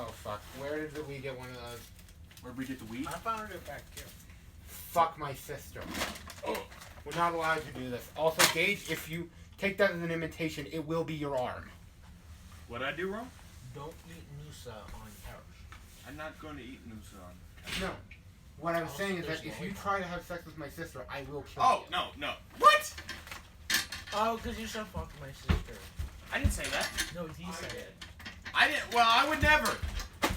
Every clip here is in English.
Oh fuck! Where did we get one of those? Where'd we get the weed? I found it back here. Fuck my sister. We're not allowed to do this. Also, Gage, if you take that as an invitation, it will be your arm. What'd I do wrong? Don't eat Noosa on couch. I'm not going to eat Nusan. No. What I'm Also, saying is that there's if you lollipop. try to have sex with my sister, I will kill Oh, you. no. What? Oh, because you said fuck my sister. I didn't say that. No, he said it. I didn't. Well, I would never.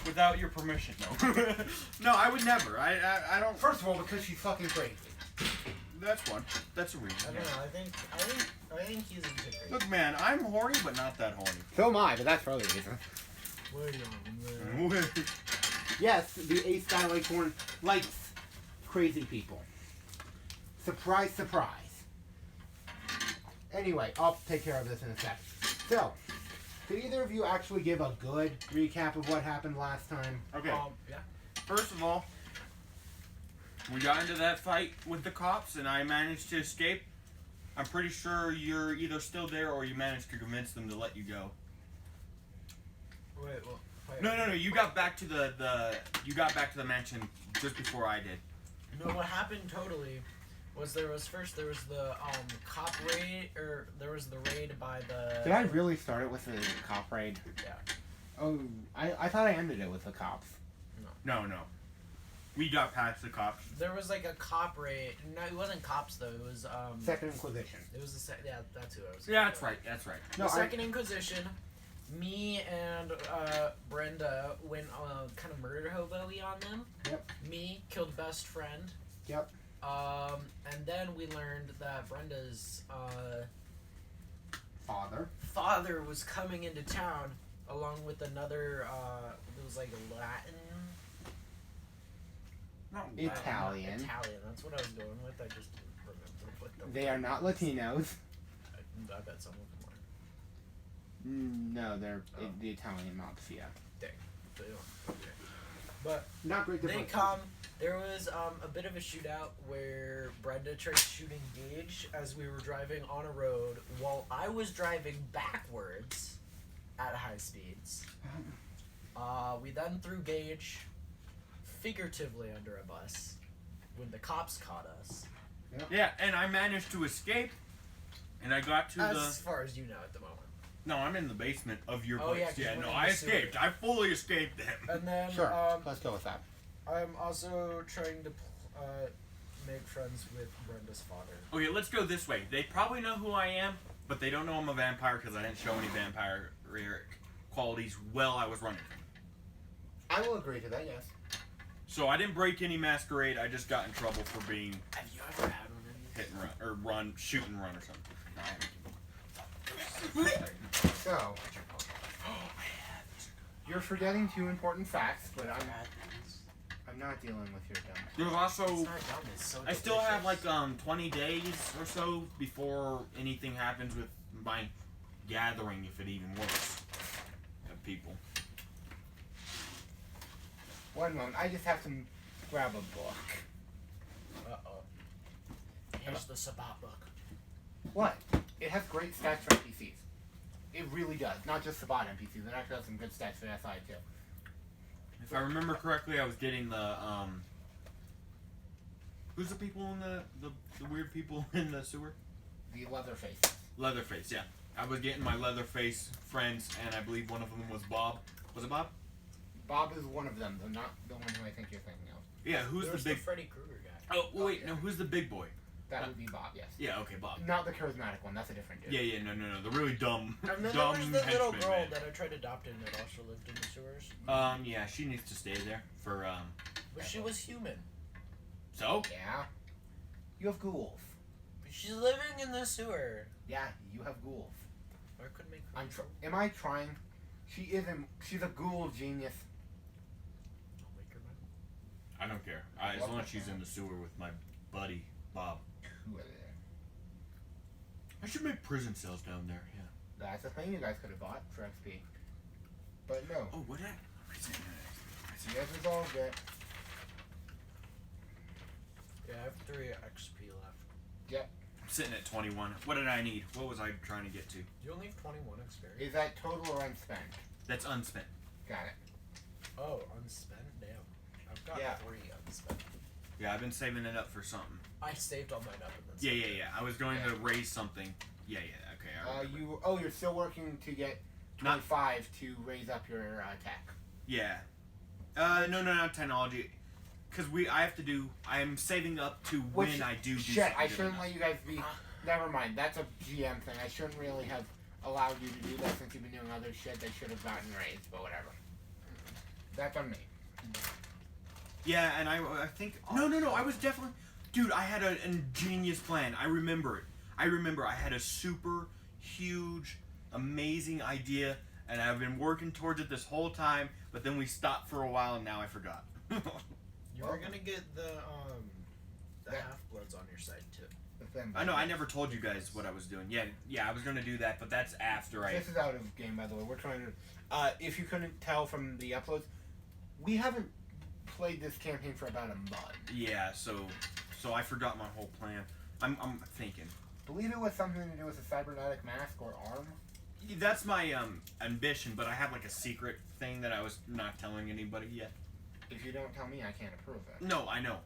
Without your permission, no. No, I would never. I don't. First of all, because she's fucking crazy. That's one. That's a reason. I don't know. I think he's into crazy. Look, man, I'm horny, but not that horny. So am I, but that's probably the reason. Wait on me. Yes, the Ace Skylight Horn likes crazy people. Surprise, surprise. Anyway, I'll take care of this in a sec. So, could either of you actually give a good recap of what happened last time? Okay. Yeah. First of all, we got into that fight with the cops, and I managed to escape. I'm pretty sure you're either still there or you managed to convince them to let you go. Wait, well. Wait. No. You got back to the mansion just before I did. No, what happened totally was there was the cop raid, or there was the raid by the. Did I really start it with the cop raid? Yeah. Oh, I thought I ended it with the cops. No. We got past the cops. There was like a cop raid. No, it wasn't cops though. It was Second Inquisition. It was yeah, that's who I was. Yeah, that's right. No, The Second Inquisition. Me and Brenda went kind of murder hobo-y on them. Yep. Me killed best friend. Yep. And then we learned that Brenda's Father. was coming into town along with another. It was like Latin. Not Italian. Italian. That's what I was going with. I just didn't remember what the. They are not Latinos. I bet some of them are. No, they're the Italian mafia. Dang. They don't. Okay. But Not great. they come. There was a bit of a shootout where Brenda tried shooting Gage as we were driving on a road while I was driving backwards at high speeds. We then threw Gage figuratively under a bus when the cops caught us. Yeah, and I managed to escape, and I got to As far as you know at the moment. No, I'm in the basement of your Oh, place. yeah, 'cause Yeah, you no, went I in the sewer. escaped. I fully escaped them. And then Sure. Let's go with that. I'm also trying to make friends with Brenda's father. Okay, let's go this way. They probably know who I am, but they don't know I'm a vampire because I didn't show any vampire qualities while I was running. I will agree to that. Yes. So I didn't break any masquerade. I just got in trouble for being Have you ever had one of these? hit and run or shoot and run or something. No, I haven't. So, you're forgetting two important facts, but I'm not dealing with your dumb. There's also It's not dumb, it's so I still have delicious. like 20 days or so before anything happens with my gathering, if it even works, of people. One moment. I just have to grab a book. Uh-oh. Here's the Sabat book. What? It has great stats for NPCs. It really does. Not just Sabat NPCs. It actually has some good stats for SI too. If I remember correctly, I was getting the who's the people in the weird people in the sewer? The Leatherface. Leatherface, yeah. I was getting my Leatherface friends, and I believe one of them was Bob. Was it Bob? Bob is one of them, though not the one who I think you're thinking of. Yeah, who's There's the big? Freddy Krueger guy. Oh wait, yeah. no, who's the big boy? That would be Bob, yes. Yeah, okay, Bob. Not the charismatic one. That's a different dude. Yeah, no, the really dumb, And then dumb there was the little henchman girl man. that I tried adopting that also lived in the sewers. Yeah, she needs to stay there for But she was human. So? Yeah. You have ghouls. But she's living in the sewer. Yeah, you have ghouls. I could make her. Am I trying? She isn't. She's a ghoul genius. I'll make her mine. I don't care. As long as she's in the sewer with my buddy Bob. Who are they? I should make prison cells down there. Yeah. That's a thing you guys could have bought for XP. But no. Oh, what? You guys is all good. Yeah, I have 3 XP left. Yep. I'm sitting at 21. What did I need? What was I trying to get to? You only have 21 experience. Is that total or unspent? That's unspent. Got it. Yeah, I've been saving it up for something. I saved all mine up and then Yeah. I was going to raise something. Yeah. Okay. I remember. You're still working to get Not- 25 to raise up your tech. Yeah. No, not technology. Because I have to do. I'm saving up to when I do. Shit, something I good shouldn't enough. let you guys be. Never mind. That's a GM thing. I shouldn't really have allowed you to do that since you've been doing other shit that should have gotten raised, but whatever. That's on me. Yeah, and I think. No. I was definitely. Dude, I had an ingenious plan. I remember it. I had a super huge, amazing idea, and I've been working towards it this whole time. But then we stopped for a while, and now I forgot. You were gonna get the Yeah. half-bloods on your side too. I know. I never told you guys what I was doing. Yeah. I was gonna do that, but that's after I. This is out of game, by the way. We're trying to. If you couldn't tell from the uploads, we haven't played this campaign for about a month. Yeah. So I forgot my whole plan. I'm thinking. Believe it was something to do with a cybernetic mask or arm. That's my ambition, but I have like a secret thing that I was not telling anybody yet. If you don't tell me, I can't approve it. No, I know.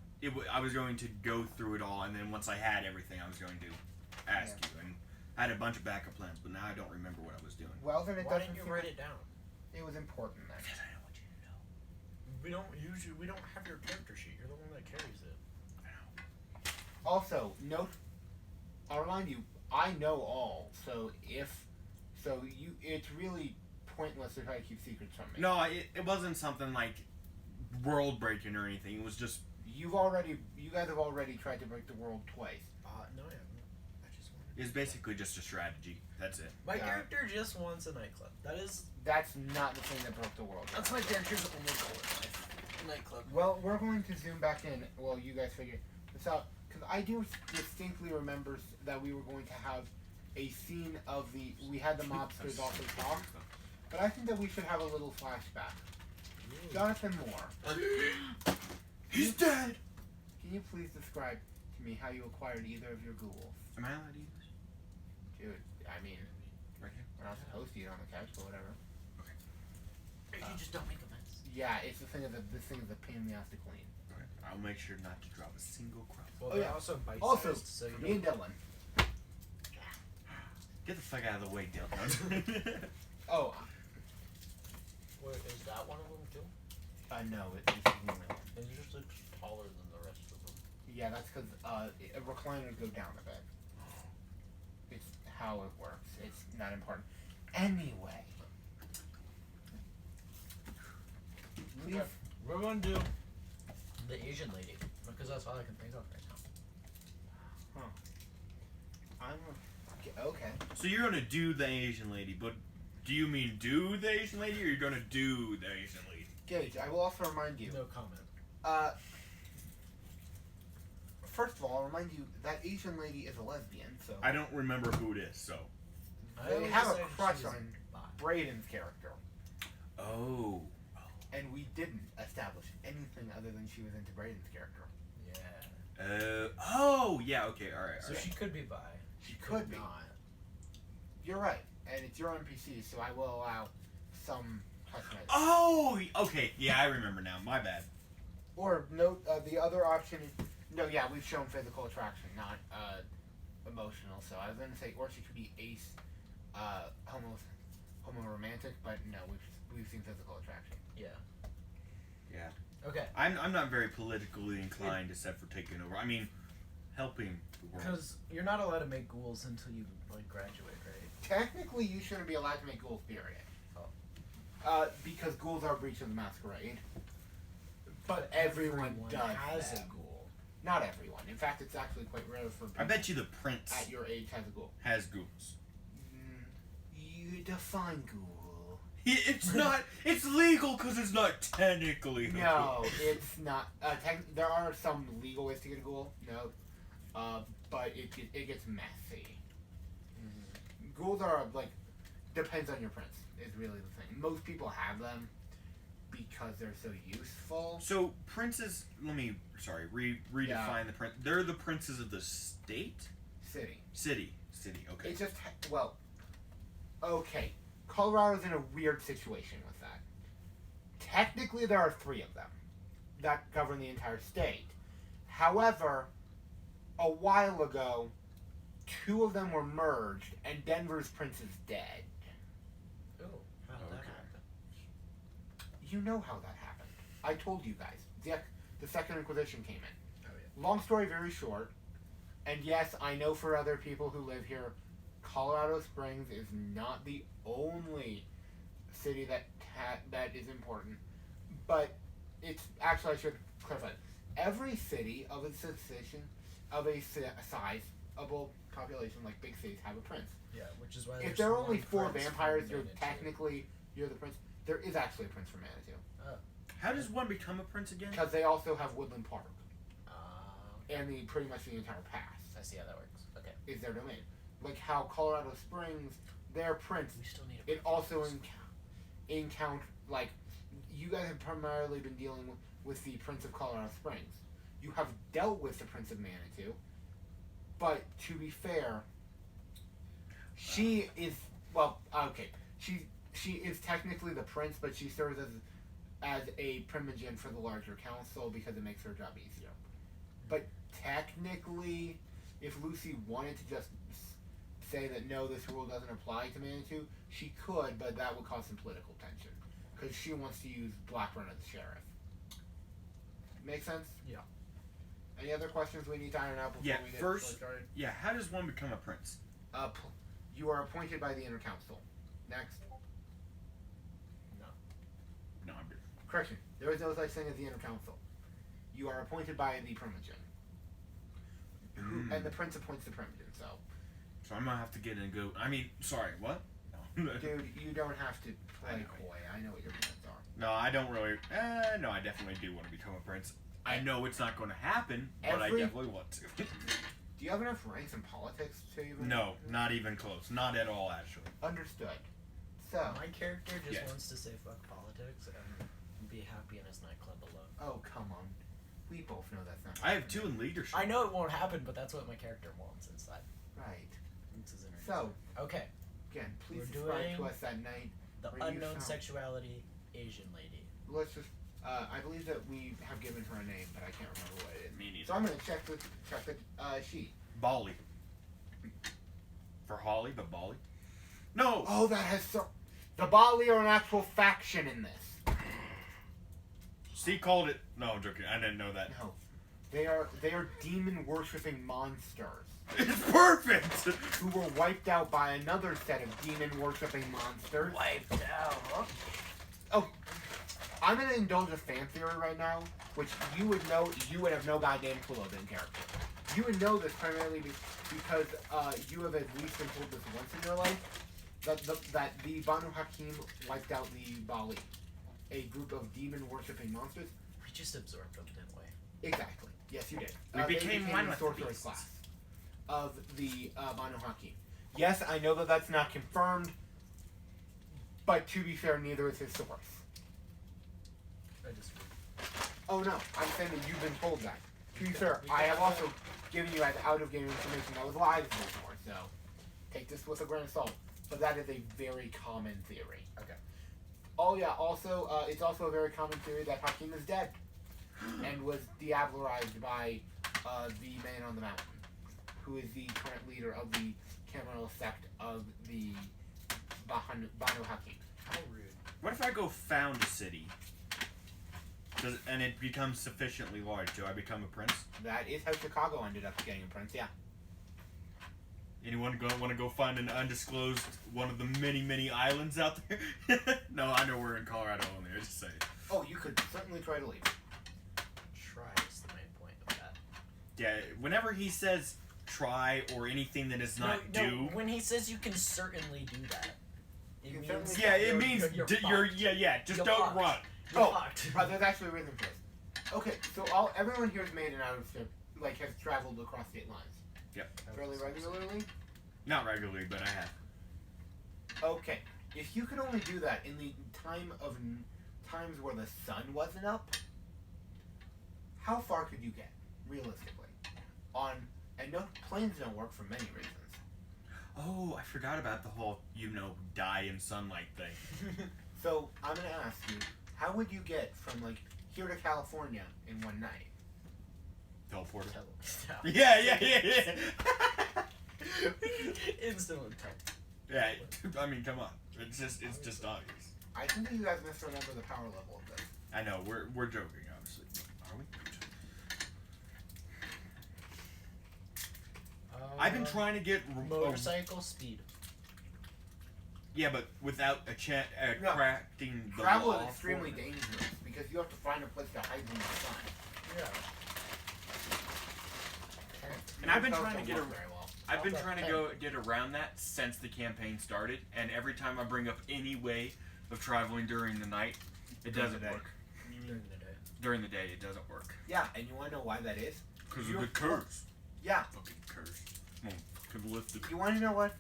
I was going to go through it all, and then once I had everything, I was going to ask you. And I had a bunch of backup plans, but now I don't remember what I was doing. Well, then it Why doesn't didn't you seem write like it down? it was important then. Because I don't want you to know. We don't have your character sheet. You're the one that carries it. Also, note. I'll remind you. I know all. So it's really pointless to try to keep secrets from me. No, it wasn't something like world breaking or anything. It was just. You guys have already tried to break the world twice. No, I haven't. I just wanted. It's basically just a strategy. That's it. My Yeah. character just wants a nightclub. That's not the thing that broke the world. That's my character's only goal in life. Nightclub. Well, we're going to zoom back in while you guys figure this out. Because I do distinctly remember that we were going to have a scene of we had the mobsters also talk. But I think that we should have a little flashback. Jonathan Moore, He's dead! can you please describe to me how you acquired either of your ghouls? Am I allowed to use this? Dude, I mean, Right here? we're not supposed to eat on the couch, but whatever. You just don't make a mess. Yeah, it's the thing of this thing is a pain in the ass to clean. Okay. I'll make sure not to drop a single crumb. Well, Oh, they're yeah. also bite-sized, Also, so you me and don't. Dylan. Get the fuck out of the way, Dylan. Oh, Wait, is that one of them too? no, it's the only one. It just looks taller than the rest of them. Yeah, that's because recliners go down a bit. It's how it works. It's not important. Anyway. Okay. We're gonna do the Asian lady because that's all I can think of right now. Okay. So you're gonna do the Asian lady, but do you mean do the Asian lady, or you're gonna do the Asian lady? Gage, I will also remind you. No comment. First of all, I'll remind you that Asian lady is a lesbian, so I don't remember who it is, so. I they always have a decided crush she was on bi. Brayden's character, Oh. and we didn't establish anything other than she was into Brayden's character. Yeah. Oh, yeah, okay, alright. So she could be bi. She could be. not. You're right, and it's your NPC, so I will allow some customization. Oh, okay, yeah, I remember now. My bad. Or note the other option. No, yeah, we've shown physical attraction, not emotional. So I was gonna say, or she could be ace, homo romantic, but no, we've seen physical attraction. Yeah. Yeah. Okay. I'm not very politically inclined except for taking over. I mean, helping the world. Because you're not allowed to make ghouls until you graduate, right? Technically, you shouldn't be allowed to make ghouls, period. Because ghouls are breach of the masquerade. But everyone does has them. a ghoul. Not everyone. In fact, it's actually quite rare for people I bet you the prince at your age has a ghoul. has ghouls. You define ghoul. It's not. It's legal because it's not technically. a No, ghoul. it's not. There are some legal ways to get a ghoul. No, but it gets messy. Ghouls are depends on your prince. Is really the thing. Most people have them because they're so useful. So princes. Let me. Sorry. Redefine Yeah. the prince. They're the princes of the state. City. City. Okay. It just okay. Colorado's in a weird situation with that. Technically, there are 3 of them that govern the entire state. However, a while ago, 2 of them were merged, and Denver's prince is dead. Oh, how did that Okay. happen? You know how that happened. I told you guys. The Second Inquisition came in. Oh yeah. Long story very short, and yes, I know for other people who live here, Colorado Springs is not the only city that is important, but it's actually, I should clarify. Every city of a sizable population, like big cities, have a prince. Yeah, which is why. If there's there are only one 4 prince vampires, from you're Manitou. the prince. There is actually a prince from Manitou How does one become a prince again? because they also have Woodland Park Uh, and pretty much the entire pass I see how that works. Okay. is their domain. Like how Colorado Springs, their prince. We still need a It also encounter like you guys have primarily been dealing with the Prince of Colorado Springs. You have dealt with the Prince of Manitou, but to be fair, she is she is technically the prince, but she serves as a primogen for the larger council because it makes her job easier. But technically, if Lucy wanted to just say that no, this rule doesn't apply to Manitou, she could, but that would cause some political tension because she wants to use Blackburn as the sheriff. Make sense? Yeah. Any other questions we need to iron out before Yeah, we get first- started? Yeah, how does one become a prince? You are appointed by the Inner Council. Next. No, I'm good. Correction. There is no such thing as the Inner Council. You are appointed by the Primogen. And the Prince appoints the Primogen, so. So I'm gonna have to get in and go. I mean, sorry, what? No, Dude, you don't have to play I know. coy. I know what your plans are. no, I don't really. No, I definitely do want to become a prince. I know it's not going to happen, but I Every- definitely want to. Do you have enough ranks in politics to even? No, not even close. Not at all, actually. Understood. So. My character just Yeah. wants to say fuck politics and be happy in his nightclub alone. Oh, come on. We both know that's not. I have 2 in leadership. I know it won't happen, but that's what my character wants inside. Right. It's his inner So, okay, again, please We're subscribe to doing us at night. the Where you unknown found- sexuality Asian lady. Let's just. I believe that we have given her a name, but I can't remember what it is. Me neither. So I'm gonna check the sheet. Bali. For Holly, but Bali. No. Oh, that has so. The Bali are an actual faction in this. Steve called it. No, I'm joking. I didn't know that. No, they are demon worshipping monsters It's perfect. who were wiped out by another set of demon worshipping monsters. Wiped out. Oh, I'm gonna indulge a fan theory right now, which you would have no goddamn clue of in character. You would know this primarily because you have at least been told this once in your life that the Banu Hakim wiped out the Bali, a group of demon worshipping monsters. We just absorbed them, didn't we? Exactly. Yes, you did. We became one the with the sorcerer's beasts. class of the Banu Hakim. Yes, I know that that's not confirmed, but to be fair, neither is his source. I disagree. Oh no, I'm saying that you've been told that. To be Okay, fair, we I can have have also given you as out-of-game information that was live before, so take this with a grain of salt. But that is a very common theory. Okay. Oh yeah, also, it's also a very common theory that Hakim is dead and was diablerized by the Man on the Mountain, who is the current leader of the Cameral sect of the Banu Hakim. How rude. What if I go found a city? And it becomes sufficiently large? Do I become a prince? That is how Chicago ended up getting a prince, yeah. Anyone want to go find an undisclosed one of the many islands out there? No, I know we're in Colorado only. I just say. Oh, you could certainly try to leave. Try is the main point of that. Yeah, whenever he says try or anything that is not no, do. when he says you can certainly do that, it You means certainly- Yeah, it you're- means you're you're fucked. just You're don't fucked. run. You're Oh, fucked. there's actually a reason for this. Okay, so everyone here has made it out of state, like has traveled across state lines. Yep. Fairly regularly? Not regularly, but I have. Okay. If you could only do that in the times where the sun wasn't up, how far could you get, realistically? And no, planes don't work for many reasons. Oh, I forgot about the whole, die in sunlight thing. So, I'm gonna ask you, how would you get from, here to California in one night? Teleporter. Tell. Yeah. Instantly tell. Yeah, I mean, come on. It's just obvious. I think that you guys misremember the power level of this. I know, we're joking, obviously. Are we? I've been trying to get motorcycle speed. Yeah, but without No. cracking the Travel law is extremely for it. dangerous because you have to find a place to hide from the sun. Yeah. And I've been Those trying to don't get work a- very well. I've been Okay. trying to get around that since the campaign started, and every time I bring up any way of traveling during the night, it During doesn't the day. work. During the day. During the day, it doesn't work. Yeah, and you want to know why that is? Because of You're- the curse. Yeah. Fucking curse. Come on, fucking lift it. You want to know what?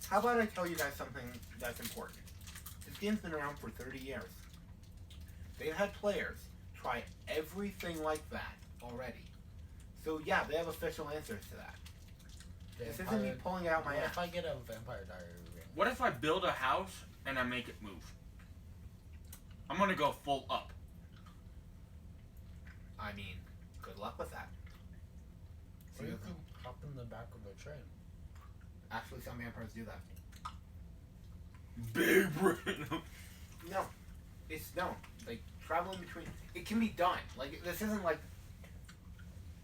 How about I tell you guys something that's important? This game's been around for 30 years. They've had players try everything like that already. So yeah, they have official answers to that. This isn't me pulling it out my What ass. if I get a Vampire Diary ring? What if I build a house and I make it move? I'm gonna go full up. I mean, good luck with that. Or you can hop in the back of a train. Actually, some vampires do that. Big brain. No, it's no. Like traveling between, it can be done. Like this isn't like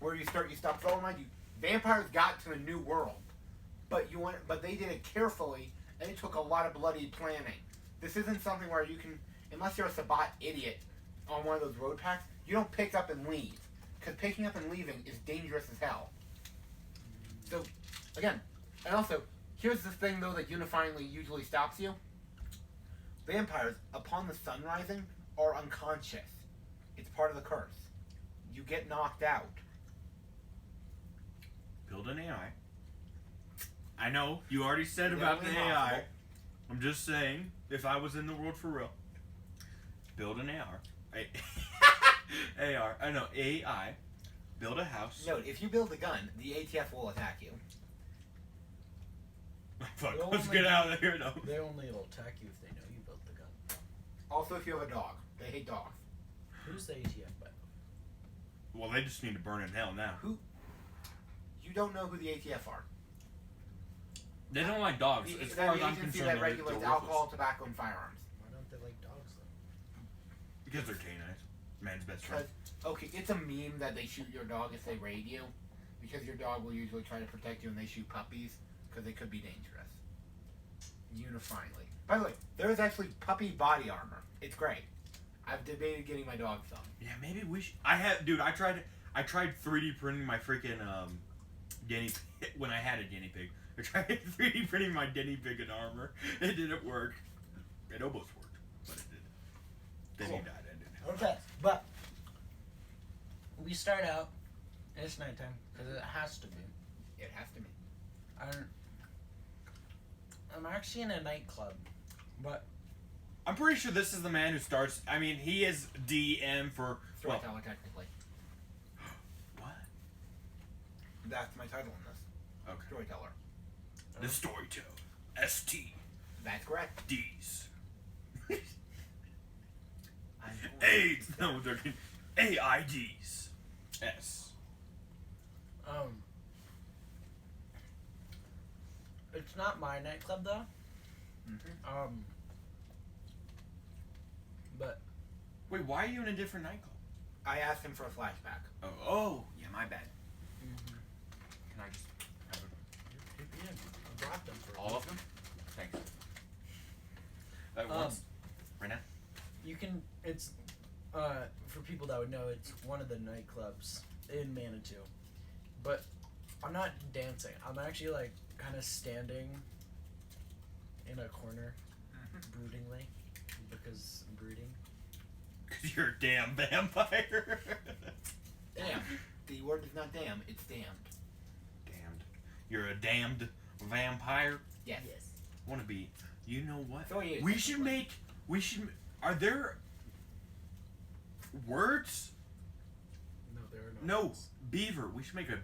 where you start, you stop. So mind you, vampires got to a new world, but they did it carefully, and it took a lot of bloody planning. This isn't something where you can, unless you're a Sabat idiot on one of those road packs, you don't pick up and leave, because picking up and leaving is dangerous as hell. So, again, and also, here's the thing though that unifyingly usually stops you. Vampires, upon the sun rising, are unconscious. It's part of the curse. You get knocked out. Build an AI. I know, you already said Yeah, about the impossible. AI. I'm just saying, if I was in the world for real, build an AR. AR. I know, AI. Build a house. Note, if you build a gun, the ATF will attack you. Fuck, They'll let's only- get out of here though. They only will attack you if they know you built the gun. Also, if you have a dog. They hate dogs. Who's the ATF by? Well, they just need to burn in hell now. You don't know who the ATF are. They don't like dogs. The, As they're far as the I'm agency concerned, that they're regulates worthless. alcohol, tobacco, and firearms. Why don't they like dogs though? Because they're canines. Man's best friend. Because, okay, it's a meme that they shoot your dog if they raid you. Because your dog will usually try to protect you and they shoot puppies. Because they could be dangerous. Unifyingly. By the way, there is actually puppy body armor. It's great. I've debated getting my dog some. Yeah, maybe we should. Dude, I tried 3D printing my freaking guinea pig when I had a guinea pig. I tried 3D printing my guinea pig in armor. It didn't work. It almost worked, but it didn't. Then Cool. he died. I didn't have Okay, but we start out. It's nighttime because it has to be. It has to be. I'm actually in a nightclub, but I'm pretty sure this is the man who starts. I mean, he is DM for. Well, Storyteller, technically. what? That's my title in this. Okay. Storyteller. The Storyteller. STDs. That's correct. AIDS. No, they're AIDS. S. It's not my nightclub though. Mm-hmm. But Wait, why are you in a different nightclub? I asked him for a flashback. Oh, yeah, my bad. Can I just have I brought them for all of them? Thanks. At once? Right now? You can. It's for people that would know. It's one of the nightclubs in Manitou, but I'm not dancing. I'm actually like kind of standing in a corner, broodingly, because I'm brooding. Because you're a damn vampire. Damn. The word is not damn, it's damned. Damned. You're a damned vampire. Yes. Want to be. You know what? So he is, We should technically. make. We should. Are there words? No, there are No, no. beaver. We should make a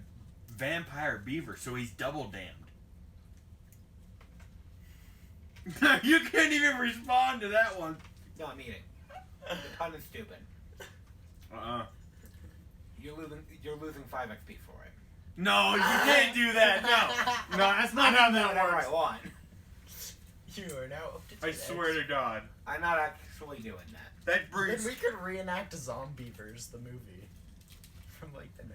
vampire beaver so he's double damned. You can't even respond to that one. No, I'm eating. The pun is stupid. You're losing 5 XP for it. No, you can't do that. No, no, that's not how that Whatever works. I want. You are now up to 2 I swear to God, I'm not actually doing that. that Then brings. we could reenact Zombievers, the movie. From like the 1990s.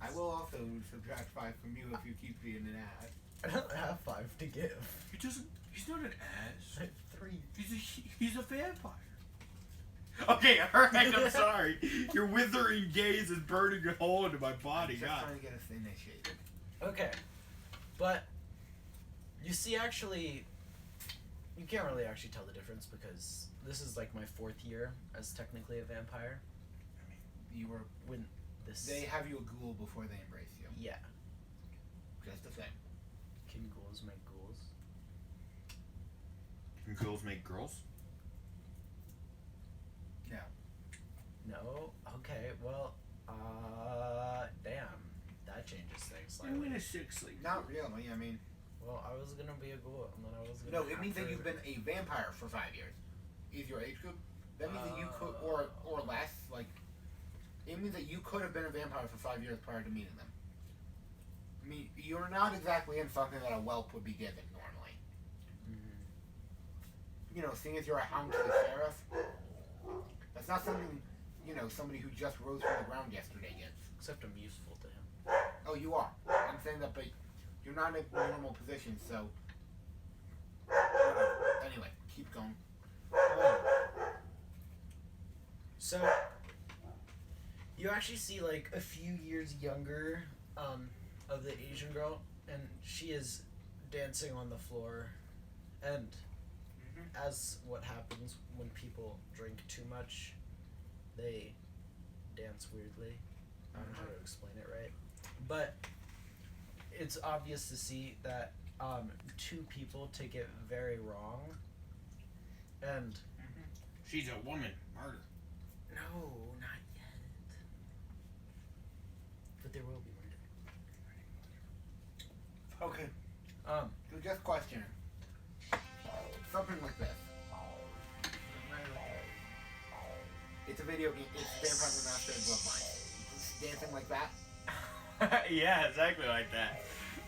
I will also subtract 5 from you if you keep being an ass. I don't have 5 to give. He doesn't. He's not an ass. I have 3. He's a vampire. Okay, alright, I'm sorry. Your withering gaze is burning a hole into my body. I'm just God. trying to get us initiated. Okay. But you see, actually, you can't really actually tell the difference because this is like my 4th year as technically a vampire. You were. When this. They have you a ghoul before they embrace you. Yeah. Just the same. Can ghouls make ghouls? Can girls make girls? No. No? Okay, well, damn. That changes things I'm slightly. in a 6 league. Not really. I mean, Well, I was gonna be a ghoul, and then I was gonna. no. It means that you've been a vampire for 5 years. Is your age group? That means that you could, or less. Like, it means that you could have been a vampire for 5 years prior to meeting them. I mean, you're not exactly in something that a whelp would be given normally. You know, seeing as you're a hound to the sheriff, that's not something, you know, somebody who just rose from the ground yesterday gets. Except I'm useful to him. Oh, you are. I'm saying that, but you're not in a normal position, so. Whatever. Anyway, keep going. So, you actually see like a few years younger of the Asian girl, and she is dancing on the floor, and as what happens when people drink too much, they dance weirdly. I don't know how to explain it right, but it's obvious to see that 2 people take it very wrong, and She's a woman. Murder. no, not yet. But there will be murder. Okay. Um, So just questioning. Something like this. It's a video game. It's Vampire the Masquerade Bloodline. Dancing like that. Yeah, exactly like that.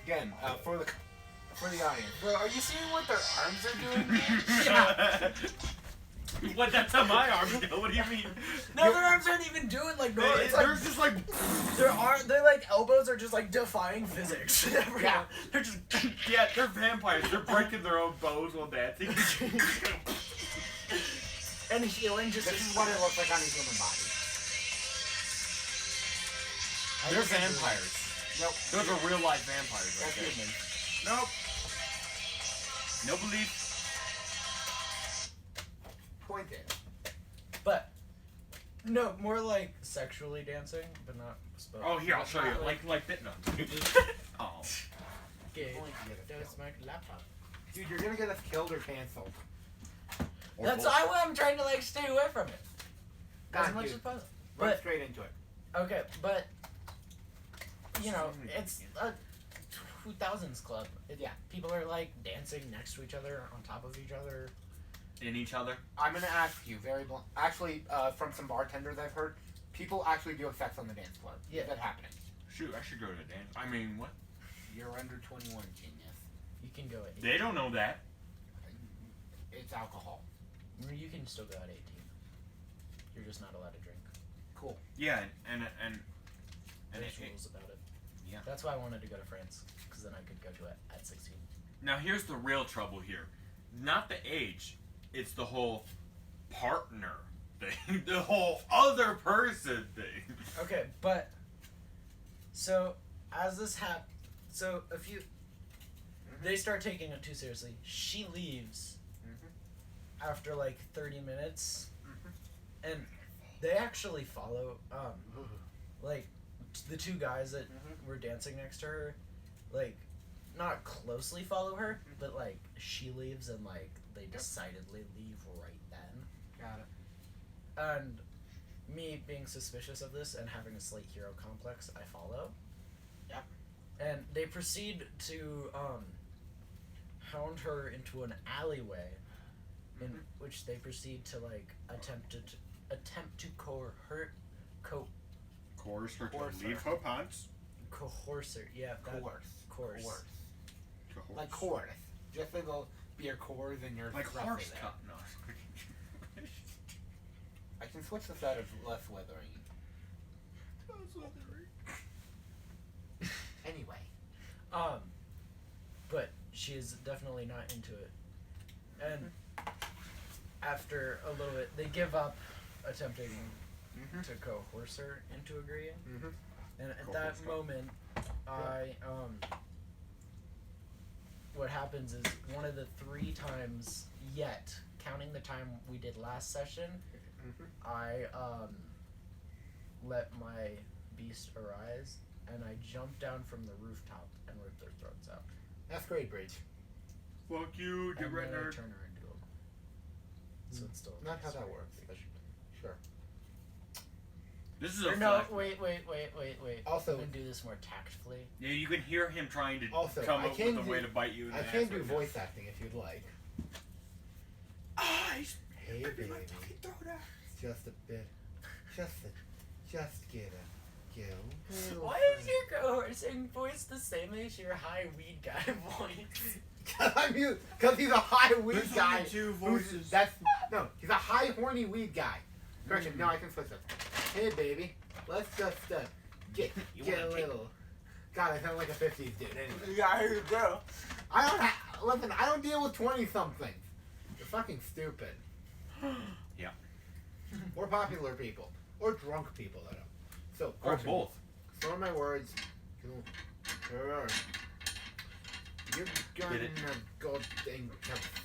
Again, for the audience. bro, are you seeing what their arms are doing? What? That's how my arms go. What do you mean? No, their arms aren't even doing like normal. It's like They're just like. their like elbows are just like defying physics. Yeah. They're just. Yeah, they're vampires. They're breaking their own bows while dancing. And healing just. This is what it looks like on a human body. They're vampires. Nope. Those are real life vampires. That's Right human. there. Nope. No belief. Pointed. But no, more like sexually dancing, but not. Oh, here I'll show you. Like Bitnum. Oh. Okay, that's my laptop. Dude, you're gonna get us killed or canceled. Or That's both. why I'm trying to like stay away from it as God, much dude. as possible. Run But straight into it. okay, but you know, it's a 2000s club. Yeah. People are like dancing next to each other, on top of each other. In each other. I'm gonna ask you very blunt. Actually, from some bartenders I've heard, people actually do have sex on the dance floor. Yeah. Is that happening? Shoot, I should go to a dance. I mean, what? You're under 21, genius. You can go at 18. They don't know that. It's alcohol. Or you can still go at 18. You're just not allowed to drink. Cool. Yeah, and There's it- rules about it. Yeah. That's why I wanted to go to France, because then I could go to it at 16. now here's the real trouble here. Not the age. It's the whole partner thing. The whole other person thing. Okay, but so as this so a few they start taking it too seriously. She leaves after like 30 minutes, and they actually follow like the 2 guys that were dancing next to her, like not closely follow her, but like she leaves and like they decidedly leave right then. Got it. And me being suspicious of this and having a slight hero complex, I follow. Yep. And they proceed to hound her into an alleyway, in which they proceed to like attempt to coerce Coerce her to Coercer. leave her pants. Coercer. Yeah. That, Coerce. Coerce. Coerce. Coerce. Like coerce. Just like beer cores in your Like roughly horse there. cut. No. I can switch this out of less weathering. Anyway. But she is definitely not into it. And after a little bit, they give up attempting to coerce her into agreeing. Mm-hmm. And at Coerce that her. moment, what happens is one of the 3 times yet, counting the time we did last session, I let my beast arise, and I jumped down from the rooftop and ripped their throats out. That's great, Bridge. Fuck you, And you then red I nerd. turn her into a... So it's still... Not how that works, but sure. This is Or a no, fact. wait. Also- I'm gonna do this more tactfully. Yeah, you can hear him trying to Also, come I up can with a do- way to bite you in the I ass can do right now. voice acting if you'd like. Eyes. Hey, baby. Just a bit. Just get a go. Why is your coercing voice the same as your high weed guy voice? Because he's a high weed There's guy. only 2 who's- voices. No, he's a high horny weed guy. Correction, no, I can switch it. Hey, baby. Let's just get You a wanna take- little. God, I sound like a 50s dude. Anyway. Yeah, here you go. Listen, I don't deal with 20-somethings. They're fucking stupid. Yeah. Or popular people. Or drunk people that are. So, Or correction. both. Store my words. You're gonna Get it? go and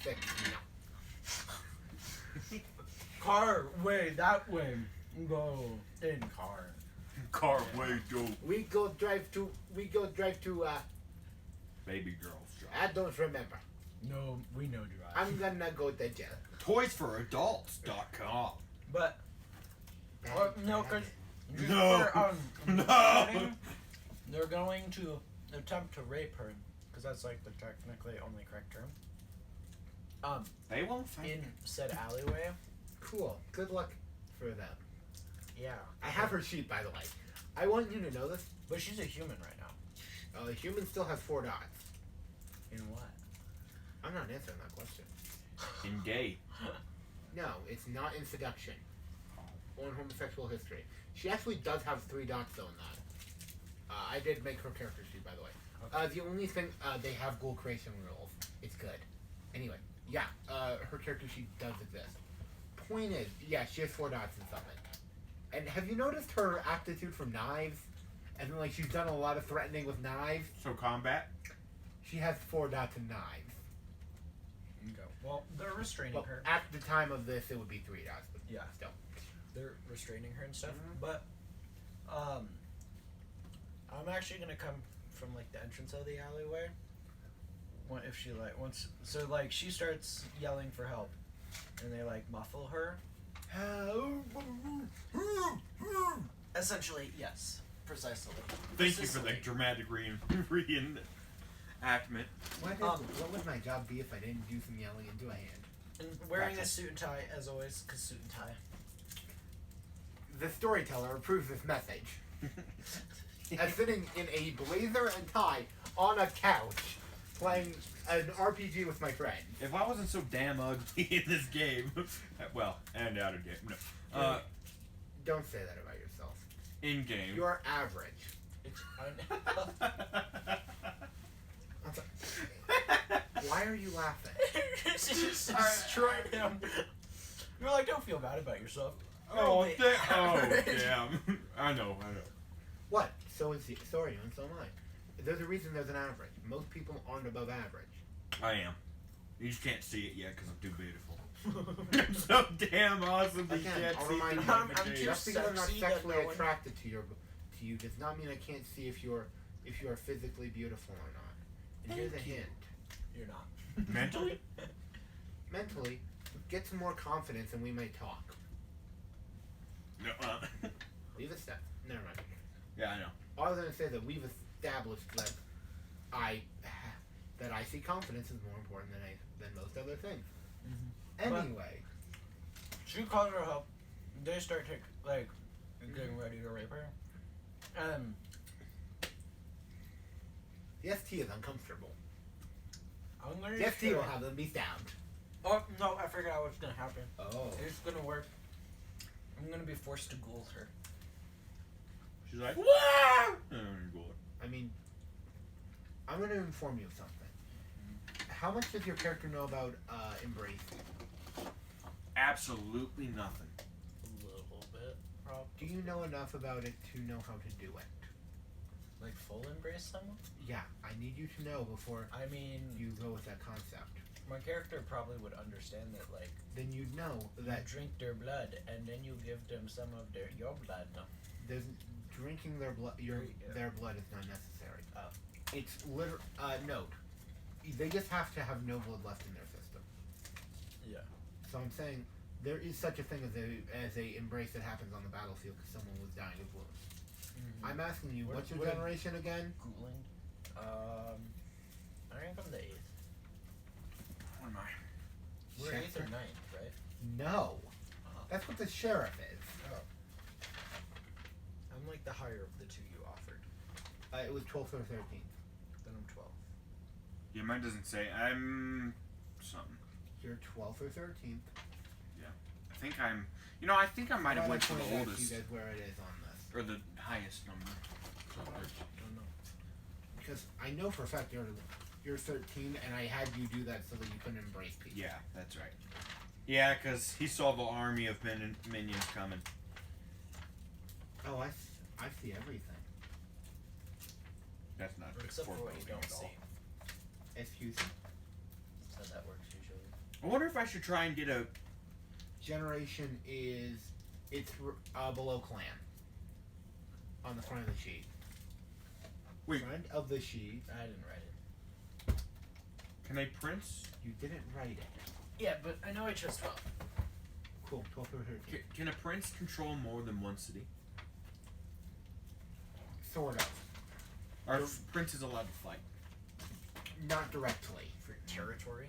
fix me. Car, way, that way. Go in car. Car way dope. We go drive to Baby girls. Job. I don't remember. No, we know drive. I'm gonna go to jail. Toysforadults.com. But, no, because... No. No. They're going to attempt to rape her, because that's like the technically only correct term. They won't find In said alleyway. Cool. Good luck for them. Yeah. I have her sheet, by the way. I want you to know this. But she's a human right now. A human still has 4 dots. In what? I'm not answering that question. in gay. No, it's not in seduction. Or in homosexual history. She actually does have 3 dots though in that. I did make her character sheet, by the way. The only thing, they have goal creation rules. It's good. Anyway, yeah, her character sheet does exist. Point is, yeah, she has 4 dots in something. And have you noticed her aptitude for knives? And like she's done a lot of threatening with knives. So combat. She has 4 dots in knives. Okay. Well, they're restraining Well, her. at the time of this, it would be 3 dots, but Yeah. still. They're restraining her and stuff. Mhm. But, I'm actually gonna come from like the entrance of the alleyway. If she like she starts yelling for help, and they like muffle her. Essentially, yes, precisely. Thank you for the Precisely. dramatic reenactment. What would my job be if I didn't do some yelling into a hand? And wearing Gotcha. a suit and tie as always, cause suit and tie. The storyteller approves this message. As sitting in a blazer and tie on a couch, playing an RPG with my friend. If I wasn't so damn ugly in this game, well, and out of game, no, Don't say that about yourself. in game. You're average. It's I'm sorry. Why are you laughing? she just destroyed him. You're like, don't feel bad about yourself. Oh, You're oh, average. damn! I know. What? So is he. So are you, and so am I. There's a reason there's an average. Most people aren't above average. I am. You just can't see it yet because I'm too beautiful. I'm so damn awesome. that you Again, can't I'll see remind through you, my I'm vagina. too Just because I'm not sexy that sexually no one- attracted to you does not mean I can't see if you are physically beautiful or not. And here's a Thank you. hint. You're not. Mentally? Mentally, get some more confidence and we may talk. No, Leave a step. Never mind. yeah, I know. All I was gonna say is that we've established that I see confidence is more important than most other things. But- Anyway, She calls her help. They start getting ready to rape her. The ST is uncomfortable. I'm gonna. The ST will have them be sound. Oh no! I figured out what's gonna happen. Oh. It's gonna work. I'm gonna be forced to ghoul her. She's like, "Wah!" I mean, I'm going to inform you of something. How much does your character know about Embrace? Absolutely nothing. A little bit, probably. Do you know enough about it to know how to do it? Like full embrace someone? Yeah, I need you to know before I mean, you go with that concept. my character probably would understand that, like, Then you'd know you that drink their blood and then you give them some of your blood. there's drinking their blood. Yeah. Their blood is not necessary. Oh. It's note. They just have to have no blood left in their system. Yeah. So I'm saying there is such a thing as a embrace that happens on the battlefield because someone was dying of wounds. I'm asking you, what's your generation again? Ghouling. I think I'm the 8th. What am I? We're Sheriff? 8th or 9th, right? No. Uh-huh. That's what the sheriff is. Oh. I'm like the higher of the two you offered. It was 12th or 13th. Then I'm 12. Yeah, mine doesn't say. I'm something. You're 12th or 13th. I think I'm. You know, I think I might have went for the You oldest guys where it is on this. or the highest number. So Don't know. Because I know for a fact you're 13, and I had you do that so that you couldn't embrace people. yeah, that's right. Yeah, because he saw the army of minions coming. Oh, I see everything. That's not good Except for what you foreboding don't at all. see. Excuse me. That's how that works usually. I wonder if I should try and get a. Generation it's below clan. On the front of the sheet. Wait. Front of the sheet. I didn't write it. Can I prince? You didn't write it. Yeah, but I know I chose 12. Cool. 12th or 13th. Can a prince control more than one city? Sort of. Are princes allowed to fight? Not directly. For territory?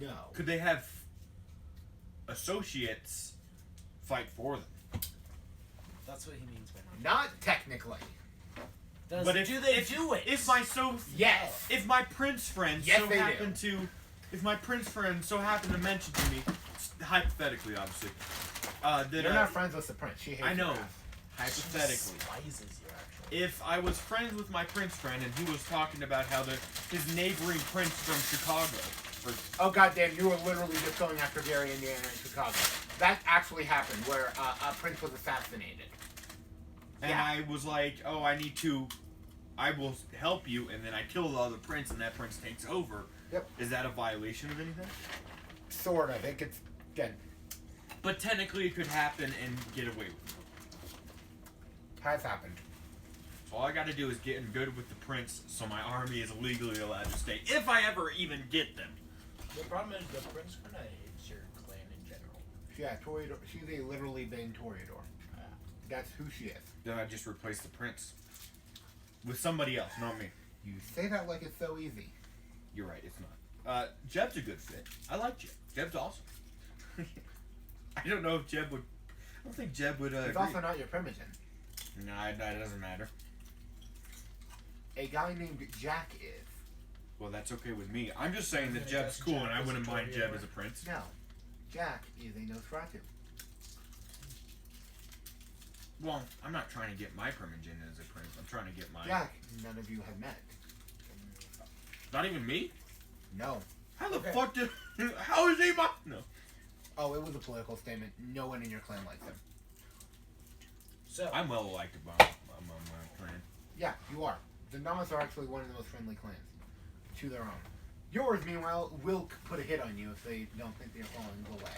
No. Could they have associates fight for them? That's what he means by Not technically. Does But do they do it? If my Yes. if my prince friend Yes, so they do. happened to, if my prince friend so happened to mention to me, hypothetically, obviously, that You're not friends with the prince. She hates I know. your ass. Hypothetically, Despises you, actually. if I was friends with my prince friend and he was talking about how his neighboring prince from Chicago, Oh goddamn! You were literally just going after Gary, Indiana, in Chicago. That actually happened, where a prince was assassinated. and Yeah. I was like, oh, I will help you, and then I kill the other prince, and that prince takes over. Yep. Is that a violation of anything? Sort of. It gets again. But technically, it could happen and get away with it. Has happened. So all I got to do is get in good with the prince, so my army is legally allowed to stay, if I ever even get them. The problem is the prince kind of hates your clan in general. Yeah, Toreador. She's a literally been Toreador. That's who she is. Then I just replace the prince with somebody else, not me. You say that like it's so easy. You're right, it's not. Jeb's a good fit. I like Jeb. Jeb's awesome. I don't know if Jeb would. I don't think Jeb would. He's Agree. also not your primogen. Nah, that doesn't matter. A guy named Jack is. Well, that's okay with me. I'm just saying that Okay, Jeb's that's cool, Jack and I is wouldn't a mind Jeb Toreador. as a prince. No. Jack is a Nosferatu. Well, I'm not trying to get my primogen as a prince. I'm trying to get my. Jack, none of you have met. Not even me. No. How the Okay. fuck did? How is he my? No. Oh, it was a political statement. No one in your clan likes him. So, I'm well liked about my clan. Yeah, you are. The Namas are actually one of the most friendly clans. To their own. Yours, meanwhile, will put a hit on you if they don't think they're following the way.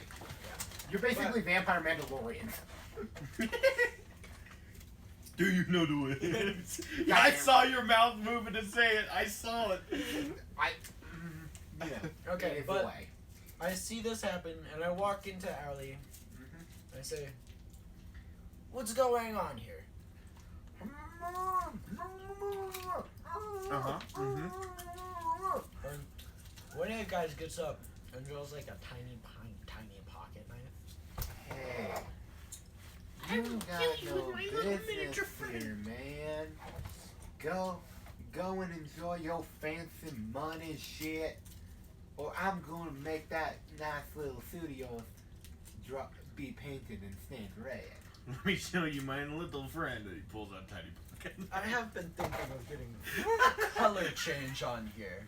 You're basically vampire Mandalorians. Do you know the words? Yeah, I I saw your mouth moving to say it. I saw it. Yeah. Okay, it is but- the way. I see this happen, and I walk into Allie. I say, "What's going on here?" Uh-huh. And one of the guys gets up and draws like a tiny pocket knife. Hey. You got no business here, man. Go and enjoy your fancy money shit, or I'm gonna make that nice little suit of yours be painted and stained red. Let me show you my little friend. And he pulls out Tiny Pumpkin. I have been thinking of getting a color change on here,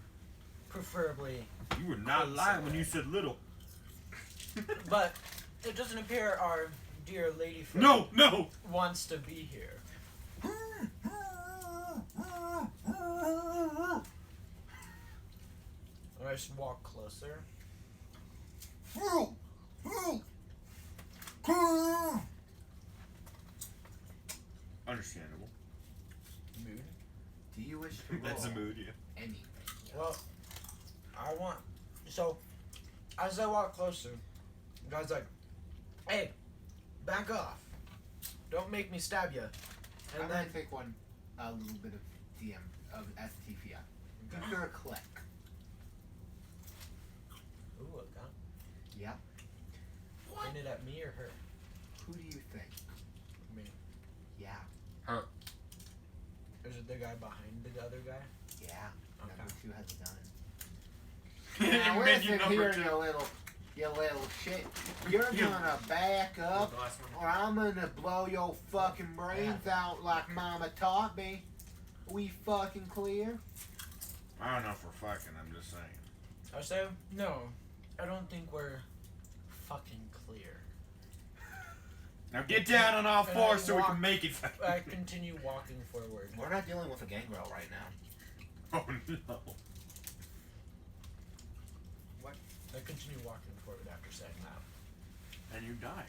preferably. You were not Crimson lying when you red. said little. But it doesn't appear our dear lady friend No! wants to be here. I should walk closer. Understandable. Mood. Do you wish to roll That's a mood, yeah. anything? Well, I want. So, as I walk closer, the guy's like, "Hey, back off! Don't make me stab you." I'm And gonna then, take a little bit of DM of STFIA. Give her a click. ooh, a gun. Yep. Pointed at me or her? Who do you think? Me. Yeah. Is it the guy behind the other guy? Yeah. Okay. Number 2 has a gun. Now Menu listen number here, 2. you little shit. You're gonna back up, or I'm gonna blow your fucking brains out like Mama taught me. We fucking clear? I don't know if we're fucking, I'm just saying. I say, no, I don't think we're fucking clear. Now get down on all And fours I so we walk- can make it. I continue walking forward. We're not dealing with a gangrel right now. Oh no. I continue walking forward after saying that. And you die.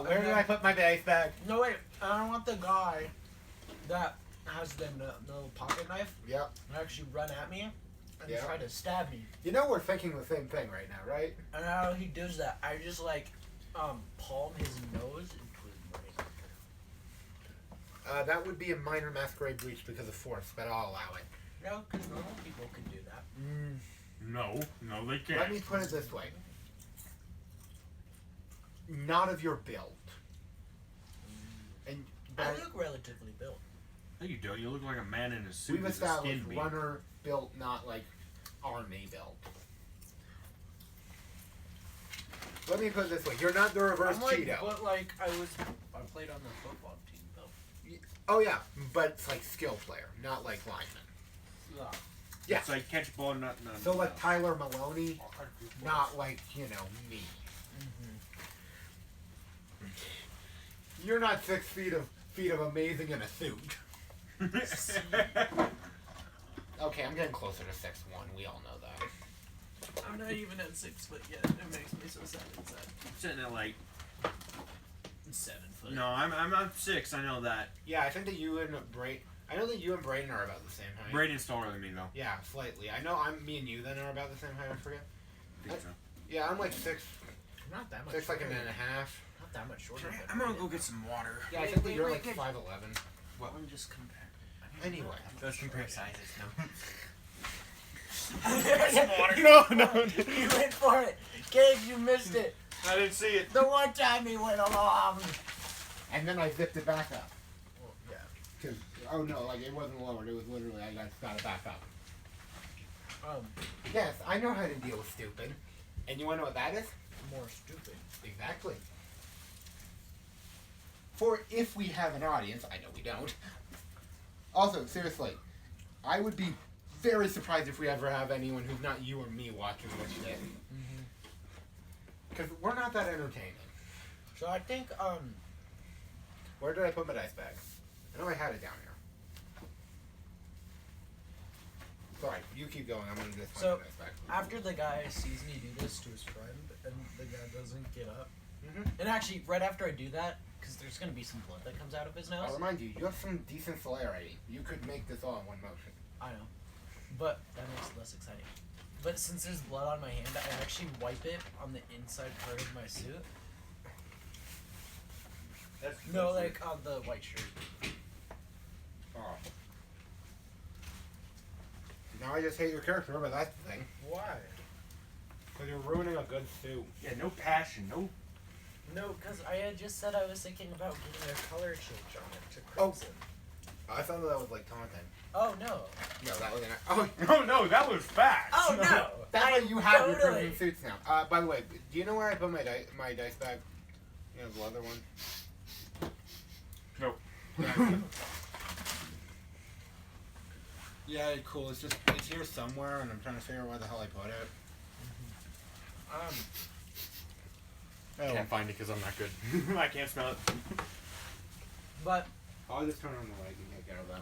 Where did I put my base bag? No, wait, I don't want the guy that has the little pocket knife Yep. to actually run at me and Yeah. try to stab me. You know we're thinking the same thing right now, right? And how he does that, I just palm his nose into his brain. That would be a minor masquerade breach because of force, but I'll allow it. No, because normal people can do that. No, they can't. Let me put it this way. Not of your build. And I but look relatively built. No, you don't. You look like a man in a suit we've with a skin established beam. runner built, not like army built. Let me put it this way. You're not the reverse I'm like, Cheeto. but I played on the football team though. Oh yeah, but it's like skill player, not like lineman. Yeah. Yeah. It's like catch ball, not So like Tyler Maloney, not like, me. You're not 6 feet of amazing in a suit. Okay, I'm getting closer to 6'1". We all know that. I'm not even at 6 foot yet. It makes me so sad inside. I'm sitting at like. 7 foot. No, I'm 6. I know that. Yeah, I think that you and I know that you and Brayden are about the same height. Braden's taller than me though. Yeah, slightly. I know me and you then are about the same height. I forget. I think so. Yeah, I'm like 6, Not that much. 6 like shorter. and a half. Not that much shorter. I'm gonna go get some water. Yeah, I Wait, think that wait, you're wait, like wait. 5'11". What? I'm just comparing. Anyway. Let's compare sizes now. No, no. You went for it. Gabe, you missed it. I didn't see it. The one time he went along. And then I zipped it back up. Well, yeah. Cause, oh no, like it wasn't lowered. It was literally, I just got it back up. Yes, I know how to deal with stupid. And you wanna know what that is? More stupid. Exactly. For if we have an audience, I know we don't. Also, seriously, I would be very surprised if we ever have anyone who's not you or me watching this shit. Because we're not that entertaining. So I think, Where did I put my dice bag? I know I had it down here. Sorry, you keep going. I'm gonna just So, find the dice bag. after the guy sees me do this to his friend, and the guy doesn't get up, Mhm. and actually, right after I do that, because there's gonna be some blood that comes out of his I'll nose. remind you, you have some decent celerity. You could make this all in one motion. I know, but that makes it less exciting. But since there's blood on my hand, I actually wipe it on the inside part of my suit. No, like on the white shirt. Oh. Now I just hate your character. Remember that's the thing. Why? Because you're ruining a good suit. Yeah, no passion, no. No, because I had just said I was thinking about getting a color change on it to Oh. crimson. I thought that was like taunting. Oh, no. No, that was oh. Oh no, that was fast. Oh, no. That's why you have your totally- crimson suits now. By the way, do you know where I put my my dice bag? You know, the leather one. Nope. Yeah, cool. It's here somewhere, and I'm trying to figure out where the hell I put it. I can't find it because I'm not good. I can't smell it. But I'll just turn on the light and get care of that.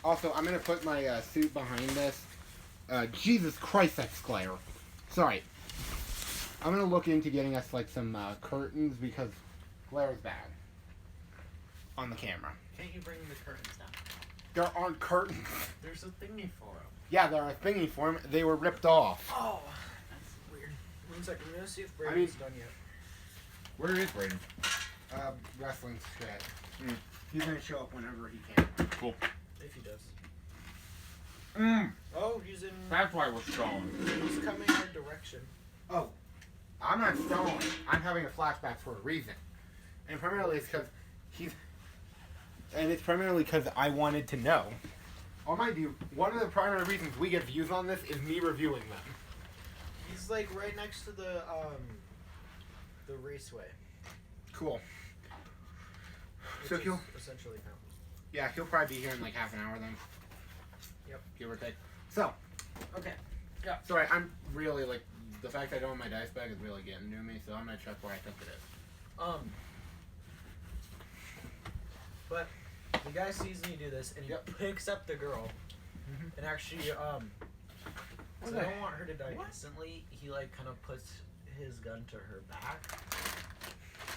Also, I'm gonna put my suit behind this. Jesus Christ, that's glare. Sorry. I'm gonna look into getting us like some curtains because glare is bad on the camera. can't you bring the curtains down? There aren't curtains. There's a thingy for them. Yeah, there are thingy for 'em. They were ripped off. Oh, that's weird. 1 second, I'm gonna see if I mean- Brady's done yet. Where is Braden? Wrestling shit. Mm. He's gonna show up whenever he can. Cool. If he does. Mm. Oh, he's in. That's why we're stalling. He's coming our direction. Oh, I'm not stalling. I'm having a flashback for a reason, and primarily it's because he's. And it's primarily because I wanted to know. Oh, mind you, one of the primary reasons we get views on this is me reviewing them. He's like right next to the raceway. Cool. Which So is he'll, essentially fountain. yeah, he'll probably be here in like half an hour then. Yep. Give or take. So, Okay. sorry, I'm really like the fact I don't have my dice bag is really getting to me. So I'm gonna check where I think it is. But the guy sees me do this and he Yep. picks up the girl and actually so What I the don't want her to die what? instantly. He like kind of puts his gun to her back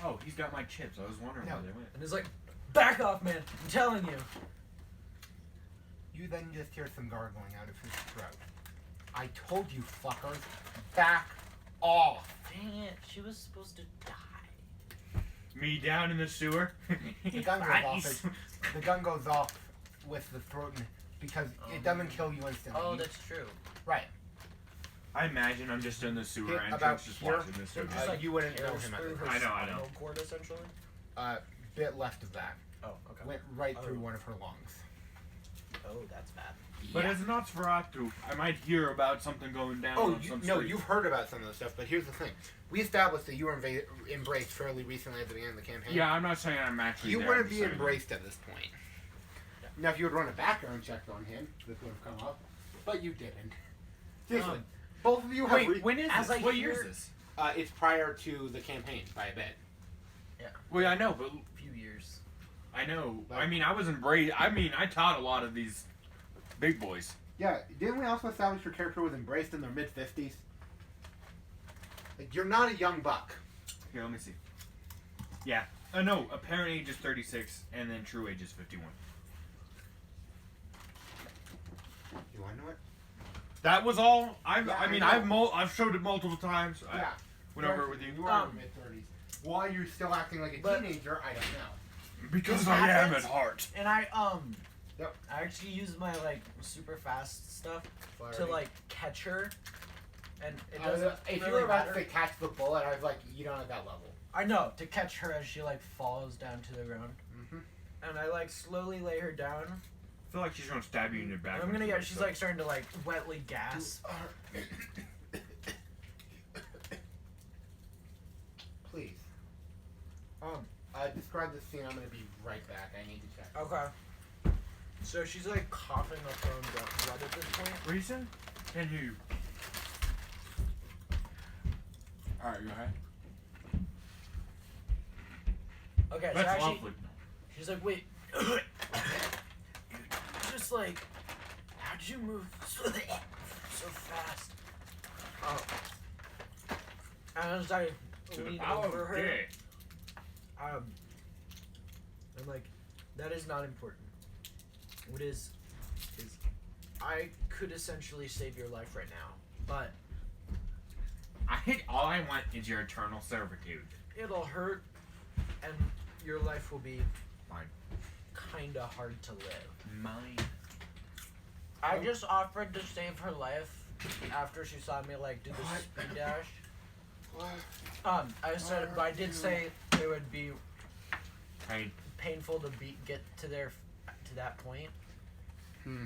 Oh, he's got my chips. I was wondering No. where they went. and is like, "Back off, man! I'm telling you." You then just hear some gargling out of his throat. I told you, fuckers, back off. Dang it! She was supposed to die. Me down in the sewer. The gun goes off. The gun goes off with the throat because it doesn't kill you instantly. Oh, You- that's true. right. I imagine I'm just in the sewer Hit entrance, about just here. watching this. So movie. just like you wouldn't know tears him at through the her time. I know. spinal cord essentially. Bit left of that. Oh, okay. Went right through Oh. one of her lungs. Oh, that's bad. But Yeah. as Nosferatu, I might hear about something going down Oh, on some no, street. you've heard about some of the stuff, but here's the thing. We established that you were embraced fairly recently at the beginning of the campaign. Yeah, I'm not saying I'm actually You there, wouldn't I'm be saying- embraced at this point. Now, if you would run a background check on him, this would have come up, but you didn't. Seriously, both of you have. Wait, when is As this? I What year hear- is this? It's prior to the campaign by a bit. Well, I know, but A few years. I know. Like- I mean, I was embraced. I mean, I taught a lot of these big boys. Yeah, didn't we also establish your character was embraced in their mid-50s? Like, you're not a young buck. Here, let me see. Yeah. No, apparent age is 36, and then true age is 51. You want to know it? That was all. I I mean, know. I've showed it multiple times. I Yeah. went over it with you. You are in mid-30s. Why you're still acting like a But- teenager, I don't know. Because This I am at happens. heart. And I Yep. I actually used my like super fast stuff to Flaherty. like catch her, and it I was- doesn't if really you were about matter. to say catch the bullet, I was like, you don't have that level. I know, to catch her as she like falls down to the ground, Mm-hmm. and I like slowly lay her down. I feel like she's gonna stab you in your back. And I'm gonna get. She's like starting to like wetly gasp. Please. Describe the scene. I'm gonna be right back. I need to check. Okay. So she's like coughing up her own blood at this point. What are you saying? Can't hear you. Alright, go ahead. Okay, so That's actually, lovely. she's like, wait, you just like, how'd you move so fast? Oh. And as I To the lean power over of her, day. I'm like, that is not important. What is I could essentially save your life right now, but All I want is your eternal servitude. it'll hurt, and your life will be Fine. kinda hard to live. Mine. I just offered to save her life after she saw me like do the speed dash. But I did say it would be Pain. painful to get to that point. Hmm.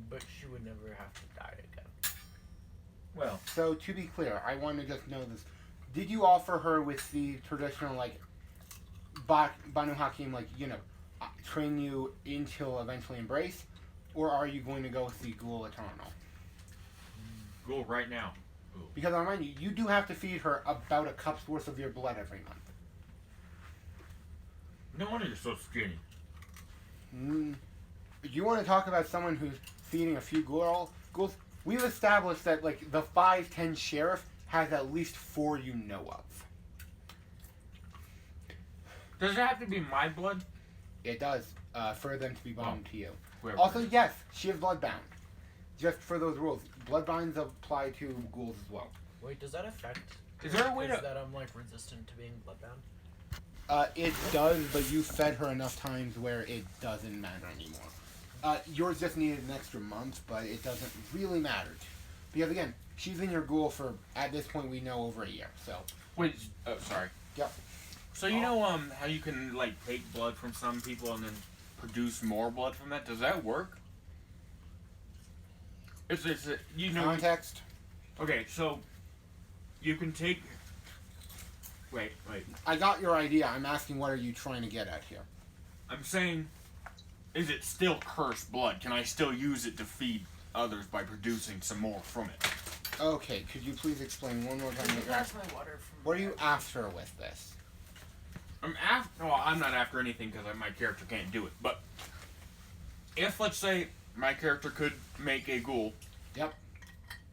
But she would never have to die again. Well, So to be clear, I want to just know this: did you offer her with the traditional Banu Hakim, train you until eventually embrace, or are you going to go with the Ghoul Eternal? go right now. Because I remind you, you do have to feed her about a cup's worth of your blood every month. No wonder you're so skinny. You want to talk about someone who's feeding a few ghouls? We've established that the 5'10" sheriff has at least 4 you know of. Does it have to be my blood? It does, for them to be bound to you. Whoever Also, it is. yes, she is bloodbound. Just for those rules. Bloodbinds apply to ghouls as well. Wait, does that affect? Is there a way to? that I'm resistant to being bloodbound? It does, but you fed her enough times where it doesn't matter anymore. Yours just needed an extra month, but it doesn't really matter. Because again, she's in your ghoul for, at this point, we know over a year, so. Wait. Oh, sorry. Yep. So you know how you can take blood from some people and then produce more blood from that? Does that work? It's you know. Context? Okay, so you can take. Wait. I got your idea. I'm asking what are you trying to get at here? I'm saying, is it still cursed blood? Can I still use it to feed others by producing some more from it? Okay, could you please explain one more time what you're That's after? my water from. What are you after with this? I'm not after anything because my character can't do it. But if, let's say, my character could make a ghoul. Yep.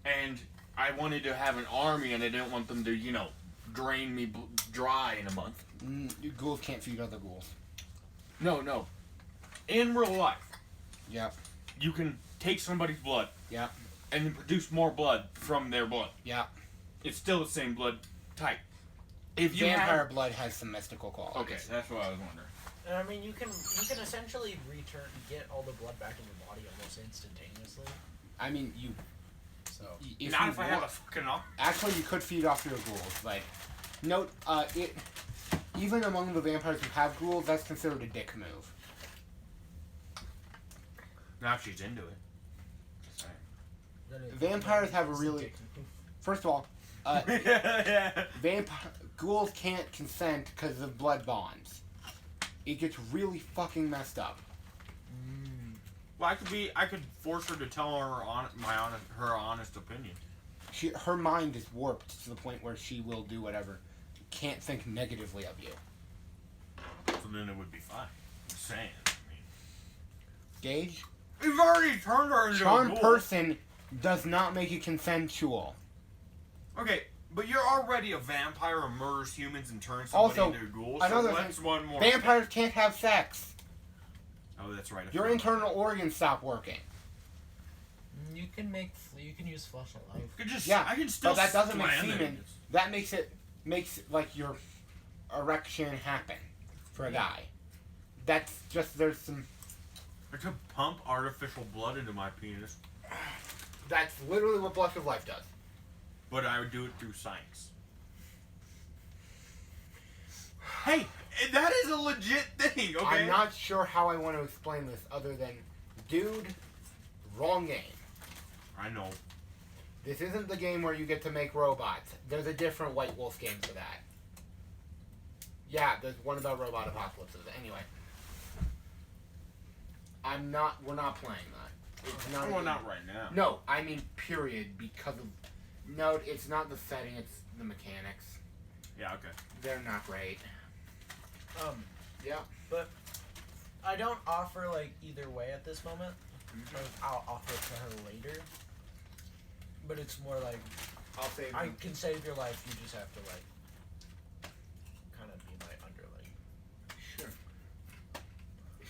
And I wanted to have an army, and I didn't want them to, drain me dry in a month. Ghouls can't feed other ghouls. No. In real life, Yep. you can take somebody's blood. Yep. And then produce more blood from their blood. Yep. It's still the same blood type. If you Vampire have... blood has some mystical qualities. Okay, that's what I was wondering. I mean, you can essentially get all the blood back in your body almost instantaneously. I mean, you. So Not if I have a fucking... Actually, you could feed off your ghouls, but note, even among the vampires who have ghouls, that's considered a dick move. Now she's into it. Just saying. Vampires have a really. First of all, ghouls can't consent because of blood bonds. It gets really fucking messed up. Well, I could force her to tell her her honest opinion. Her mind is warped to the point where she will do whatever. Can't think negatively of you. So then it would be fine. I'm saying. Gage? We've already turned her into a Charmed ghoul. person does not make it consensual. Okay, but you're already a vampire who murders humans and turns somebody Also, into a ghoul. another So what's thing, one more? Vampires can't have sex. Oh, that's right. I Your forgot. internal organs stop working. you can use flesh alive. Yeah, I can still. but that doesn't make slam semen. That makes your erection happen for a guy. That's just there's some. I could pump artificial blood into my penis, That's literally what Blush of Life does. but I would do it through science. Hey, that is a legit thing. Okay. I'm not sure how I want to explain this other than, dude, wrong game. I know. This isn't the game where you get to make robots. There's a different White Wolf game for that. Yeah, there's one about robot apocalypses. Anyway. We're not playing that. It's not. Well, not right now. No, I mean period, because of... No, it's not the setting, it's the mechanics. Yeah. Okay. They're not great. Yeah. But I don't offer either way at this moment. I'll offer it to her later. But it's more like I'll save I you. can save your life. You just have to kind of be my underling. Sure.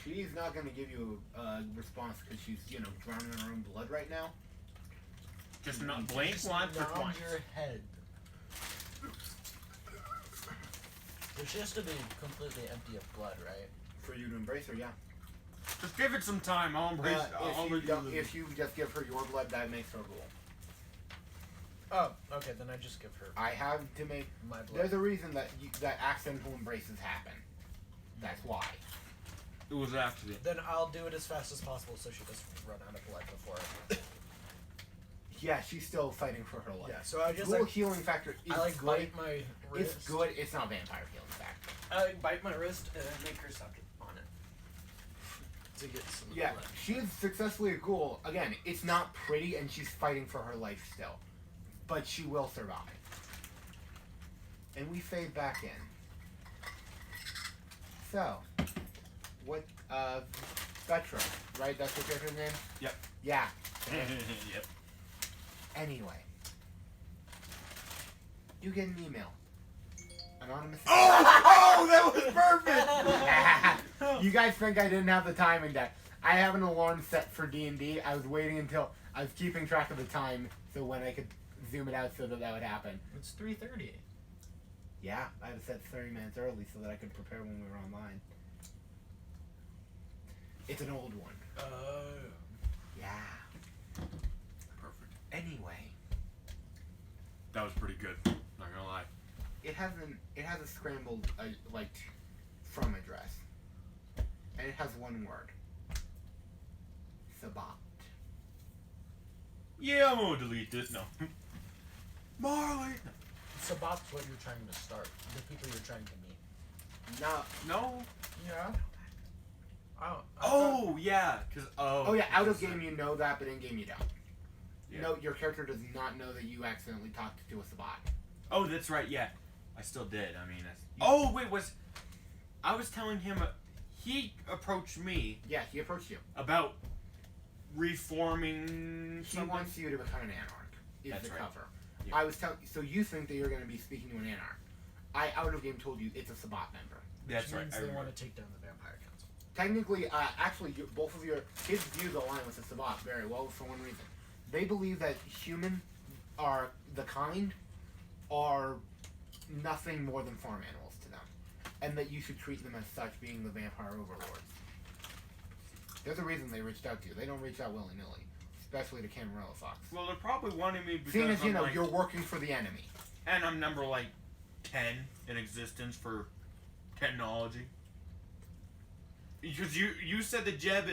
She's not going to give you a response because she's, drowning in her own blood right now. Just not blink once or Nod twice. your head. But she has to be completely empty of blood, right? For you to embrace her, yeah. Just give it some time. I'll embrace. I'll if let you live. you just give her your blood, that makes her a ghoul. Oh, okay, then I just give her I have to make. my blood. There's a reason that that accidental embraces happen. That's why. It was an accident. Then I'll do it as fast as possible so she doesn't run out of blood before. Yeah, she's still fighting for her life. Yeah, so I just Dual like, healing factor is I like good. bite my wrist. It's good. It's not vampire healing factor. I like bite my wrist and then make her suck it on it to get some. Yeah, blood. she is successfully a ghoul. Again, it's not pretty, and she's fighting for her life still, but she will survive. And we fade back in. So, what? Spectrum, right? That's your character's name. Yep. Yeah. Yep. Anyway, you get an email. Anonymous. Oh, that was perfect. You guys think I didn't have the time in that? I have an alarm set for D&D. I was waiting until I was keeping track of the time, so when I could zoom it out so that would happen. It's 3:30. Yeah, I was set 30 minutes early so that I could prepare when we were online. It's an old one. Yeah. Perfect. Anyway, That was pretty good. Not gonna lie. it has a scrambled like from address, and it has one word. Sabat. Yeah, I'm gonna delete this. No. Marley. Sabat's what you're trying to start. The people you're trying to meet. No. No. Yeah. Oh yeah, cause Oh yeah, out of game you know that, but in game you don't. Yeah. No, your character does not know that you accidentally talked to a Sabat. Oh, that's right. Yeah, I still did. I mean, oh wait, I was telling him he approached me Yeah, he approached you. about reforming He something. wants you to become an anarch. Is That's the right. cover. Yeah. I was telling. So you think that you're going to be speaking to an anarch? I out of game told you it's a Sabat member. That's Which right. means I they remember. want to take down the Vampire Council. Technically, actually, both of your kids view the line with the Sabat very well for one reason. They believe that human are the kind are nothing more than farm animals to them, and that you should treat them as such, being the vampire overlords. There's a reason they reached out to you. They don't reach out willy nilly, especially to Camarilla Fox. Well, they're probably wanting me because Seeing as you I'm know like, you're working for the enemy. and I'm number like 10 in existence for technology. Because you said that Jeb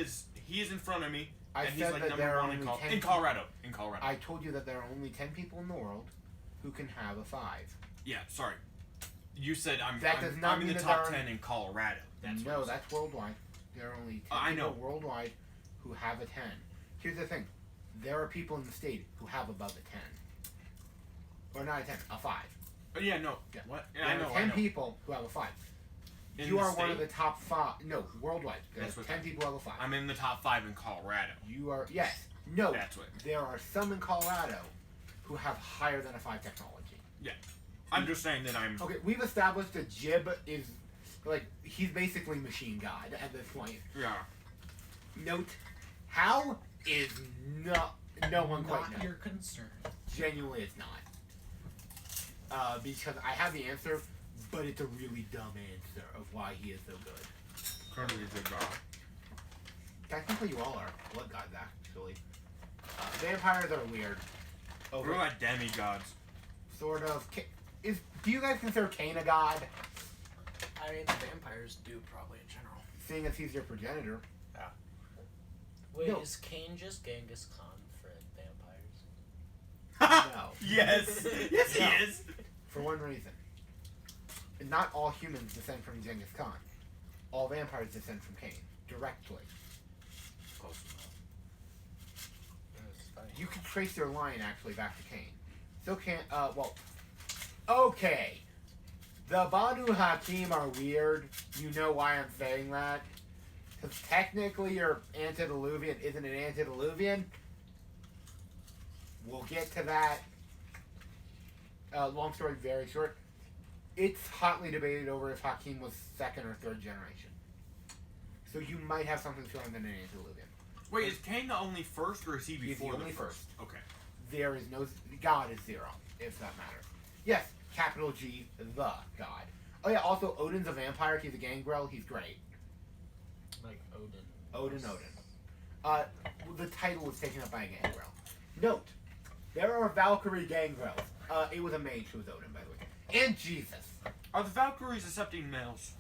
he's in front of me. I and said he's like that number there are one only 10 in Colorado. In Colorado. I told you that there are only 10 people in the world who can have a 5. Yeah, sorry. You said I'm That does not I'm in mean the that top there are- 10 in Colorado. That's what No, I said. that's worldwide. There are only 10 I people know. worldwide who have a 10. Here's the thing. There are people in the state who have above a 10. Or not a 10, a 5. Oh, yeah, no. Yeah. What? There Yeah, I are know. 10 I know. people who have a 5. In You the are one of state? the top 5. No, worldwide. There That's are what 10 people who have a 5. I'm in the top 5 in Colorado. You are, yes. No, That's what. there are some in Colorado who have higher than a 5 technology. I'm just saying that I'm. Okay, we've established that Jib is, like, he's basically machine god at this point. Yeah. Note, how is no one quite Not knows. your concern. Genuinely, it's not. Because I have the answer, but it's a really dumb answer of why he is so good. Currently the god. Technically, you all are blood gods, actually. Vampires are weird. What about demigods? Sort of. Do you guys consider Cain a god? I mean, the vampires do probably in general. Seeing as he's your progenitor. Wait, No. is Cain just Genghis Khan for vampires? No. Yes. Yes, No. he is. For one reason. Not all humans descend from Genghis Khan. All vampires descend from Cain. Directly. Close enough. That's funny. You can trace your line actually back to Cain. Still can't, okay. The Banu Hakim are weird. You know why I'm saying that? Because technically your antediluvian isn't an antediluvian. We'll get to that. Long story very short. It's hotly debated over if Hakim was second or third generation. So you might have something to him than an antediluvian. Wait, is Cain the only first, or is he He's the before only first? Okay. There is no God is 0, if that matters. Yes, capital G, the God. Oh yeah, also Odin's a vampire. He's a gangrel. He's great. Like Odin. Odin. The title was taken up by a gangrel. Note, There are Valkyrie gangrels. It was a mage who was Odin, by the way. And Jesus. Are the Valkyries accepting males?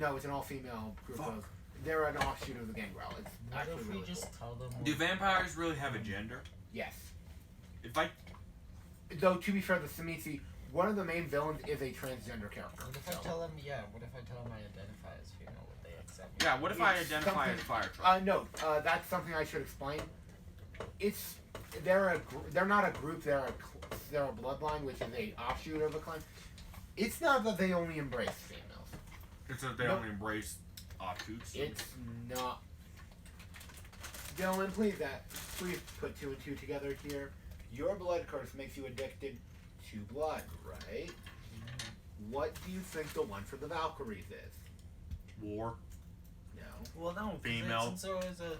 No, it's an all-female group Fuck. of... They're an offshoot of the gangrel. It's What actually if we really just cool. tell them? Do vampires really have a gender? Yes. If I Though, to be fair, the Samithi, one of the main villains is a transgender character. What if I so- tell them? Yeah. What if I tell them I identify as female? Would they accept me? yeah, what if I It's identify as something- fire truck? No, that's something I should explain. They're not a group. They're a bloodline, which is a offshoot of a clan. It's not that they only embrace females. It's that they no. only embrace offshoots. It's not. Dylan, please put 2 and 2 together here. Your blood curse makes you addicted to blood, right? What do you think the one for the Valkyries is? War. No. Well, no. 'cause Female. It's always a.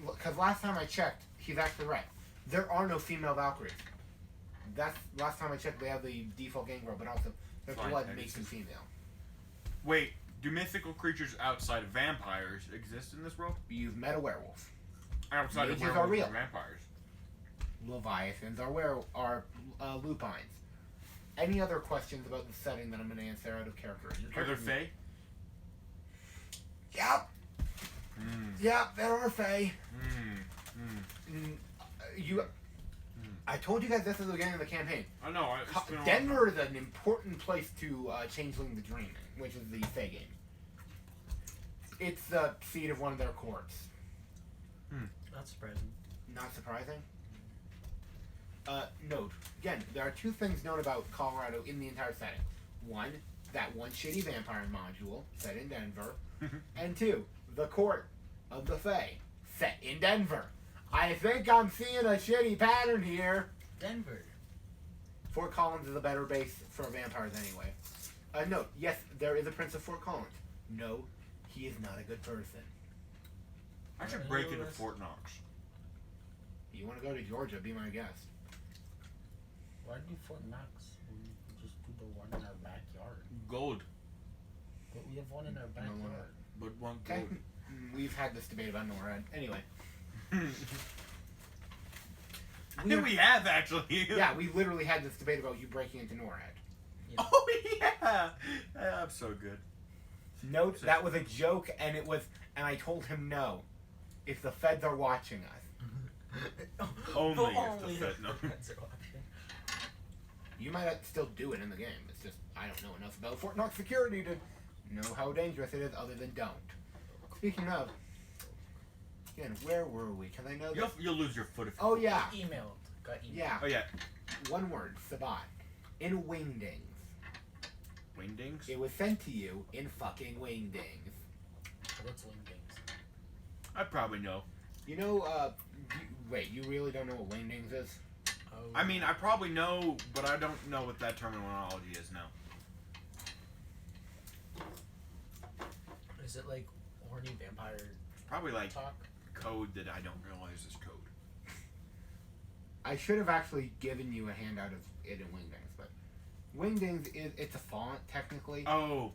Because last time I checked, he's actually right. There are no female Valkyries. That's last time I checked. They have the default gangrel, but also their Fine, blood I makes them just- female. Wait, do mythical creatures outside of vampires exist in this world? You've met a werewolf. Outside of Mages are werewolves real. and vampires. Leviathans are lupines. Any other questions about the setting that I'm going to answer out of character? Your Are there character- fae? Yep. Yep, there are fae. I told you guys this at the beginning of the campaign. I know. It's been a long Denver is an important place to Changeling the Dreaming, which is the Fae game. It's the seat of one of their courts. Not surprising. Not surprising. Note, again, there are 2 things known about Colorado in the entire setting. 1, that one shitty vampire module set in Denver. And 2, the court of the Fae set in Denver. I think I'm seeing a shitty pattern here. Denver. Fort Collins is a better base for vampires anyway. Note, yes, there is a Prince of Fort Collins. No, he is not a good person. I should break into Fort Knox. You want to go to Georgia, be my guest. Why do Fort Knox? We just do the one in our backyard. Gold. But we have one in our No, backyard. But one gold. We've had this debate about NORAD. Anyway. I think we have actually. Yeah, we literally had this debate about you breaking into NORAD. Oh yeah. I'm so good. Note, that was a joke, and I told him no. If the feds are watching us. Only if the Fed knows. You might still do it in the game. It's just, I don't know enough about Fort Knox security to know how dangerous it is, other than don't. Speaking of, again, where were we? Can I know this? You'll lose your foot if. Oh, yeah. Emailed. Got emailed. Yeah. Oh yeah. One word, Sabat. In Wingdings. Wingdings. It was sent to you in fucking Wingdings. What's Wingdings? I probably know. You know, wait, you really don't know what Wingdings is? Oh. I mean, I probably know, but I don't know what that terminology is now. Is it like horny vampire Probably like talk? code that I don't realize is code. I should have actually given you a handout of it in Wingdings, but Wingdings it's a font technically. Oh.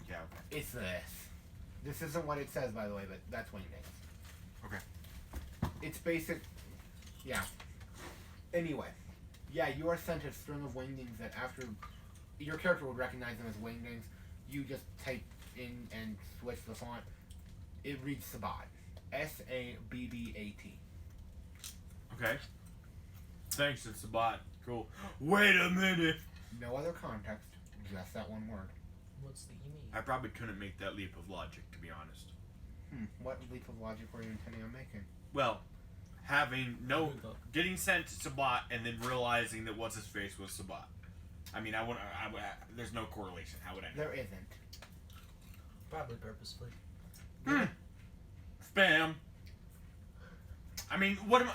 Yeah. Okay. It's this. This isn't what it says, by the way, but that's Wingdings. Okay. It's basic. Yeah. Anyway, yeah, you are sent a string of Wingdings that after your character would recognize them as Wingdings. You just type in and switch the font. It reads Sabat. S-A-B-B-A-T. Okay. Thanks, it's a bot. Cool. Wait a minute. No other context, just that one word. What's the email? I probably couldn't make that leap of logic, to be honest. What leap of logic were you intending on making? Well, getting sent to Sabat and then realizing that what's his face was Sabat. I mean, there's no correlation. How would I know? There isn't. Probably purposefully. Spam. I mean, what am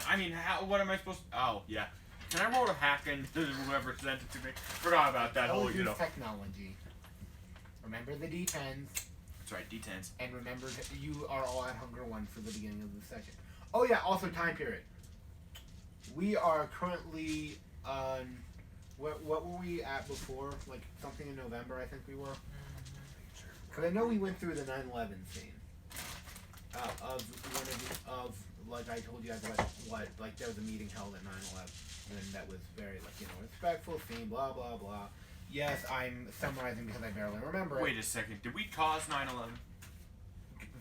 I supposed to... Oh, yeah. Can I roll a hack into whoever sent it to me? Forgot about that whole, Use technology. Remember the D10s, That's right, D10s. and remember that you are all at Hunger 1 for the beginning of the session. Oh yeah, also time period. We are currently on... What were we at before? Like, something in November, I think we were? Because I know we went through the 9/11 scene. Like I told you guys what, like there was a meeting held at 9/11. and that was very respectful, scene, blah blah blah. Yes, I'm summarizing because I barely remember it. Wait a second. Did we cause 9/11?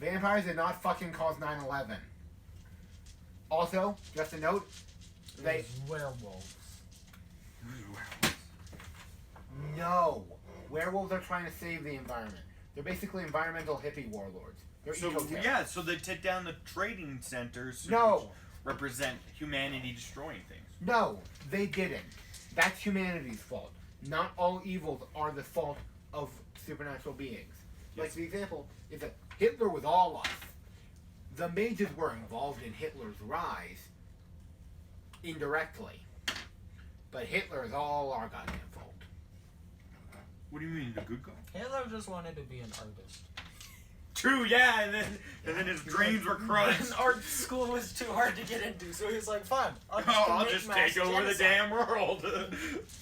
Vampires did not fucking cause 9/11. Also, just a note, they It was werewolves. no werewolves are trying to save the environment. They're basically environmental hippie warlords. They're So eco-terrorists. yeah, so they take down the trading centers. No. Which represent humanity destroying things. No, they didn't. That's humanity's fault. Not all evils are the fault of supernatural beings. Like Yes. the example is that Hitler was all us. The mages were involved in Hitler's rise indirectly. But Hitler is all our goddamn fault. What do you mean, the good guy? Hitler just wanted to be an artist. True, yeah, and then his dreams were crushed. And art school was too hard to get into, so he was like, "Fine, I'll just mass take over the genocide." damn world.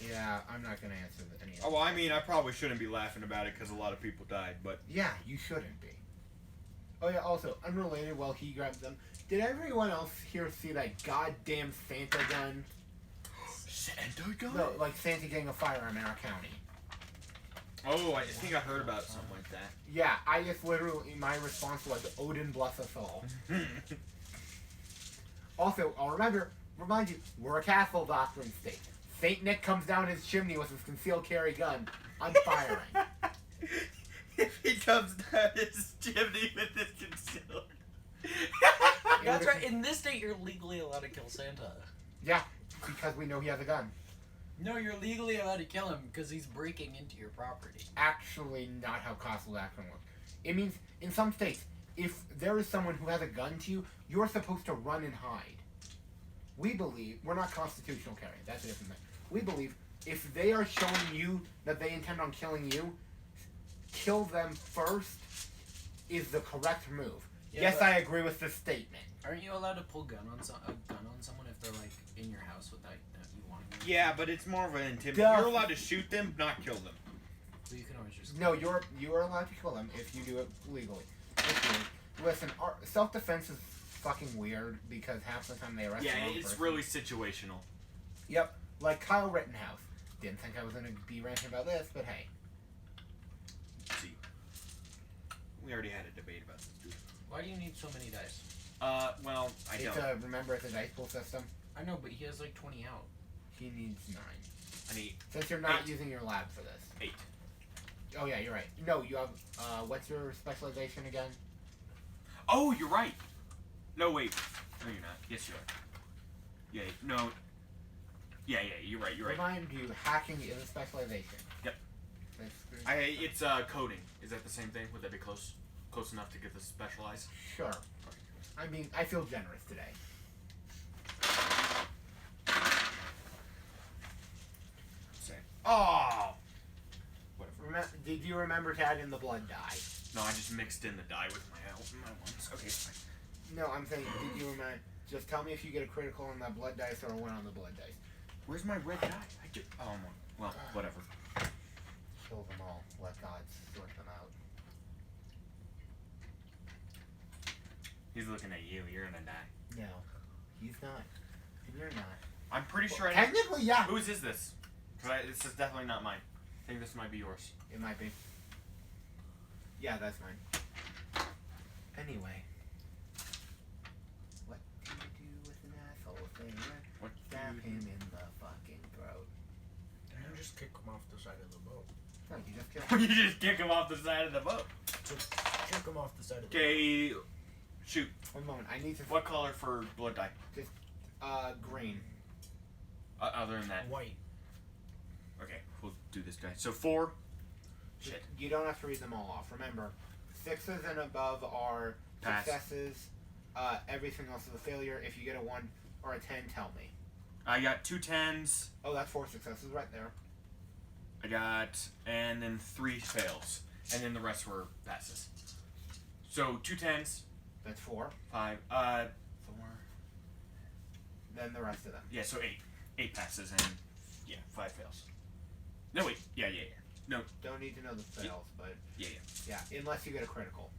Yeah, I'm not gonna answer any of Oh, well, I mean, I probably shouldn't be laughing about it because a lot of people died, but Yeah, you shouldn't be. Oh yeah, also, unrelated while he grabbed them, did everyone else here see that goddamn Santa gun? Santa gun? No, like Santa getting a firearm in our county. Oh, I think I heard about something like that. Yeah, I just literally, my response was, Odin bless us all. Also, I'll remind you, we're a castle doctrine state. Saint Nick comes down his chimney with his concealed carry gun. I'm firing. If he comes down his chimney with his concealer. That's right. In this state, you're legally allowed to kill Santa. Yeah, because we know he has a gun. No, you're legally allowed to kill him because he's breaking into your property. Actually, not how castle doctrine works. It means, in some states, if there is someone who has a gun to you, you're supposed to run and hide. We believe, we're not constitutional carry, that's a different thing. We believe if they are showing you that they intend on killing you, kill them first is the correct move. Yeah, Yes, but- I agree with this statement. Aren't you allowed to pull a gun on someone if they're like in your house without you wanting them? Yeah, but it's more of an intimidation. Duh. You're allowed to shoot them, not kill them. So you can always just. No, you are allowed to kill them if you do it legally. It's weird. Listen, self-defense is fucking weird because half the time they arrest Yeah, the wrong it's person. really situational. Yep, like Kyle Rittenhouse. Didn't think I was gonna be ranting about this, but hey. See, we already had a debate about this, dude. Why do you need so many dice? Well, I It's don't. remember, it's a dice pool system. I know, but he has like 20 out. He needs 9. I need Since you're not 8. using your lab for this. 8. Oh yeah, you're right. No, you have, what's your specialization again? Oh, you're right. No, wait. No, you're not. Yes, you are. Yeah, no. Yeah, you're right. You're right. Remind you, hacking is a specialization. Yep. It's coding. Is that the same thing? Would that be close enough to get this specialized? Sure. I mean, I feel generous today. Say. Oh. Whatever. Did you remember to add in the blood die? No, I just mixed in the die with my ones. Okay. Fine. No, I'm saying, did you remember? Just tell me if you get a critical on that blood dice or a 1 on the blood dice. Where's my red die? I just. Oh, well, whatever. Kill them all. Let God sort them out. He's looking at you. You're gonna die. No, he's not. And you're not. I'm pretty sure I know. Technically, yeah. Whose is this? Because this is definitely not mine. I think this might be yours. It might be. Yeah, that's mine. Anyway. What do you do with an asshole finger? What? Stab him in the fucking throat. You just kick him off the side of the boat. No, you just kill him. You just kick him off the side of the boat. Kick him off the side of the boat. Okay. Shoot. One moment, I need to. What color for blood dye? Green. Other than that. White. Okay, we'll do this guy. So 4. Shit. You don't have to read them all off. Remember, 6s and above are Pass. successes. Everything else is a failure. If you get a 1 or a 10, tell me. I got 2 10s. Oh, that's 4 successes right there. I got, and then 3 fails, and then the rest were passes. So 2 10s, That's 4. 5, 4. Then the rest of them. Yeah, so 8. 8 passes and 5 fails. No wait, yeah. No, Don't need to know the fails, but yeah. yeah, unless you get a critical.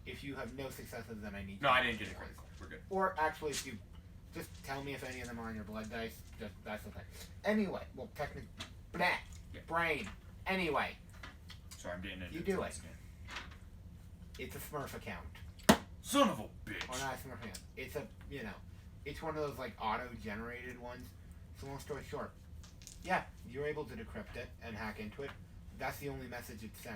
If you have no successes, then I need. No, to I know didn't get a the critical. We're good. Or actually, if you Just tell me if any of them are on your blood dice. Just that's okay. Anyway, well, technically, blah, Yeah. brain. Anyway, Sorry, I'm getting into You do this it. again. it's a Smurf account. Son of a bitch. Or not a Smurf account. It's a, it's one of those like auto-generated ones. So long story short, yeah, you're able to decrypt it and hack into it. That's the only message it sent.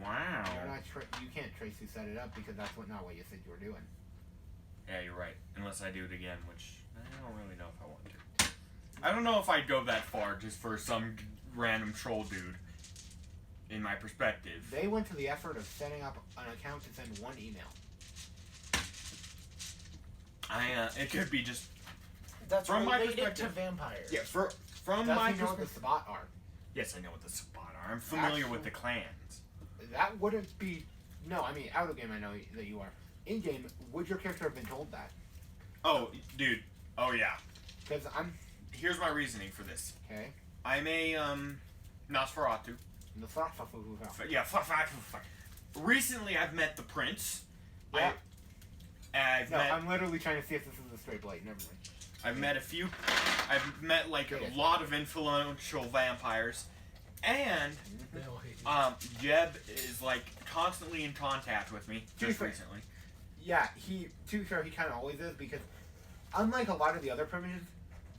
Wow. You're not you can't trace who set it up because that's not what you said you were doing. Yeah, you're right. Unless I do it again, which I don't really know if I want to. I don't know if I'd go that far just for some random troll dude. In my perspective. They went to the effort of setting up an account to send one email. It could be just That's From my related to perspective- vampires. yeah. From Does my he know what the perspective. Sabat are? Yes, I know what the Sabat are. I'm familiar with the clans. That wouldn't be. No, I mean, out of game, I know that you are. In game, would your character have been told that? Oh, dude. Oh yeah. Because I'm. Here's my reasoning for this. Okay. I'm a Nosferatu. The fuck. Yeah, fuck. Recently, I've met the prince. Yeah. I've No, met. I'm literally trying to see if this is a straight blade. Never mind. I've met a few. I've met like a lot of influential vampires, and They all hate you. Jeb is like constantly in contact with me just Fair. recently. Yeah, to be fair, he kind of always is because, unlike a lot of the other primogens,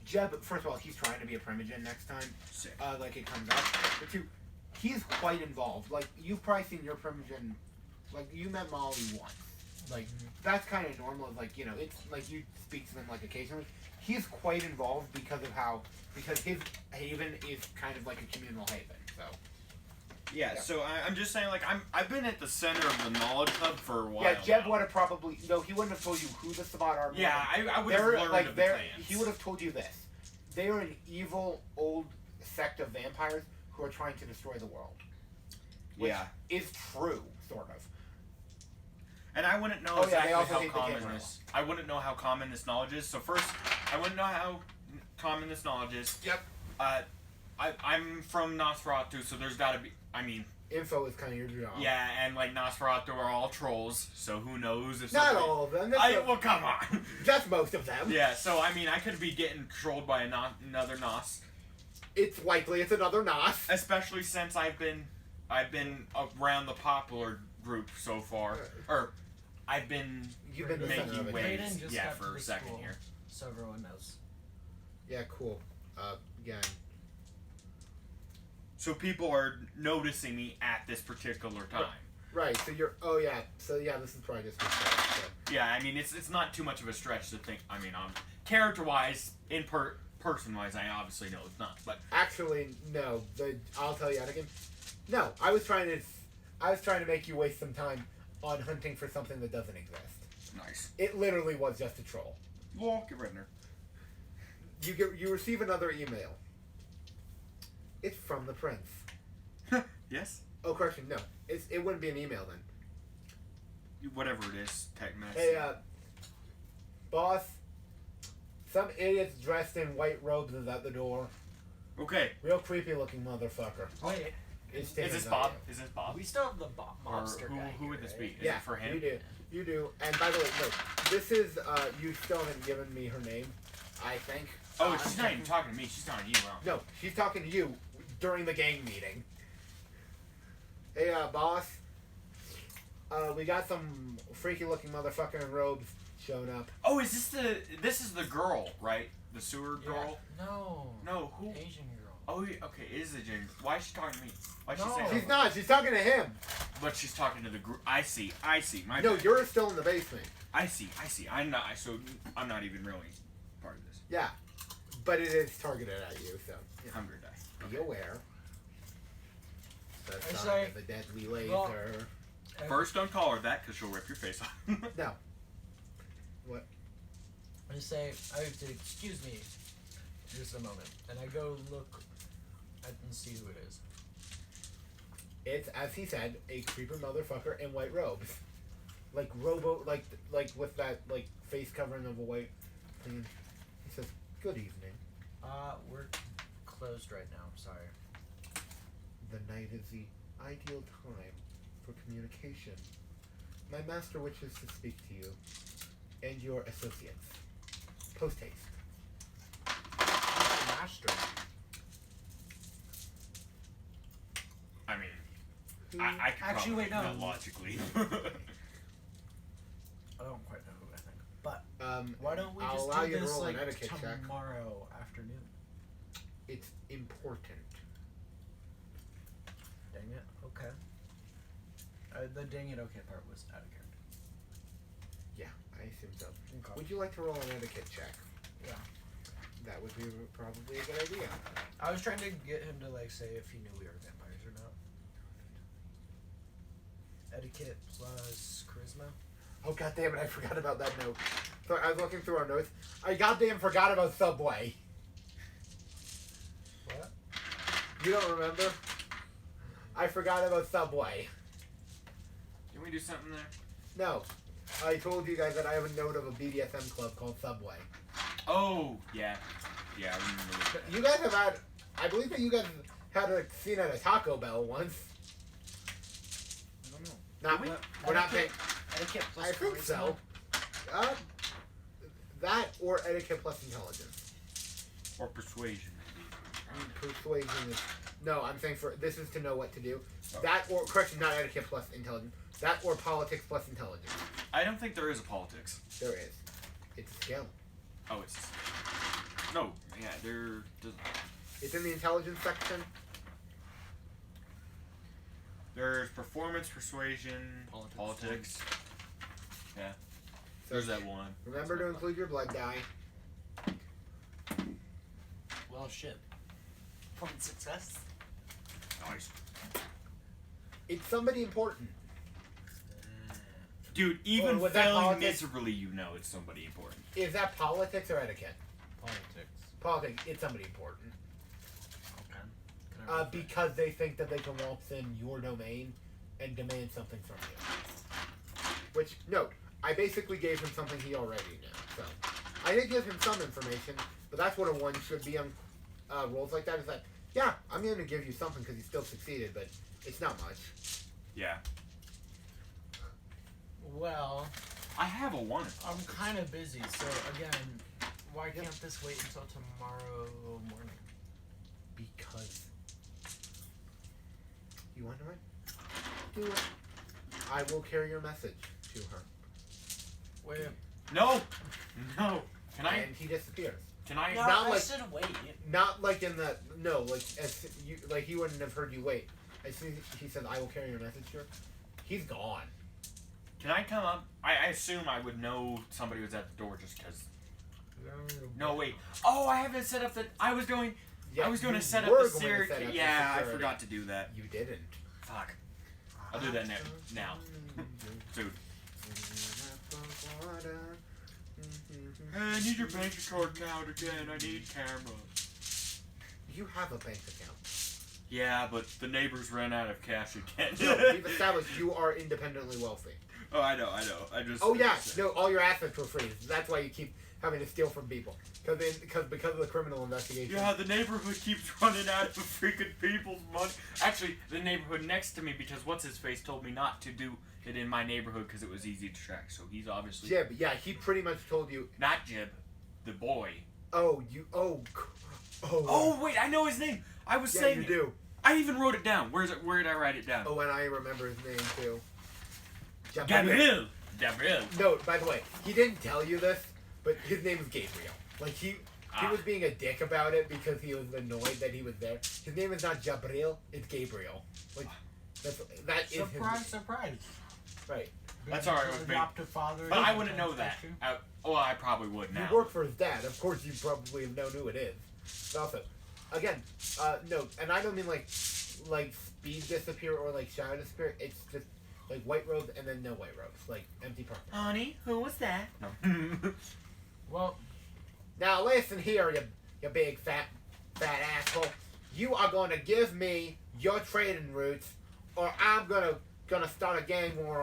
Jeb, first of all, he's trying to be a primogen next time, Sick. like it comes up. But two, he's quite involved. Like, you've probably seen your primogen, like, you met Molly once. Like, that's kind of normal. Like, it's like you speak to them, like, occasionally. He's quite involved because his haven is kind of like a communal haven, so. Yeah, Yeah. so I'm just saying, like, I've been at the center of the knowledge hub for a while. Yeah, Jeb now. would have probably, no, he wouldn't have told you who the Sabat are. Yeah, I would have learned of the clans. He would have told you this. They are an evil old sect of vampires who are trying to destroy the world. Which Yeah. is true, sort of. And I wouldn't know Oh, yeah, they exactly also how hate the common camera. this. I wouldn't know how common this knowledge is. So first, I wouldn't know how common this knowledge is. Yep. I'm from Nosferatu, so there's got to be. I mean, Info is kind of your job. yeah, and like Nosferatu are all trolls, so who knows if Not somebody- all of them. Well, come on. Just most of them. Yeah, so I mean, I could be getting trolled by another Nos, It's likely it's another Nos. especially since I've been around the popular group so far, or I've been You've been the center of making it. waves, Hayden just yeah, got for to a the second school. here. So everyone knows. Yeah, cool. Again. So people are noticing me at this particular time. Right, so you're. Oh, yeah. So, yeah, this is probably just. Yeah, I mean, it's not too much of a stretch to think. I mean, character-wise, person-wise, I obviously know it's not. But Actually, no. I'll tell you, Anakin. No, I was trying to make you waste some time on hunting for something that doesn't exist. nice. It literally was just a troll. Well, get rid of her. You receive another email. It's from the prince. Yes. Oh, correction, no. It wouldn't be an email then. Whatever it is, tech mess. Hey, boss. Some idiots dressed in white robes is at the door. Okay. Real creepy looking motherfucker. Wait, It's Is standing this on Bob? you. Is this Bob? we still have the Or mobster guy. who would here, this right? be? Is Yeah, it for him? you do. You do. And by the way, no. This is, you still haven't given me her name, I think. Oh, she's not even talking to me. She's talking to you, huh? No, she's talking to you during the gang meeting. Hey, boss. We got some freaky looking motherfucker in robes showing up. Oh, is this is the girl, right? The sewer girl? No. No, who? Asian girl. Oh, okay, it is a Jane. Why is she talking to me? Why is she No. saying She's not. She's talking to him. But she's talking to the group. I see. My No, bad. you're still in the basement. I see. I'm not. So I'm not even really part of this. Yeah. But it is targeted at you, so I'm gonna die. be aware. The I sign say- of a deadly laser. Well- First, don't call her that because she'll rip your face off. No. I say, I have to excuse me just a moment, and I go look and see who it is. It's, as he said, a creeper motherfucker in white robes. Like like with that, like, face covering of a white thing. He says, good evening. We're closed right now. I'm sorry. The night is the ideal time for communication. My master wishes to speak to you. and your associates. Post haste. Master. I mean, Who- I could Actually, wait, no. logically. I don't quite know who I think. But why don't we I'll just allow do you to this roll an like etiquette check. tomorrow afternoon? It's important. Dang it. Okay. The dang it okay part was out of character. Yeah, I assume so. Okay. Would you like to roll an etiquette check? Yeah. That would be probably a good idea. I was trying to get him to like say if he knew we were vampires or not. Etiquette plus charisma. Oh god damn it! I forgot about that note. So I was looking through our notes. I goddamn forgot about Subway. What? You don't remember? I forgot about Subway. Can we do something there? No, I told you guys that I have a note of a BDSM club called Subway. Oh, yeah. Yeah, I remember that. You guys have had, I believe that you guys had a scene at a Taco Bell once. I don't know. Not, Did we? we're not paying. Etiquette plus I think so. That or etiquette plus intelligence. Or persuasion, maybe. Persuasion is no. I'm saying for this is to know what to do. Oh. That or correction, not etiquette plus intelligence. That or politics plus intelligence. I don't think there is a politics. There is. It's a skill. Oh, it's... No, yeah, there doesn't... It's in the intelligence section. There's performance, persuasion, politics. Yeah, there's that one. Remember to include your blood die. Well, shit. Point success. Nice. It's somebody important. Dude, even Or was that failing politics? miserably, you know it's somebody important. Is that politics or etiquette? Politics. Politics. It's somebody important. Okay. Can I roll for it? Because they think that they can waltz in your domain and demand something from you. Which, note, I basically gave him something he already knew. So, I did give him some information, but that's what a one should be on roles like that. Is that, yeah, I'm going to give you something because you still succeeded, but it's not much. Yeah. Well, I have a one. I'm kind of busy, so again, why can't this wait until tomorrow morning? Because. You want to know what? Do it. I will carry your message to her. Wait. No! No! Can I? And he disappears. Can I? No, Not I like- should wait. Not like in the no, like as you like he wouldn't have heard you wait. As soon as he said, "I will carry your message to her," he's gone. Can I come up? I assume I would know somebody was at the door just because. No, wait. Oh, I haven't set up the. I was going. I was going to set up the security. Yeah, I forgot to do that. You didn't. Fuck. I'll do that now. Dude. I need your bank account again. I need camera. You have a bank account. Yeah, but the neighbors ran out of cash again. No, we've established you are independently wealthy. Oh, I know. I just. Oh yeah, no, all your assets were freezed. That's why you keep having to steal from people. Because of the criminal investigation. Yeah, the neighborhood keeps running out of freaking people's money. Actually, the neighborhood next to me, because what's his face told me not to do it in my neighborhood because it was easy to track. So he's obviously Jib, yeah, he pretty much told you. not Jib, the boy. Oh, you. Oh. Oh wait, I know his name. I was yeah, saying you it. do. I even wrote it down. Where did I write it down? Oh, and I remember his name too. Gabriel. Gabriel. No, by the way, he didn't tell you this, but his name is Gabriel. Like he was being a dick about it because he was annoyed that he was there. His name is not Jabril, it's Gabriel. Like that is Surprise, his surprise. right. That's alright with me. Adoptive father. But I is wouldn't know that. ancestry. I probably would now. You work for his dad. Of course, you probably have known who it is. But also, again, no, and I don't mean like speed disappear or like shadow disappear. It's just like white robes and then no white robes, like empty parking. Honey, who was that? No. Well, Now listen here, you big fat asshole. You are going to give me your trading routes, or I'm gonna start a gang war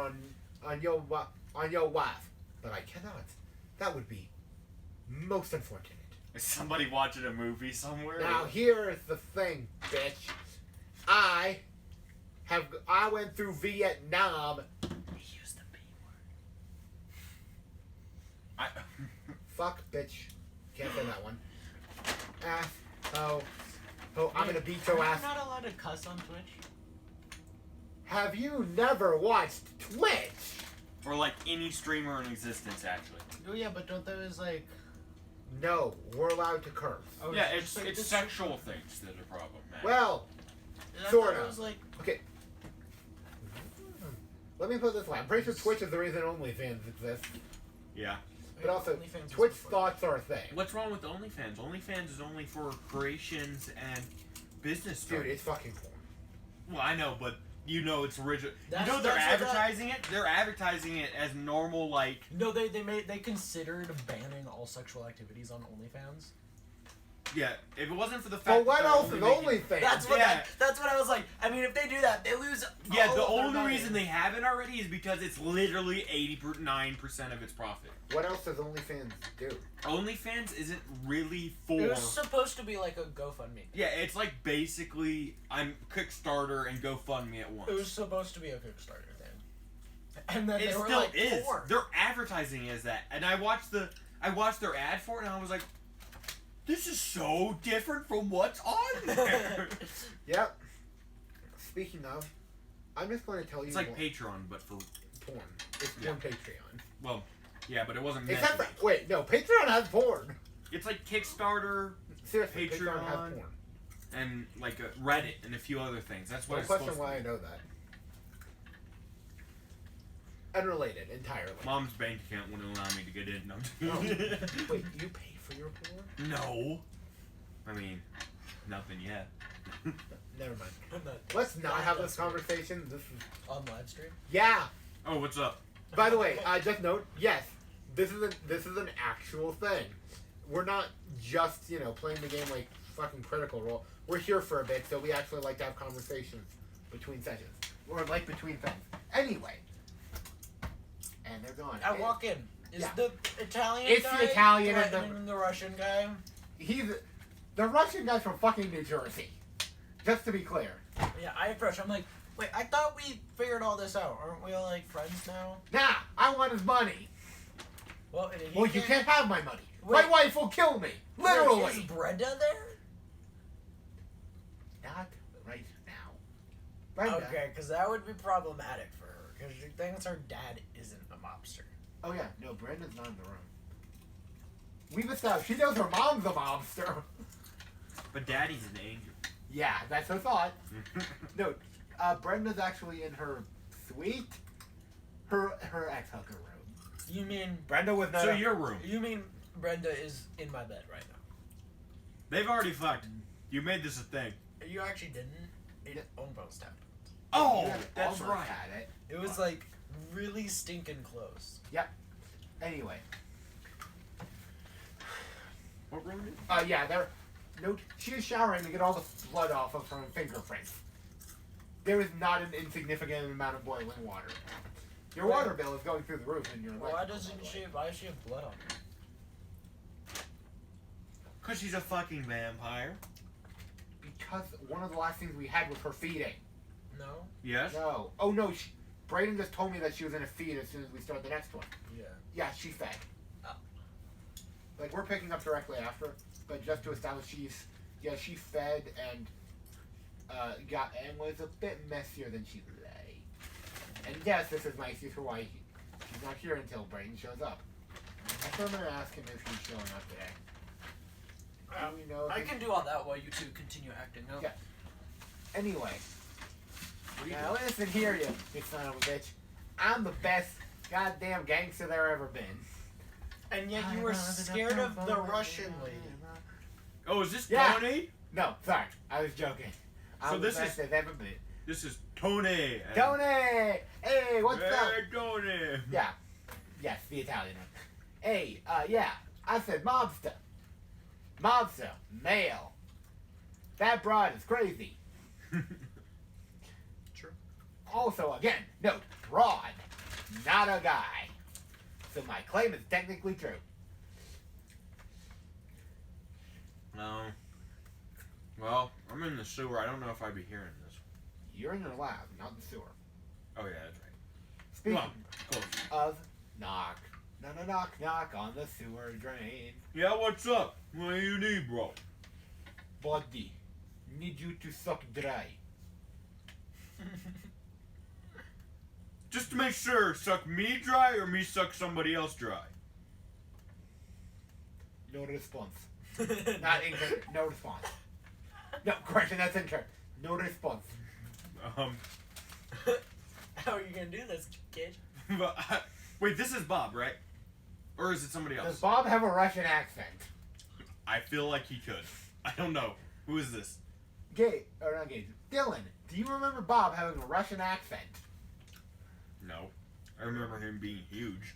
on your wife. But I cannot. That would be most unfortunate. Is somebody watching a movie somewhere? Now here's the thing, bitch. I went through Vietnam. Use the B I, Fuck, bitch. Can't say that one. Ass. Oh. Oh, I'm gonna beat your ass. You're not allowed to cuss on Twitch. Have you never watched Twitch? or like any streamer in existence, actually. Oh yeah, but don't those like? No, we're allowed to curse. Oh, Yeah, just it's like this- sexual things that are problematic. Well, I thought sorta. it was like okay. Let me put it this way. I'm pretty sure Twitch is the reason OnlyFans exists. Yeah. But also, OnlyFans was Twitch before. thoughts are a thing. What's wrong with OnlyFans? OnlyFans is only for creations and business Dude, stuff. it's fucking porn. Well, I know, but you know it's original. You That's- know they're that's what advertising it. They're advertising it as normal, like. No, they considered banning all sexual activities on OnlyFans. Yeah, if it wasn't for the fact. But what that they're else is only making- OnlyFans? That's what Yeah. that's what I was like. I mean, if they do that, they lose. Yeah, all the of their only money. reason they haven't already is because it's literally 89% of its profit. What else does OnlyFans do? OnlyFans isn't really for. It was supposed to be like a GoFundMe. Yeah, it's like basically I'm Kickstarter and GoFundMe at once. It was supposed to be a Kickstarter thing, and then It they were still like, is. porn. They're advertising as that, and I watched their ad for it, and I was like, this is so different from what's on there. Yep. Speaking of, I'm just going to tell you It's like more- Patreon, but for porn. It's Yeah. porn Patreon. well, yeah, but it wasn't meant. Except to for, wait, no, Patreon has porn. be. It's like Kickstarter Seriously, Patreon has Patreon. porn. and like Reddit and a few other things. That's what No it's question supposed why to I be. know that. Unrelated entirely. Mom's bank account wouldn't allow me to get in. No. Oh. Wait, you pay for your porn? No. I mean, nothing yet. Never mind. That- Let's not that have does this conversation. This is on live stream. yeah. Oh, what's up? By the way, just note, yes, this is an actual thing. We're not just playing the game like fucking Critical Role. We're here for a bit, so we actually like to have conversations between sessions or like between things. Anyway, and they're gone. I walk in. Is Yeah. the Italian It's the guy Italian and the- threatening the Russian guy? He's the Russian guy's from fucking New Jersey. Just to be clear. Yeah, I approach. I'm like, wait, I thought we figured all this out. Aren't we all like friends now? Nah, I want his money. Well, and he Well, you can't have my money. My Wait. wife will kill me. Wait, Literally. is Brenda there? Not right now. Brenda. Okay, because that would be problematic for her. Because she thinks her dad isn't a mobster. Oh yeah, no, Brenda's not in the room. We've established she knows her mom's a mobster. But Daddy's an angel. Yeah, that's her thought. No, Brenda's actually in her suite. Her ex-hooker room. You mean Brenda was not. So your room. you mean Brenda is in my bed right now? They've already fucked. You made this a thing. You actually didn't. It almost happened. Oh, You had that's almost right. Had it. It was like really stinking close. Anyway, What room is yeah, there. No, she is showering to get all the blood off of her fingerprints. There is not an insignificant amount of boiling water. Your water bill is going through the roof, and your Why electrical, doesn't by the she? way. Why does she have blood on her? Because she's a fucking vampire. Because one of the last things we had was her feeding. No. Yes. No. Oh no. Brayden just told me that she was in a feed as soon as we start the next one. Yeah. Yeah, she fed. Oh. Like we're picking up directly after, but just to establish she fed and was a bit messier than she lay. And yes, this is my excuse for why she's not here until Brayden shows up. I'm gonna ask him if he's showing up today. Do we know? if I he's- can do all that while you two continue acting. No. Yeah. Anyway. Now listen here, you son of a bitch. I'm the best goddamn gangster there ever been. And yet you were scared of the Russian lady. Oh, is this Yeah. Tony? No, sorry. I was joking. I'm So the this best is- there's ever been. This is Tony. Tony! Hey, what's up? Hey, Tony. Yeah. Yes, the Italian one. Hey, yeah. I said mobster. Mobster. Male. That broad is crazy. True. Also, again, note, broad, not a guy. So my claim is technically true. No. Well, I'm in the sewer. I don't know if I'd be hearing this. You're in your lab, not the sewer. Oh yeah, that's right. Speaking Well, close. of knock, Knock knock on the sewer drain. Yeah, what's up? What do you need, bro? Body, need you to suck dry. Just to make sure, suck me dry or me suck somebody else dry? No response. Not incorrect. No response. No, correction, that's incorrect. No response. How are you gonna do this, kid? Wait, this is Bob, right? Or is it somebody Does else? Bob have a Russian accent? I feel like he could. I don't know. Who is this? Or not Gage. Dylan, do you remember Bob having a Russian accent? No. I remember him being huge.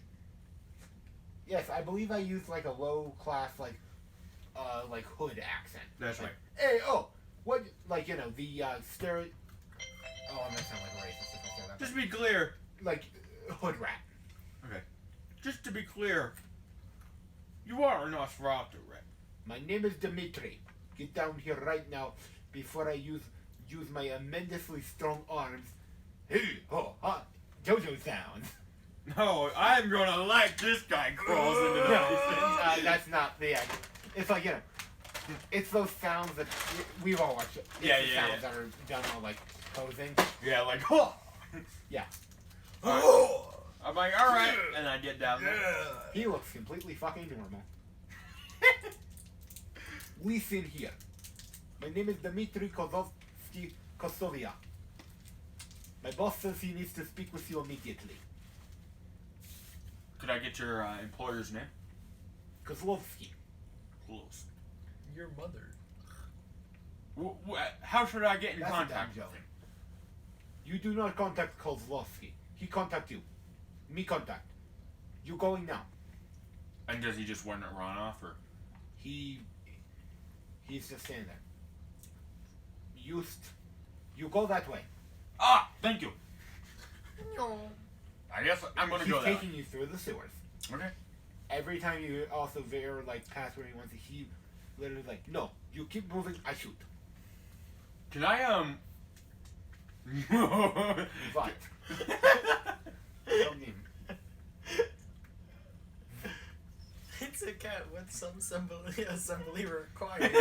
Yes, I believe I used like a low class like hood accent. That's Like, right. Hey, oh, what, like, you know, the stereo. Oh, I'm gonna sound like a racist if I say that. Just to be clear. Like hood rat. Just to be clear. You are a Nosferatu, right? My name is Dmitri. Get down here right now before I use my tremendously strong arms. Hey, oh, ha, JoJo sounds. No, I'm gonna like this guy crawls into the No, that's not the. It's like, you know, it's those sounds that we've all watched. It's Yeah, the yeah, sounds yeah. that are done while like posing. Yeah, like, oh! Yeah. I'm like, alright. And I get down there. He looks completely fucking normal. Listen here. My name is Dmitry Kozlovsky Kosovia. My boss says he needs to speak with you immediately. Could I get your employer's name? Kozlovsky. Close. Your mother. How should I get in That's a contact damn with joke. him? You do not contact Kozlovsky. He contact you. Me contact. You going now. And does he just want to run off, or? He's just standing there. You go that way. Ah, thank you. I guess I'm gonna He's go that way. taking you through the sewers. Okay. Every time you also veer like past where he wants to, he literally like, no, you keep moving, I shoot. Can I But don't need. It's a cat with some assembly required.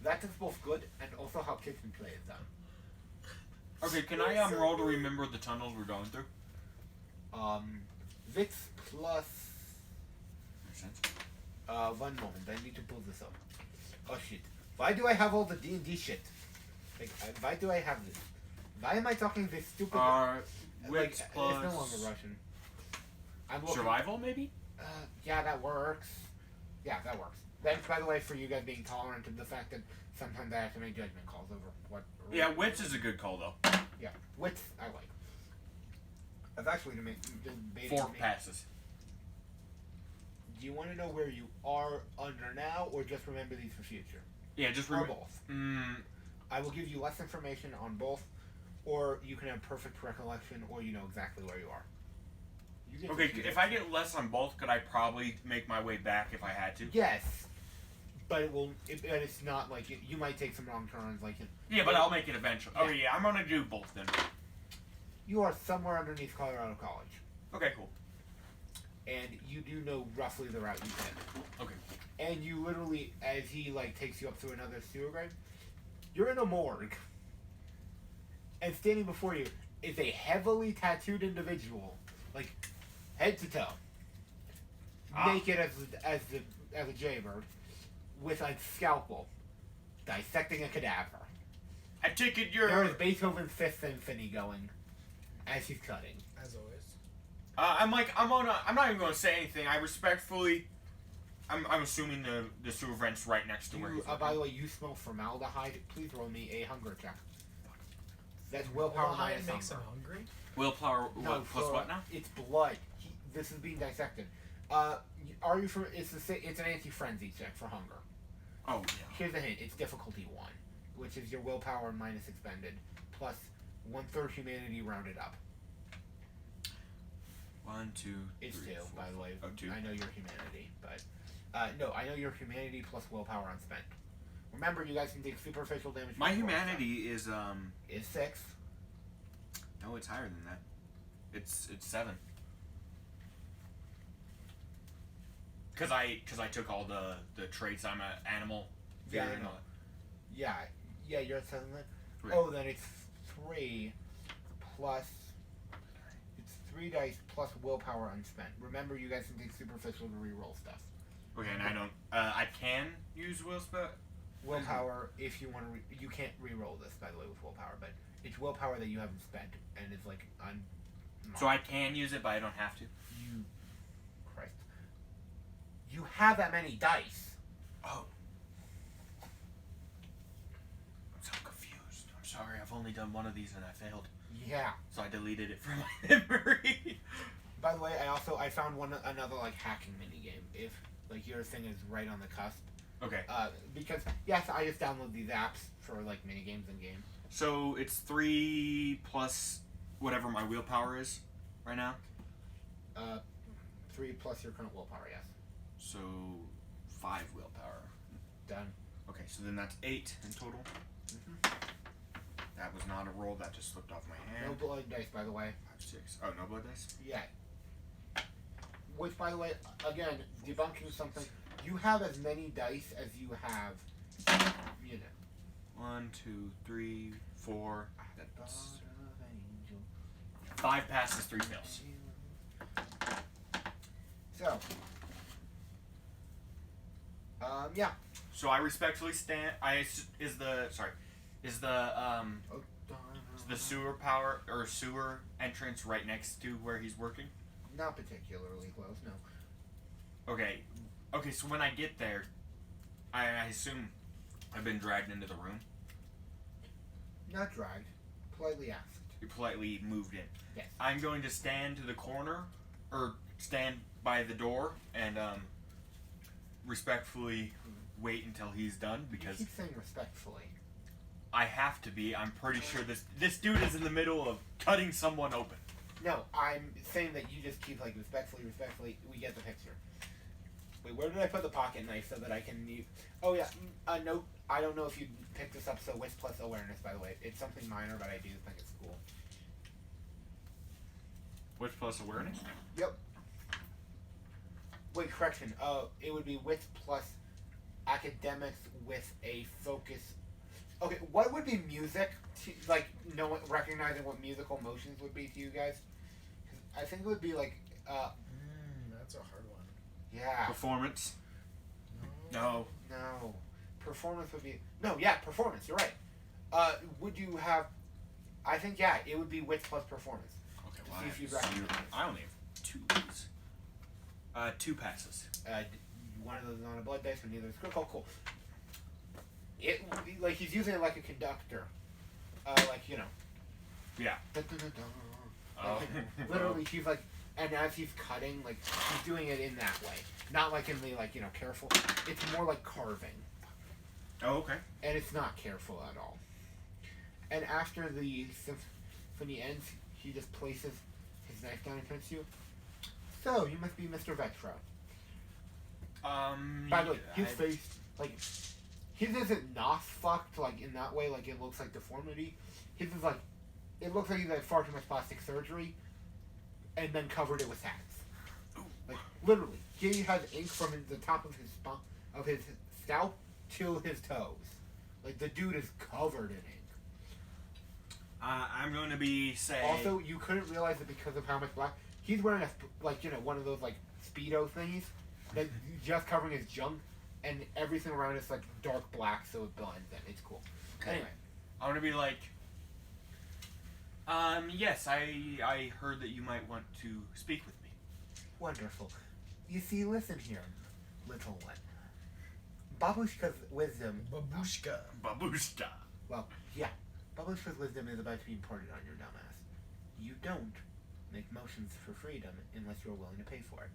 That is both good and also how kitchen play is done. Okay, can I roll to remember the tunnels we're going through? Wits plus Makes sense. 1 moment. I need to pull this up. Oh shit! Why do I have all the D&D shit? Like, why do I have this? Why am I talking this stupid? Wits like, plus it's no longer Russian. I'm looking. survival, maybe? Yeah, that works. Yeah, that works. Thanks, by the way, for you guys being tolerant of the fact that sometimes I have to make judgment calls over what. Yeah, wits is a good call though. Yeah, wits I like. I've actually debated. 4 passes. Do you want to know where you are under now, or just remember these for future? Yeah, just Or remember. both. Mm, I will give you less information on both, or you can have perfect recollection, or you know exactly where you are. You get to okay, choose if it. I get less on both, could I probably make my way back if I had to? Yes, but it will. And it's not like you might take some wrong turns. Like Yeah, but I'll make it eventually. Yeah. Okay, yeah, I'm gonna do both then. you are somewhere underneath Colorado College, Okay, cool. and you do know roughly the route you take. Okay. And you literally, as he like takes you up through another sewer grate, you're in a morgue, and standing before you is a heavily tattooed individual, like head to toe, naked as a jaybird, with a scalpel, dissecting a cadaver. I take it There you're. is Beethoven's Fifth Symphony going as he's cutting. As always. I'm not even gonna say anything. I respectfully. I'm assuming the sewer vent's right next to where You, he's by the looking. way, you smell formaldehyde. Please roll me a hunger check. That's willpower Willpower minus makes him hunger. hungry. Willpower plus for- what now? It's blood. This is being dissected. Are you for? It's an anti-frenzy check for hunger. Oh yeah. Here's the hint. It's difficulty 1, which is your willpower minus expended, plus 1/3 humanity rounded up. 1, 2, 3, It's 2, 4, by the way. Oh, 2. I know your humanity, but no, I know your humanity plus willpower unspent. Remember, you guys can take superficial damage. My from humanity is is 6. no, it's higher than that. It's 7. Cause I took all the traits. I'm an animal. Yeah, I Fear and know. all Yeah, you're at 7 then? Right. Oh, then it's 3 plus. It's 3 dice plus willpower unspent. Remember, you guys can take superficial to reroll stuff. that. Okay, and I don't. I can use will spell. Willpower, if you want to, you can't re-roll this, by the way, with willpower, but it's willpower that you haven't spent, and it's like So I can use it, but I don't have to. you, Christ, you have that many dice. Oh. I'm so confused. I'm sorry. I've only done one of these and I failed, Yeah. so I deleted it from my memory. By the way, I found another like hacking mini game. If like your thing is right on the cusp, Okay. because yes, I just download these apps for like mini games in game. So it's 3 plus whatever my willpower is right now. 3 plus your current willpower. Yes. So 5 willpower. Done. Okay, so then that's 8 in total. Mhm. That was not a roll. That just slipped off my No hand. blood dice, by the way. 5, 6. Oh, no blood dice. Yeah. Which, by the way, again, debunking something. You have as many dice as you have, you know. 1, 2, 3, 4. That's 5 passes, 3 fails. So, yeah. So I respectfully stand. Is the sewer power or sewer entrance right next to where he's working? Not particularly close, no. Okay. Okay, so when I get there, I assume I've been dragged into the room. Not dragged. Politely asked. You politely moved in. Yes. I'm going to stand to the corner, or stand by the door, and respectfully wait until he's done, You because keep saying respectfully. I have to be. I'm pretty sure this dude is in the middle of cutting someone open. No, I'm saying that you just keep like respectfully. We get the picture. Wait, where did I put the pocket knife so that I can mute? Oh yeah, note. I don't know if you picked this up. So wits plus awareness, by the way, it's something minor, but I do think it's cool. Which plus awareness? Yep. Wait, correction. It would be wits plus academics with a focus. Okay, what would be music? Like, recognizing what musical motions would be to you guys? 'Cause I think it would be like, That's a hard one. yeah. Performance. No. No. Performance would be... No, yeah, performance, you're right. Would you have... I think, yeah, it would be wits plus performance. Okay, To well, see I if you have recognize 0. it. I only have 2 of these. 2 passes. One of those is on a blood dice, but neither is critical. Cool. It would be, like, he's using it like a conductor. Like, you know. Yeah. Oh. Like, literally, he's like... And as he's cutting, like, he's doing it in that way. Not like in the, like, you know, careful. It's more like carving. Oh, okay. And it's not careful at all. And after the symphony ends, he just places his knife down in front of you. So, you must be Mr. Vetro. By the way, his face, like, his isn't nos fucked, like, in that way, like, it looks like deformity. His is like, it looks like he's had far too much plastic surgery, and then covered it with tats. Like, literally, he has ink from the top of his scalp to his toes. Like, the dude is covered in ink. I'm going to be saying... Also, you couldn't realize it because of how much black. He's wearing one of those like Speedo thingies that just covering his junk, and everything around is like dark black, so it blends in. It's cool. Okay. Anyway, I want to be like... yes, I heard that you might want to speak with me. wonderful. You see, listen here, little one. Babushka's wisdom. Babushka. Babushka. Well, yeah. Babushka's wisdom is about to be imparted on your dumbass. You don't make motions for freedom unless you're willing to pay for it.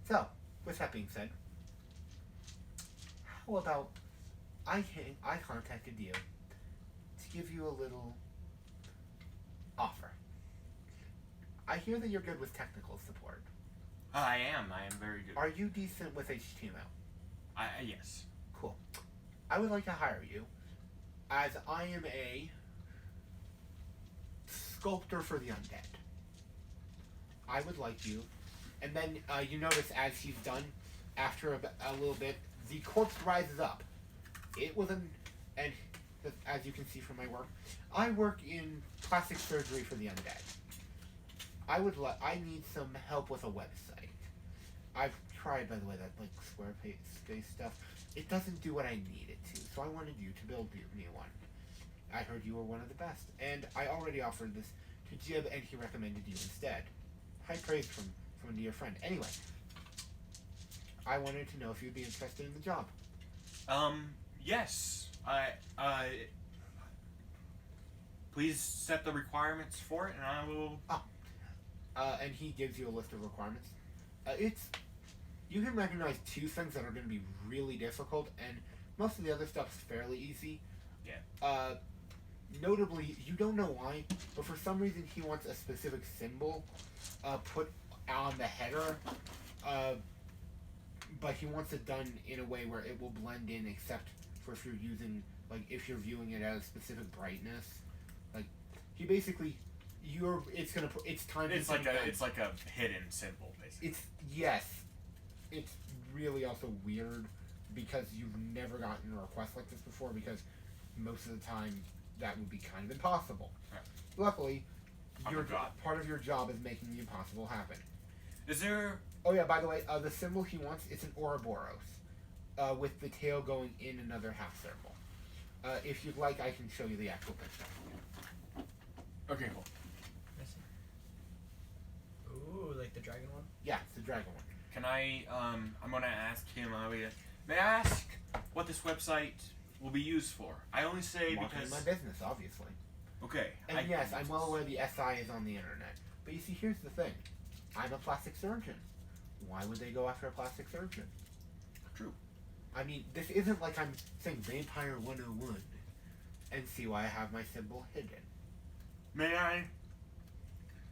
So, with that being said, how about I contacted you to give you a little offer. I hear that you're good with technical support. I am very good. Are you decent with HTML? Yes. Cool. I would like to hire you, as I am a sculptor for the undead. I would like you And then you notice as he's done, after a little bit, the corpse rises up. It was and as you can see from my work, I work in plastic surgery for the undead. I need some help with a website. I've tried, by the way, that like Squarespace stuff. It doesn't do what I need it to, so I wanted you to build me one. I heard you were one of the best, and I already offered this to Jib, and he recommended you instead. High praise from a dear friend. Anyway, I wanted to know if you'd be interested in the job. Yes. Please set the requirements for it, and I will. And he gives you a list of requirements. You can recognize two things that are going to be really difficult, and most of the other stuff's fairly easy. Yeah. Notably, you don't know why, but for some reason he wants a specific symbol put on the header, but he wants it done in a way where it will blend in, except for if you're using, like, if you're viewing it at a specific brightness. Like, he basically, it's time. It's like a hidden symbol, basically. It's really also weird because you've never gotten a request like this before, because most of the time that would be kind of impossible. Right. Luckily, God. part of your job is making the impossible happen. Is there? Oh yeah, by the way, the symbol he wants, it's an Ouroboros, with the tail going in another half circle. If you'd like, I can show you the actual picture. Okay, cool. Ooh, like the dragon one? Yeah, it's the dragon one. Can I? I'm gonna ask him. May I ask what this website will be used for? I only say Marketing because. my business, obviously. Okay. And yes, I'm well aware the SI is on the internet. But you see, here's the thing. I'm a plastic surgeon. Why would they go after a plastic surgeon? True. I mean, this isn't like I'm saying Vampire 101 and see why I have my symbol hidden. May I?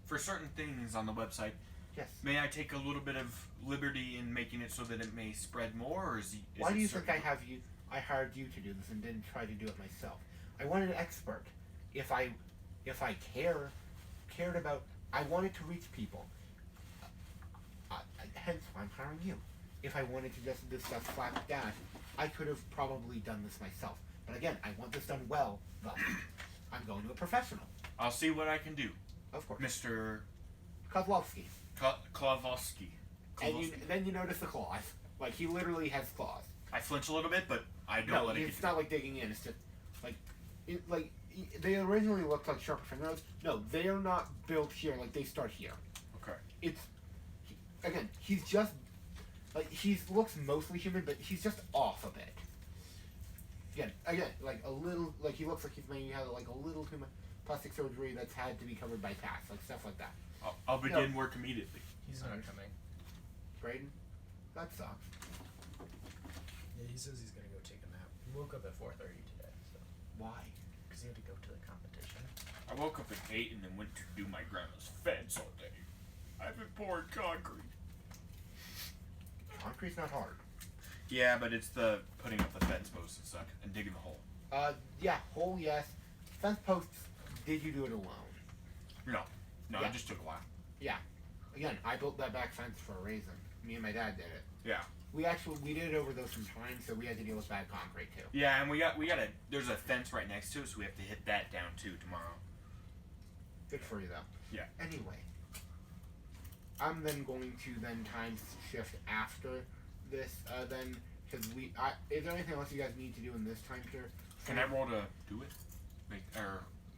For certain things on the website, Yes. may I take a little bit of liberty in making it so that it may spread more, or is Why it do you think certain- I hired you to do this and didn't try to do it myself? I wanted an expert. If I cared about, I wanted to reach people. Hence why I'm hiring you. If I wanted to just do stuff slapdash, I could have probably done this myself. But again, I want this done well, thus I'm going to a professional. I'll see what I can do, Of course. Mr. Kozlowski. Klavosky. And then you notice the claws. Like, he literally has claws. I flinch a little bit, but I don't No, let it it's get. not like digging in. It's just like they originally looked like sharper fingernails. No, they are not built here. Like, they start here. Okay. He's just like, he looks mostly human, but he's just off a bit. Again, like a little, like he looks like he's maybe had like a little too much plastic surgery that's had to be covered by cast, like stuff like that. I'll begin work immediately. He's not coming. Braden, that sucks. Yeah, he says he's gonna go take a nap. He woke up at 4:30 today, so Why? because he had to go to the competition. I woke up at 8 and then went to do my grandma's fence all day. I've been pouring concrete. Concrete's not hard. Yeah, but it's the putting up the fence posts that suck and digging the hole. Yeah, hole yes. Fence posts. Did you do it alone? No, Yeah. it just took a while. Again, I built that back fence for a reason. Me and my dad did it. Yeah. We did it over those some time, so we had to deal with bad concrete too. Yeah, and we got there's a fence right next to us, so we have to hit that down too tomorrow. Good for you though. Yeah. Anyway, I'm then going to time shift after this. Because is there anything else you guys need to do in this time period? Can I roll to do it?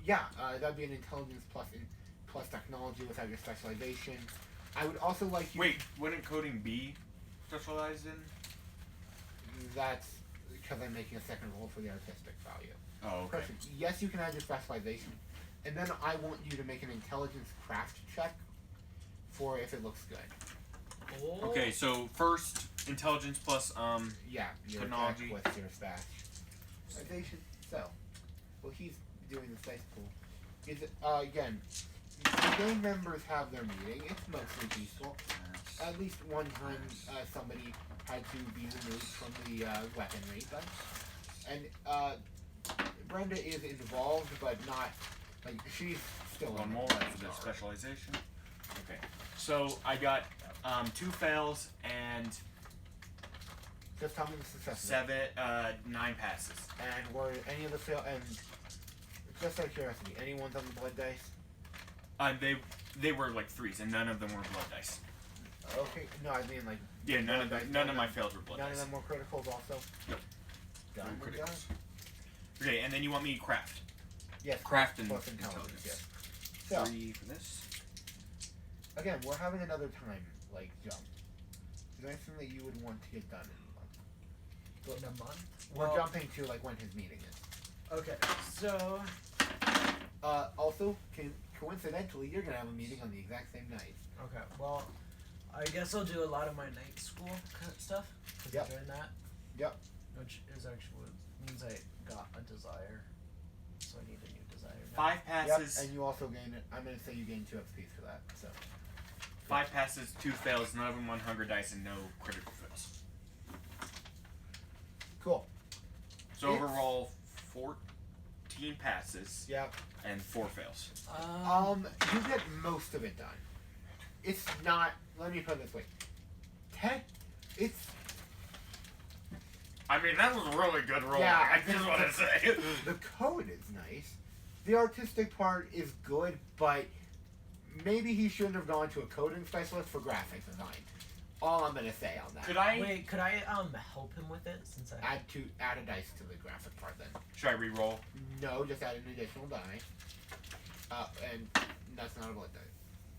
Yeah, that'd be an intelligence plus technology without your specialization. I would also like you. Wait, wouldn't coding be specialized in? That's because I'm making a second roll for the artistic value. Oh, okay. Perfect. Yes, you can add your specialization, and then I want you to make an intelligence craft check for if it looks good. Oh. Okay, so first intelligence plus Yeah, your Technology. attack with your specialization. So, well, he's doing the dice pool. Is it again? The game members have their meeting. It's mostly peaceful. At least one time, somebody had to be removed from the weaponry, and Brenda is involved, but not like she's still one on more the for the radar. specialization. Okay. So I got 2 fails and Just tell me the successes. 9 passes. And were any of the fail and just out of curiosity, any ones on the blood dice? They were like 3s, and none of them were blood dice. Okay, no, I mean like Yeah, none blood dice, of my fails were blood none dice. of them were criticals also. Nope. Done with that? Okay, and then you want me to craft. Yes. Craft and plus intelligence. yes. So 3 for this. again, we're having another time like jump. Is there anything that you would want to get done in a month? In a month? We're Well, jumping to like when his meeting is. Okay, so Also, coincidentally, you're gonna have a meeting on the exact same night. okay, well, I guess I'll do a lot of my night school stuff. 'Cause Yep. I'm doing that. Yep. Which is actually means I got a desire, so I need a new desire. Now. 5 passes. Yep. And you also gain it. I'm gonna say you gain 2 XP for that. So 5 passes, 2 fails, none of them on hunger dice, and no critical fails. cool. So It's- overall, 14 passes Yep. and 4 fails. You get most of it done. It's not. Let me put it this way. It's I mean, that was a really good roll. Yeah, I just want to say. the code is nice. The artistic part is good, but maybe he shouldn't have gone to a coding specialist for graphic design. All I'm gonna say on that. Could I? Wait, could I help him with it since I Add a dice to the graphic part then. Should I re-roll? No, just add an additional die. And that's not a blood dice.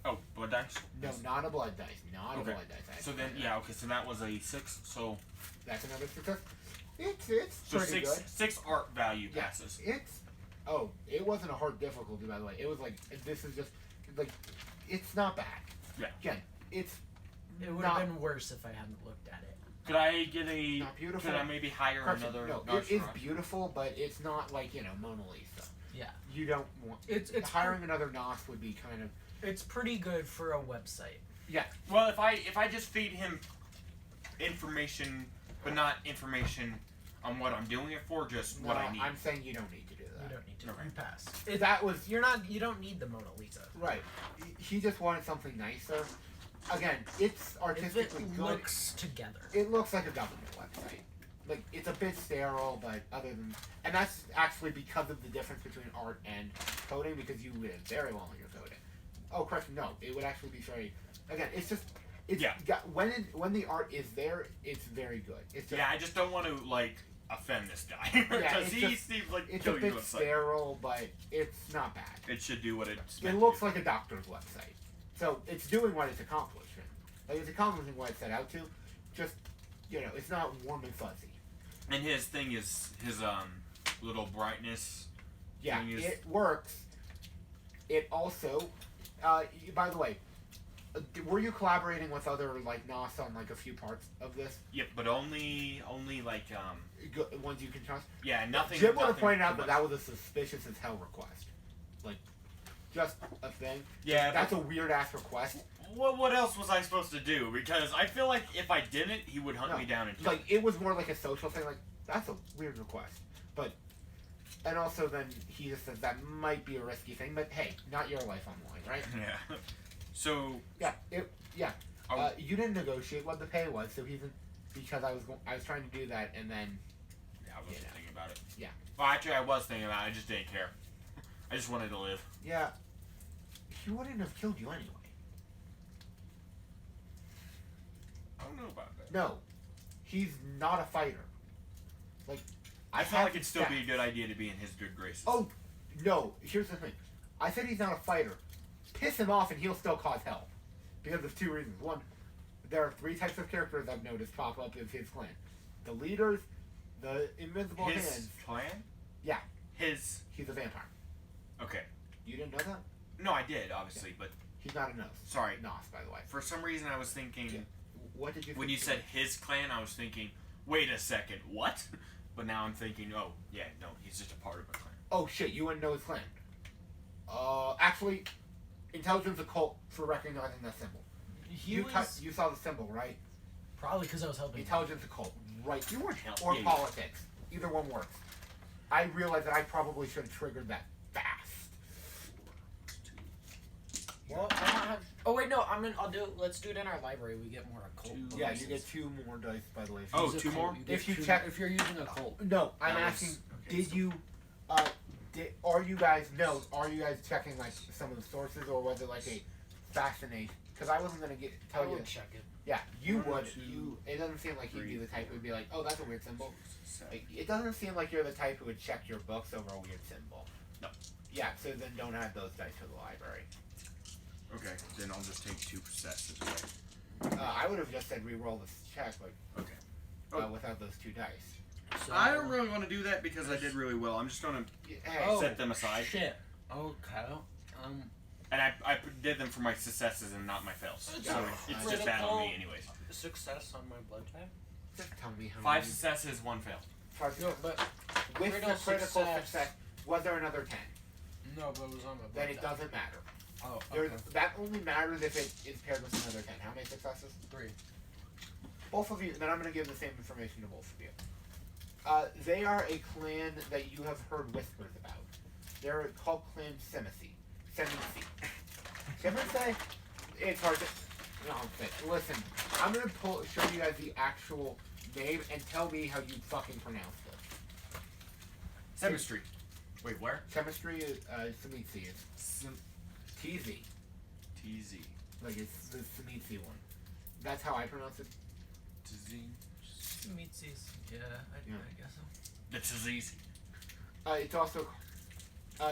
Oh, blood dice? No, not a blood dice. Not Okay. a blood dice. So then, yeah, okay, so that was a 6, so That's another success. It's so pretty good. 6 art value Yeah, passes. it wasn't a hard difficulty, by the way. It was like, this is just, like, it's not bad. Yeah. Again, it's it would not, have been worse if I hadn't looked at it. Could I get a? not beautiful. Could I maybe hire Correction, another? no, it Nosferatu? is beautiful, but it's not like, Mona Lisa. Yeah. You don't want, It's hiring another Nos would be kind of, It's pretty good for a website. Well, if I just feed him information, but not information on what I'm doing it for, just no, what I need. I'm saying you don't need to do You that. don't need to. Okay. You pass. That was, You don't need the Mona Lisa. right. He just wanted something nicer. Again, it's If artistically it good. looks together. It looks like a government website. Like, it's a bit sterile, but other than... And that's actually because of the difference between art and coding, because you live very well in your coding. Oh, correction, no. It would actually be very... Again, it's just... It's Yeah. When the art is there, it's very good. It's just, Yeah, I just don't want to offend this guy Yeah, because it's he just- seems like it's a killing you bit website. sterile, but it's not bad. It should do what it's. It meant looks to. like a doctor's website. So, it's doing what it's accomplishing. Like, it's accomplishing what it set out to. Just, it's not warm and fuzzy. And his thing is his little brightness. Yeah, thing is- it works. It also, by the way, were you collaborating with other Nos on a few parts of this? Yep, but only Ones you can trust. yeah, nothing. Jim would have nothing pointed too out that much. that was a suspicious as hell request. Just a thing. Yeah, That's a weird ass request. What else was I supposed to do? Because I feel like if I didn't, he would hunt No, me down and kill me. It was more like a social thing. That's a weird request. And also then he just says that might be a risky thing. But hey, not your life on the line, right? Yeah. So. Yeah. Oh, You didn't negotiate what the pay was, so because I was trying to do that, and then yeah, I wasn't thinking about it. Yeah. Well, actually, I was thinking about it. I just didn't care. I just wanted to live. yeah, he wouldn't have killed you anyway. I don't know about that. No, he's not a fighter. I feel have like it'd still be a stats. good idea to be in his good graces. Oh, no. Here's the thing. I said he's not a fighter. Piss him off, and he'll still cause hell. Because of 2 reasons. One, there are 3 types of characters I've noticed pop up in his clan: the leaders, the invincible his hands. clan? Yeah. His. He's a vampire. Okay. You didn't know that? No, I did, obviously, but He's not a Nos. sorry. Nos, by the way. For some reason, I was thinking. Yeah. What did you? When think you said his clan, I was thinking, wait a second, what? But now I'm thinking, oh, yeah, no, he's just a part of a clan. Oh shit! You wouldn't know his clan. Actually, intelligence occult for recognizing that symbol. He was You saw the symbol, right? probably because I was helping. Intelligence occult, right? You weren't helping. Or Yeah, politics. Either one works. I realized that I probably should have triggered that fast. Well, I don't have. Oh wait, no. Let's do it in our library. We get more occult. Two. Yeah, bonuses. you get 2 more dice, by the way. if Oh, you- Use a 2 cult, more? get If you two- check- if you're using a cult. No, I'm That was- asking. okay, Did so- you? Are you guys checking like some of the sources, or was it like a fascination? Because I wasn't gonna I tell you. would check it. Yeah, you One, would. two, It doesn't seem like you'd be the type who would be like, oh, that's a weird symbol. 7. Like, it doesn't seem like you're the type who would check your books over a weird symbol. No. Yeah, so then don't add those dice to the library. Okay, then I'll just take 2 successes away. I would have just said re-roll this check, like, Okay. without those 2 dice. So, I don't really want to do that because I did really well. I'm just gonna Hey, Oh. set them aside, Shit. Okay. and I did them for my successes and not my fails. It's So a it's just bad on me, anyways. success on my blood type. just tell me how 5 many. successes, 1 fail. No, but With critical the critical success. success, was there another 10? no, but it was on my blood Then it type. doesn't matter. Oh, There's, okay. that only matters if it is paired with another 10. How many successes? 3. Both of you, then I'm going to give the same information to both of you. They are a clan that you have heard whispers about. They're called Clan Semithi. Semithi? It's hard to... No, listen, I'm going to show you guys the actual name and tell me how you fucking pronounce it. Chemistry. Wait, where? Chemistry is Semithi. It's TZ. TZ. Like, it's the Semithi one. That's how I pronounce it. Meetsies. Yeah, Yeah. I guess so. That's easy. It's also...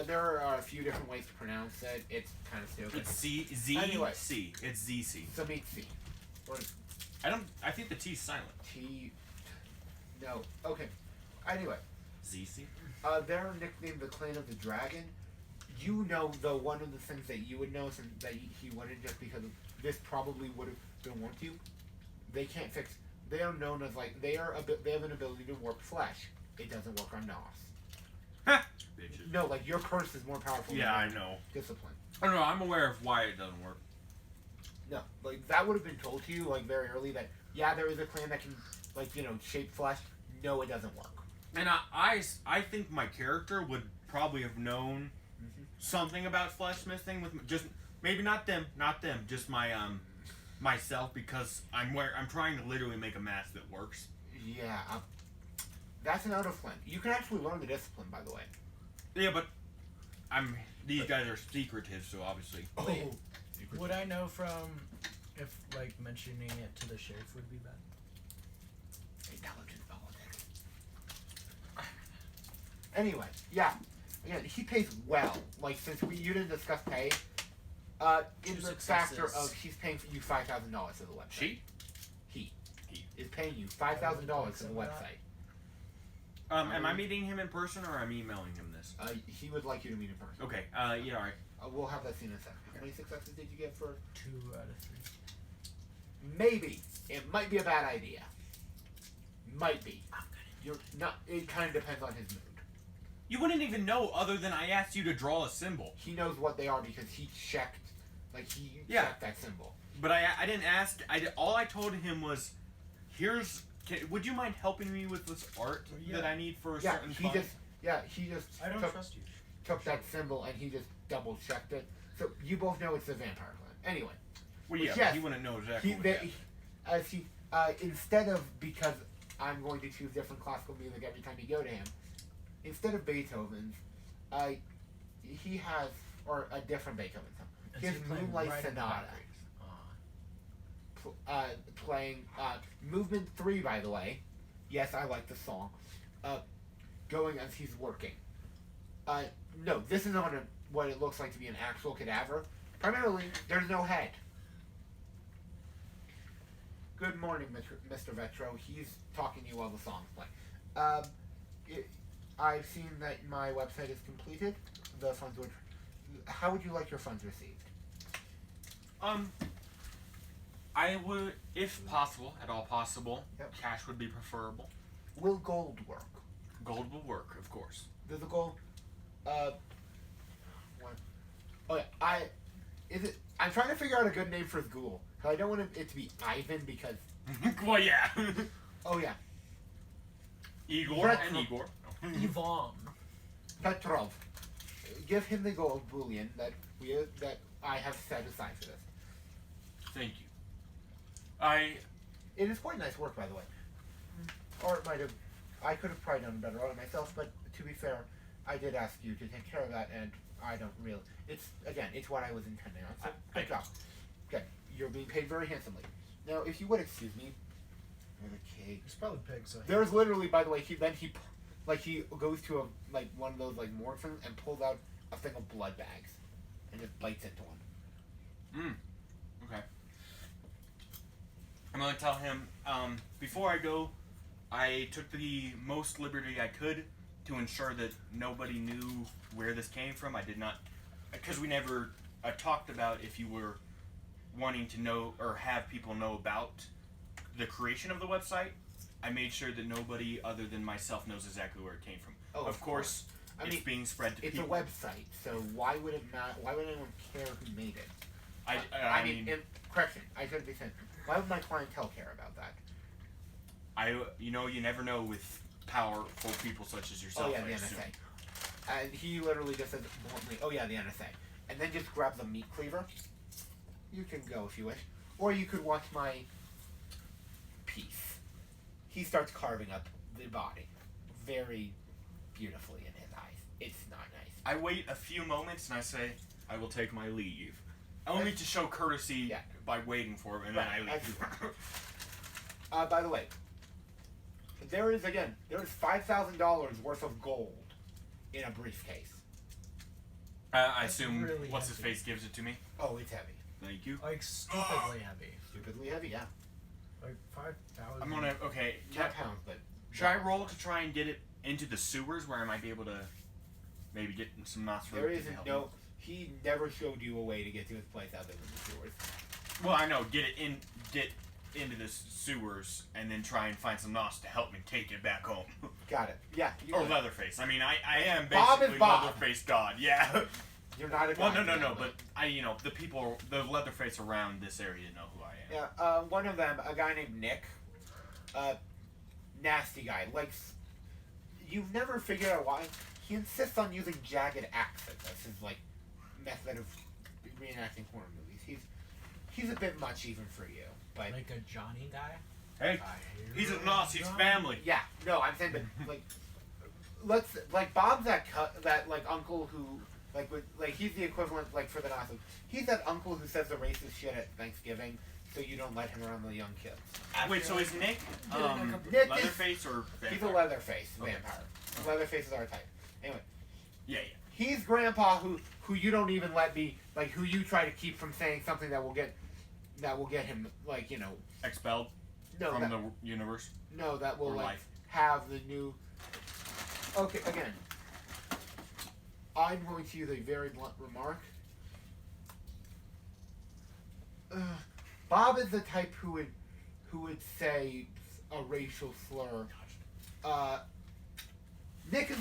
there are a few different ways to pronounce it. It's kind of stupid. It's Z Anyway. C. It's ZC. Semithi. Or I think the T's silent. T... No. Okay. Anyway. ZC. They're nicknamed the Clan of the Dragon. You know, though, one of the things that you would know, since that he wouldn't, just because this probably would have been warned to you. They can't fix... They are known as, like... They have an ability to warp flesh. It doesn't work on Nos. Ha! Bitches. No, like, your curse is more powerful Yeah, I than know. discipline. I don't know. I'm aware of why it doesn't work. No, like, that would have been told to you, like, very early that, yeah, there is a clan that can, like, you know, shape flesh. No, it doesn't work. And I think my character would probably have known something about flesh smithing with just maybe not them, just my myself, because I'm trying to literally make a mask that works. Yeah, that's an out of flint. You can actually learn the discipline, by the way. Yeah, but these guys are secretive, so obviously. Wait. Would I know from if like mentioning it to the sheriff would be bad? Intelligence politics. Anyway, yeah. Again, he pays well. Like, since you didn't discuss pay, in Two the factor successes. of he's paying for you $5,000 for the website. She? He He. is paying you $5,000 for the website. Am I meeting him in person or am I emailing him this? He would like you to meet in person. Okay. Yeah. All right. We'll have that seen in a second. How many successes did you get for? 2 out of 3. Maybe. It might be a bad idea. Might be. You're not. It kind of depends on his mood. You wouldn't even know other than I asked you to draw a symbol. He knows what they are because he checked. Like, he Yeah. checked that symbol. But I didn't ask. All I told him was, would you mind helping me with this art that I need for a Yeah, certain he fund? just I don't took, trust you. took that symbol and he just double checked it. So you both know it's the vampire clan. Anyway, Well, yeah, yes, but he wouldn't know exactly. instead of, because I'm going to choose different classical music every time you go to him, instead of Beethoven's, he has, or a different Beethoven song. He has Moonlight Sonata. Playing movement 3, by the way. Yes, I like the song. Going as he's working. No, this is not what it looks like to be an actual cadaver. Primarily, there's no head. Good morning, Mr. Vetro. He's talking to you while the song's playing. I've seen that my website is completed. The funds would. How would you like your funds received? I would, if possible, at all possible, Yep. cash would be preferable. Will gold work? Gold will work, of course. Does the gold? What? Oh yeah, I'm trying to figure out a good name for his ghoul. Cause I don't want it to be Ivan because. Well, yeah. Oh yeah, Igor Retro- and Igor. Yvonne. Petrov. Give him the gold bullion that I have set aside for this. Thank you. It is quite nice work, by the way. Or it might have. I could have probably done better on it myself, but to be fair, I did ask you to take care of that, and I don't really. It's what I was intending on. So, good job. Okay, you're being paid very handsomely. Now, if you would excuse me, there's a cake. It's probably pig, so. There's literally, by the way, he goes to one of those morgue things and pulls out a thing of blood bags, and just bites into one. Okay. I'm gonna tell him, before I go, I took the most liberty I could to ensure that nobody knew where this came from. I did not, because we never talked about if you were wanting to know or have people know about the creation of the website. I made sure that nobody other than myself knows exactly where it came from. Oh, of course, it's being spread to it's people. a website, so why would it not? Why would anyone care who made it? I mean, correction. I shouldn't be saying. Why would my clientele care about that? you never know with powerful people such as yourself. Oh yeah, I the assume. NSA. And he literally just says bluntly, "Oh yeah, the NSA," and then just grabs a meat cleaver. You can go if you wish, or you could watch my piece. He starts carving up the body, very beautifully in his eyes. It's not nice. I wait a few moments and I say, "I will take my leave." Only to show courtesy by waiting for him, and then I leave. By the way, there is $5,000 worth of gold in a briefcase. I assume really what's his heavy. face gives it to me. Oh, it's heavy. Thank you. Like, stupidly heavy. Stupidly heavy, yeah. Like, 5,000. I'm gonna Not pounds, but. Should I roll to try and get it into the sewers where I might be able to maybe get some Nosferatu There to isn't help no. me? He never showed you a way to get to his place other than the sewers. Well, I know. Get into the sewers and then try and find some Nos to help me take it back home. Got it. Yeah. You Or could. Leatherface. I mean, I am Bob is basically Bob. Leatherface God. Yeah. You're not a Well, guy, no. But the people, the Leatherface around this area know who I am. Yeah. One of them, a guy named Nick. Nasty guy. Like, you've never figured out why he insists on using jagged axes as his method of reenacting horror movies. He's a bit much even for you, but Like a Johnny guy? Hey, he's a Nos. He's family. yeah, no, I'm saying, but Bob's that uncle who he's the equivalent for the Nazis. He's that uncle who says the racist shit at Thanksgiving, so you don't let him around the young kids. Wait, so is Nick Nick is- Leatherface or vampire? He's a Leatherface Okay. vampire. Leatherface is our type. Anyway, Yeah. he's Grandpa who you don't even let be who you try to keep from saying something that will get him Expelled no from that, the universe. no that will or life. have the new. Okay, again, I'm going to use a very blunt remark. Bob is the type who would say a racial slur. Nick is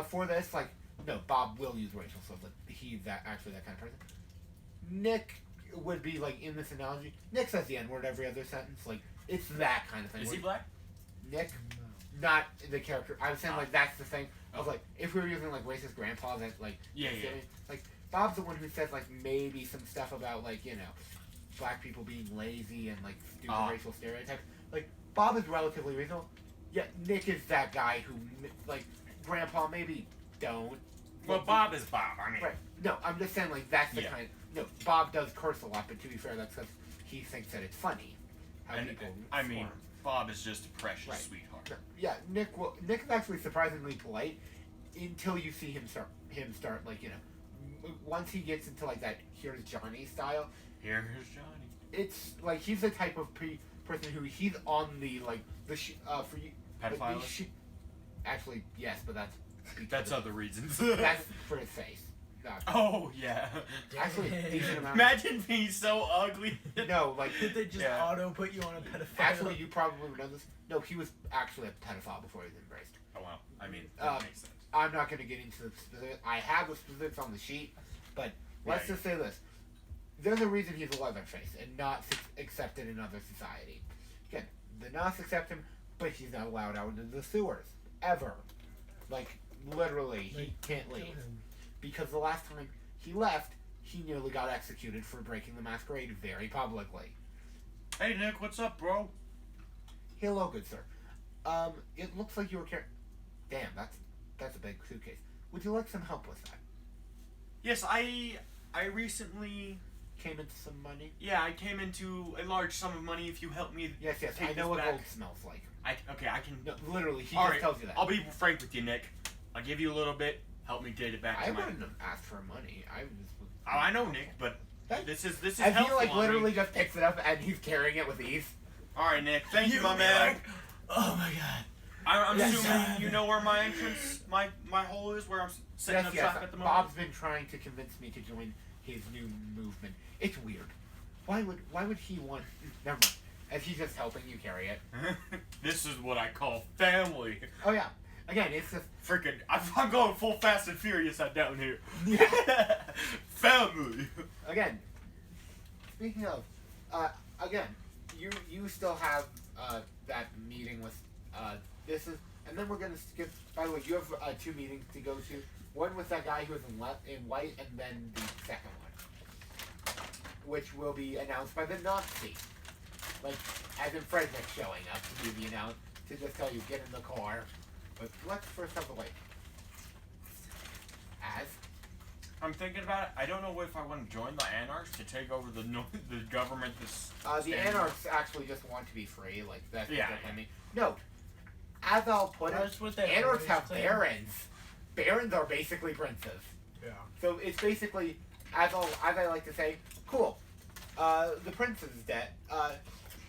for this no, Bob will use racial slurs. He's actually that kind of person. Nick would be in this analogy. Nick says the N-word every other sentence. It's that kind of thing. Is he black? Nick, not the character. I was saying that's the thing. I was if we were using racist grandpa, that Yeah. Bob's the one who says maybe some stuff about black people being lazy and stupid racial stereotypes. Bob is relatively reasonable. Yeah, Nick is that guy who grandpa maybe don't. Well, Bob is Bob. I mean, Right. No, I'm just saying that's the Yeah. kind. No, Bob does curse a lot, but to be fair, that's because he thinks that it's funny. How and people I mean, swarm. Bob is just a precious Right. sweetheart. No, yeah, Nick is actually surprisingly polite until you see him start once he gets into that here's Johnny style. Here's Johnny. It's he's the type of person who he's on the for you. Pedophile. Actually, yes, but that's That's other reasons. that's for his face. Not, Oh yeah. actually, a decent amount. Imagine being so ugly. No, Did they just Yeah. auto put you on a pedophile? actually, you probably would know this. No, he was actually a pedophile before he was embraced. Oh wow. I mean, that Um, makes sense. I'm not going to get into the specifics. I have the specifics on the sheet, but let's Yeah, just say this. There's a reason he's a Leatherface and not accepted in other society. Again, the Nos accept him, but he's not allowed out into the sewers. Ever. Literally, he can't leave. Because the last time he left, he nearly got executed for breaking the masquerade very publicly. Hey Nick, what's up, bro? Hello, good sir. It looks like you were carrying. Damn, that's a big suitcase. Would you like some help with that? Yes, I recently. Came into some money? Yeah, I came into a large sum of money. If you help me, Yes, take I know this what back. gold smells like. I can. No, literally, he All just right, tells you that. I'll be frank with you, Nick. I'll give you a little bit. Help me get it back I to my. wouldn't have asked for money. I just. Oh, I know, Nick, but That- this is And he helpful. like on me. literally just picks it up and he's carrying it with ease. All right, Nick. Thank you, You'd my be man. like, oh my god. I'm Yes, assuming sir. you know where my entrance, my hole is, where I'm setting up shop at the moment. Bob's been trying to convince me to join his new movement. It's weird. Why would he want? Never mind. As he's just helping you carry it. This is what I call family. Oh yeah. Again, it's just Freaking, I'm going full Fast and Furious down here. Yeah. Family. again. Speaking of, again, you still have that meeting with this is, and then we're gonna skip. By the way, you have 2 meetings to go to. One with that guy who was in white, and then the second one, which will be announced by the Nazi. Like, as in Frederick showing up to do the announce, to just tell you get in the car. But let's first have the wait. As I'm thinking about it. I don't know if I want to join the Anarchs to take over the the government. the standing- Anarchs actually just want to be free, like that's what Yeah, they're yeah. claiming. No, as I'll put it, That's what they Anarchs always have claim. barons. Barons are basically princes. Yeah. So it's basically, as I like to say, cool. The prince is dead.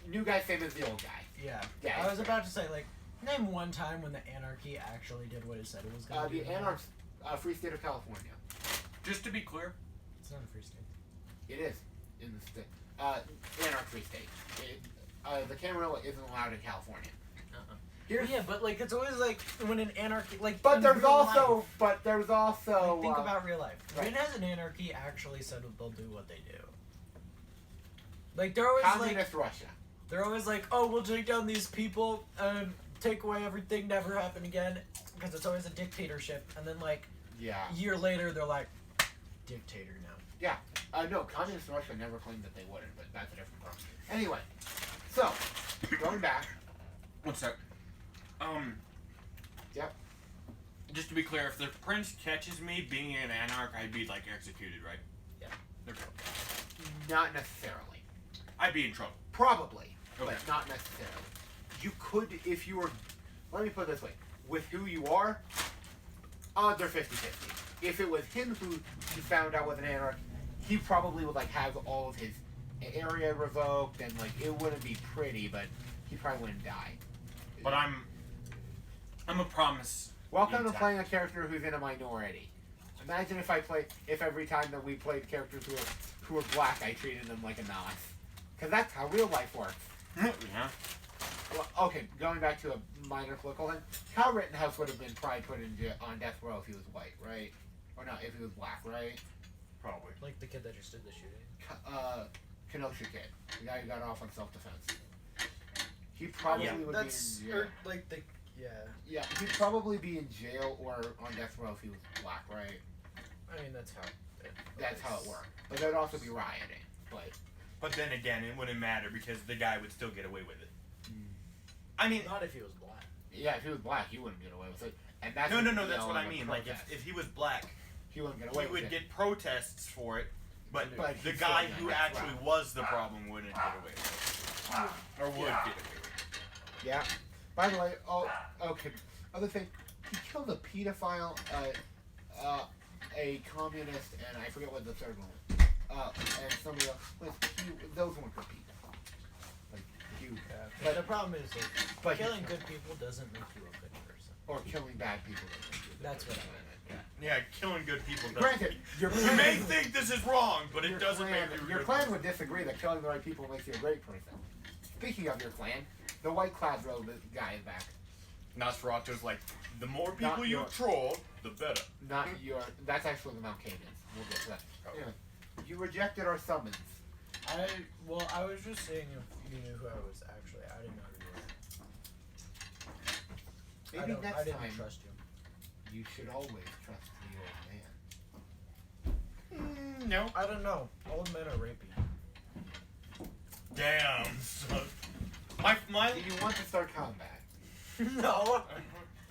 New guy same as the old guy. Yeah. Yeah, I it's was great. about to say, like, name one time when the anarchy actually did what it said it was going to do. The Anarchs, Free State of California. Just to be clear, It's not a free state. It is in the state. Anarch Free State. The Camarilla isn't allowed in California. Here's, Yeah, but like it's always like when an anarchy, like. but in there's real also, life, but there's also. like, think about real life. right. When has an anarchy actually said they'll do what they do? Like they're always Communist Russia. they're always like, oh, we'll take down these people and take away everything, never happen again, because it's always a dictatorship. And then like Yeah. a year later, they're like, dictator now. No, Communist Russia never claimed that they wouldn't, but that's a different problem. Anyway, so going back. what's that? Yep. Just to be clear, if the prince catches me being an anarch, I'd be like executed, right? Yeah. Okay. Not necessarily. I'd be in trouble. Probably, Okay. but not necessarily. You could, if you were. Let me put it this way: with who you are, odds are 50-50. If it was him who you found out was an anarch, he probably would like have all of his area revoked, and like it wouldn't be pretty, but he probably wouldn't die. But I'm a promise. Welcome to Exactly. playing a character who's in a minority. Imagine if every time that we played characters who were black, I treated them like a Nas. Because that's how real life works. Yeah. Well, okay, going back to a minor political thing, Kyle Rittenhouse would have been probably put on death row if he was white, right? Or not, if he was black, right? Probably. Like the kid that just did the shooting. Kenosha kid, the guy who got off on self-defense. He probably would be in jail. like the Yeah, he'd probably be in jail or on death row if he was black, right? I mean that's how. That's how it worked. But there'd also be rioting. But then again, it wouldn't matter because the guy would still get away with it. I mean, Not if he was black. Yeah, if he was black, he wouldn't get away with it. And that's no, what that's yelling what I with mean. Like, protests. if he was black, he wouldn't get he away with would it. get protests for it, but But the he's guy still who not actually right. was the problem wouldn't get away with it. Or would get away with it. Yeah. By the way, okay. Other thing, he killed a pedophile, a communist, and I forget what the third one was. And somebody else. Those weren't good people. Like, you. But the problem is like, But killing good people doesn't make you a good person. Or killing bad people. That's what I meant. Yeah, killing good people doesn't. Granted, your You clan, may think this is wrong, but it your doesn't clan, make you a your good clan person. would disagree that killing the right people makes you a great person. Speaking of your clan, the white clad robe guy is back. Nosferatu's like, the more people Not you your- troll, the better. Not your. That's actually the Mount Cadence. We'll get to that. Oh. Anyway, you rejected our summons. I was just saying if you knew who I was actually. I didn't know who you were. Maybe I next didn't time trust you. you should always trust the old man. No. I don't know. Old men are rapey. Damn. Son. My. Do you want to start combat? No.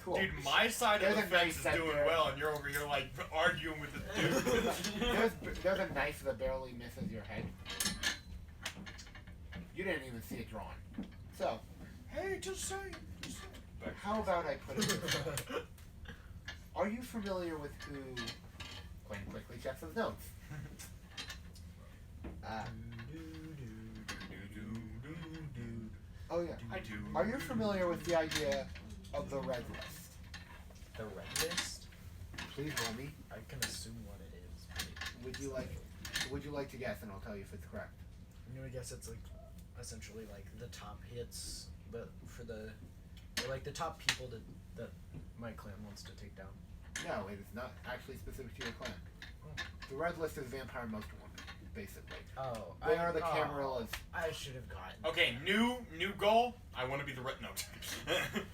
Cool. Dude, my side of There's the a fence nice is doing sector. well, and you're over here like arguing with the dude. there's a knife that barely misses your head. You didn't even see it drawn. So, Hey, just say. how about I put it this way? Are you familiar with who Quinn quickly checks his notes? Oh yeah. I do. Are you familiar with the idea of the red list? The red list? Please roll me. I can assume what it is. But Would you like to guess, and I'll tell you if it's correct. I'm gonna guess it's like essentially like the top hits, but for the or like the top people that my clan wants to take down. No, it is not actually specific to your clan. The red list is Vampire Most Wanted, basically. Oh, They are the Camarillas. I should have gotten. Okay, new goal. I want to be the red note.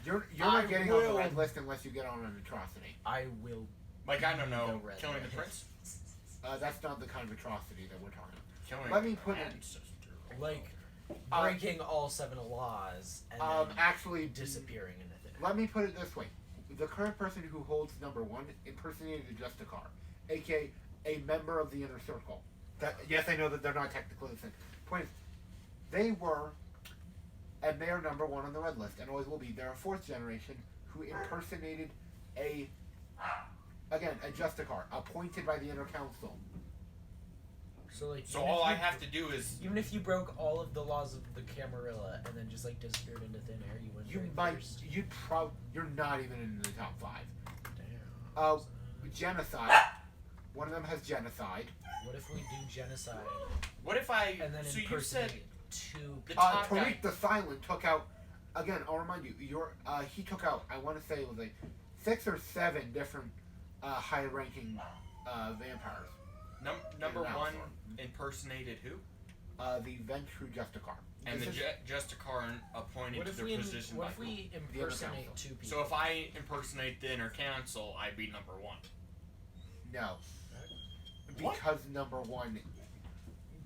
You're I not getting on the will- red list unless you get on an atrocity. I will. Like I don't know, The red killing the list. prince. That's not the kind of atrocity that we're talking about. Killing Let me put it- ancestor. Like breaking all 7 laws and then Actually, disappearing into thin air. let me put it this way. The current person who holds number 1 impersonated Justicar, aka a member of the Inner Circle. Yes, I know that they're not technically the same. Point is, they were, and they are number 1 on the red list, and always will be. They're a 4th generation who impersonated a Justicar, appointed by the Inner Council. So like. So even all if I you- have to do is Even if you broke all of the laws of the Camarilla and then just like disappeared into thin air, you wouldn't. You rank might, first. you're not even in the top 5. Damn. Genocide. One of them has genocide. What if we do genocide what if I? and then So you impersonate said 2 the top guy. Tariq the Silent took out, again, I'll remind you, he took out, I want to say it was like 6 or 7 different high-ranking vampires. Number in one Alzor. impersonated who? The Ventru Justicar. And This the is- Justicar appointed What to if their we position what by if who? we Council. impersonate 2 people? So if I impersonate the inner council, I'd be number 1. No. What? Because number 1,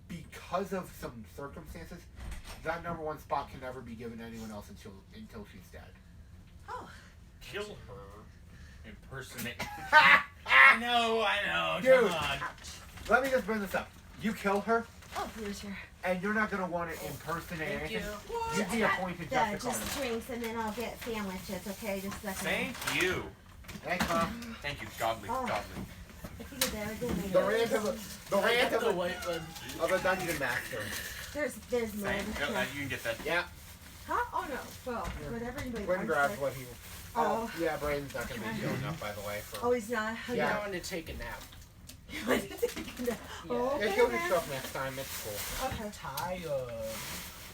because of some circumstances, that number 1 spot can never be given to anyone else until she's dead. Oh, Kill her. Impersonate. I know. Dude. Come on. Let me just bring this up. You kill her, oh, here's your. and you're not going to want to impersonate Thank anything. you. You'd be appointed Yeah, Justicar. just drinks and then I'll get sandwiches. Okay, just a second. Thank you. Thanks, Mom. Thank you. Godly. Oh. Godly. You did that, didn't The you? rant of the white one. a dungeon master. There's more. Thank you. Yeah. You can get that. Yeah, Huh? Oh no. Well, whatever anybody Quinn wants. grabs but- what he. Oh. Yeah, Braden's not gonna be showing up, by the way. For Oh, he's not. Oh, Yeah. I want to take a nap. You want to take a nap? Oh, yeah, okay, he'll just then. show up next time. It's cool. Okay. Tired.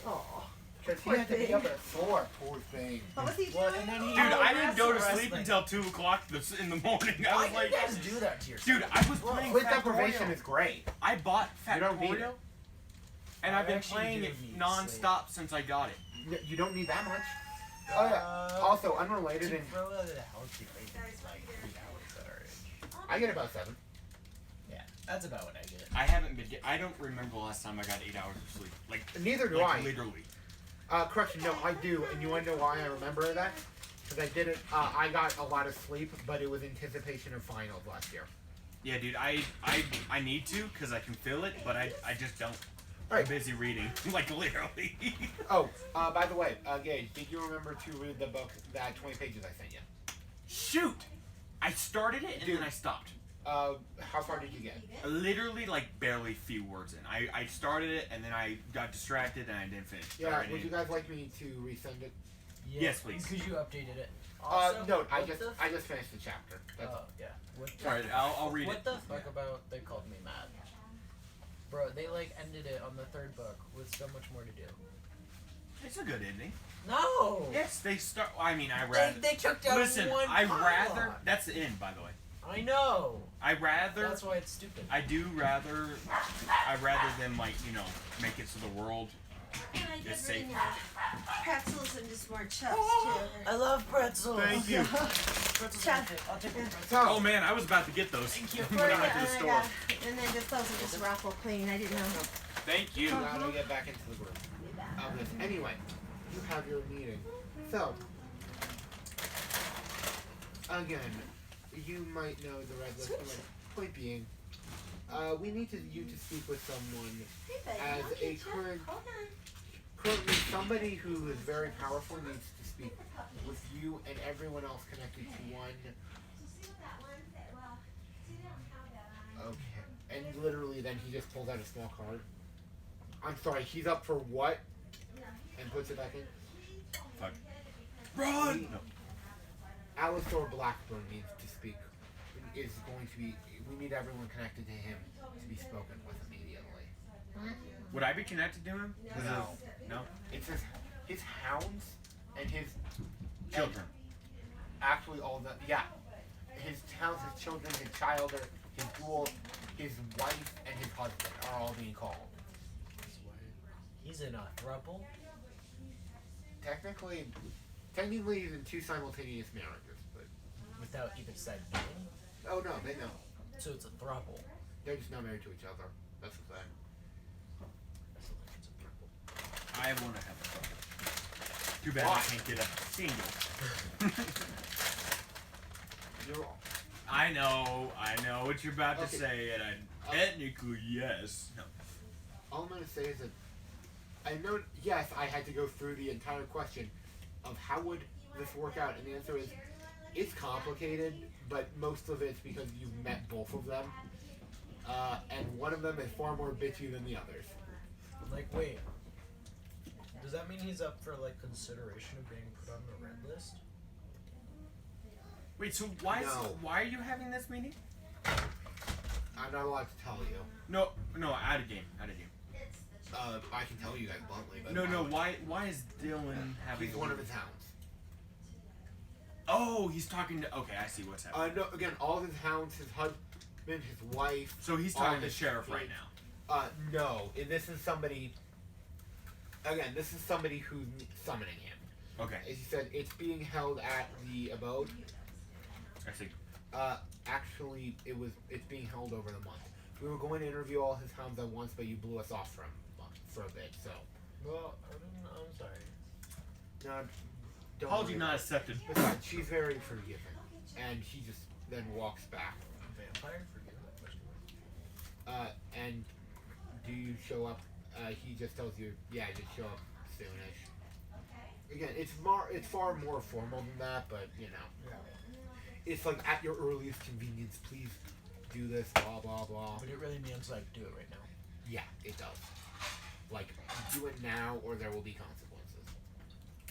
Oh. Because he Poor had to be thing. up at 4. Poor thing. What was he doing? What? And then he- Dude, Oh, I didn't go to that's sleep wrestling. until 2 o'clock in the morning. I Why was do like, you guys do that to yourself? dude, I was playing Sleep deprivation Factorio. is great. I bought You don't need Factorio, it. and I I've been actually playing do it need non-stop since I got it. You don't need that much. Oh yeah. Also, unrelated, to and grow a healthy weight is like 3 hours at our age. I get about 7. Yeah, that's about what I get. I haven't been. I don't remember the last time I got 8 hours of sleep. Like, Neither do like I. literally. Correction, no, I do, and you want to know why I remember that? Because I did it. I got a lot of sleep, but it was anticipation of finals last year. Yeah, dude, I need to because I can feel it, but I just don't. Alright. I'm busy reading, like literally. Oh, by the way, Gage, did you remember to read the book, that 20 pages I sent you? Shoot! I started it and Dude. then I stopped. How far did you get? Literally, like barely few words in. I started it and then I got distracted and I didn't finish. Yeah, Alright, would you guys like me to resend it? Yes, please. Because you updated it. Also, No, I what just the I just finished the chapter. That's Oh, yeah. What the Alright, I'll read what it. the fuck about They Called Me Mad? Bro, they like ended it on the 3rd book with so much more to do. It's a good ending. No! Yes, they start. I mean, I They, rather. they took down Listen, one I pylon. rather. That's the end, by the way. I know! I rather. That's why it's stupid. I do rather. I rather them like make it so the world And I It's did safe. bring pretzels and just more chips too. I love pretzels. Thank you. Pretzels. Chuck. I'll take the pretzels. So, Oh man, I was about to get those. Thank you. When I went to the store. And then just those are just ruffle clean. I didn't know. Thank you. you gotta get back into the group. Anyway, you have your meeting. So, again, you might know the red list. But point being, we need you to speak with someone as a currently somebody who is very powerful needs to speak with you and everyone else connected to one. Okay. And literally then he just pulls out a small card. I'm sorry, he's up for what? And puts it back in. Fuck. Run! No. Alistair Blackburn needs to speak. Is going to be. We need everyone connected to him to be spoken with immediately. Would I be connected to him? No. No? It's his hounds and his Children. actually all the his hounds, his children, his child, or his duel, his wife, and his husband are all being called. He's in a throuple. Technically, he's in 2 simultaneous marriages, but Without even said name. oh no, they know. So it's a throuple. They're just not married to each other. That's the thing. That's what it's a throuple. I want to have a throuple. Too bad I can't get a single. You're all. I know what you're about to Okay. say, and I technically yes. No. All I'm gonna say is that I know. Yes, I had to go through the entire question of how would this work out, and the answer is it's complicated, but most of it's because you've met both of them, and one of them is far more bitchy than the others. Like, wait. Does that mean he's up for like consideration of being put on the red list? Wait, so why No. why are you having this meeting? I'm not allowed to tell you. No, out of game. I can tell you guys bluntly, but No, why is Dylan having he's one of his hounds. Oh, he's talking to okay, I see what's happening. No, again, all of his hounds, his husband, his wife. So he's all talking to his sheriff kids. right now. No, and this is somebody. Again, this is somebody who's summoning him. Okay, As you said, it's being held at the abode. I see. Actually, it's being held over the month. We were going to interview all his hounds at once, but you blew us off for a bit. So, Well, I'm sorry. no, don't Apology worry not about it. accepted. Besides, she's very forgiving, and he just then walks back. Vampire? Forget that question. And do you show up? He just tells you, yeah, just show up soonish. Again, it's far more formal than that, but you know. Yeah. It's like at your earliest convenience, please do this, blah blah blah. But it really means like do it right now. Yeah, it does. Like, do it now, or there will be consequences.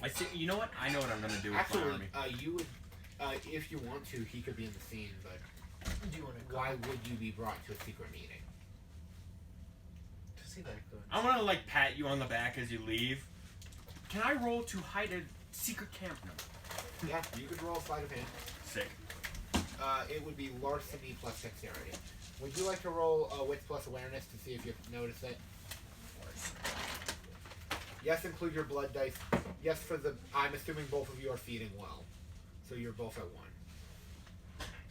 I see. You know what? I know what I'm gonna do with my Actually, army. you would, if you want to, he could be in the scene. But Do you want to go? why would you be brought to a secret meeting? To see that good. I'm gonna like pat you on the back as you leave. Can I roll to hide a secret camp? No. Yeah, you could roll a sleight of hand. Sick. It would be larceny plus dexterity. Would you like to roll wits plus awareness to see if you notice it? Yes, include your blood dice. Yes, I'm assuming both of you are feeding well, so you're both at 1.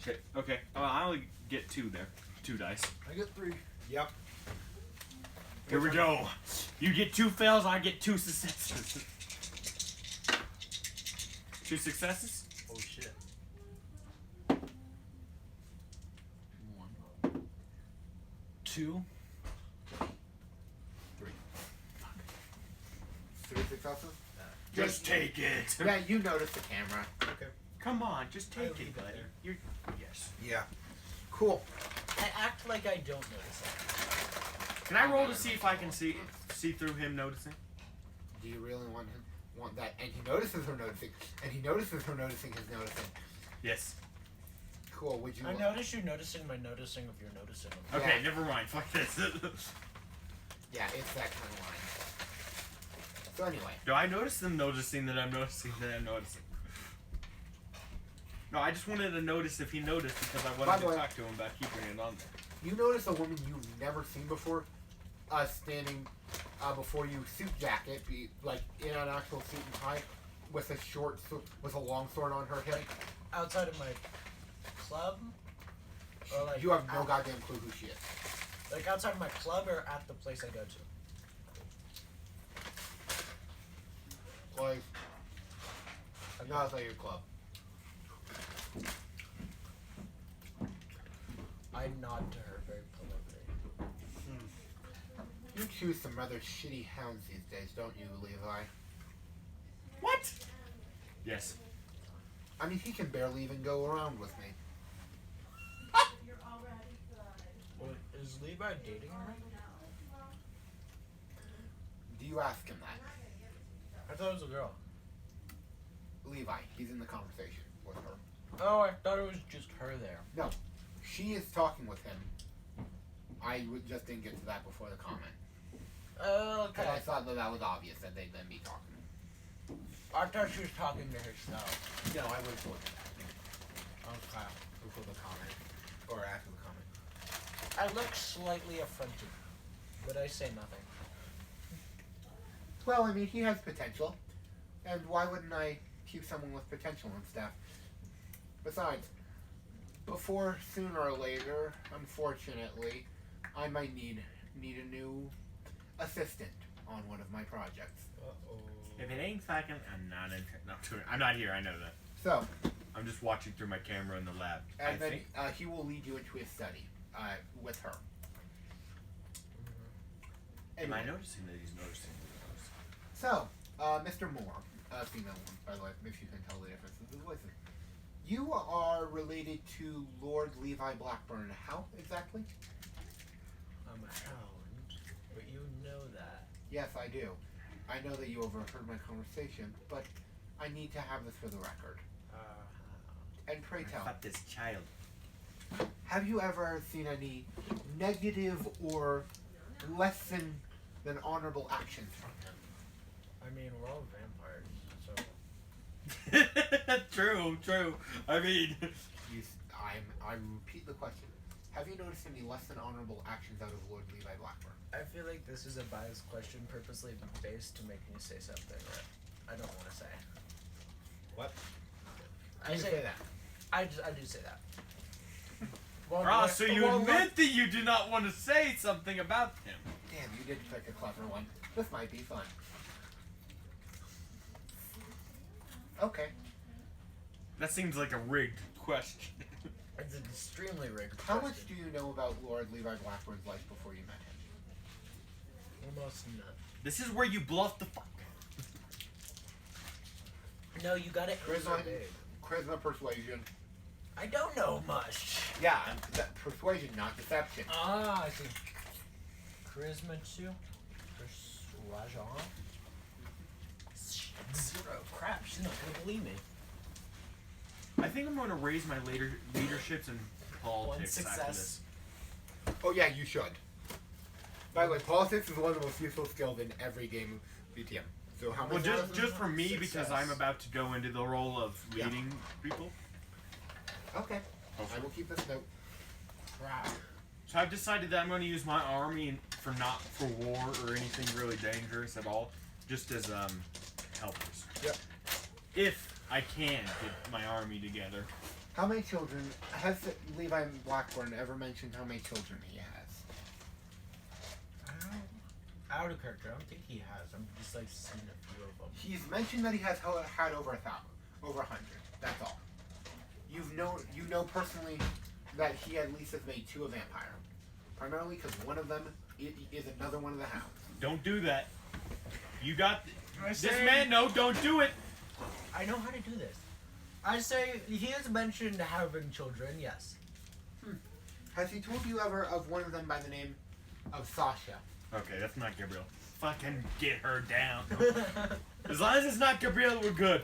Shit. Okay. I only get 2 there. 2 dice. I get 3. Yep. Here we go. You get 2 fails. I get 2 successes. 2 successes. Oh shit. 1. 2. 3 successes. Just take it. Yeah, you notice the camera. Okay. Come on, just I'll take leave it, it buddy. there. You're yes. Yeah. Cool. I act like I don't notice it. Can I roll to see if I can see through him noticing? Do you really want that? And he notices her noticing. And he notices her noticing his noticing. Yes. Cool. Would you? I notice you noticing my noticing of your noticing of Okay, Yeah. never mind. Fuck this. Yeah, it's that kind of line. So anyway, Do I notice them noticing that I'm noticing that I'm noticing? No, I just wanted to notice if he noticed because I By wanted the to way- talk to him about keeping it on there. you notice a woman you've never seen before, standing before you suit jacket, be like in an actual suit and tie, with with a long sword on her hip. Outside of my club? Or like You have no goddamn clue who she is. Like outside of my club or at the place I go to? Like, not outside your club. I nod to her very politely. You choose some rather shitty hounds these days, don't you, Levi? What? Yes. I mean, he can barely even go around with me. Well, is Levi dating her? Do you ask him that? I thought it was a girl. Levi, he's in the conversation with her. Oh, I thought it was just her there. No, she is talking with him. Just didn't get to that before the comment. Oh, Because I okay. thought that was obvious that they'd then be talking. I thought she was talking to herself. No, I wouldn't look at that Okay. before the comment. Or after the comment. I look slightly affronted, but I say nothing. Well, I mean, he has potential. And why wouldn't I keep someone with potential on staff? Besides, sooner or later, unfortunately, I might need a new assistant on one of my projects. Uh-oh. If it ain't fucking, I'm not interested. No, I'm not here. I know that. So, I'm just watching through my camera in the lab. I and then think. he will lead you into his study with her. Am I Anyway, noticing that he's noticing? so, Mr. Moore, female one, by the way, if you can tell the difference in the voices. You are related to Lord Levi Blackburn. How exactly? I'm a hound, but you know that. Yes, I do. I know that you overheard my conversation, but I need to have this for the record. And pray tell, Fuck this child. have you ever seen any negative or less than honorable actions from him? I mean, we're all vampires, so. True. I mean, I repeat the question. Have you noticed any less than honorable actions out of Lord Levi Blackburn? I feel like this is a biased question purposely based to make me say something that I don't want to say. What? I You say that. I do say that. Well, Ross, so you well, admit that you do not want to say something about him. Damn, you did pick a clever one. This might be fun. Okay. That seems like a rigged question. It's an extremely rigged How question. much do you know about Lord Levi Blackburn's life before you met him? Almost none. This is where you bluff the fuck. No, you got it. Charisma, persuasion. I don't know much. Yeah, persuasion, not deception. Ah, I see. Charisma 2. Persuasion. 0. Crap, she's not gonna believe me. I think I'm going to raise my leaderships and politics One after success. this. Oh yeah, you should. By the way, politics is one of the most useful skills in every game of BTM. So how Well, much? just for me, because Success. I'm about to go into the role of Yeah. leading people. Okay. I will keep this note. Crap. So I've decided that I'm going to use my army for not for war or anything really dangerous at all, just as helpers. Yep. If I can get my army together. How many children has Levi Blackburn ever mentioned? How many children he has? Out of character, I don't think he has. I'm just like seeing a few of them. He's mentioned that he has had over 1,000, over 100. That's all. You know personally that he at least has made 2 a vampire, primarily because one of them is another one of the hounds. Don't do that. You got I this say- man. No, don't do it. I know how to do this. I say he has mentioned having children, yes. Has he told you ever of one of them by the name of Sasha? Okay, that's not Gabrielle. Fucking get her down. As long as it's not Gabrielle, we're good.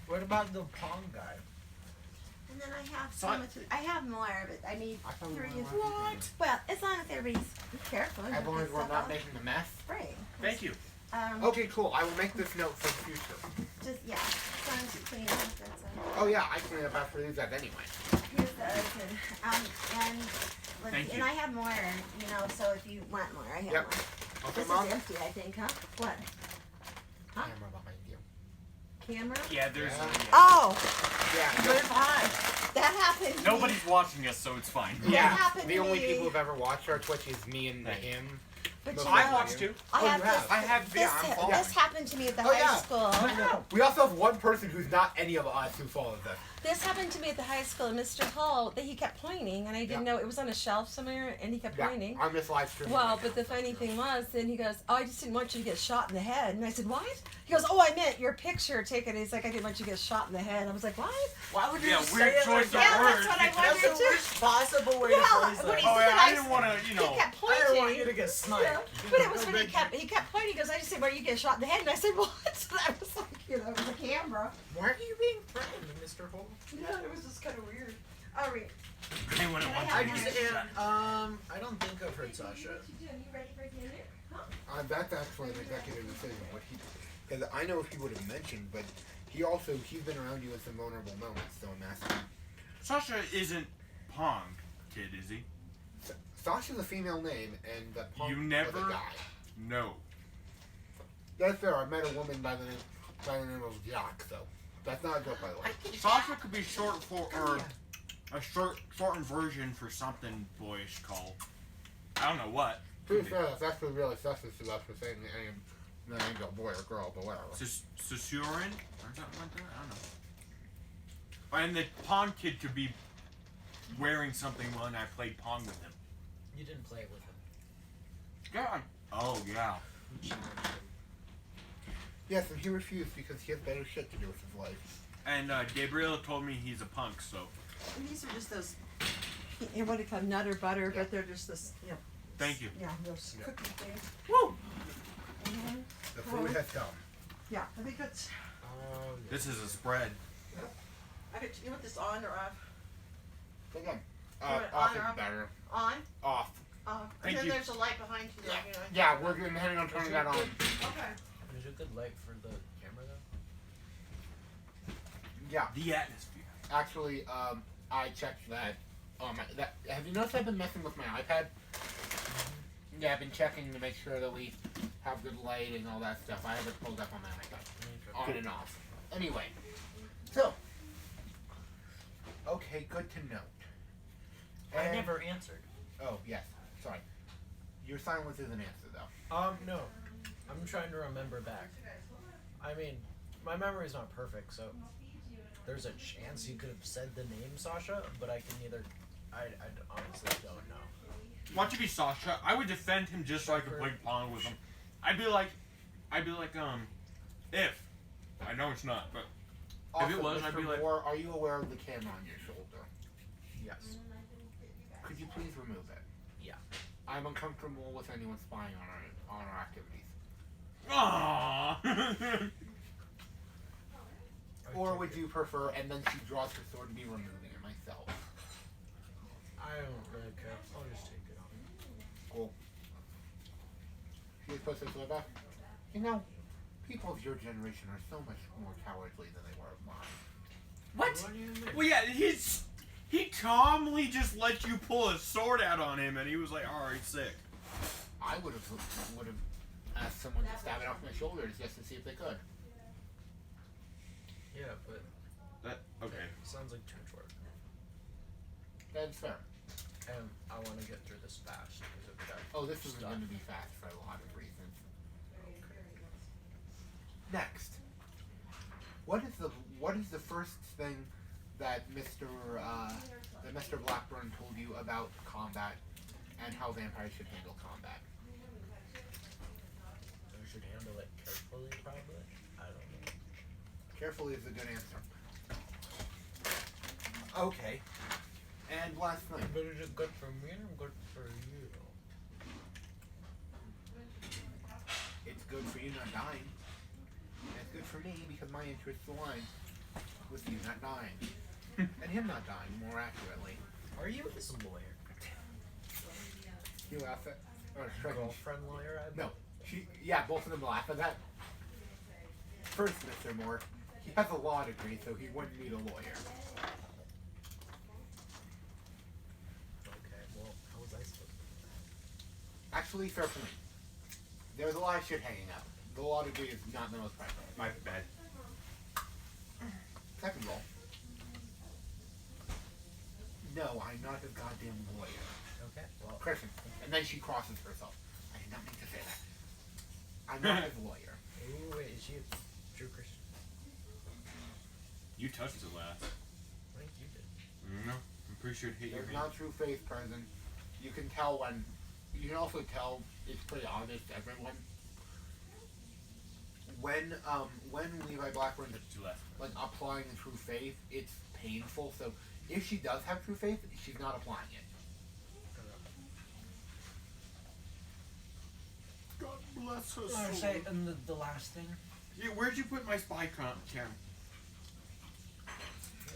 What about the Pong guy? And then I have So so much. I have more, but I need I thought we 3 were as allowed to well. do that. Well, as long as everybody's careful. and As long put as we're stuff not out making a mess. spray. Thank you. Okay, cool. I will make this note for the future. Just yeah, as long as you clean up. That's Oh yeah, I clean up after these guys anyway. Here's the other. And let's Thank see, you. and I have more. You know, so if you want more, I have Yep. more. Okay, This Mom? is empty, I think, huh? What? Huh? Camera behind you. Camera? Yeah, there's. Oh, Yeah. Put it behind. that happened to me. Nobody's watching us, so it's fine. That happened the to only me. people who've ever watched our Twitch is me and Thank him. But Most you of know, I watched too. I Oh, have you this. have? I have. This, Yeah, I'm following. this happened to me at the Oh, high yeah. school. We also have one person who's not any of us who follows us. This happened to me at the high school, and Mr. Hall, that he kept pointing, and I didn't Yeah. know it was on a shelf somewhere, and he kept Yeah, pointing. on this live stream. Well, but the funny thing was, then he goes, "Oh, I just didn't want you to get shot in the head." And I said, "What?" He goes, "Oh, I meant your picture taken." He's like, "I didn't want you to get shot in the head." I was like, "What?" Why would you Yeah, say weird it choice like of that? Yeah, that's what I That's wondered the too. worst possible way Well, to phrase when that. he Oh said yeah, I I didn't want to, He kept I pointing. don't want you to get sniped. Yeah, but it was when he kept pointing. He goes, "I just said where you get shot in the head," and I said, "What?" So I was like, it was a camera. Why are you being threatened, Mr. Hole? Yeah, it was just kind of weird. All right. I wouldn't Can I want have to one? get shot. I don't think I've heard Sasha. What you doing? You ready for dinner? Huh? That's actually an executive decision. What he, because I know if he would have mentioned, but he's been around you in some vulnerable moments. So I'm asking. Sasha isn't Pong kid, is he? Sasha's a female name, and the punk You was never- a guy. No. That's fair. I met a woman by the name of Jack, so that's not a joke, by the way. Sasha could be short for, or a shortened version for something boyish called. I don't know what. To be Could be. fair, that's actually really suspicious to us for saying the name of a boy or girl, but whatever. Susurin? Or something like that? I don't know. And the Pong kid could be wearing something when I played Pong with him. You didn't play it with him. Yeah. Oh, yeah. You challenged him. Yes, and he refused because he has better shit to do with his life. And Gabriel told me he's a punk, so These are just those. You know what do you call them, nutter butter, but they're just this. You know, thank you. yeah, those cookie things. Woo! Mhm. The food has come. Yeah, I think that's. This is a spread. I think you want this on or off? Again, Put it off on is or off? better. On. Off. Thank and then you. there's a light behind you. Yeah. You know, Yeah, we're intending on turning that on. Okay. There's a good light for the camera, though. Yeah, The atmosphere. actually, I checked that. Have you noticed I've been messing with my iPad? Yeah, I've been checking to make sure that we have good light and all that stuff. I have it pulled up on my iPad, on and off. Anyway, so okay, good to note. I And- never answered. Oh yes, sorry. Your silence is an answer though. No. I'm trying to remember back. I mean, my memory's not perfect, so there's a chance you could have said the name Sasha, but I can neither. I honestly don't know. Why don't you be Sasha? I would defend him just so I could play Pong with him. I'd be like, if. I know it's not, but Also, it was, I'd Mr. be like- Moore, are you aware of the camera on your shoulder? Yes. Could you please remove it? Yeah. I'm uncomfortable with anyone spying on our activities. aww. Or would you prefer, and then she draws her sword, me removing it myself? I don't really care. I'll just take it off. Cool. She was supposed to sword back? You know, people of your generation are so much more cowardly than they were of mine. What do you mean? Well, yeah, he calmly just let you pull a sword out on him, and he was like, "Alright, sick." I would have asked someone to stab it off my shoulders just to see if they could. Yeah, but Okay. sounds like too short. That's fair. And I want to get through this fast because of that. Oh, this is stuff. going to be fast for a lot of reasons. Next, what is the first thing that Mr. Blackburn told you about combat and how vampires should handle combat? We should handle it carefully, probably. I don't know. Carefully is a good answer. Okay. And last thing. But is it good for me or good for you? It's good for you not dying. And it's good for me because my interests align with you not dying. And him not dying, more accurately. Are you his lawyer? You laugh at or strike me. Girlfriend lawyer? I No. Yeah, both of them laugh at that. First, Mr. Moore, he has a law degree, so he wouldn't need a lawyer. Okay, well, how was I supposed to know that? Actually, fair point. There's a lot of shit hanging up. The law degree is not the most practical. My bad. Second roll. No, I'm not a goddamn lawyer. Okay. Well, Christian. And then she crosses herself. I did not mean to say that. I'm not his lawyer. ooh, wait, is she a true Christian? You touched it last. I think you did. No, I'm pretty sure it hit your There's hand. not true faith present. You can tell when. You can also tell it's pretty obvious to everyone. When Levi Blackburn's Touched you last. like applying the true faith, it's painful. So if she does have true faith, she's not applying it. God bless her I say, and the last thing. Yeah, where'd you put my spy cam?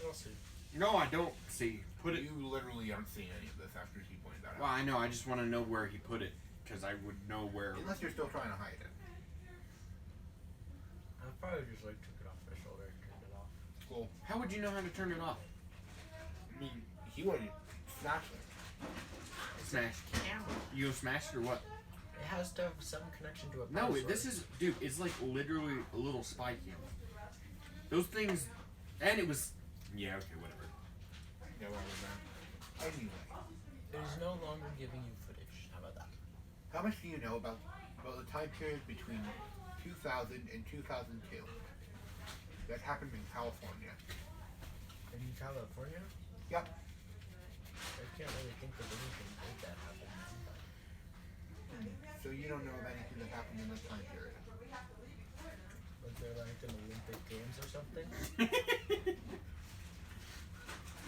We'll see. No, I don't see. Put it. You literally aren't seeing any of this after she pointed that Well, out. I know. I just want to know where he put it, because I would know where. Unless you're still trying to hide it. I probably just like took it off my shoulder and turned it off. Cool. How would you know how to turn it off? I mean, he would smash it. Smash. You smash it or what? It has to have some connection to a No, power this source. is, dude. It's like literally a little spy cam. Those things, and it was. Yeah. Okay. Whatever. Yeah, where was that? Anyway, It is no longer giving you footage. How about that? how much do you know about the time period between 2000 and 2002? That happened in California. In California? Yep. I can't really think of anything like that happened. So you don't know of anything that happened in that time period. Was there like an Olympic Games or something?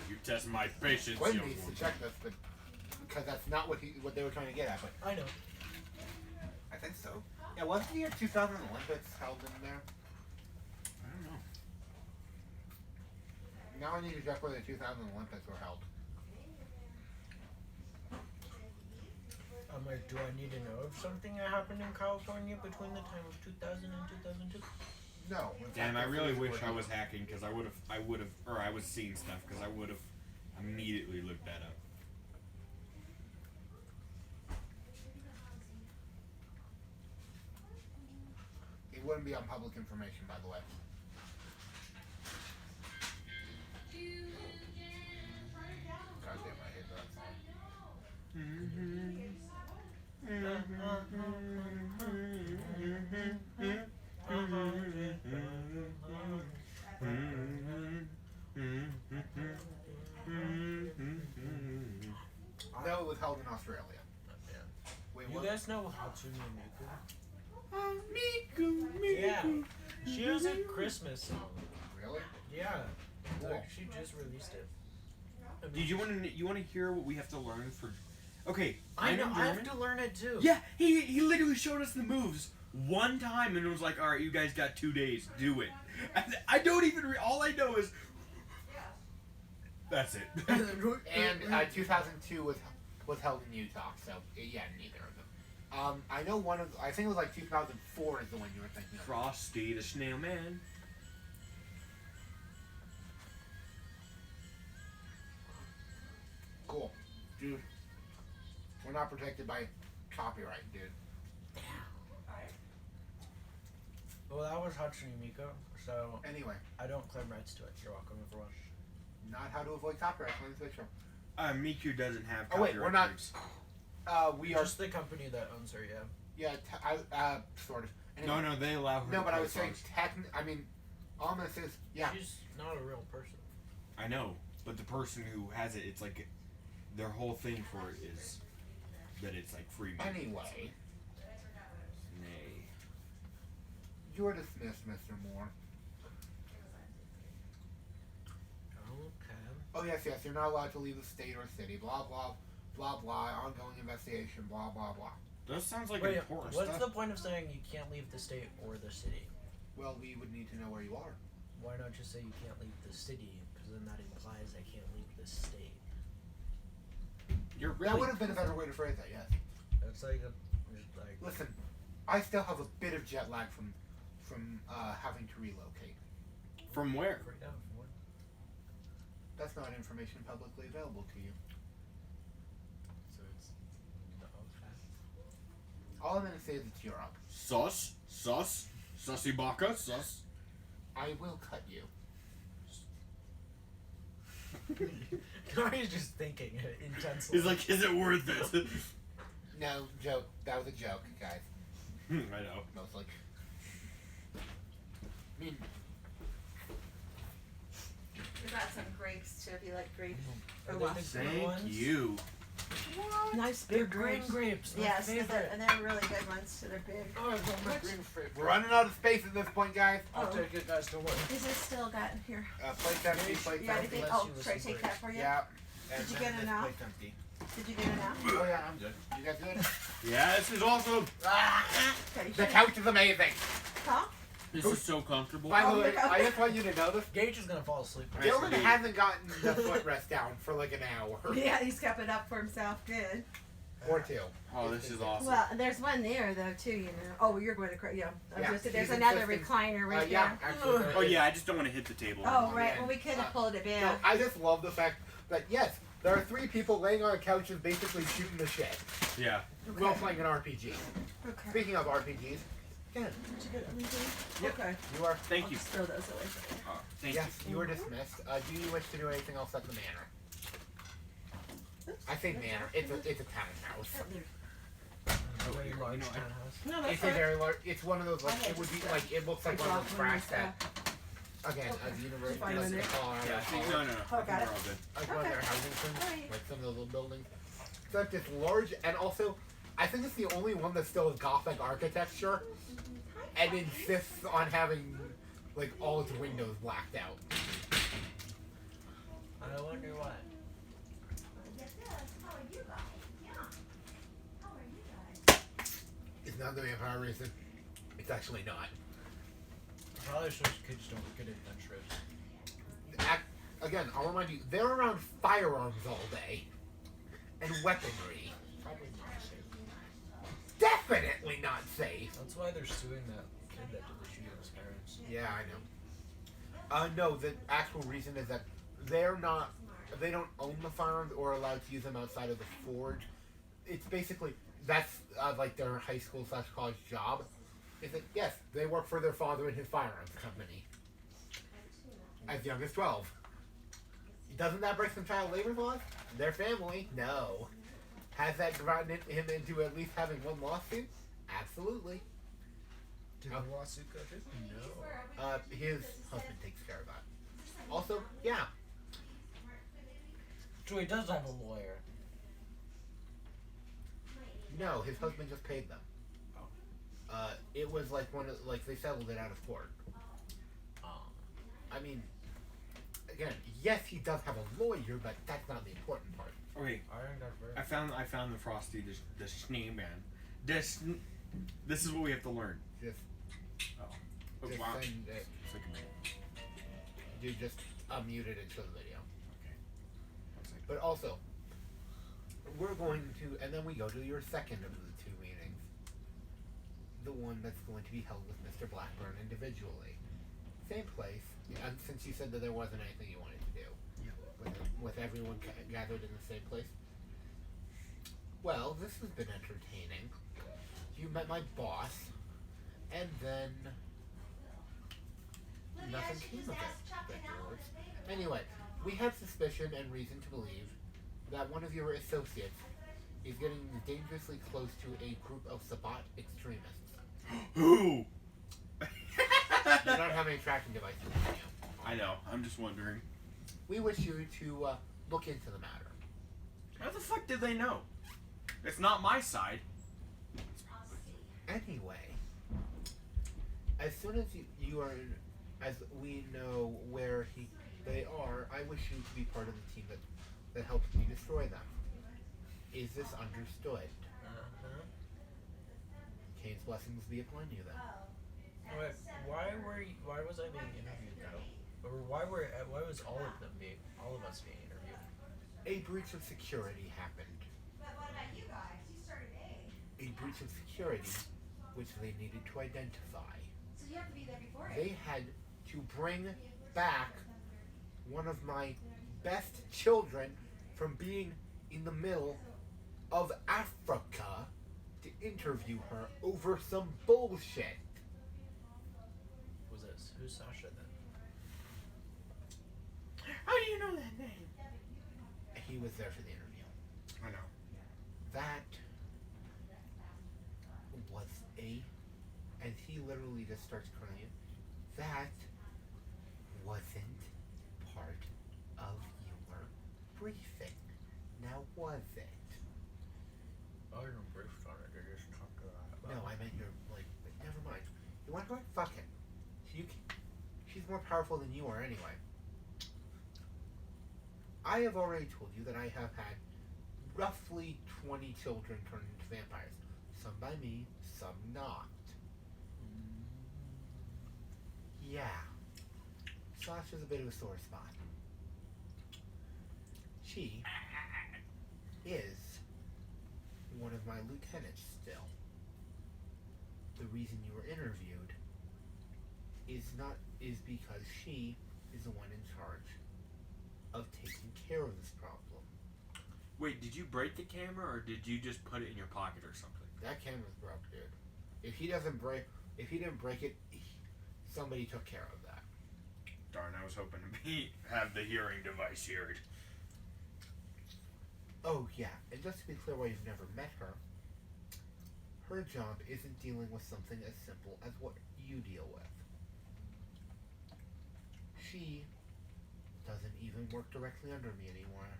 You test my patience, Gwen young needs to one. check this, but because that's not what they were trying to get at. But I know. I think so. Yeah, wasn't the year 2000 Olympics held in there? I don't know. Now I need to check where the 2000 Olympics were held. I'm like, do I need to know if something that happened in California between the time of 2000 and 2002? No. in Damn, fact, I the really photos wish were I held. was hacking, because I would have, or I was seeing stuff, because I would have immediately looked that up. It wouldn't be on public information, by the way. God damn, I hate that song. No, it was held in Australia. Yeah. Wait, You what? guys know Hatsune Miku? Miku. Yeah. She has a Christmas song. Really? Yeah. Cool. Like, she just released it. I mean, Did you want to hear what we have to learn for? Okay, I I'm know. in I have German. to learn it too. Yeah, he literally showed us the moves one time and it was like, all right, you guys got 2 days, do it. And I don't even. All I know is. That's it. And 2002 was held in Utah, so yeah, neither of them. I know one of. I think it was like 2004 is the one you were thinking of. Frosty the Snail Man. Cool, dude. We're not protected by copyright, dude. Well, that was Hatsune Miku, so Anyway, I don't claim rights to it. You're welcome, everyone. not how to avoid copyright claims, but sure. Miku doesn't have Oh, wait, copyright we're not- claims. We are. Just the company that owns her, yeah. Yeah, sort of. Anyway, No, they allow her No, to but I play was saying, songs. I mean, all I'm gonna say is, yeah. She's not a real person. I know, but the person who has it, it's like their whole thing for it is that it's like free music. Anyway, Nay. you're dismissed, Mr. Moore. Okay. Oh yes, you're not allowed to leave the state or city. Blah blah blah blah. Ongoing investigation. Blah blah blah. That sounds like Wait, important what's stuff. the point of saying you can't leave the state or the city? Well, we would need to know where you are. Why not just say you can't leave the city? Because then that implies I can't leave the state. You're really. That would have been a better way to phrase that. Yes. That's like a like. Listen, I still have a bit of jet lag from having to relocate. From where? Yeah, what? That's not information publicly available to you. So it's okay. All I'm gonna say is it's Europe. Sus, sussy baka, sus. I will cut you. Kari's just thinking intensely. He's like, is it worth it? No, joke. That was a joke, guys. I know. Mostly. I mean, We got some grapes too, if you like grapes. Are Or they what? the green Thank ones? you. Nice They're big green grapes. grapes. My Yes, favorite. and they're really good ones too. They're big. Oh, I love my Which- green fruit. we're running out of space at this point, guys. I'll Oh. take it, guys. Don't worry. Is this still got here? Plate empty, plate Yeah, empty. anything? Bless Oh, you with should I some take that for you? Yeah. Did you And get then enough? this plate's empty. Did you get enough? Oh yeah, I'm good. You guys good? Yeah, this is awesome. Okay. The couch is amazing. Huh? This is so comfortable. By the Oh, way, yeah. I just want you to know this. Gage is gonna fall asleep. Nice Dylan to meet hasn't gotten the footrest down for like an hour Yeah, he's kept it up for himself. Good. or two. Oh, this is awesome. Well, there's one there though too. You know. Oh, well, you're going to. Yeah. I was Yeah, gonna say, there's he's another insisting- recliner right yeah, there. actually. Oh yeah, I just don't want to hit the table. Oh right. Yeah. Well, we could have pulled it No, back. I just love the fact that yes, there are 3 people laying on a couch and basically shooting the shit Yeah. while playing an RPG. Okay. Speaking of RPGs, again, Did you get anything? Yep. Okay. you are Thank I'll you. just throw those away. Oh, thank yes, you are dismissed. Do you wish to do anything else at the manor? Oops. I say manor. It's a townhouse. Oh, there. Very you large know, I- townhouse. No, that's It's a fine. very large. It's one of those like I it would be just, like it looks like one of those dropped one tracks that again Okay. as university Fine like with in it. Colorado, Yeah, College, no. I Oh, think got we're it. all good. like one of Okay. their housing things, Alright. like some of the little buildings. So it's just large, and also I think it's the only one that still has Gothic architecture, and insists on having like all its windows blacked out. I wonder why. It's not the vampire reason. It's actually not. Probably should kids don't get adventurous. Again, I'll remind you, they're around firearms all day and weaponry. Probably not safe. Definitely not safe. That's why they're suing that kid that did the shooting of his parents. Yeah, I know. No, the actual reason is that they don't own the firearms or are allowed to use them outside of the forge. It's basically, that's like their high school / college job. Is that, yes, they work for their father and his firearms company. As young as 12. Doesn't that break some child labor laws? Their family? No. Has that gotten him into at least having one lawsuit? Absolutely. Did Oh. the lawsuit go through? No. His husband takes care of that. Also, yeah, So he does have a lawyer. no, his husband just paid them. It was like like they settled it out of court. I mean, again, yes, he does have a lawyer, but that's not the important part. Okay, Iron Dark I found the Frosty, the Schneeman. This is what we have to learn. Just, Oh, just wow. send it. It's like a man. You just unmuted it to the video. Okay. It's like, But also, we're going to, and then we go to your second of the 2 meetings. The one that's going to be held with Mr. Blackburn individually. Same place, and since you said that there wasn't anything you wanted to do. Yeah. With everyone gathered in the same place. Well, this has been entertaining. You met my boss, and then nothing came of it afterwards. Anyway, we have suspicion and reason to believe that one of your associates is getting dangerously close to a group of Sabbat extremists. Who? You don't have any tracking devices on you. I know. I'm just wondering. We wish you to look into the matter. How the fuck did they know? It's not my side. Anyway, as soon as you are, as we know where they are, I wish you to be part of the team that helps me destroy them. Is this understood? Kane's blessings be upon you then. Wait, why was I being interviewed though? Or why was all of us being interviewed? A breach of security happened. But what about you guys? You started A. A breach of security, which they needed to identify. So you have to be there before A. They had to bring back one of my best children from being in the middle of Africa to interview her over some bullshit. Who's this? Who's Sasha then? How do you know that name? He was there for the interview. I know. That was and he literally just starts crying. That wasn't part of your briefing. Now was it? I didn't brief on it. They just talked about No, I meant your, like, never mind. You want to go? Fuck it. She's more powerful than you are anyway. I have already told you that I have had roughly 20 children turn into vampires. Some by me, some not. Yeah. Sasha's a bit of a sore spot. She is one of my lieutenants still. The reason you were interviewed is because she is the one in charge of taking care of this problem. Wait, did you break the camera or did you just put it in your pocket or something? That camera's broke, dude. If he didn't break it, somebody took care of that. Darn, I was hoping to have the hearing device here. Oh yeah, and just to be clear, while you've never met her, her job isn't dealing with something as simple as what you deal with. She doesn't even work directly under me anymore.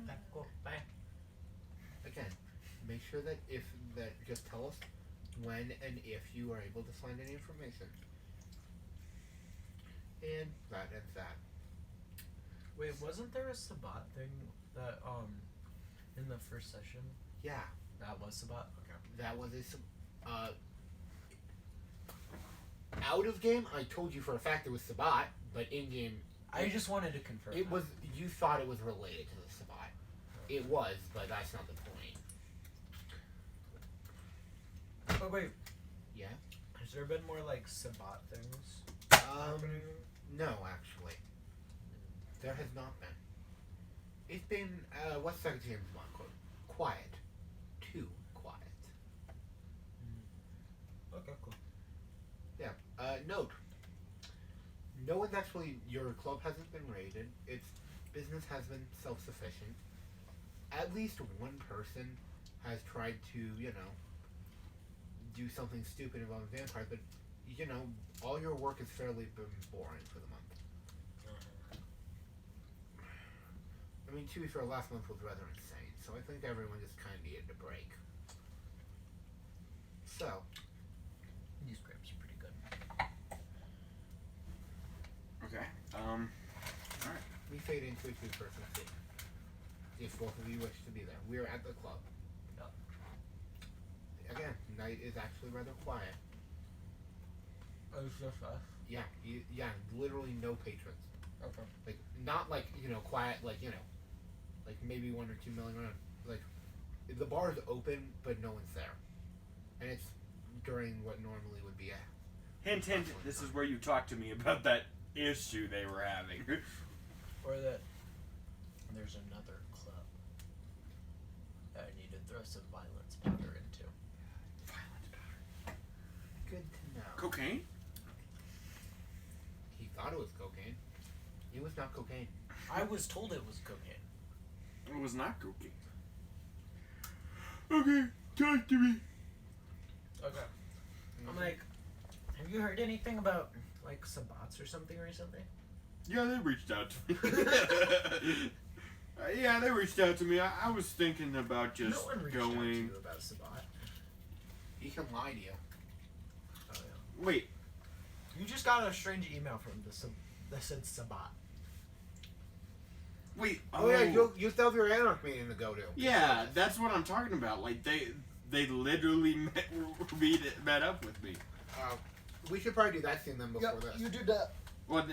Okay, cool. Bye. Again, make sure that just tell us when and if you are able to find any information. And that ends that. Wait, wasn't there a Sabat thing that in the first session? Yeah, That was Sabat? Okay. that was out of game. I told you for a fact it was Sabat, but in game, I just wanted to confirm. it was. You thought it was related to the Sabat. It was, but that's not the point. Oh wait, Yeah. has there been more like Sabat things? No, actually, there has not been. It's been what's Second James Bond quote? Quiet. Too quiet. Okay, cool. Yeah. Note. No one's actually. Your club hasn't been raided. Its business has been self-sufficient. At least one person has tried to, do something stupid involving vampires, but, all your work has fairly been boring for the month. I mean, to be fair, last month was rather insane, so I think everyone just kind of needed a break. So, These grapes are pretty good. Okay. Alright. we fade into a two-person scene. If both of you wish to be there. We're at the club. Yep. Again, night is actually rather quiet. Oh, it's just us. Yeah, literally no patrons. Okay. Like, not like, quiet, like maybe 1 or 2 milling around. Like, the bar is open, but no one's there. And it's during what normally would be a... Hint, hint, this is where you talked to me about that issue they were having. Or that there's another club that I need to throw some violence powder into. Good to know. Cocaine? He thought it was cocaine. It was not cocaine. I was told it was cocaine. It was not cocaine. Okay, talk to me. Okay. I'm like, have you heard anything about like Sabats or something recently? Yeah, they reached out to me. Yeah, they reached out to me. I was thinking about just no one reached out to going. you about Sabat. He can lie to you. Oh yeah. Wait, You just got a strange email from that said Sabat. wait. Oh, yeah, you still have your Anarch meeting to go to. Yeah, that's what I'm talking about. Like they literally met up with me. We should probably do that scene then before this. you did that. Well,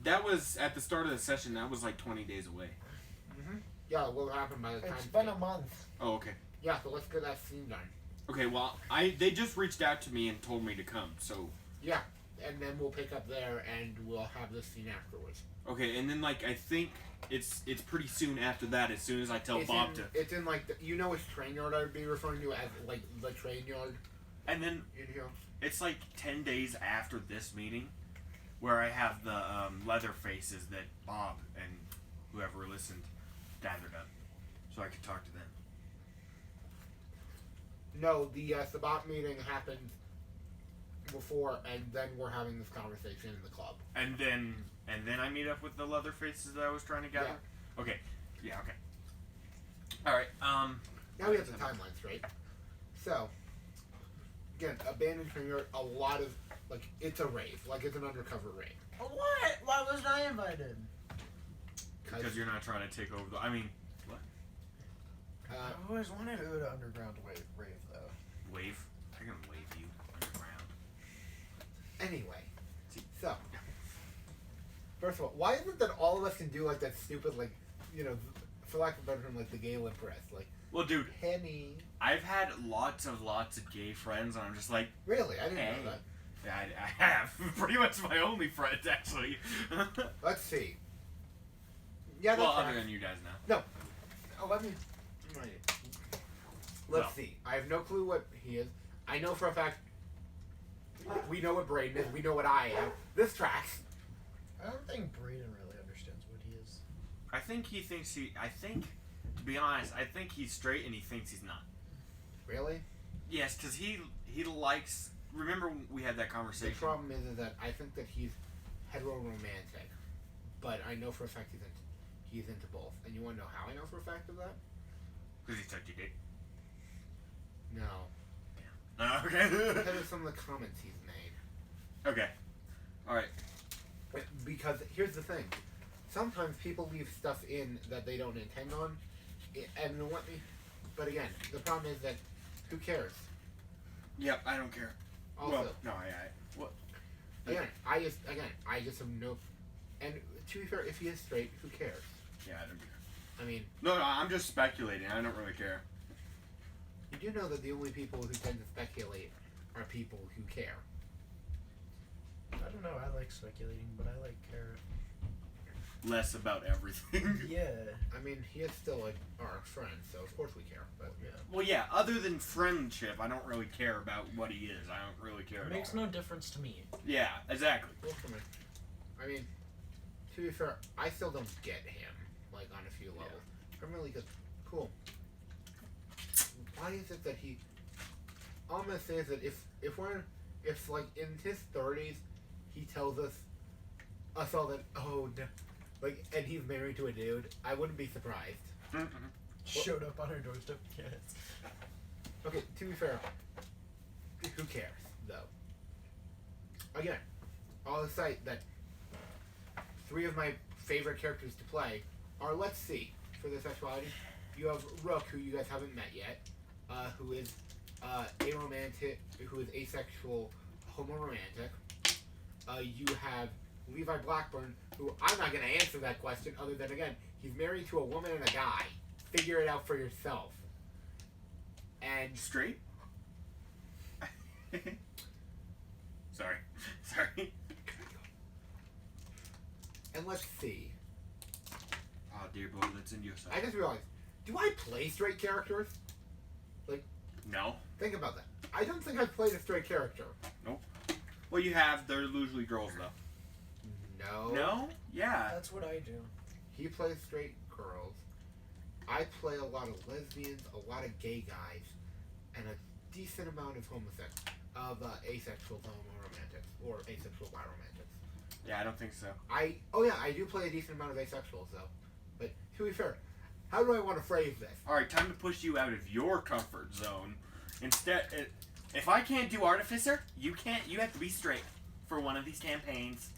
that was at the start of the session. That was like 20 days away. Yeah, what will happen by the time... It's been a month. Oh, okay. Yeah, so let's get that scene done. Okay, well, they just reached out to me and told me to come. So Yeah, and then we'll pick up there and we'll have this scene afterwards. okay, and then like I think it's pretty soon after that. As soon as I tell Bob to, It's in like you know which train yard I'd be referring to as like the train yard and then in here. it's like 10 days after this meeting, where I have the leather faces that Bob and whoever listened gathered up, so I could talk to them. No, the Sabat meeting happens before, and then we're having this conversation in the club. And then I meet up with the leather faces that I was trying to gather. Okay. Yeah. Okay. All right. Now we have the timeline straight. So, again, abandoned train yard. A lot of like it's a rave, like it's an undercover rave. What? Why wasn't I invited? Because you're not trying to take over the. I mean, what? I always wanted to go to underground rave though. Wave. I can wave you underground. Anyway, so first of all, why is it that all of us can do like that stupid like for lack of a better term like the Galen press like Well, dude, Penny? I've had lots of gay friends, and I'm just like, Really, I didn't hey. know that. Yeah, I have pretty much my only friends actually. Let's see. Yeah, that's well, right. other than you guys now. Oh, let me. Let's see. I have no clue what he is. I know for a fact. We know what Braden is. We know what I am. This tracks. I don't think Braden really understands what he is. I think he thinks he. I think, to be honest, I think he's straight, and he thinks he's not. Really? Yes, because he likes. Remember we had that The conversation. problem is that I think that he's hetero-romantic, but I know for a fact he's into both. And you want to know how I know for a fact of that? Because he sucked your dick. No. Okay. Because of some of the comments he's made. Okay. All right. Because here's the thing. Sometimes people leave stuff in that they don't intend on. And let me... But again, the problem is that who cares? Yep, I don't care. Also, Well, no, what? I just have no... And to be fair, if he is straight, who cares? Yeah, I don't care. I mean, No, I'm just speculating. I don't really care. you do know that the only people who tend to speculate are people who care. I don't know. I like speculating, but I like Carrot. Less about everything. Yeah. I mean, he is still like our friend, so of course we care. But Yeah. Well, yeah. Other than friendship, I don't really care about what he is. I don't really care It at makes all. no difference to me. Yeah, exactly. well, for me, I mean, to be fair, I still don't get him like on a few levels. I'm really just cool. Why is it that he? All I'm gonna say is that if like in his 30s, he tells us all that like and he's married to a dude, I wouldn't be surprised. Showed up on our doorstep. Yes. Okay, to be fair, who cares though? Again, I'll cite that 3 of my favorite characters to play are, let's see, for their sexuality, you have Rook, who you guys haven't met yet, who is aromantic, who is asexual, homoromantic. You have Levi Blackburn, who I'm not going to answer that question other than, again, he's married to a woman and a guy. Figure it out for yourself. And Straight? Sorry. and let's see. Oh dear boy, that's in your side. I just realized, do I play straight characters? No. Think about that. I don't think I've played a straight character. Well, you have. They're usually girls, though. No. No? Yeah. That's what I do. He plays straight girls. I play a lot of lesbians, a lot of gay guys, and a decent amount of asexual homoromantics or asexual biromantics. Yeah, I don't think so. I do play a decent amount of asexuals though. But to be fair, how do I want to phrase this? All right, time to push you out of your comfort zone. Instead, if I can't do artificer, you can't. You have to be straight for one of these campaigns.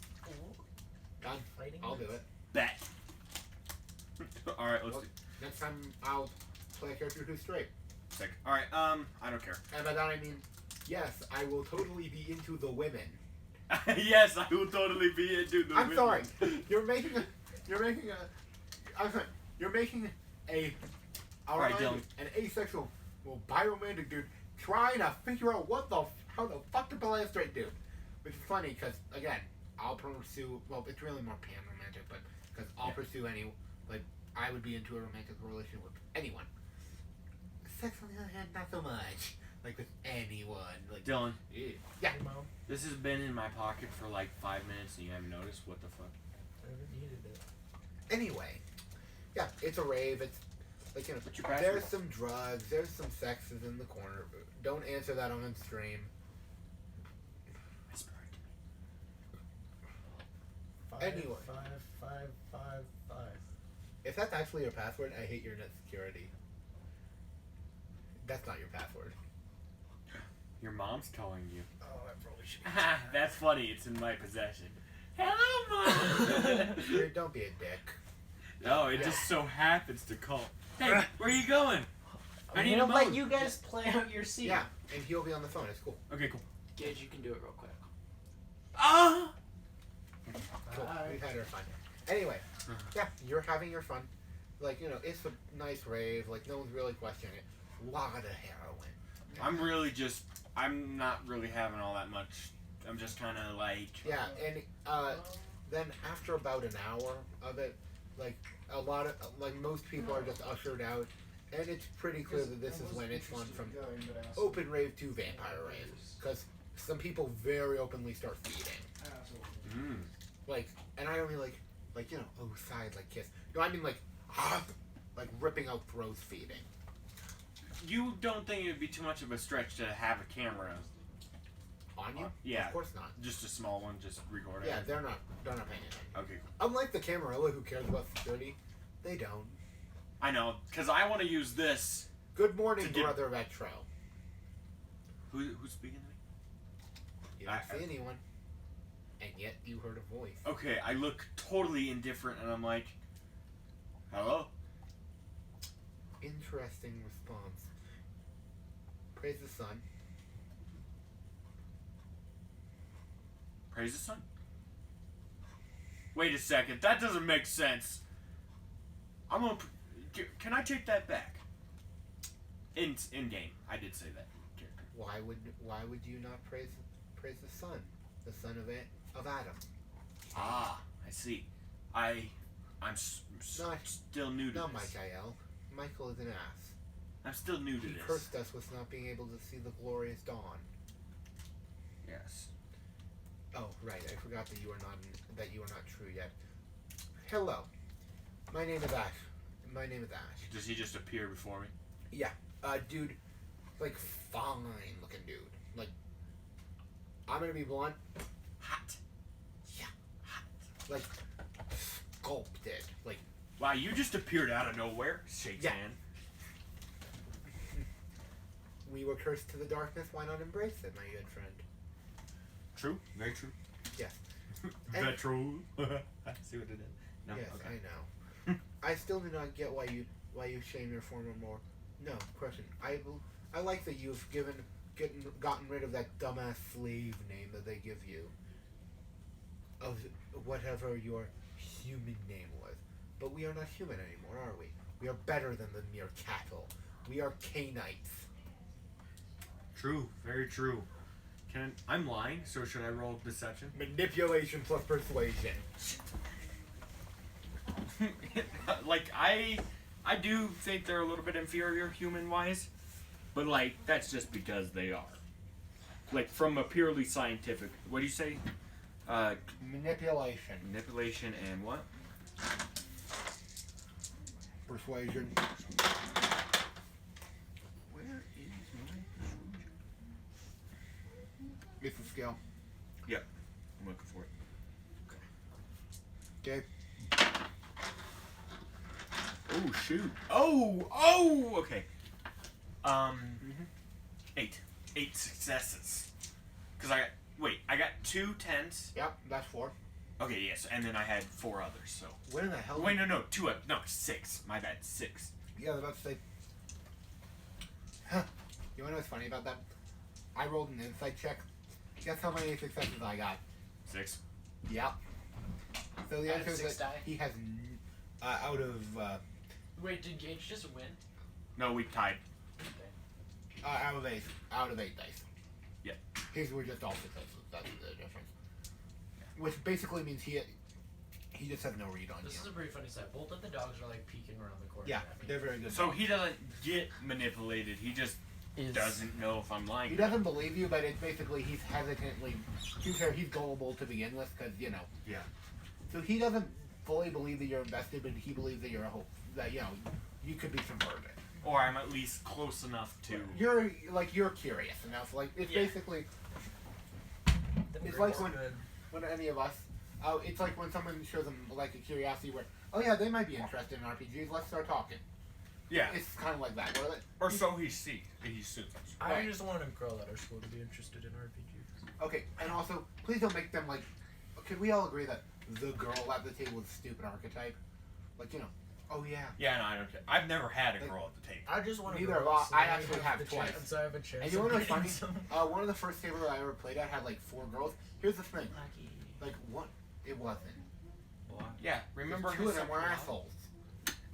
Done. Fighting. I'll do it. Bet. All right, let's do. Next time I'll play a character who's straight. Sick. All right. I don't care. And by that I mean, yes, I will totally be into the women. Yes, I will totally be into the. I'm sorry. You're making Alright, Dylan. an asexual, biromantic dude trying to figure out how the fuck to play a straight dude. Which is funny because again, I'll pursue. Well, it's really more pan romantic, but because I'll pursue any Like, I would be into a romantic relationship with anyone. Sex, on the other hand, not so much. Like, with anyone. Like, Dylan, yeah. Hey, Mom. this has been in my pocket for like 5 minutes and you haven't noticed? What the fuck? I haven't needed it. Anyway, yeah, it's a rave. It's like, you know, What's your password? there's some drugs, there's some sexes in the corner. Don't answer that on stream. Whisper it to me. Anyway. 55555. If that's actually your password, I hate your net security. That's not your password. Your mom's calling you. Oh, I probably should. That's funny. It's in my possession. Hello, Mom! Dude, don't be a dick. No, it just so happens to call. Hey, where are you going? I I'm need gonna a let moan. you guys play out your scene. Yeah, and he'll be on the phone. It's cool. Okay, cool. Gage, you can do it real quick. Ah! Cool. Bye. We've had our fun. Anyway, yeah, you're having your fun. Like, you know, it's a nice rave. Like, no one's really questioning it. A lot of heroin. I'm not really having all that much. I'm just kind of like. Yeah, and then after about an hour of it, like, a lot of, like, most people are just ushered out. And it's pretty clear that this is when it's gone from open rave to vampire rave. Because some people very openly start feeding. Mm. Like, and I don't mean like, you know, oh, side, like, kiss. No, I mean, like ripping out throats feeding. You don't think it would be too much of a stretch to have a camera? On you? Yeah. Of course not. Just a small one, just recording. Yeah, they're not paying attention. Okay. Unlike the Camarilla who cares about security, they don't. I know, because I want to use this. Good morning, To get- Brother Retro. Who's speaking to me? You don't see anyone. And yet you heard a voice. Okay, I look totally indifferent, and I'm like, hello? Interesting response. Praise the sun. Praise the sun. Wait a second, that doesn't make sense. I'm gonna. Can I take that back? In game, I did say that. Character. Why would you not praise the sun? The son of Adam. Ah, I see. I'm Not- still new to Not this. Michael. Michael is an ass. I'm still new to He this. cursed us with not being able to see the glorious dawn. Yes. Oh, right. I forgot that you are not true yet. Hello. My name is Ash. Does he just appear before me? Dude, like, fine looking dude. Like, I'm gonna be blunt. Hot. Like, sculpted. Like, Wow, you just appeared out of nowhere. Shakes Yeah. hand. we were cursed to the darkness. Why not embrace it, my good friend? True. Very true. Yes. And- Vetro. See what it is? No. Yes, Okay. I know. I still do not get why you shame your former more. No question. I like that you've gotten rid of that dumbass slave name that they give you. Of whatever your human name was. But we are not human anymore, are we? We are better than the mere cattle. We are Canaanites. True. Very true. I'm lying, so should I roll deception? Manipulation plus persuasion. Like I do think they're a little bit inferior human wise, but like that's just because they are. Like from a purely scientific. What do you say? Manipulation. Manipulation and what? Persuasion. Where is my? It's a skill. I'm looking for it. Okay. Oh shoot! Oh! Okay. 8 successes. Cause I got 2 10s. Yep, that's 4. Okay, yes, and then I had 4 others. So Where the hell? wait, no, 2. No, 6. My bad, 6. Yeah, I was about to say. Huh. You wanna know what's funny about that? I rolled an insight check. Guess how many successes I got? 6. Yep. So the Out of answer is 6 that die? he has out of Wait, did Gage just win? No, we tied. out of 8 dice. Yeah. His were just all successes. That's the difference. Which basically means He just has no read on This you. is a pretty funny set. Both of the dogs are like peeking around the corner. Yeah, at me. they're very good. So he doesn't get manipulated. He just doesn't know if I'm lying. He doesn't believe you, but it's basically he's hesitantly. He's gullible to begin with, because you know. Yeah. So he doesn't fully believe that you're invested, but he believes that you're a hope. That you know, you could be subverted. Or I'm at least close enough to. You're curious enough. Like it's Yeah. basically Them it's grapes like are good. when any of us. It's like when someone shows them like a curiosity where, oh yeah, they might be interested in RPGs. Let's start talking. Yeah. It's kind of like that. Where Or so he assumes. I Right. just want a girl at our school to be interested in RPGs. okay, and also please don't make them like. Could we all agree that the girl at the table is a stupid archetype? Like you know, oh yeah. Yeah, no, I don't care. I've never had a girl at the table. I just want a Neither girl. have I. so I that actually have the twice. chance, I have a chance. And you of know what's beating funny? someone. One of the first tables I ever played at had like 4 girls. Here's the thing. Lucky. Like what? It wasn't. Yeah, remember Two of them were his- assholes.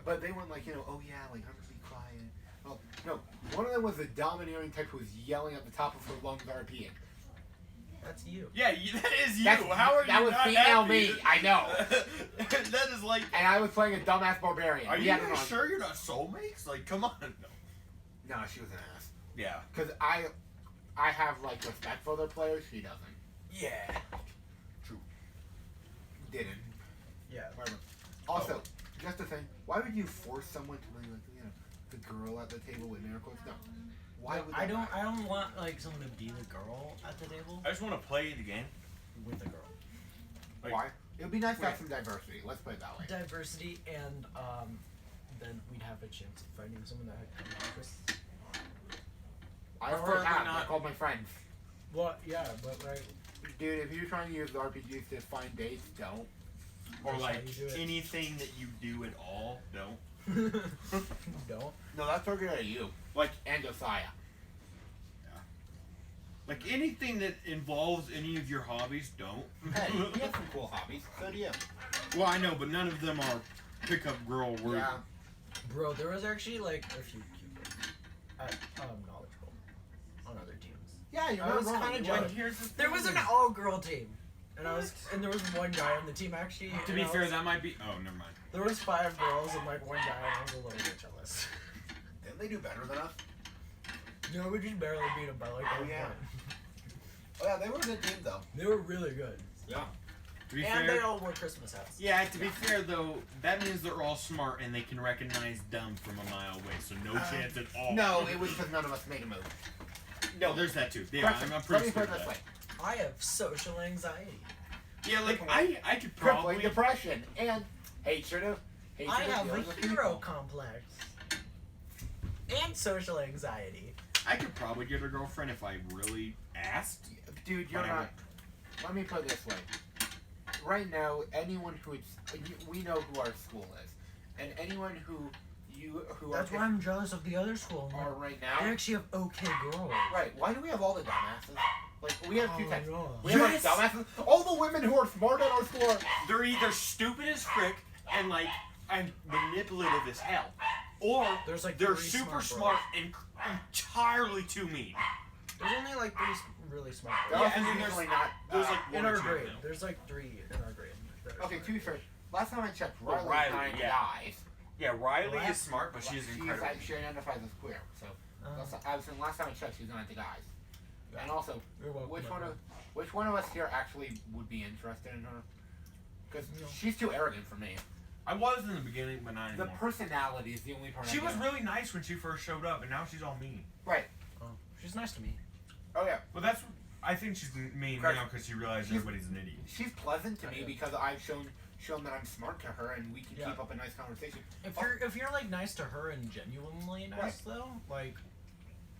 But they weren't like, you know, oh yeah, like I'm gonna be quiet. Well, no, one of them was the domineering type who was yelling at the top of her lungs RPing. That's you. Yeah, that is you. That's- How are that you was not female happy? me, I know. That is like. And I was playing a dumbass barbarian. Are We you had it on- sure you're not soulmates? Like, come on. No. No, she was an ass. Yeah. Cause I have like respect for other players. She doesn't. Yeah. Didn't. Yeah. Whatever. Also, just a thing. Why would you force someone to be like, you know, the girl at the table with miracles? No. Why would that I don't. matter? I don't want like someone to be the girl at the table I just want to play the game. with a girl. Like, Why? It would be nice to have Wait. some diversity. Let's put it that way. Diversity, and then we'd have a chance of finding someone that had common interests. I Preferably already have. not. I called my friends. Well, yeah, but like. Dude, if you're trying to use RPGs to find dates, don't. Or That's like how you do it. anything that you do at all. Don't. Don't. No, that's targeted at you. Like And Josiah. Like anything that involves any of your hobbies. Don't. Hey, you have some cool hobbies. So do you. Well, I know, but none of them are pickup girl worthy. Yeah. Bro, there was actually like a few cute girls at knowledgeable on other teams. Yeah, you're I not was wrong. kinda You're jealous. right. Here's the There thing. was an all-girl team, and there was one guy on the team actually. To and be I fair, was- that might be. Oh, never mind. there was 5 girls and like one guy, and I was a little bit jealous. Didn't they do better than us? No, we just barely beat them by like Oh, 1 yeah. point. Oh yeah, they were a good team though. They were really good, Yeah. To be and fair. they all wore Christmas hats. Yeah, to be fair though, that means they're all smart and they can recognize dumb from a mile away, so no chance at all. No, it was because none of us made a move. No, there's that too. Yeah, Question, I'm let pretty me sure put it of this that. way. I have social anxiety. Yeah, like I could Crippling probably. depression and hatred of I have dealing a with hero people. complex and social anxiety. I could probably get a girlfriend if I really asked. Dude, you're But I not. Let me put it this way. Right now, anyone we know who our school is, and anyone who That's why I'm jealous of the other school. are right I now. actually have okay girls. Right? Why do we have all the dumbasses? Like we have two Oh, types. no. We have Yes! like dumbasses. All the women who are smart in our school are. They're either stupid as frick and like I'm manipulative as hell, or There's like they're 3 super smart smart girls. and entirely too mean. There's only like 3 really smart They're girls. Yeah, and also then usually not. There's like In one or our two of grade. them. There's like 3 in our grade. that are Okay, smart. to be fair, last time I checked, Well, Riley's Riley, nine yeah. guys. Yeah, Riley What? is smart, but she's incredible. She identifies as queer. So Uh, I was saying last time I checked, she's not the guys. And also, You're welcome. which one of us here actually would be interested in her? Because No. she's too arrogant for me. I was in the beginning, but not The anymore. personality is the only part. She I was get. really nice when she first showed up, and now she's all mean. Right. Oh, she's nice to me. Oh yeah. Well, that's. I think she's mean Correct. now because she realizes She's- everybody's an idiot. She's pleasant to me Okay. because I've shown that I'm smart to her and we can Yeah. keep up a nice conversation. If you're like nice to her and genuinely nice Right. though, like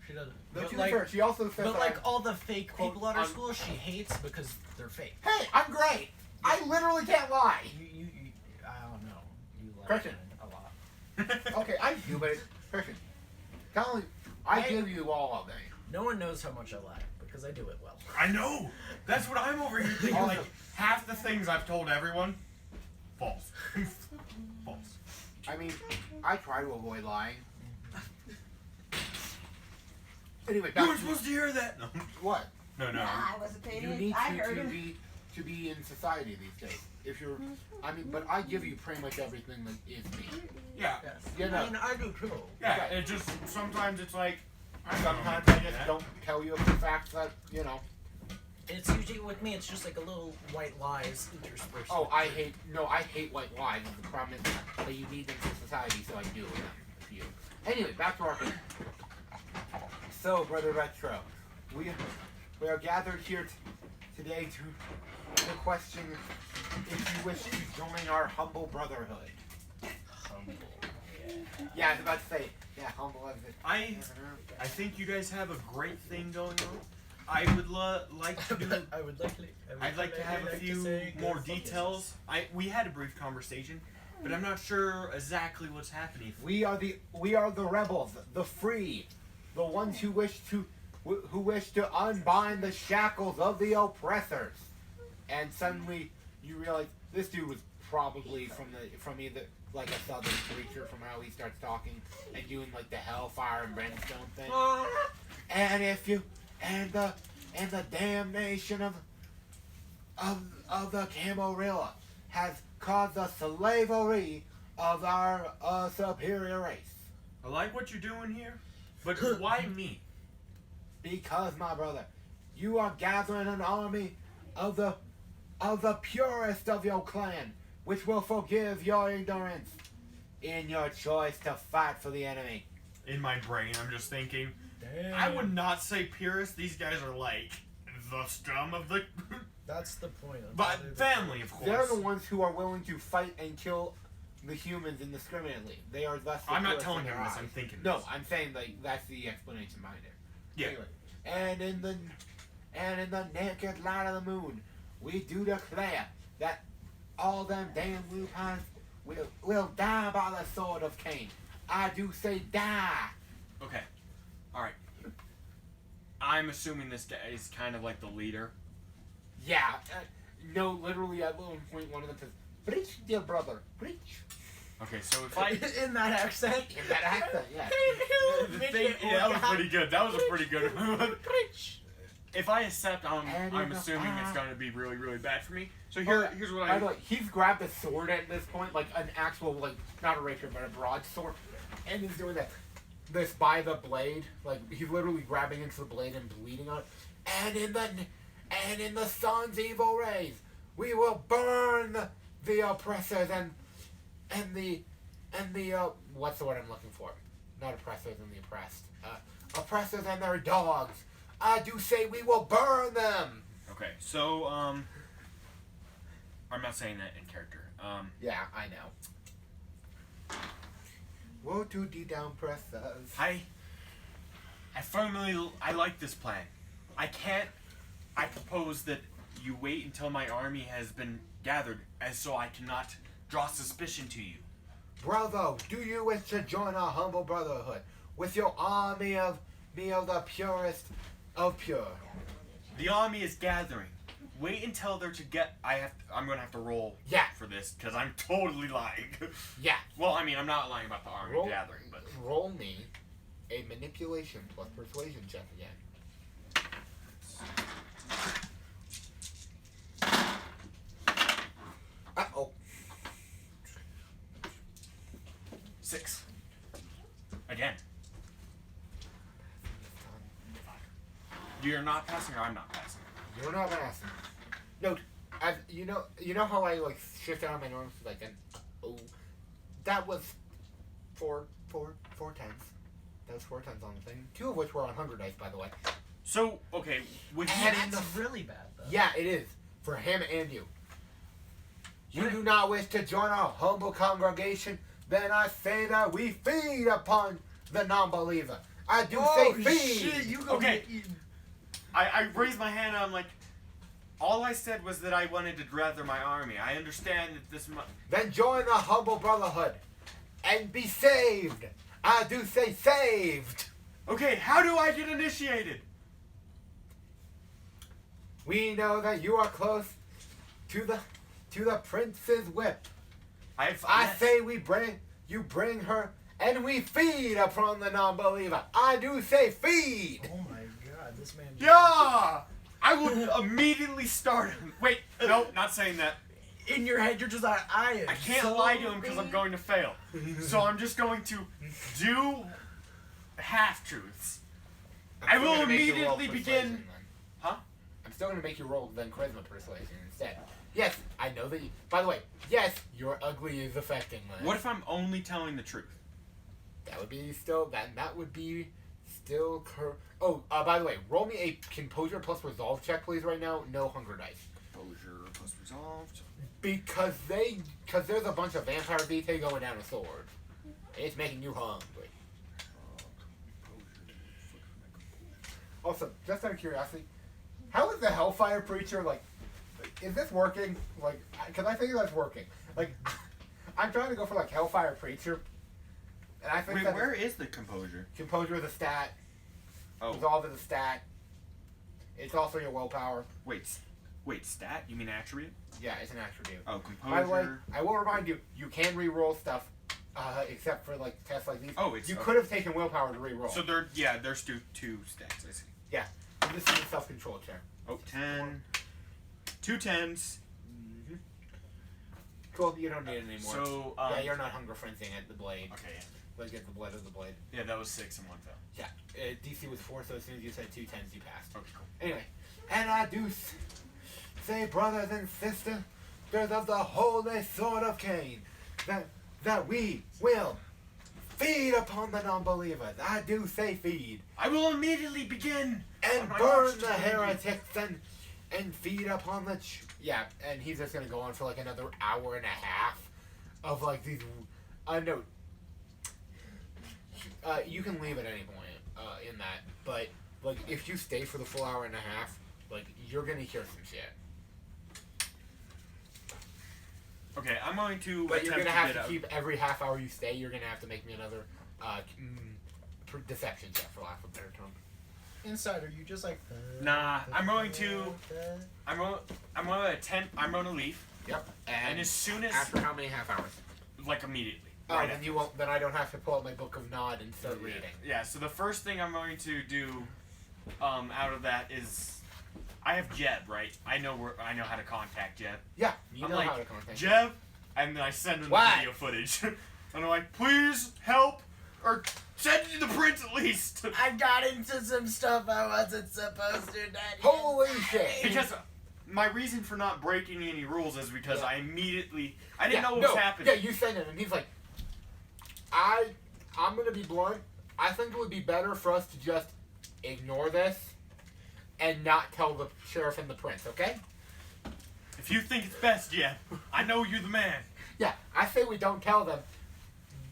she doesn't. Though But to be like, fair, she also says but that like I'm, all the fake Quote, people at our I'm- school, she hates because they're fake. hey, I'm great. I literally can't lie. You I don't know. You like Christian. mine a lot. Okay, I do, but Christian, tell me, I Hey. give you all of them. No one knows how much I lie because I do it well. I know. That's what I'm over here thinking. Also- Like half the things I've told everyone, false. False. I mean, I try to avoid lying. Anyway, You back were to supposed to hear that. No. what? No, no. Nah, I wasn't paying You attention. need I heard to him. be to be in society these days. If you're, I mean, but I give you pretty much everything that is me. Yeah. Yes. You know. I mean, I do too. Yeah. It just sometimes it's like Sometimes I just don't tell you the facts that you know. It's usually with me. It's just like a little white lies interspersed. Oh, I hate white lies. The problem is that you need them for society, so I do them for you. Anyway, back to our game. So, Brother Retro, we are gathered here today to question if you wish to join our humble brotherhood. Humble. Yeah, I was about to say, yeah, humble as it. I think you guys have a great thing going on. I would like to do. I'd like to have a few more details. We had a brief conversation, but I'm not sure exactly what's happening. We are the rebels, the free, the ones who wish to unbind the shackles of the oppressors. And suddenly you realize this dude was probably from either like a southern preacher, from how he starts talking and doing like the hellfire and brimstone thing. And if you and the damnation of the Camarilla has caused the slavery of our superior race. I like what you're doing here, but why me? Because, my brother, you are gathering an army of the purest of your clan, which will forgive your ignorance in your choice to fight for the enemy. In my brain, I'm just thinking, I would not say purist. These guys are like the scum of the. That's the point. But family, of course. They're the ones who are willing to fight and kill the humans indiscriminately. They are thus. I'm not purest telling in him their this. eyes. I'm thinking. No, this. I'm saying like that's the explanation behind it. Yeah. Anyway, and in the naked light of the moon, we do declare that all them damn lupines will die by the sword of Cain. I do say die. Okay. All right. I'm assuming this guy is kind of like the leader. Yeah. No, literally at one point one of them says, "Preach, dear brother, preach." Okay, so if I in that accent. In that accent, yeah. that was pretty good. That was a pretty good one. If I accept, I'm assuming it's going to be really, really bad for me. So here's what By the way, he's grabbed a sword at this point, like an actual, like, not a rapier, but a broadsword, and he's doing this by the blade, like, he's literally grabbing into the blade and bleeding on it. And in the sun's evil rays, we will burn the oppressors and the what's the word I'm looking for? Not oppressors and the oppressed. Oppressors and their dogs. I do say we will burn them. Okay, so I'm not saying that in character. Yeah, I know. Woe to the down pressers. I like this plan. I propose that you wait until my army has been gathered, as so I cannot draw suspicion to you. Brother, do you wish to join our humble brotherhood with your army of the purest of pure? The army is gathering. Wait until they're to get. I'm gonna have to roll. Yeah. For this because I'm totally lying. Yeah. Well, I mean, I'm not lying about the army gathering, but roll me a manipulation plus persuasion check again. Uh-oh. 6. Again. You're not passing, or I'm not passing. You're not passing. Note, as you know how I like shift out of my norms like an that was four times. That was 4 times on the thing. 2 of which were on Hunger Dice, by the way. So, okay, with And you, in the That's really bad, though. Yeah, it is. For him and you. You do not wish to join our humble congregation, then I say that we feed upon the non-believer. I do say feed. Shit, you go Okay. I raised my hand and I'm like, all I said was that I wanted to gather my army. I understand that this Then join the humble brotherhood and be saved. I do say saved. Okay, how do I get initiated? We know that you are close to the prince's whip. I say we bring her and we feed upon the non-believer. I do say feed. Oh my god, this man. Yeah! I will immediately start. Wait, nope, not saying that. In your head, you're just like, I am. I can't so lie to him because I'm big. going to fail. So I'm just going to do half truths. I I'm still will gonna make you roll immediately persuasion, begin. then. Huh? I'm still gonna make you roll then charisma persuasion instead. Yes, I know that. By the way, yes, your ugly is affecting me. What if I'm only telling the truth? That would be still that would be still Oh, by the way, roll me a composure plus resolve check, please. Right now, no hunger dice. Composure plus resolved. Because there's a bunch of vampire vitae going down a sword. It's making you hungry. Also, just out of curiosity, how is the Hellfire Preacher, like, is this working? Like, because I think that's working. Like, I'm trying to go for, like, Hellfire Preacher, and I think Wait, that where is the composure? Composure is a stat, Oh, Resolve is a stat, it's also your willpower. wait, stat? You mean attribute? Yeah, it's an attribute. Oh, By the way, composure. I will remind you, you can re-roll stuff, except for, like, tests like these. Oh, it's You okay. could have taken willpower to re-roll. So there's two stats. I see. And this is a self-control check. Oh, 10. 2 10s. Mm-hmm. Cool, you don't need it anymore. So yeah, you're not hunger frenzying at the blade. Okay, Like at the blade of the blade. yeah, that was 6 and 1 fail. Yeah, DC was 4, so as soon as you said 2 10s, you passed. Okay, cool. Anyway, and I do say, brothers and sisters of the holy sword of Cain, that we will feed upon the non-believers. I do say feed. I will immediately begin. And on my burn march the to heretics and feed upon the yeah, and he's just gonna go on for like another hour and a half of like these no you can leave at any point in that, but like if you stay for the full hour and a half, like you're gonna hear some shit. Okay, I'm going to. But you're attempt gonna have get to out. keep every half hour you stay, you're gonna have to make me another deception check, for lack of a better term. Insider, you just like. Nah, I'm going to. I'm going to attempt. I'm going to leave, Yep. and as soon as after how many half hours? like immediately. Oh, right then after. you won't. Then I don't have to pull out my book of Nod and start reading. Yeah. So the first thing I'm going to do, out of that is, I have Jeb, right? I know how to contact Jeb. Yeah, you I'm know like, how to contact. Jeb, and then I send him What? the video footage, and I'm like, please help, or send it to the prince at least. I got into some stuff I wasn't supposed to, Daddy. Holy shit! Because my reason for not breaking any rules is because Yeah. I didn't know what was happening. Yeah, you send it, and he's like, I'm gonna be blunt. I think it would be better for us to just ignore this and not tell the sheriff and the prince, okay? If you think it's best, Jeff, I know you're the man. Yeah, I say we don't tell them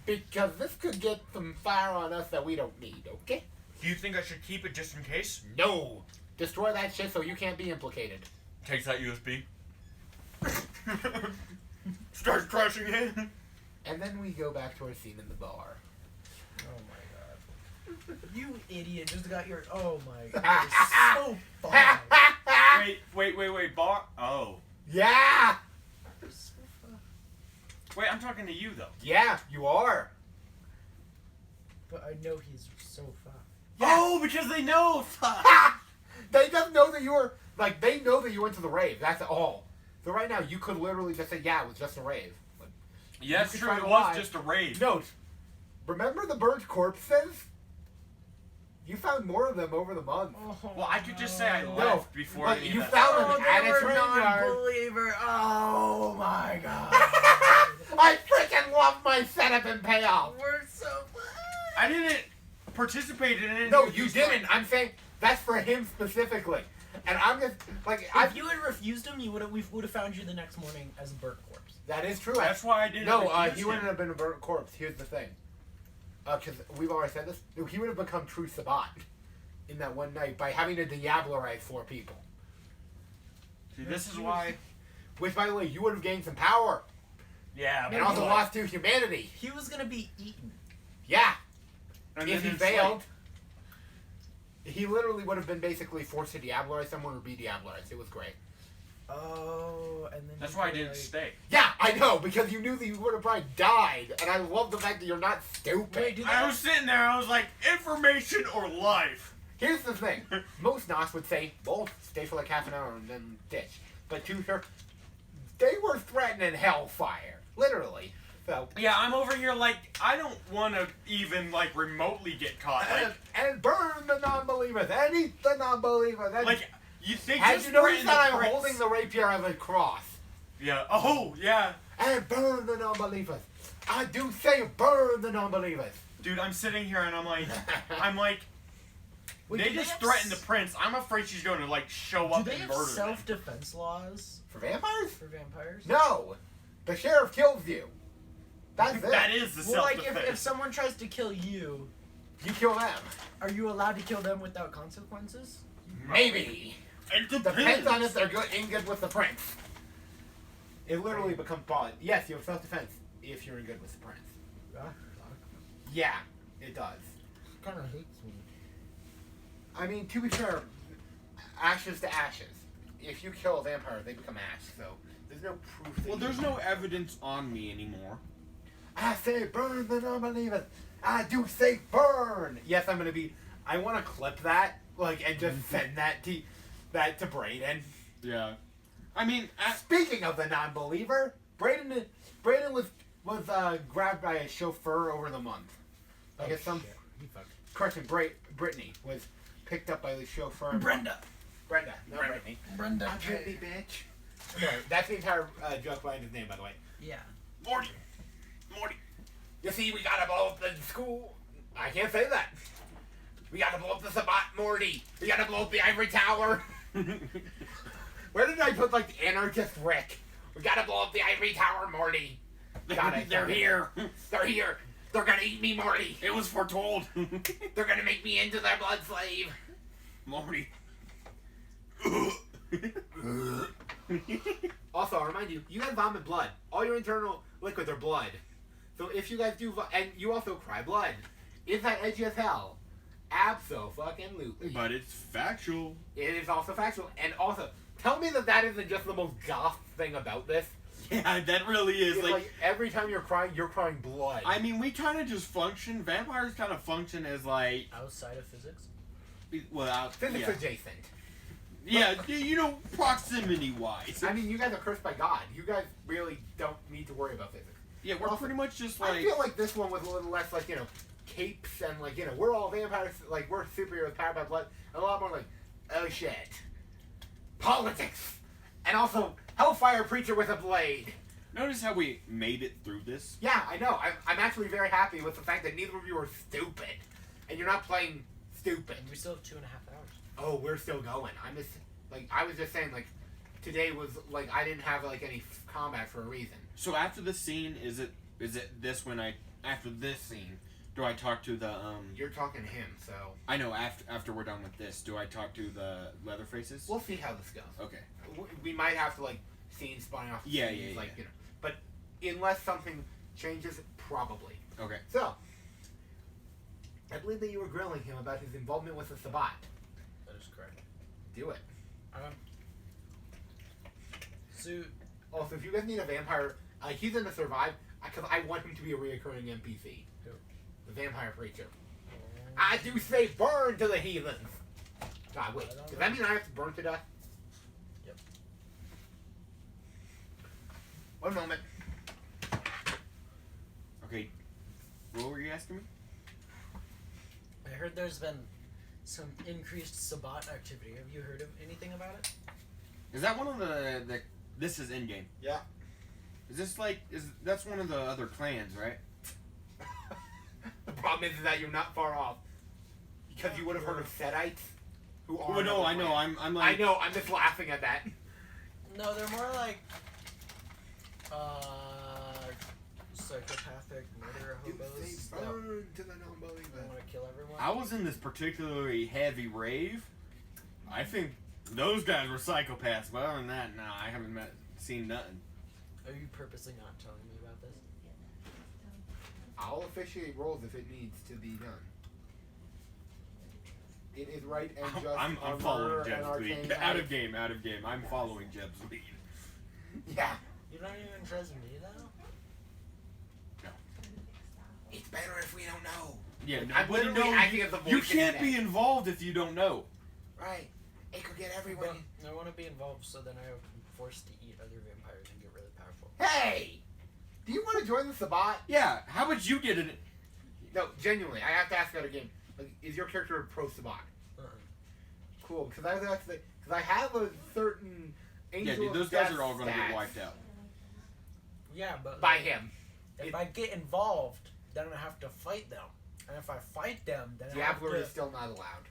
because this could get some fire on us that we don't need, okay? Do you think I should keep it just in case? No! Destroy that shit so you can't be implicated. Takes that USB. Starts crashing in. And then we go back to our scene in the bar. Oh my god. You idiot just got your. Oh my god. It's so fun. Wait. Bar. Oh. Yeah! So fun. Wait, I'm talking to you though. Yeah, you are. But I know he's so fun. Oh, because they know. They just know that you were, like, they know that you went to the rave. That's all. So right now, you could literally just say, yeah, it was just a rave. Like, Yeah, it's You true. could It try to was lie. just a raid. note, remember the burnt corpses? You found more of them over the month. Well, I could just say I No, left before but any you of that. found Oh, them at they a were train yard. non-believer. Oh my god. I freaking love my setup and payoff. We're so fun. I didn't participate in it. No, you didn't. I'm saying that's for him specifically. And I'm just, like, If you had refused him, we would have found you the next morning as a burnt corpse. that is true. That's why I didn't. No, refuse he him. wouldn't have been a burnt corpse. Here's the thing. Because we've already said this. He would have become true Sabat in that one night by having to diablerize 4 people. See, this is why. Which, by the way, you would have gained some power. Yeah, And also lost to humanity. He was gonna be eaten. Yeah. And If then he it's like- failed, he literally would have been basically forced to diablerize someone or be diablerized. It was great. Oh, and then That's you why I were didn't like, stay. Yeah, I know, because you knew that you would have probably died. And I love the fact that you're not stupid. Wait, do they I was sitting there. I was like, information or life. Here's the thing. Most Knots would say, well, stay for like half an hour and then ditch. But to her, they were threatening hellfire. Literally. So. Yeah, I'm over here like, I don't want to even, like, remotely get caught. Like, And burn the non-believers. And eat the non-believers. And like they as just you notice threatened that the I'm prince. holding the rapier as a cross. Yeah. Oh, yeah. And burn the non-believers. I do say burn the non-believers. Dude, I'm sitting here and I'm like, Wait, they do just have threatened the prince. I'm afraid she's going to, like, show Do up they and have murder them. self-defense laws For vampires? for vampires? No. The sheriff kills you. That's it. That is the Well, like self-defense. if someone tries to kill you, You kill them. are you allowed to kill them without consequences? Maybe. It Depends on if they're good in good with the prince. It literally becomes bad. Yes, you have self-defense if you're in good with the prince. Yeah, it does. Kind of hates me. I mean, to be fair, ashes to ashes. If you kill a vampire, they become ash. So there's no proof. That Well, you- there's no evidence on me anymore. I say burn the non-believers. I do say burn. Yes, I'm gonna be. I want to clip that, like, and just send that to Brayden. Yeah. I mean, Speaking of the non-believer, Brayden was grabbed by a chauffeur over the month. I guess some. Shit. He fucked. Correction, Brittany was picked up by the chauffeur. Brenda. Brenda, not Brittany. Brenda. Brittany, bitch. Sorry, that's the entire joke behind his name, by the way. Yeah. Morty. You see, we gotta blow up the school. I can't say that. We gotta blow up the Sabbat, Morty. We gotta blow up the Ivory Tower. Where did I put, like, anarchist Rick? We gotta blow up the Ivory Tower, Morty. They're here. They're here. They're gonna eat me, Morty. It was foretold. They're gonna make me into their blood slave. Morty. Also, I'll remind you, you guys vomit blood. All your internal liquids are blood. So if you guys do, and you also cry blood. Is that edgy as hell? Abso-fucking-lutely. But it's factual. It is also factual. And also, tell me that isn't just the most goth thing about this. Yeah, that really is. It's Like, every time you're crying blood. I mean, we kind of just function. Vampires kind of function as like, Outside of physics. well, Physics yeah. adjacent. Yeah, you know, proximity wise. I mean, you guys are cursed by God. You guys really don't need to worry about physics. Yeah, we're pretty much just I like. feel like this one was a little less like, capes and like, we're all vampires, like we're superheroes powered by blood. And a lot more like, oh shit. Politics! And also, Hellfire Preacher with a blade. Notice how we made it through this? Yeah, I know. I'm actually very happy with the fact that neither of you are stupid. And you're not playing stupid. We still have 2.5 hours. Oh, we're still going. I was just saying, like, today was, like, I didn't have, like, any combat for a reason. So after this scene, is it this when after this scene, do I talk to the You're talking to him, so I know after we're done with this, do I talk to the Leatherfaces? we'll see how this goes. Okay. We might have to, like, scenes spawning off. Yeah, scenes, yeah, like, yeah. But unless something changes, probably. Okay. So, I believe that you were grilling him about his involvement with the Sabbat. That is correct. Do it. So, Also, if you guys need a vampire, he's gonna survive because I want him to be a reoccurring NPC. Who? The Vampire Preacher. I do say burn to the heathens. God, wait. Does that mean I have to burn to death? Yep. One moment. Okay. What were you asking me? I heard there's been some increased Sabbat activity. Have you heard of anything about it? Is that one of the this is Endgame? Yeah. Is this like that's one of the other clans, right? The problem is that you're not far off. Because you would have heard of Setites, who are. Well, no, I know. I'm like. I know. I'm just laughing at that. No, they're more like psychopathic murder hobos that burn to the non-believer. want to kill everyone. I was in this particularly heavy rave. I think those guys were psychopaths, but other than that, no, I haven't seen nothing. Are you purposely not telling me about this? I'll officiate roles if it needs to be done. It is right and just. I'm on following murder and Jeb's arcane lead. Out of knife. game. I'm following Jeb's lead. Yeah. You don't even trust me, though? It's better if we don't know. Yeah, I'm nobody literally knows. acting as the voice You in can't it. be involved if you don't know. Right. It could get everyone. But I want to be involved, so then I'm forced to eat other vampires and get really powerful. Hey! Do you want to join the Sabat? Yeah, how about you get it? No, genuinely. I have to ask out again. Like, is your character a pro Sabat? Cool, because I have a certain angel. Yeah, dude, those of guys death are all gonna stats get wiped out. Yeah, but by him. if I get involved, then I have to fight them. And if I fight them, then I have Diabler to... is still not allowed.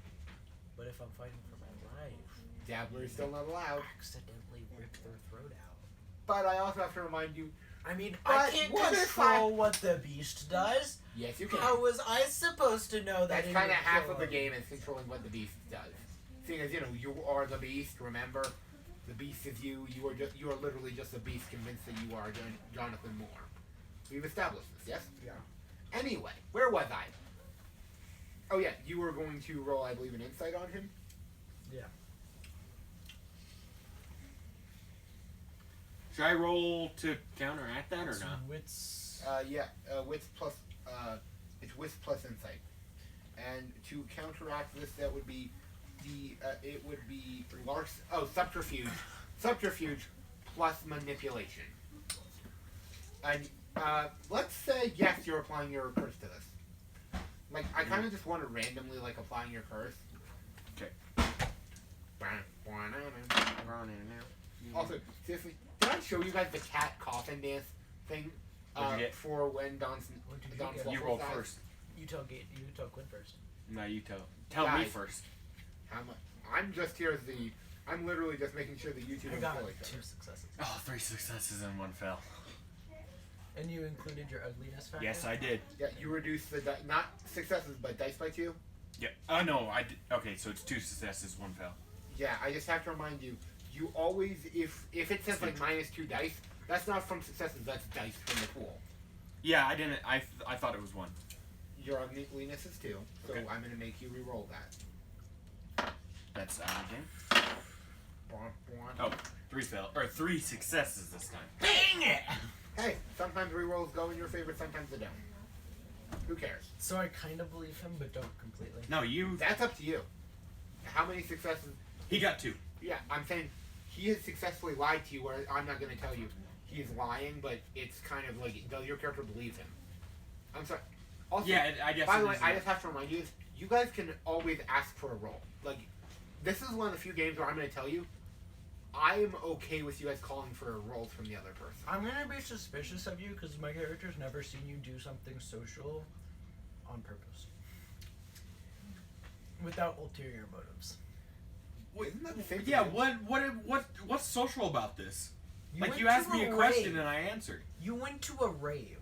But if I'm fighting for my life, Diabler is still not allowed. accidentally rip their throat out. But I also have to remind you, I mean, But I can't what if control what the beast does. yes, you can. How was I supposed to know that? That's it kind of would half kill of the him? game is controlling what the beast does. Seeing as you are the beast. Remember, the beast is you. You are literally just a beast convinced that you are Jonathan Moore. We've established this, yes? Yeah. Anyway, where was I? Oh yeah, you were going to roll, I believe, an insight on him. Should I roll to counteract that or It's not? wits. Wits plus it's wits plus insight, and to counteract this, that would be it would be subterfuge plus manipulation. And let's say yes, you're applying your curse to this. Like I kind of just want to randomly applying your curse. Okay. Also, seriously, did I show you guys the cat coffin dance thing? What'd you get? For when Don get? You roll first. You tell Quinn first. No, you tell. Tell me Guys. first. How much? I'm just here as I'm literally just making sure that you two I don't got kill each 2 other. successes. Oh, 3 successes and 1 fail. And you included your ugliness factor. Yes, I did. Yeah, you reduce the not successes, but dice by 2. Yeah. Oh no, I did. Okay, so it's 2 successes, 1 fail. Yeah, I just have to remind you. You always, if it says -2 dice, that's not from successes. That's dice from the pool. Yeah, I didn't. I thought it was 1. Your ugliness is 2, so Okay. I'm gonna make you re-roll that. That's again. Oh, 3 fail or 3 successes this time. Dang it! Hey, sometimes re-rolls go in your favor, sometimes they don't. Who cares? So I kind of believe him, but don't completely. No, you. That's up to you. How many successes? He got 2. Yeah, I'm saying he has successfully lied to you. Where I'm not going to tell you he's lying, but it's kind of like, does your character believe him? I'm sorry. Also, Yeah, I guess. by it the way, is I a- just have to remind you, you guys can always ask for a roll. Like, this is one of the few games where I'm going to tell you, I am okay with you guys calling for a roll from the other person. I'm gonna be suspicious of you because my character's never seen you do something social on purpose. Without ulterior motives. Isn't that the same Yeah. thing? What's social about this? went You to asked me a question rave. and I answered. You went to a rave.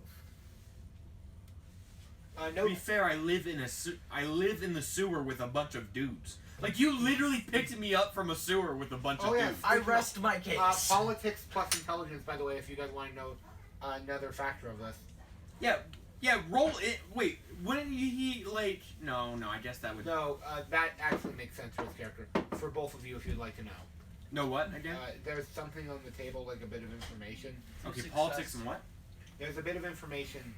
To No. be fair, I live in the sewer with a bunch of dudes. Like you literally picked me up from a sewer with a bunch Oh, of yeah. dudes. I rest my case. Politics plus intelligence, by the way, if you guys want to know another factor of this. Yeah, roll it. Wait, wouldn't he like? No, I guess that would. No, that actually makes sense for his character. For both of you, if you'd like to know. No, what again? There's something on the table, like a bit of information. Okay, success. politics and what? There's a bit of information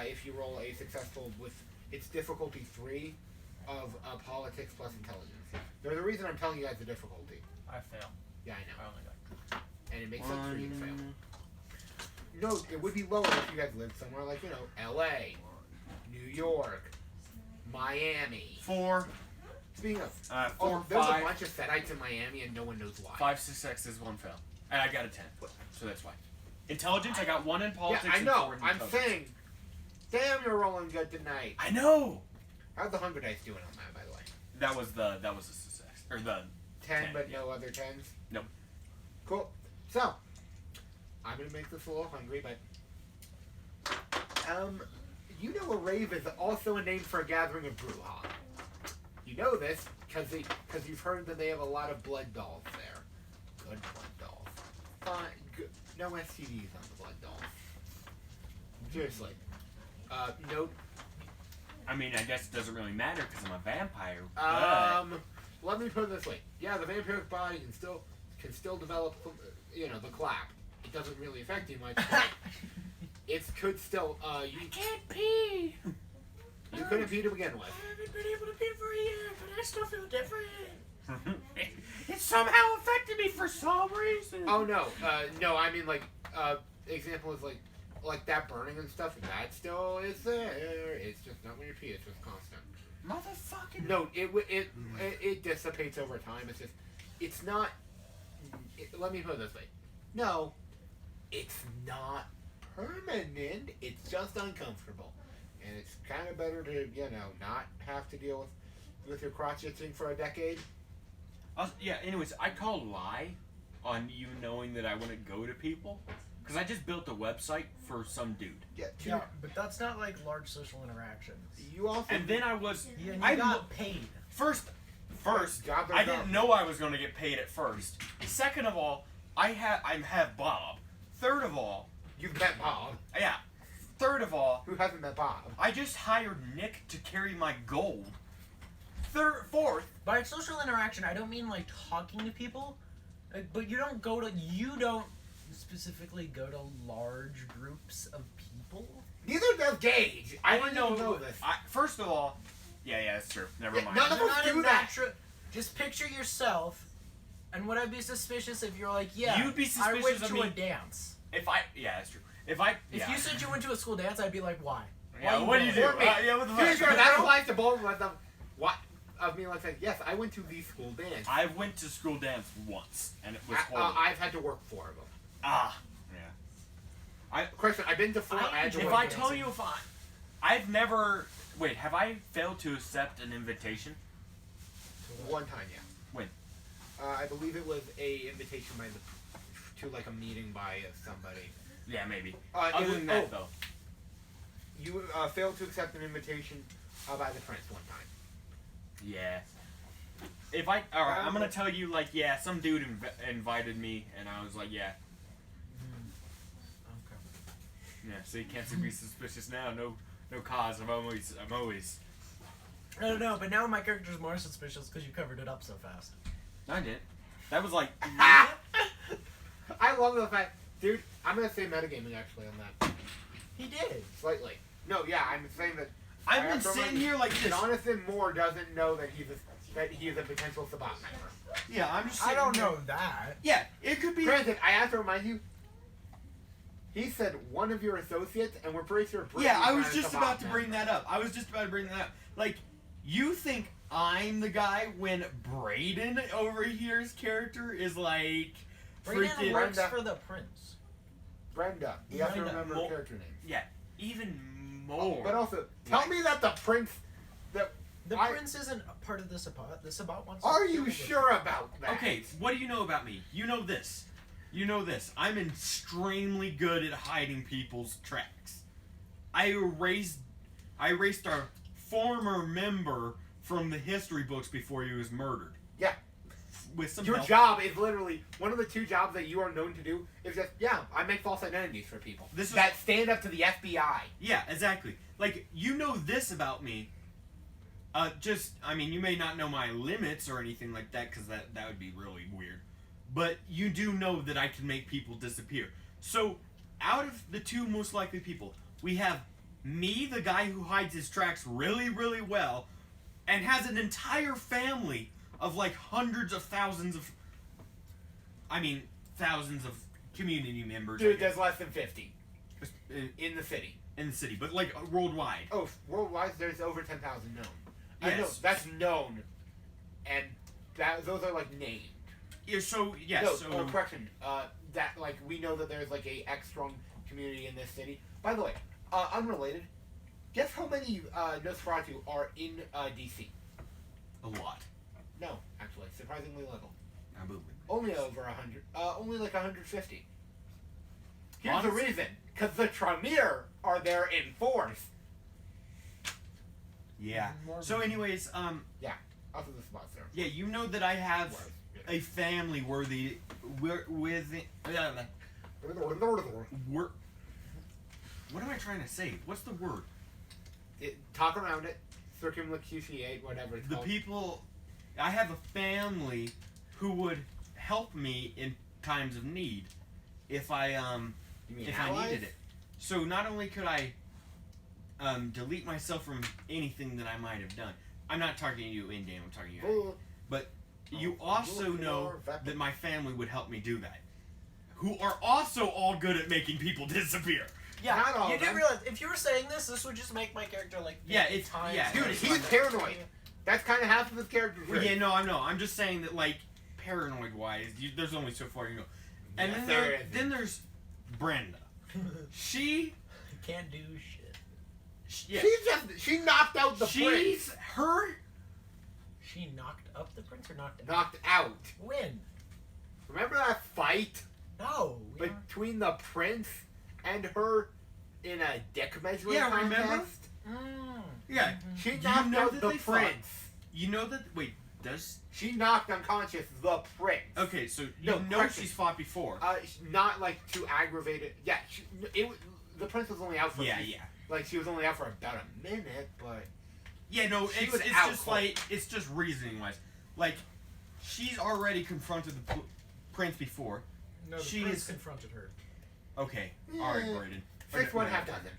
if you roll a successful with its difficulty 3 of politics plus intelligence. There's a reason I'm telling you guys the difficulty. I fail. Yeah, I I know. only got. And it makes sense for you to fail. No, it would be lower if you guys lived somewhere like, LA, New York, Miami. 4, Speaking of, 4, there's a 5, bunch of Setites in Miami and no one knows why. 5 successes, 1 fail, and I got a 10. So that's why. Intelligence, I got 1 in politics. Yeah, I and know. 4 in I'm intelligence. saying, damn, you're rolling good tonight. I know. How's the Hunger Dice doing on that, by the way? That was a success, or the 10, 10, but yeah. no other 10s? Nope. Cool. So, I'm going to make this a little hungry, but... you know a rave is also a name for a gathering of Bruja. You know this because you've heard that they have a lot of blood dolls there. Good blood dolls. Fine. Good. No STDs on the blood dolls. Seriously. Note. I mean, I guess it doesn't really matter because I'm a vampire. But Let me put it this way. Yeah, the vampiric body can still develop, the clap. It doesn't really affect you much. But it could still. You can't pee. You couldn't pee to begin with. I haven't been able to pee for a year, but I still feel different. It somehow affected me for some reason. Oh no, no. I mean like, example is like that burning and stuff. That still is there. It's just not when you pee. It's just constant. Motherfucking. No, it dissipates over time. It's just, it's not. Let me put it this way. No, it's not permanent. It's just uncomfortable, and it's kind of better to not have to deal with your crotch itching for a decade. Yeah. Anyways, I call lie on you knowing that I wouldn't go to people because I just built a website for some dude. Yeah. Yeah, but that's not like large social interactions. You also. And then I was. Yeah, and I you got paid. First, Job I is job. didn't know I was going to get paid at first. Second of all, I have Bob. Third of all, You've met Bob. yeah. Third of all, Who hasn't met Bob? I just hired Nick to carry my gold. Fourth, By social interaction, I don't mean like talking to people, but you don't specifically go to large groups of people. Neither does Gage. I didn't know know this. First of all, yeah, that's true. Never Yeah, mind. none of You're us not do a that. natural. Just picture yourself, and would I be suspicious if you're like, yeah, You'd be I went suspicious of to me. a dance. Yeah, that's true. If If you said you went to a school dance, I'd be like, why? yeah, Why what do you do? Or me. Yeah, what the Pretty fuck? sure that applies to both of them. What? Of me, like saying, yes, I went to the school dance. I went to school dance once, and it was horrible. I've had to work 4 of them. Yeah. Question: I've been to 4. I had to If work. I tell you I've never. Wait, have I failed to accept an invitation? one time, yeah. When? I believe it was a invitation to like a meeting by somebody. Yeah, maybe. It Other was- than that, though. You failed to accept an invitation by the prince one time. Yeah. Alright, I'm gonna tell you, like, yeah, some dude invited me, and I was like, yeah. Okay. Yeah, so you can't be suspicious now. No cause. I'm always. No, but now my character's more suspicious because you covered it up so fast. I didn't. That was like. I love the fact, dude. I'm gonna say metagaming actually on that He did. slightly. No, yeah, I'm saying that. I've I been have to sitting remind here like this. Jonathan Moore doesn't know that he is a potential Sabat member. Yeah, I'm just. I Sitting don't here- know that. Yeah, it could be. Granted, I have to remind you. He said one of your associates, and we're pretty sure. Yeah, I Brittany's was not a just Sabat about to bring member. that up. Like, you think I'm the guy when Brayden over here's character is like Brayden freaking works Brenda. for the prince. Brenda. You have to Brenda. remember Mo- character names. even more. But also, tell me that the prince. The I- prince isn't a part of the Sabat. The Sabat wants. Are to you deal sure about that? Okay, what do you know about me? You know this. I'm extremely good at hiding people's tracks. I erased our former member from the history books before he was murdered. Yeah. With some Your help. job is literally one of the 2 jobs that you are known to do is just I make false identities for people This is- that stand up to the FBI. Yeah, exactly. Like, you know this about me. You may not know my limits or anything like that, because that would be really weird. But you do know that I can make people disappear. So, out of the 2 most likely people, we have me, the guy who hides his tracks really, really well, and has an entire family of like hundreds of thousands of community members. I Dude, guess, there's less than 50 in in the city. the city, but like worldwide. Oh, worldwide, there's over 10,000 known. I know, Yes. that's known. And those are like named. Yeah, so, yes, No, so... correction. That like we know that there's like a X strong community in this city. By the way, unrelated. Guess how many Nosferatu are in DC? A lot. No, actually, surprisingly little. I believe. Only over 100. Only like 150. Here's the Honestly? reason: because the Tremere are there in force. Yeah. More So, anyways, Also, the spots there. yeah, you know that I have Was. a family worthy with what am I trying to say? What's the word? Talk around it. Circumlocuciate, whatever it's The called. people. I have a family who would help me in times of need if I You mean if I allies? needed it. So not only could I delete myself from anything that I might have done. I'm not talking to you in game. I'm talking to you. Oh, You also know that my family would help me do that. Who are also all good at making people disappear. Yeah, Not all you of didn't them. realize if you were saying this would just make my character like Yeah, 50 it's- times yeah. dude, worse. he's paranoid. That's kind of half of his character Well, trait. yeah, no, I know. I'm just saying that, like, paranoid-wise, there's only so far you go. And Yes, then, there is. then there's Brenda. She, Can't do shit. yeah, She knocked out the she's prince. her. She knocked up the prince or knocked out? Knocked out. When? Remember that fight No. we aren't- between the prince and her in a deck measuring Yeah, contest? remember? Yeah, She You knocked know out that the they fought. prince. you know that. Wait, does She knocked unconscious the prince. okay? So you No, know correction. she's fought before. Not like to aggravate it. Yeah, the prince was only out for Yeah, a few- yeah. Like she was only out for about a minute, but Yeah, no, She it's was it's out just cold. like it's just reasoning wise. Like she's already confronted the prince before. No, the She prince is- confronted her. Okay, all right, Yeah. Braden. 6-1 No, half dozen.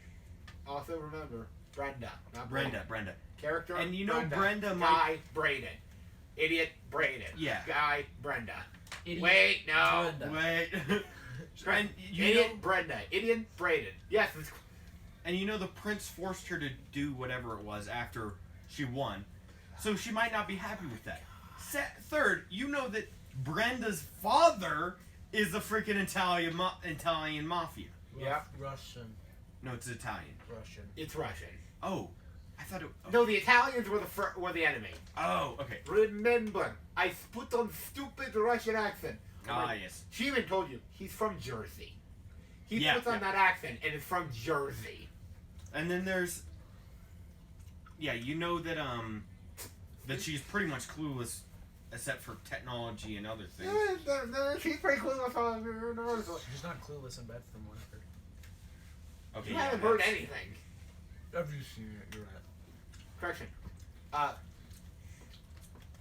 Also remember Brenda, not Brenda. Character. And you know Brenda might- Guy Braden. Idiot Braden. Yeah. Guy Brenda. Idiot Wait, no. Brenda. Wait. and you Idiot know, Brenda. Idiot Braden. Yes. It's, and you know the prince forced her to do whatever it was after she won, so she might not be happy with that. Third, you know that Brenda's father is the freaking Italian mafia. Yeah. Russian. No, it's Italian. Russian. it's Russian. Oh, I thought it. Oh, No, the Italians were the enemy. oh okay. Remember, I put on stupid Russian accent. Ah, yes. She even told you he's from Jersey. He Yeah, puts on yeah. that accent and it's from Jersey. And then there's, yeah, you know that that she's pretty much clueless, except for technology and other things. She's pretty clueless on She's not clueless in bed from what I've heard. Okay, You yeah, haven't heard that's- anything. Have you seen it? You're right. Correction.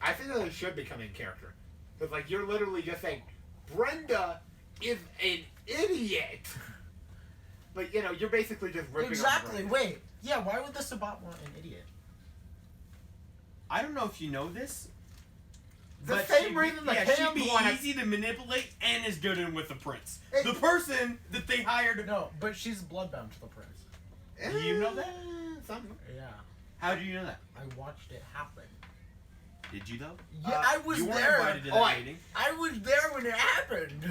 I think that it should become in character. Because, like, you're literally just saying, Brenda is an idiot. But, you know, you're basically just ripping on Exactly. Brenda. Wait. Yeah. Why would the Sabat want an idiot? I don't know if you know this. The but same she'd reason the yeah, Cams she'd be wanted- easy to manipulate and is good in with the prince. Hey. The person that they hired. No, but she's bloodbound to the prince. Do you know that? Something. Yeah. How do you know that? I watched it happen. Did you though? Yeah, I was you weren't there. invited to that Oi. meeting. I was there when it happened.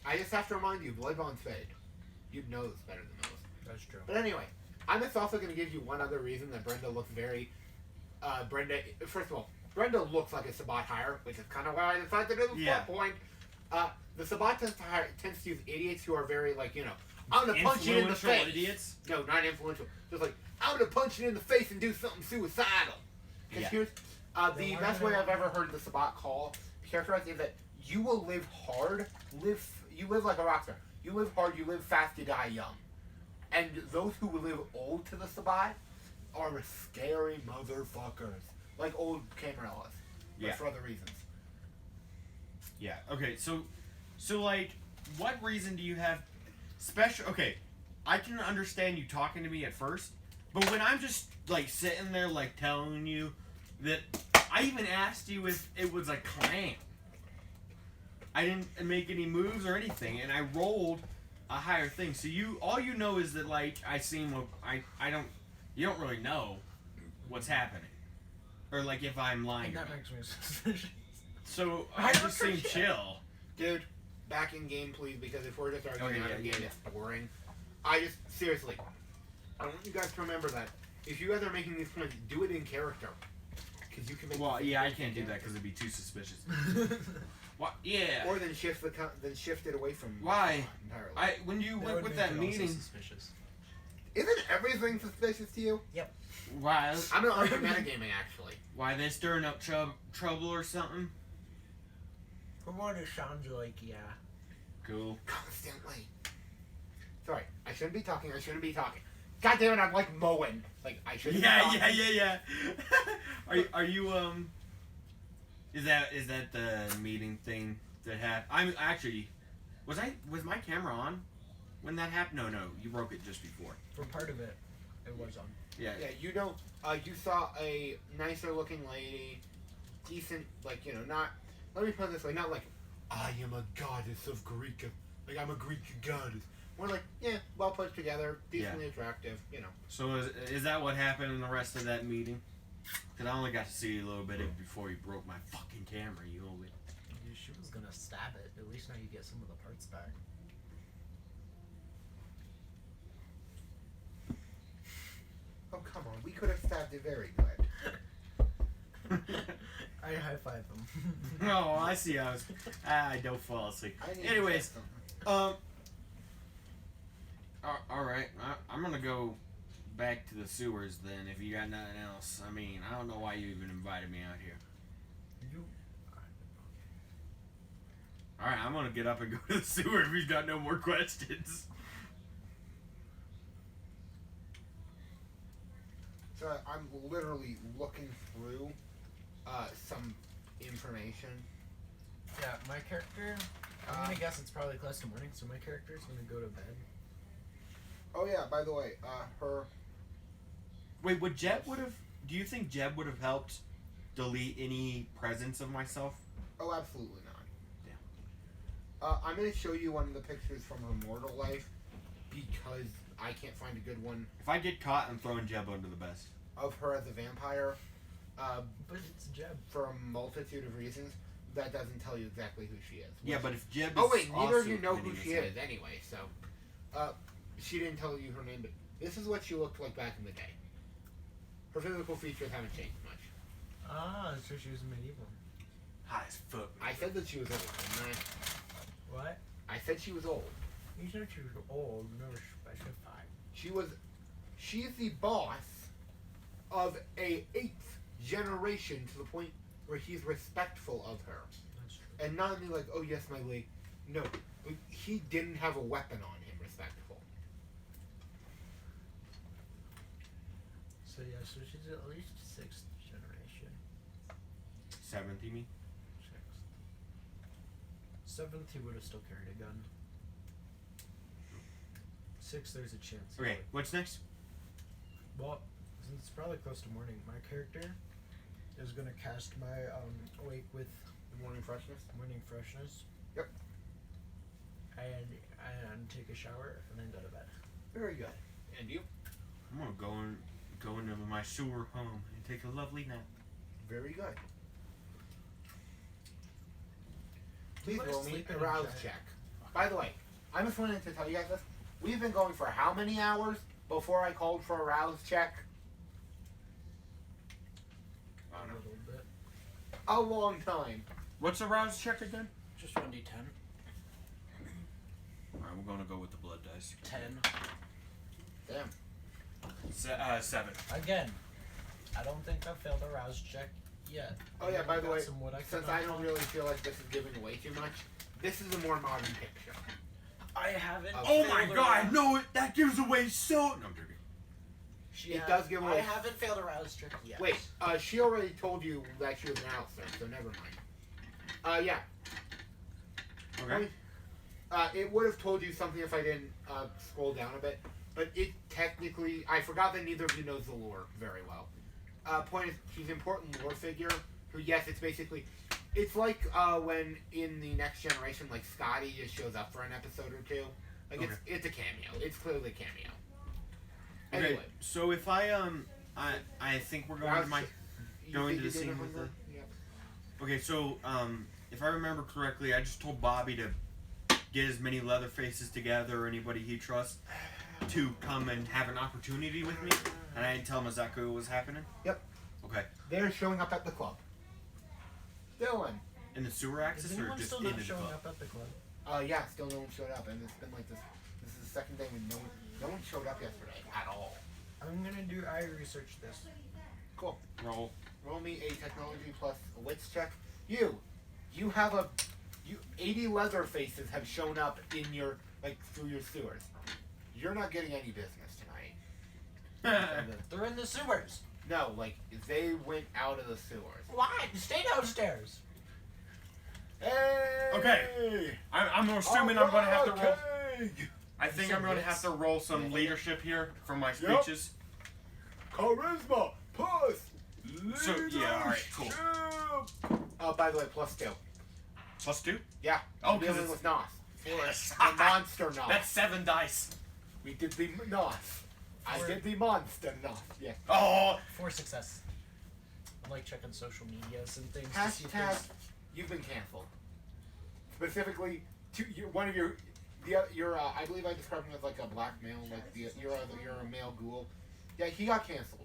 I just have to remind you, Bloodbond's fade. You'd know this better than most. That's true. But anyway, I'm just also going to give you one other reason that Brenda looks very. First of all, Brenda looks like a Sabat hire, which is kind of why I decided to do the Yeah. plot point. The Sabat tends to use idiots who are very, like, you know, I'm going to punch you in the Influential face. idiots. No, not influential. Just like, I'm going to punch you in the face and do something suicidal. Because Yeah. here's the why best do way they- I've ever heard the Sabat call characterized is that you will live hard, you live like a rock star. You live hard, you live fast, you die young. And those who live old to the Sabat are scary motherfuckers. Like old Camarellas. But Yeah. for other reasons. Yeah. Okay. So like, what reason do you have? Special. Okay, I can understand you talking to me at first, but when I'm just like sitting there like telling you that I even asked you if it was a clan. I didn't make any moves or anything, and I rolled a higher thing. So all you know is that like you don't really know what's happening, or like if I'm lying. And or that not. makes me suspicious. So I I don't just seem appreciate- chill. Dude, back in game, please, because if we're just arguing Okay, out of yeah, game, yeah. it's boring. Seriously, I want you guys to remember that if you guys are making these points, do it in character. Because you can make Well, these yeah, I points in can't do that character. because it'd be too suspicious. What? Yeah. Or then shift it away from Why? entirely. When you That went would with make that it also meeting, suspicious. Isn't everything suspicious to you? why? I'm gonna argue metagaming actually. Why they stirring up trouble or something? From what it sounds like, yeah. Cool. Constantly. Sorry, I shouldn't be talking. God damn it, I'm like mowing. Like I shouldn't be talking. Yeah. Are you Is that the meeting thing that happened? I'm actually, was my camera on when that happened? No, you broke it just before. For part of it, it was on. Yeah. Yeah, you don't. You saw a nicer looking lady, decent, like, you know, not. Let me put it this way, not like, I am a goddess of Greek, like I'm a Greek goddess. More like, yeah, well put together, decently attractive, you know. So is that what happened in the rest of that meeting? Because I only got to see a little bit of it before you broke my fucking camera, you owe it. She was gonna stab it. At least now you get some of the parts back. Oh, come on, we could have stabbed it very good. I high five him. Oh, I see how it's... I don't fall asleep. I need to Anyways, check something. alright. I'm gonna go back to the sewers then, if you got nothing else. I mean, I don't know why you even invited me out here. You. Alright, I'm gonna get up and go to the sewer if you've got no more questions. So I'm literally looking through some information. Yeah, my character. I'm gonna guess it's probably close to morning, so my character's gonna go to bed. Oh yeah, by the way, her. Wait, would Jeb would have... Do you think Jeb would have helped delete any presence of myself? Oh, absolutely not. I'm gonna show you one of the pictures from her mortal life because I can't find a good one If I get caught, I'm throwing Jeb under the bus. of her as a vampire. But it's Jeb. For a multitude of reasons, that doesn't tell you exactly who she is. Yeah, but if Jeb is Oh wait, neither of also you know who committing she a sin- is anyway. So, she didn't tell you her name, but this is what she looked like back in the day. Her physical features haven't changed much. Ah, so she was medieval. High as fuck. I said that she was old, didn't I? What? I said she was old. You said she was old, never specified. She's the boss of a 8th generation to the point where he's respectful of her. That's true. And not only like, oh yes, my lady. No, but he didn't have a weapon on him, respectful. So yeah, so she's at least 6th generation. 7th, you mean? 6th. 7th, he would have still carried a gun. 6th, there's a chance. he Okay, would. what's next? Well, since it's probably close to morning, my character is gonna cast my awake with Morning freshness. morning freshness. Yep. And take a shower and then go to bed. Very good. And you? I'm gonna go into my sewer home and take a lovely nap. Very good. Please What roll is me sleeping a in rouse giant- check. By the way, I just wanted to tell you guys this. We've been going for how many hours before I called for a rouse check? I don't A know. little bit. A long time. What's the rouse check again? Just 1d10. Alright, we're gonna go with the blood dice. 10. Damn. 7. Again, I don't think I failed a rouse check yet. Oh yeah, I by the got way, some wood I since can I knock don't on. really feel like this is giving away too much, this is a more modern picture. I haven't. Oh Oh my failed a god, rouse- no, that gives away so... No, I'm joking. It does give away- I haven't failed a rouse check yet. Wait, she already told you that she was an outsider, so never mind. Yeah. Okay. It would have told you something if I didn't scroll down a bit, but it technically, I forgot that neither of you knows the lore very well. Point is, she's an important lore figure who, yes, it's basically, it's like when in the Next Generation, like Scotty just shows up for an episode or two. Like it's a cameo. It's clearly a cameo. Okay, Anyway, so if I think we're going to my... you going think to the you did scene with remember? Yep. Okay, so, if I remember correctly, I just told Bobby to get as many Leatherfaces together or anybody he trusts to come and have an opportunity with me, and I didn't tell him exactly what was happening? Yep. Okay. They're showing up at the club. Dylan. In the sewer Is access or anyone just still in not the showing club? up at the club? Yeah, still no one showed up, and it's been like this. This is the second day when no one showed up yesterday at all. I'm gonna do eye research this. Cool. Roll. Roll me a technology plus a wits check. You have 80 leather faces have shown up in your, like, through your sewers. You're not getting any business tonight. They're in the sewers. No, like, they went out of the sewers. Why? Stay downstairs. Hey! Okay. I'm assuming I'm going to have to roll... Okay. I think said I'm going to wits. have to roll some leadership here from my speeches. charisma, puss. So, yeah, alright, cool. Oh, by the way, +2. +2? Yeah. Oh, I'm 'cause dealing it's- with Nos. Yes. The monster Nos. That's 7 dice. We did the Nos. I did the monster Nos. Yeah. Oh, 4 success. I like checking social medias and things to see if Hashtag, there's... you've been canceled. Specifically, one of your, I believe I described him as like a black male, like you're a male ghoul. Yeah, he got canceled.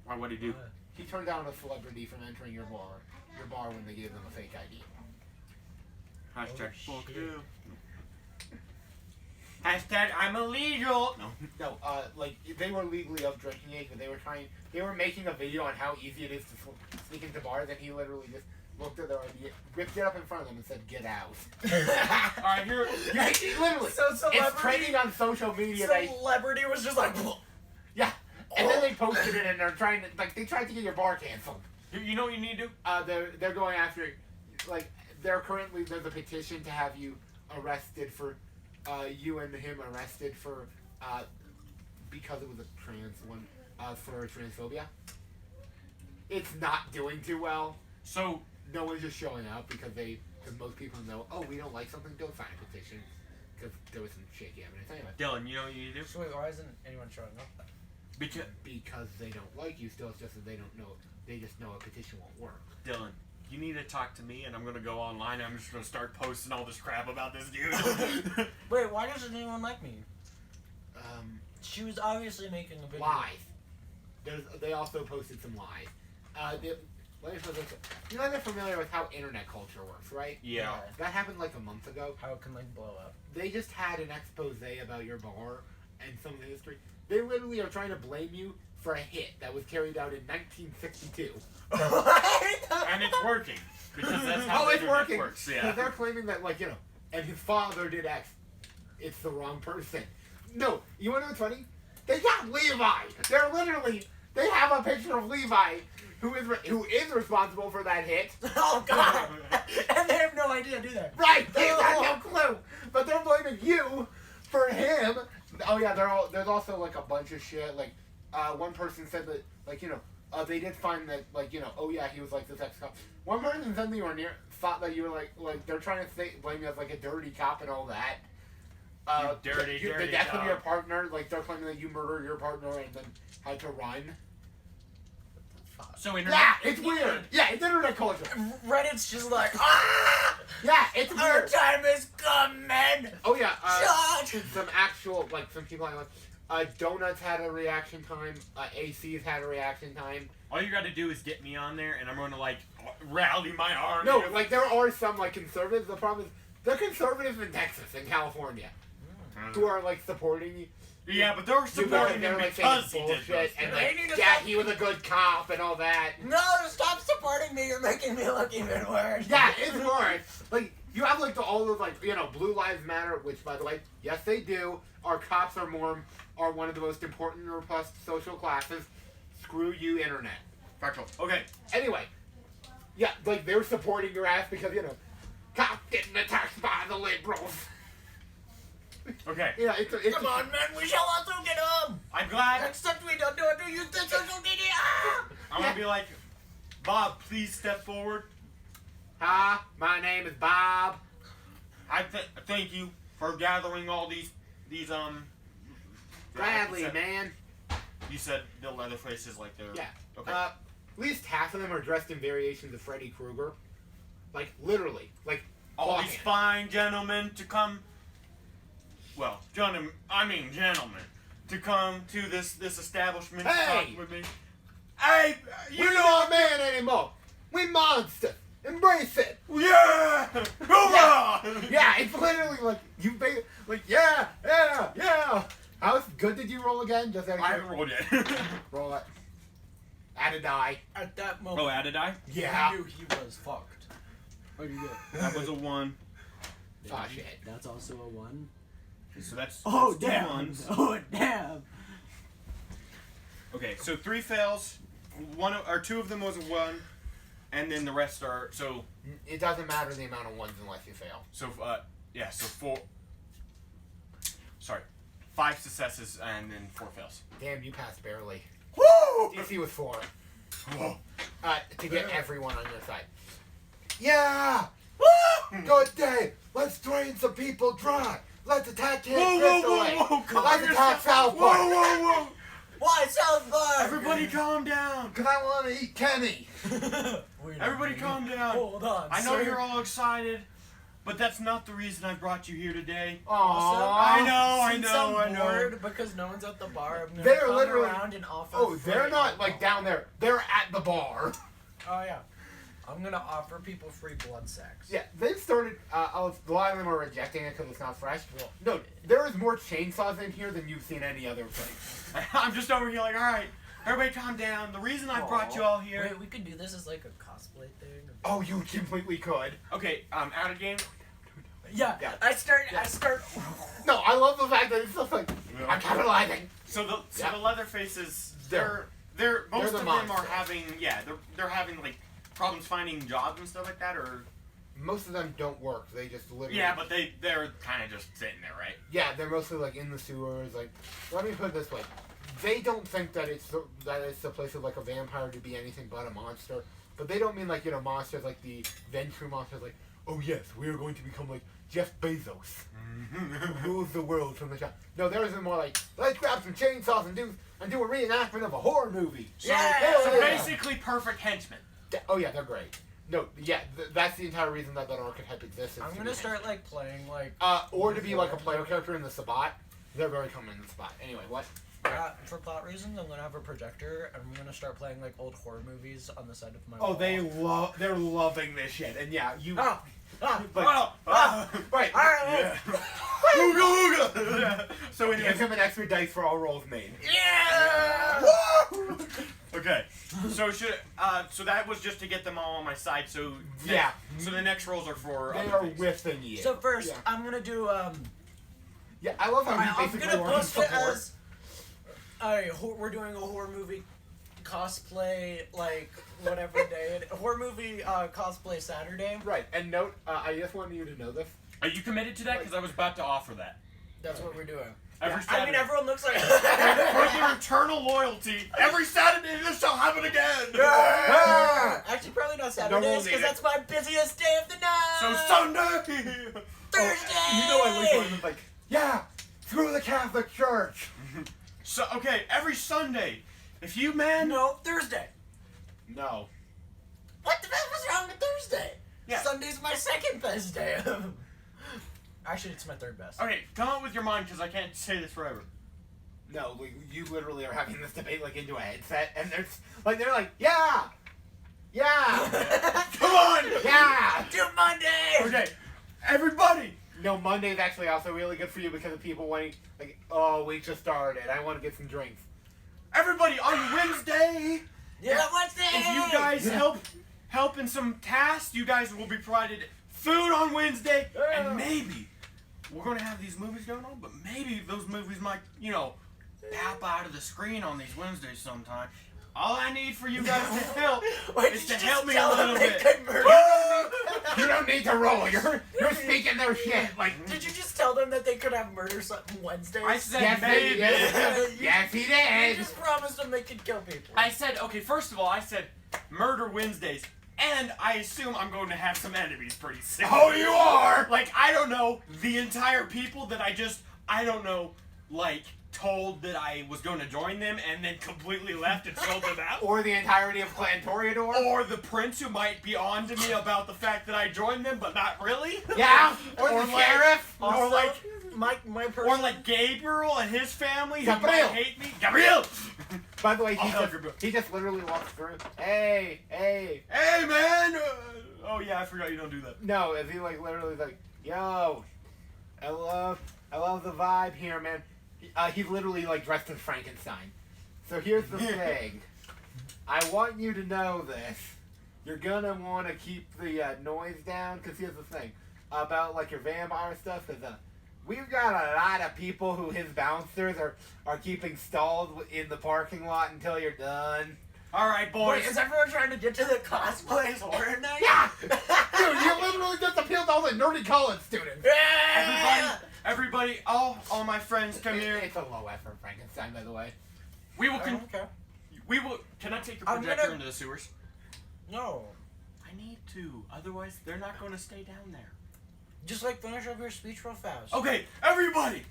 why? What'd he do? He turned down a celebrity from entering your bar when they gave them a fake ID. Hashtag Oh, fuck shit. you. Hashtag I'm illegal. No. No, like they were legally of drinking age, but they were making a video on how easy it is to sneak into bars, and he literally just looked at their ID, ripped it up in front of them, and said, "Get out." Alright, here. Yeah, literally. So It's celebrity, trending on social media. celebrity was just like... Yeah, and then they posted it, and they're trying to they tried to get your bar canceled. You know what you need to do? They're going after, like, there's a petition to have you arrested for, you and him arrested for, because it was a trans one, for transphobia. It's not doing too well. So, No one's just showing up because most people know, oh, we don't like something, don't sign a petition. Because there was some shaky evidence. Anyway, Dylan, you know what you need to do? So wait, why isn't anyone showing up then? Because they don't like you still, it's just that they don't know, they just know a petition won't work. Dylan, you need to talk to me, and I'm gonna go online. And I'm just gonna start posting all this crap about this dude. Wait, why doesn't anyone like me? She was obviously making a video. Lies. They also posted some lies. Let me put this. You guys are familiar with how internet culture works, right? Yeah. That happened like a month ago. How it can like blow up. They just had an expose about your bar and some of the history. They literally are trying to blame you for a hit that was carried out in 1962. And it's working. Because that's how Oh, the it's internet working. works. Because Yeah. they're claiming that, like, and his father did X. It's the wrong person. No, you want to know what's funny? They got Levi. They're literally, they have a picture of Levi who is responsible for that hit. Oh god! And they have no idea, do they? Right, they got no clue. But they're blaming you for him. Oh yeah, there's also like a bunch of shit. Like, one person said that, like, they did find that, like, oh yeah, he was like this ex-cop. One person said that you were thought that you were like they're trying to blame you as like a dirty cop and all that. You dirty the death of cop. your partner, like they're claiming that you murdered your partner and then had to run. So internet. Yeah, it's weird. Yeah, it's internet culture. Reddit's just like, ah! Yeah, it's Our weird. time is coming! Oh yeah, Shut! some actual, like, some people Donuts had a reaction time. AC's had a reaction time. All you got to do is get me on there, and I'm going to like rally my army. No, like there are some like conservatives. The problem is they're conservatives in Texas and California who are like supporting you. Yeah, but they're supporting him like because saying he did bullshit those and things. like, They need to yeah, stop- he was a good cop and all that. No, stop supporting me, you're making me look even worse. Yeah, it's worse. Like you have like all those like Blue Lives Matter, which by the way, yes they do. Our cops are one of the most important and robust social classes. Screw you, internet. Factual. Okay. Anyway, yeah, like they're supporting your ass because cops getting attacked by the liberals. Okay. Yeah, it's Come on, man, we shall also get him! I'm glad. Next time we don't know how to use the social media! I'm going to be like, Bob, please step forward. Hi, my name is Bob. I thank you for gathering all these Gladly, said- man. You said the Leatherface is like their. Yeah. Okay. At least half of them are dressed in variations of Freddy Krueger. Like, literally. Like, all walking. these fine gentlemen to come. Well, gentlemen, to come to this establishment to Hey! talk with me. Hey, We're not man anymore. We monsters. Embrace it. Yeah! Hoorah! Yeah, it's literally like, yeah. How good did you roll again? Just out of I haven't rolled yet. roll it. Add a die. At that moment, Oh, added I? Yeah. I knew he was fucked. What do you get? That was a 1. Oh, shit. That's also a 1. So that's. Oh, that's two damn. ones. Oh, damn. Okay, so 3 fails. 2 of them was a 1, and then the rest are so. It doesn't matter the amount of ones unless you fail. So yeah, so 4. Sorry, 5 successes and then 4 fails. Damn, you passed barely. Woo! DC was 4. Whoa. To get everyone on your side. Yeah! Woo! Good day! Let's drain some people dry! Let's attack Camp Whoa, Crystal whoa, Lake! whoa, calm Let's attack yourself. South Whoa, Park! whoa, whoa! Why South Park? Everybody calm down. Because I want to eat Kenny! Everybody calm down. Hold on. I know sir. you're all excited, but that's not the reason I brought you here today. Aww. I Since know. I'm bored because no one's at the bar, I'm gonna They're come literally- around and offer. Oh, they're free not like alcohol. down there. They're at the bar. Oh yeah, I'm gonna offer people free blood sex. Yeah, they've started. A lot of them are rejecting it because it's not fresh. No, there is more chainsaws in here than you've seen any other place. I'm just over here like, all right, everybody calm down. The reason I brought you all here. Wait, we could do this as like a cosplay thing. Oh, you completely could. Okay, out of game. Yeah, Yeah. I start. No, I love the fact that it's just like I'm capitalizing. So the Yeah. Leatherfaces, They're- most the of them monsters. are having they're having like problems finding jobs and stuff like that, or Most of them don't work. They just literally. yeah, but they're kind of just sitting there, right? Yeah, they're mostly like in the sewers. Like, let me put it this way: they don't think that it's the place of like a vampire to be anything but a monster. But they don't mean like monsters like the Ventrue monsters. Like, oh yes, we are going to become like Jeff Bezos, who rules the world from the top. No, theirs is more like let's grab some chainsaws and do a reenactment of a horror movie. So, Hell so yeah. basically, perfect henchmen. Oh yeah, they're great. No, yeah, that's the entire reason that archetype exists. is I'm to gonna be start like playing like. or to be like a player character in the Sabat. They're very common in the Sabat. Anyway, what? For plot reasons, I'm gonna have a projector and I'm gonna start playing like old horror movies on the side of my. Oh, wall. they're loving this shit, and yeah, you. Ah, ah, Like, right. ah, Ooga ooga. So Give anyway, him an extra dice for all rolls made. yeah. okay. So so that was just to get them all on my side. So Yeah. So the next rolls are for. They other are things. whiffing you. So first, Yeah. I'm gonna do Yeah, I love how you I'm basically gonna were on post it support. as. We're doing a horror movie cosplay, like whatever day. Horror movie cosplay Saturday. Right, and note, I just wanted you to know this. Are you committed to that? Because I was about to offer that. That's what we're doing. Every I mean, Saturday. everyone looks like. For your eternal loyalty, every Saturday this shall happen again. Actually, probably not No Saturdays one because need that's my busiest day of the night. So Sunday. Thursday. You know I like when it's like, yeah, screw the Catholic Church. So okay, every Sunday, if you man. No, Thursday. No. What the fuck was wrong with Thursday? Yeah. Sunday's my second best day. Actually, it's my third best. Okay, come up with your mind because I can't say this forever. No, like, you literally are having this debate like into a headset, and they're like, yeah, yeah, Come on. yeah. Do Monday. Okay, everybody. No, Monday's actually also really good for you because of people wanting, like, oh, we just started. I want to get some drinks. Everybody on Wednesday. Yeah, Wednesday. If you guys help in some tasks, you guys will be provided food on Wednesday, Yeah. and maybe we're gonna have these movies going on, but maybe those movies might, pop out of the screen on these Wednesdays sometime. All I need for you guys to help Wait, is did to you help just me a tell them little they bit. could murder? You don't need to roll. You're speaking their shit. Like, Did you just tell them that they could have murder something Wednesdays? I said yes, maybe. yes, he You did. just promised them they could kill people. I said, okay, first of all, I said Murder Wednesdays, and I assume I'm going to have some enemies pretty soon. Oh, you are. Like, I don't know, the entire people that told that I was going to join them and then completely left and sold them out. Or the entirety of Clan Toreador. Or the prince who might be on to me about the fact that I joined them, but not really. Yeah. Or the like- sheriff. Or Also, like, my person. or like Gabriel and his family who Gabriel. might hate me. Gabriel! By the way, I'll help you, bro. he just literally walks through. Hey. Hey, man! Oh, yeah, I forgot you don't do that. No, is he like literally like, yo, I love the vibe here, man. He's literally like dressed as Frankenstein. So here's the thing. I want you to know this. You're gonna want to keep the noise down, because here's the thing about like your vampire stuff. Cause we've got a lot of people who his bouncers are keeping stalled in the parking lot until you're done. All right, boys. Wait, is everyone trying to get to the cosplays horror night? Yeah, dude, you literally just appealed to all the nerdy college students. Everybody, all my friends, come here. It's a low effort Frankenstein, by the way. We will I don't care. We will. Can I take the I'm projector gonna- into the sewers? No. I need to. Otherwise, they're not going to stay down there. Just like finish up your speech real fast. Okay, everybody.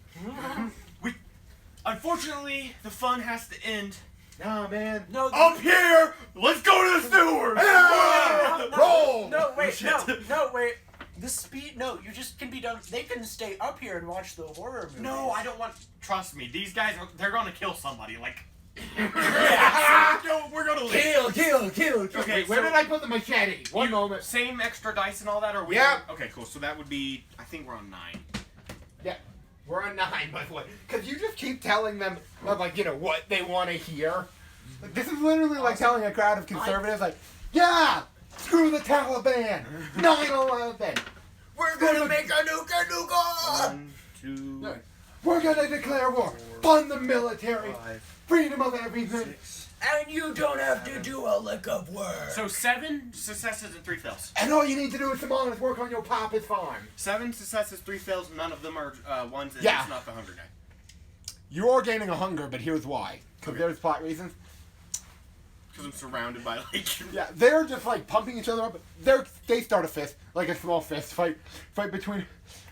Unfortunately, the fun has to end Nah, man. No. up here. Let's go to the sewers. Roll! No, wait, Shit. no, wait. The speed, no, you just can be done. They can stay up here and watch the horror movie. No, I don't want. Trust me, these guys they're gonna kill somebody. Like, no, we're gonna leave. Kill. Okay, Wait, where so- did I put the machete? One moment. Same extra dice and all that, or we? Yep. Okay, cool. So that would be. I think we're on 9. We're on 9, by the way. Because you just keep telling them, like, what they want to hear. Like, this is literally like telling a crowd of conservatives, like, yeah, screw the Taliban, 9/11. We're gonna make a nuka. 1, 2, We're going to declare war, fund the military, 5, freedom of everything. 6. And you don't have to do a lick of work. So 7 successes and 3 fails. And all you need to do is some honest work on your papa's farm. 7 successes, 3 fails. None of them are ones, and Yeah. it's not the Hunger Guy. You are gaining a hunger, but here's why. Because there's plot reasons. Because I'm surrounded by like. Yeah, they're just like pumping each other up. They start a fist, like a small fist fight between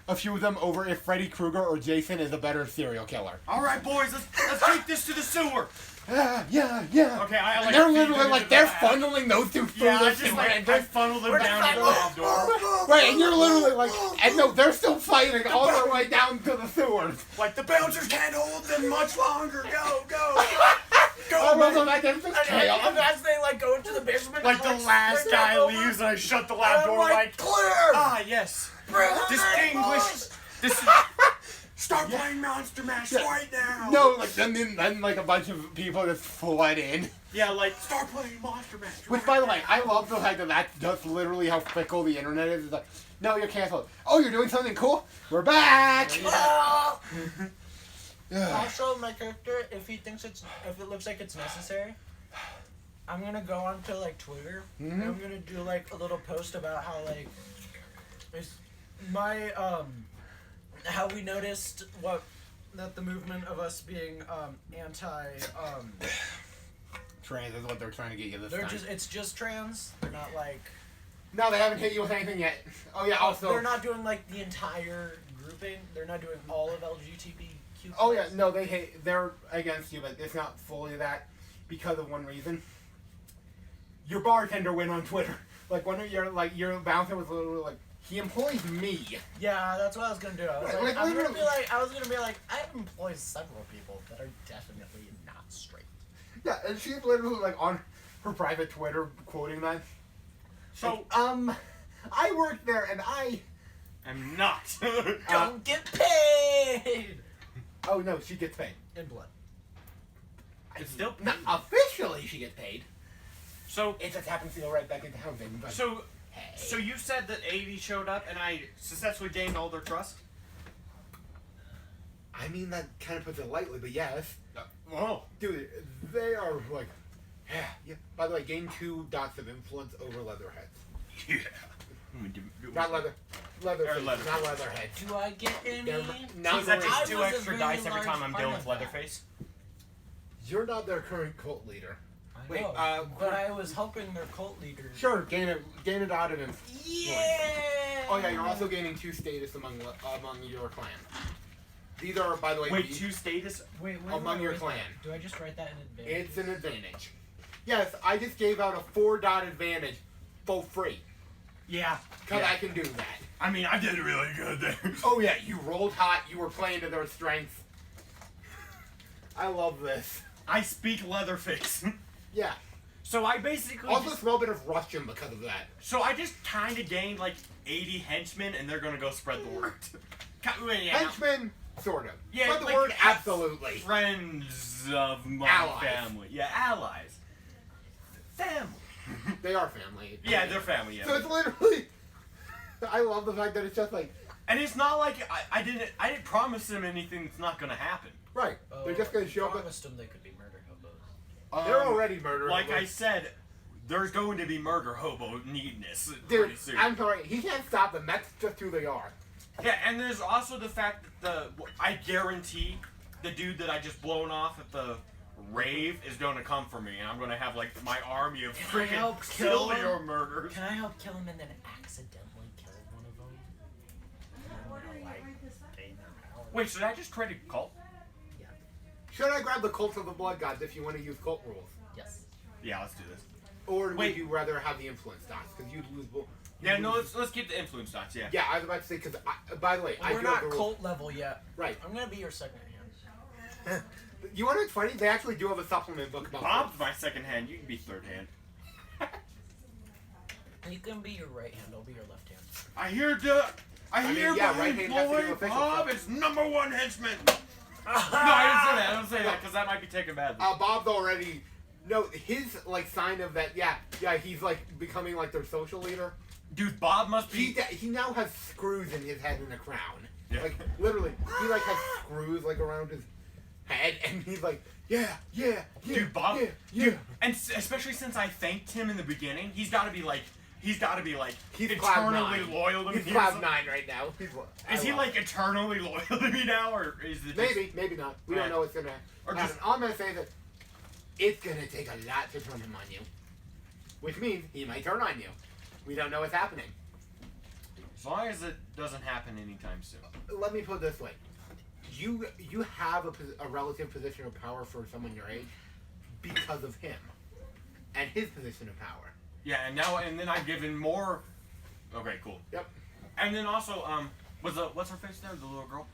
a few of them over if Freddy Krueger or Jason is a better serial killer. All right, boys, let's take this to the sewer. Yeah. Okay, I like. And they're feed literally them like into they're the- funneling those two through Yeah, the I just sewer. like And I they're- funnel them down to the lab door. right, and you're literally like, and no, they're still fighting all the way down to the sewers. Like the bouncers can't hold them much longer. Go. I love the fact that it's just chaos. And as they like go into the basement, Like the and, last spring guy back over, leaves, and I shut the and lab I'm door. like, Like, clear. yes, Bring them distinguished. in, Start playing Monster Mash Yeah. right now. No, like then like a bunch of people just flood in. Yeah, like start playing Monster Mash. Which, by the way, I love the fact that that's just literally how fickle the internet is. It's like, no, you're canceled. Oh, you're doing something cool? We're back! Ah! Ugh. Also, my character, if it looks like it's necessary, I'm gonna go onto like Twitter and I'm gonna do like a little post about how like it's my how we noticed that the movement of us being anti Trans is what they're trying to get you this they're time. it's just trans. They're not like No, they haven't hit you with anything yet. Oh, yeah, also... they're not doing like the entire grouping. They're not doing all of LGBTQ. Oh, yeah, no, they're against you, but it's not fully that because of one reason. Your bartender went on Twitter. Like, one of your bouncer was literally like, he employs me. Yeah, that's what I was gonna do. I was Like, like, I was literally- gonna be like, I employ several people that are definitely not straight. Yeah, and she's literally, like, on her private Twitter quoting that. So Like, I work there and I... I'm not. Don't get paid Oh, no, she gets paid. in blood. It's still Not officially she gets paid. so. It just happens to go right back into housing, but... So hey. So you said that 80 showed up and I successfully gained all their trust? I mean, that kind of puts it lightly, but yes. Whoa. Dude, they are like... Yeah. By the way, gain 2 dots of influence over Leatherheads. Yeah. Not Leatherface, Leatherface. not Leatherhead. Do I get any? They're So not is that going- just 2 I was a extra very dice every large time I'm fan dealing of with that. Leatherface? You're not their current cult leader. I Wait, know, but I was helping their cult leader. Sure, gain a dot of influence. Yeah. Oh yeah, you're also gaining 2 status among your clan. These are, by the way, Wait, 2 status? Wait, where among do I your write clan. that? Do I just write that in advance? It's an advantage. Yes, I just gave out a 4 dot advantage for free. Yeah. Because Yeah. I can do that. I mean, I did really good there. Oh yeah, you rolled hot, you were playing to their strengths. I love this. I speak Leatherface. Yeah. So I basically Also just, smell a bit of Russian because of that. so I just kind of gained like 80 henchmen and they're going to go spread the word. Yeah. Henchmen, sort of. Yeah, But the like, word absolutely. Friends of my Allies. family. Yeah, allies. Family. They are family. Yeah, they're family, yeah. So it's literally... I love the fact that it's just like... And it's not like I didn't promise them anything that's not going to happen. Right. They're just going to show up... Promised them they could be murder hobos. They're already murdering. Like I said, there's going to be murder hobo needness Dude, pretty soon. I'm sorry. He can't stop them. That's just who they are. Yeah, and there's also the fact that I guarantee the dude that I just blown off at the Rave is going to come for me, and I'm going to have like my army of Can I freaking help kill serial him? murders. Can I help kill him and then accidentally kill one of them? And then, like, gain their power? Wait, should I just create a cult? Yeah. Should I grab the Cult of the Blood Gods if you want to use cult rules? Yes. Yeah, let's do this. Or would Wait. you rather have the influence dots? Because you'd lose both. Yeah, no, let's keep the influence dots. Yeah. Yeah, I was about to say, because, by the way, I We're do have not the rules. cult level yet. Right. I'm gonna be your second hand. You want to know what's funny? They actually do have a supplement book about Bob's my second hand. You can be third hand. You can be your right hand. I'll be your left hand. I hear mean, hear yeah, my right hand has to do boy official Bob stuff. is #1 henchman. No, I didn't say that because that might be taken badly. Bob's already... No, his, like, sign of that... Yeah, he's, like, becoming, like, their social leader. Dude, Bob must be. He now has screws in his head and a crown. Yeah. Like, literally, he, like, has screws, like, around his head, and he's like, yeah. Dude, Bob, yeah. dude, and especially since I thanked him in the beginning, he's got to be like He's eternally Cloud9. loyal to me. He's Cloud9 right now. Is he like eternally loyal to me now, or is it just... Maybe not. We don't know what's gonna Or happen. just- All I'm gonna say is that it's gonna take a lot to turn him on you, which means he might turn on you. We don't know what's happening. As long as it doesn't happen anytime soon. Let me put it this way: you have a relative position of power for someone your age because of him and his position of power. Yeah, and then I've given more. Okay, cool. Yep. And then also, what's her face there? The little girl.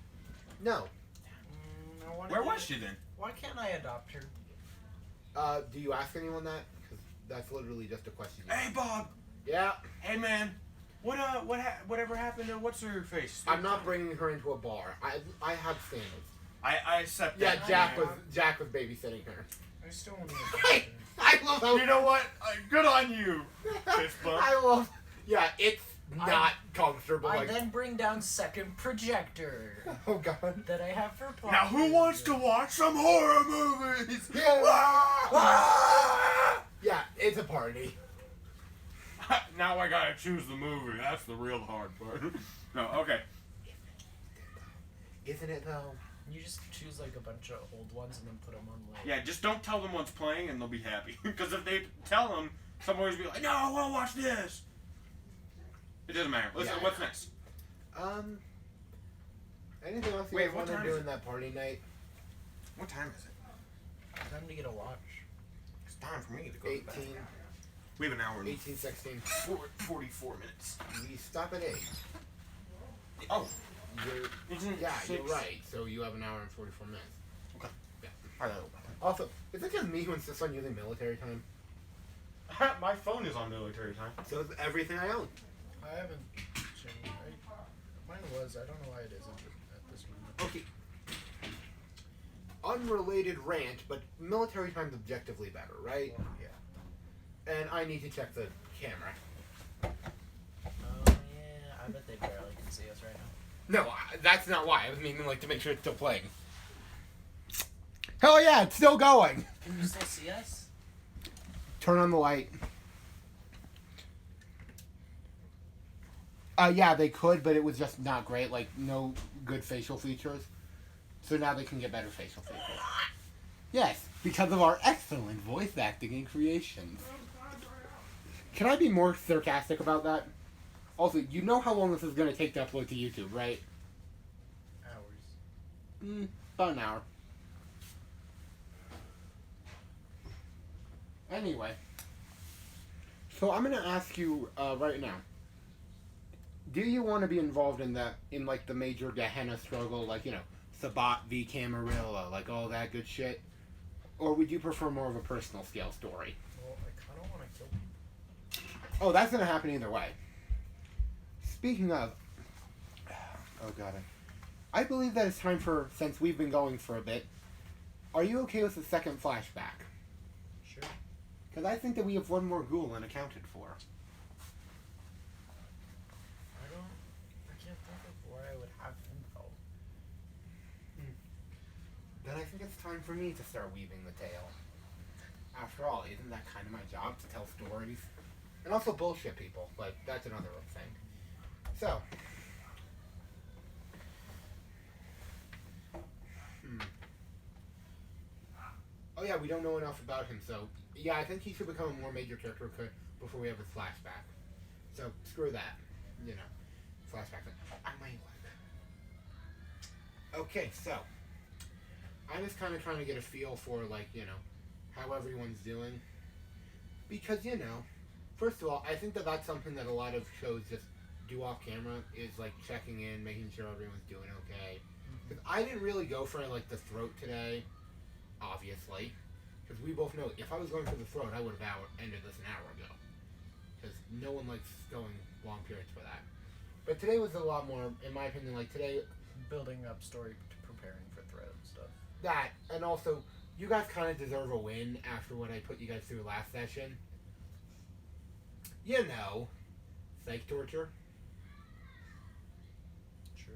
No. Where was she then? Why can't I adopt her? Do you ask anyone that? Because that's literally just a question. Hey, Bob. Yeah. Hey, man. Whatever happened to what's her face? I'm not bringing her into a bar. I have standards. I accept Yeah, that. Jack was babysitting her. I still want Hey, I love how You know what? Good on you. Fist bump. I love. Yeah, it's not comfortable. I Like, then bring down second projector oh god. that I have for party. Now, who wants to watch some horror movies? Yeah, it's a party. Now I gotta choose the movie. That's the real hard part. No, okay. Isn't it though? You just choose like a bunch of old ones and then put them on like. Yeah, just don't tell them what's playing and they'll be happy. Because if they tell them, someone will always be like, no, I wanna watch this. It doesn't matter. Listen, Yeah. what's next? Anything else you Wait, guys what want to time do is in that party night? What time is it? Time to get a watch. It's time for me to go to bed. 18, We have an hour and 18, 16. 44 minutes. We stop at 8. Oh, You're, isn't yeah, six? you're right. So you have an hour and 44 minutes. Alright, Also, is it just me who insists on using military time? my phone is on military time. So is everything I own. I haven't changed. Mine was. I don't know why it isn't at this moment. Okay. Unrelated rant, but military time's objectively better, right? Yeah. And I need to check the camera. Yeah. I bet they barely can see us right now. No, that's not why. I was meaning like to make sure it's still playing. Hell yeah, it's still going. Can you still see us? Turn on the light. Yeah, they could, but it was just not great. Like, no good facial features. So now they can get better facial features. Yes, because of our excellent voice acting and creations. Can I be more sarcastic about that? Also, you know how long this is going to take to upload to YouTube, right? Hours. About an hour. Anyway. So I'm going to ask you right now. Do you want to be involved in like the major Gehenna struggle, like, you know, Sabat v Camarilla, like all that good shit? Or would you prefer more of a personal scale story? Well, I kind of want to kill people. Oh, that's going to happen either way. Speaking of... Oh, God. I believe that it's time for, since we've been going for a bit, are you okay with the second flashback? Sure. Because I think that we have one more ghoul unaccounted for. I can't think of where I would have info. Then I think it's time for me to start weaving the tale. After all, isn't that kind of my job, to tell stories? And also bullshit people, but that's another thing. So. Oh yeah, we don't know enough about him, so yeah, I think he should become a more major character before we have a flashback. So screw that, you know, flashback. I might like. Okay, so I'm just kind of trying to get a feel for like how everyone's doing, because first of all, I think that that's something that a lot of shows just do off camera is like checking in, making sure everyone's doing okay. Because I didn't really go for like the throat today, obviously. Because we both know if I was going for the throat, I would have ended this an hour ago. Because no one likes going long periods for that. But today was a lot more, in my opinion, like today, Building up story to preparing for threat and stuff. that, and also, you guys kind of deserve a win after what I put you guys through last session. Psych torture. True.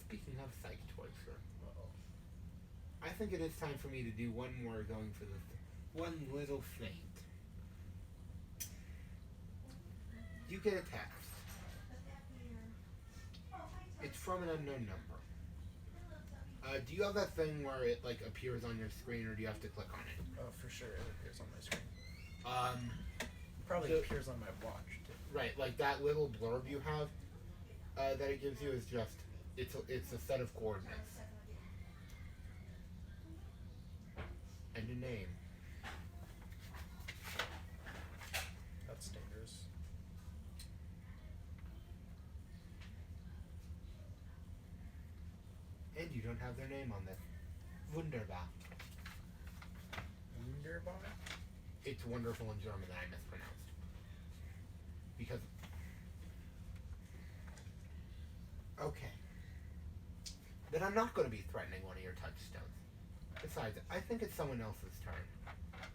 Speaking of psych torture, Uh-oh. I think it is time for me to do one more going for the one little feint. You get a text. It's from an unknown number. Do you have that thing where it like appears on your screen, or do you have to click on it? Oh, for sure, it appears on my screen. Probably So- appears on my watch too. Right, like that little blurb you have that it gives you is just it's a set of coordinates and a name. That's dangerous. And you don't have their name on this. Wunderbar. Wunderbar? It's wonderful in German that I mispronounced. Because. Okay. Then I'm not going to be threatening one of your touchstones. Besides, I think it's someone else's turn.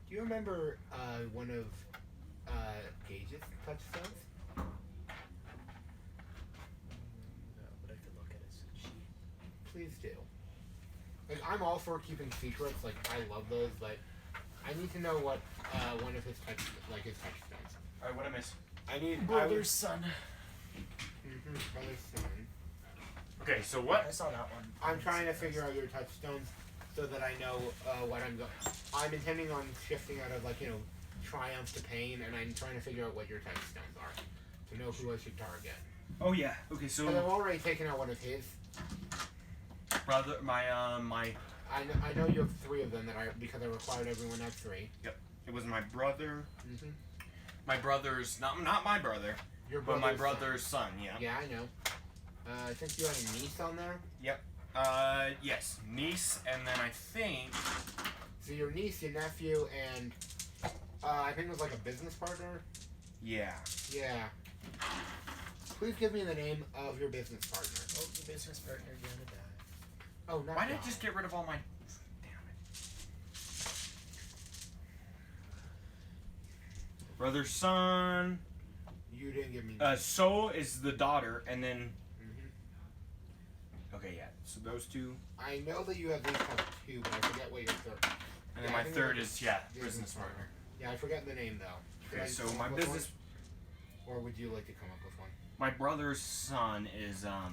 Do you remember one of Gage's touchstones? No, but I could look at his sheet. Please do. Like, I'm all for keeping secrets. Like, I love those, but I need to know what one of his touchstones. Alright, what I miss? Brother's son. Brother's son. Okay, so what? I saw that one. I'm trying to figure out your touchstones so that I know what I'm going. I'm intending on shifting out of triumph to pain, and I'm trying to figure out what your touchstones are to know who I should target. Oh yeah. Okay, so Because I've already taken out one of his. brother, my I know you have 3 of them because I required everyone at 3. it was my brother. Mm-hmm. My brother's not my brother, Your but my brother's son. brother's son. Yeah. Yeah, I know. I think you had a niece on there. Yes, niece, and then I think. So your niece, your nephew, and I think it was like a business partner. Yeah. Yeah. Please give me the name of your business partner. Oh, your business partner gonna die. Oh, not Why did I die. just get rid of all my? Damn it. Brother's son. You didn't give me. So is the daughter, and then. Mhm. Okay, yeah. So those two, I know that you at least have 2, but I forget what your third. and then Yeah, I my think third it is was business partner. Yeah, I forget the name though. Should Okay, I so come my up with business. one? Or would you like to come up with one? My brother's son is I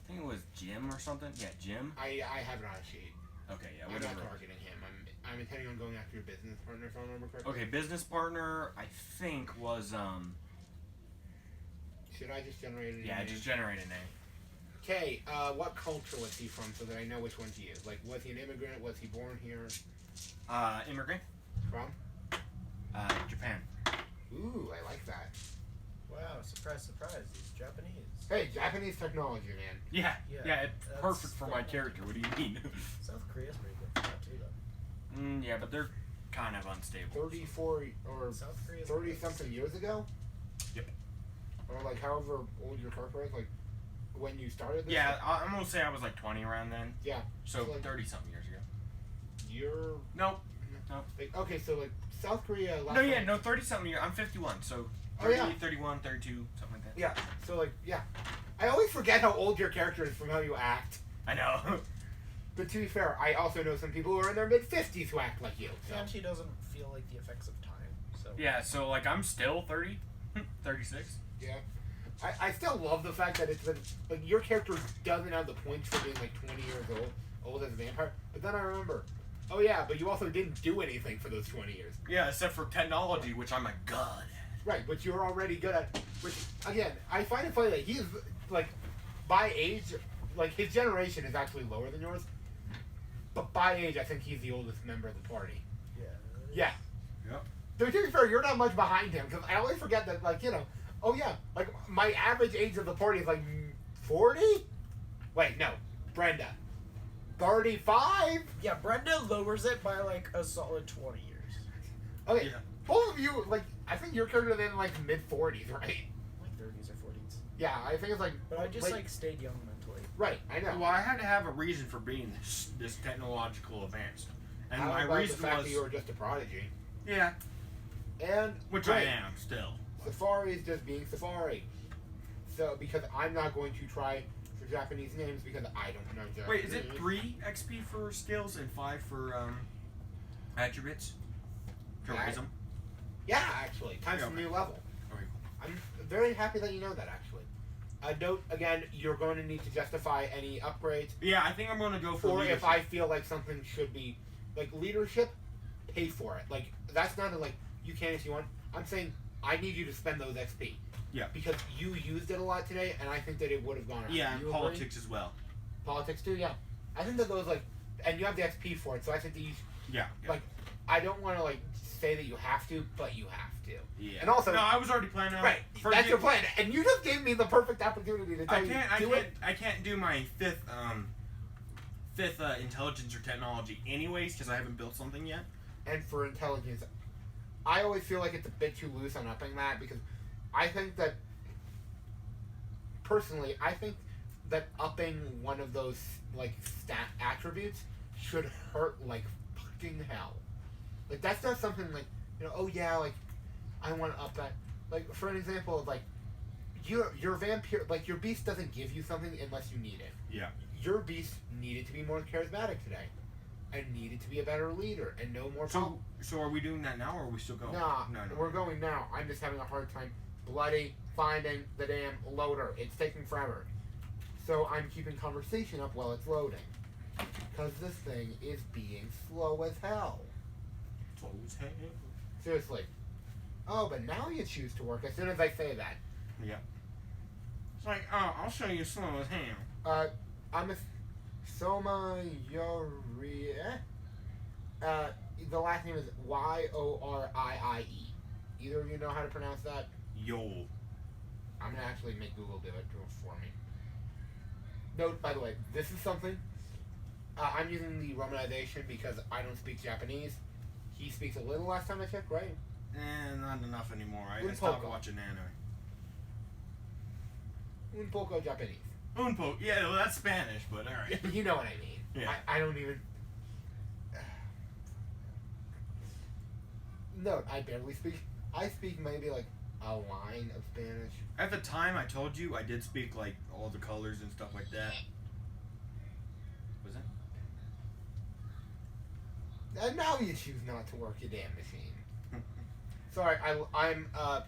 think it was Jim or something. Yeah, Jim. I have it on a sheet. Okay, yeah, I'm whatever. not targeting him. I'm intending on going after your business partner, if I remember correctly. Okay, business partner. I think was Should I just generate a yeah, name? just generate a name. Okay, what culture was he from so that I know which one to use? Like, was he an immigrant? Was he born here? Immigrant. From? Japan. Ooh, I like that. Wow, surprise, surprise. He's Japanese. Hey, Japanese technology, man. Yeah, Yeah, yeah, it's that's perfect for my cool. character. What do you mean? South Korea's pretty good for that too, though. Yeah, but they're kind of unstable. 34 or South Korea's 30 good. something years ago? Yep. Or like however old your character is, like when you started this? Yeah, I'm gonna say I was like 20 around then. Yeah. So So, like- 30 something years ago. You're Nope. like, okay, so like South Korea last No, yeah, time- no, 30 something years. I'm 51, so Oh, 30, yeah. 31, 32, something like that. Yeah. So like, yeah. I always forget how old your character is from how you act. I know. But to be fair, I also know some people who are in their mid-50s who act like you. So. And she doesn't feel like the effects of time, so. Yeah, so like I'm still 30, 36. Yeah. I still love the fact that it's been, like, your character doesn't have the points for being like 20 years old as a vampire. But then I remember, Oh yeah, but you also didn't do anything for those 20 years. Yeah, except for technology, which I'm a god at. Right, but you're already good at. Which again, I find it funny that he's like, by age, like his generation is actually lower than yours. But by age, I think he's the oldest member of the party. Yeah. Yeah. Yep. Though to be fair, you're not much behind him because I always forget that, like, you know, oh yeah, like my average age of the party is like 40. Wait, no, Brenda, 35. Yeah, Brenda lowers it by like a solid 20 years. Okay, Yeah. both of you, like, I think your character then like mid 40s, right? Like 30s or 40s. Yeah, I think it's like. But I just late- like stayed young mentally. Right, I know. Well, I had to have a reason for being this technological advanced, and How my about reason the fact was that you were just a prodigy, yeah, and which right, I am still. Safari is just being Safari. So because I'm not going to try for Japanese names because I don't know Japanese. Wait, is it 3 XP for skills and 5 for attributes? Tourism. Yeah, actually, time for a Okay. new level. Okay. I'm very happy that you know that. Actually, note again, you're going to need to justify any upgrades, Yeah, I think I'm gonna go for or leadership. if I feel like something should be like leadership, pay for it. Like that's not a, like you can if you want. I'm saying I need you to spend those XP. Yeah. Because you used it a lot today, and I think that it would have gone up. Yeah, You and agree? politics as well. Politics too, yeah. I think that those like, and you have the XP for it, so I think that you, Yeah. like, I don't want to like say that you have to, but you have to. Yeah. And also, no, I was already planning on right, for that's you- your plan, and you just gave me the perfect opportunity to tell I can't do my fifth intelligence or technology anyways because I haven't built something yet. And for intelligence, I always feel like it's a bit too loose on upping that because I think that personally, I think that upping one of those like stat attributes should hurt like fucking hell. Like that's not something like, you know, oh yeah, like I want to up that. Like for an example of like your vampire, like your beast doesn't give you something unless you need it. Yeah. Your beast needed to be more charismatic today, and needed to be a better leader and no more. So are we doing that now or are we still going? Nah, No. we're going now. I'm just having a hard time bloody finding the damn loader. It's taking forever. So I'm keeping conversation up while it's loading. Because this thing is being slow as hell. Seriously. Oh, but now you choose to work as soon as I say that. It's like, oh, I'll show you slow as hell. I'm a Soma Yorie. The last name is Yorii. Either of you know how to pronounce that? Yo. I'm gonna actually make Google do it for me. Note, by the way, this is something. I'm using the romanization because I don't speak Japanese. He speaks a little last time I checked, right? Not enough anymore. I Un stopped poco. watching anime. Un poco Japanese. Un poco. Yeah, well, that's Spanish, but alright. You know what I mean. Yeah. I don't even. No, I barely speak. I speak maybe like a line of Spanish. At the time I told you, I did speak like all the colors and stuff like that. Was that? And now you choose not to work your damn machine. Sorry, I'm a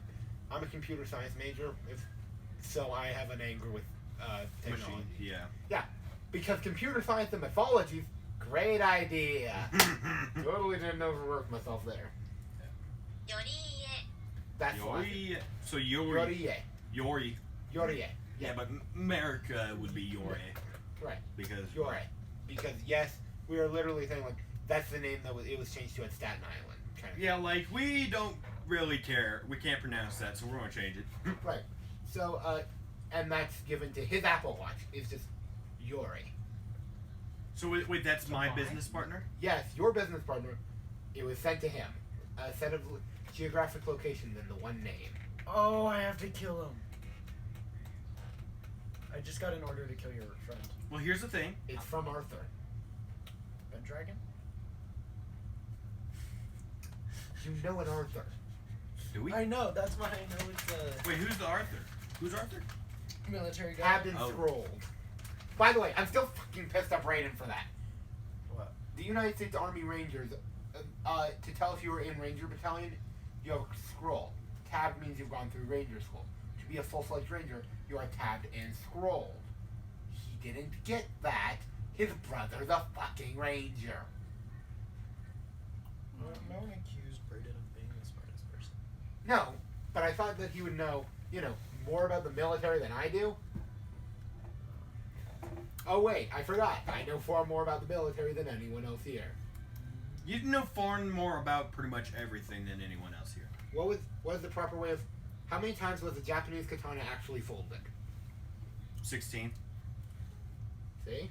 computer science major, so I have an anger with technology. Machine. Yeah. Because computer science and mythology, great idea. Totally didn't overwork myself there. That's why. Yori. So Yori. Yorie. Yori. Yorie. Yeah, but America would be Yori. Right. Because. Yorie. Because yes, we are literally saying like that's the name that it was changed to at Staten Island. Kind of. Yeah, like we don't really care. We can't pronounce that, so we're gonna change it. Right. So and that's given to his Apple Watch. It's just Yori. So wait, that's my business partner? Yes, your business partner. It was sent to him. A set of geographic locations and the one name. Oh, I have to kill him. I just got an order to kill your friend. Well, here's the thing. It's from Arthur. Ben Dragon? You know an Arthur. Do we? I know, that's why I know it's a Wait, who's the Arthur? Who's Arthur? military guy. Captain Oh. Scrolled. By the way, I'm still fucking pissed off Raiden for that. What? The United States Army Rangers, to tell if you were in Ranger Battalion, you have a scroll. Tabbed means you've gone through Ranger School. To be a full-fledged Ranger, you are tabbed and scrolled. He didn't get that. His brother's a fucking Ranger. No one accused Brayden of being the smartest person. No, but I thought that he would know, more about the military than I do. Oh wait, I forgot. I know far more about the military than anyone else here. You know far more about pretty much everything than anyone else here. What was the proper way of? How many times was the Japanese katana actually folded? 16. See?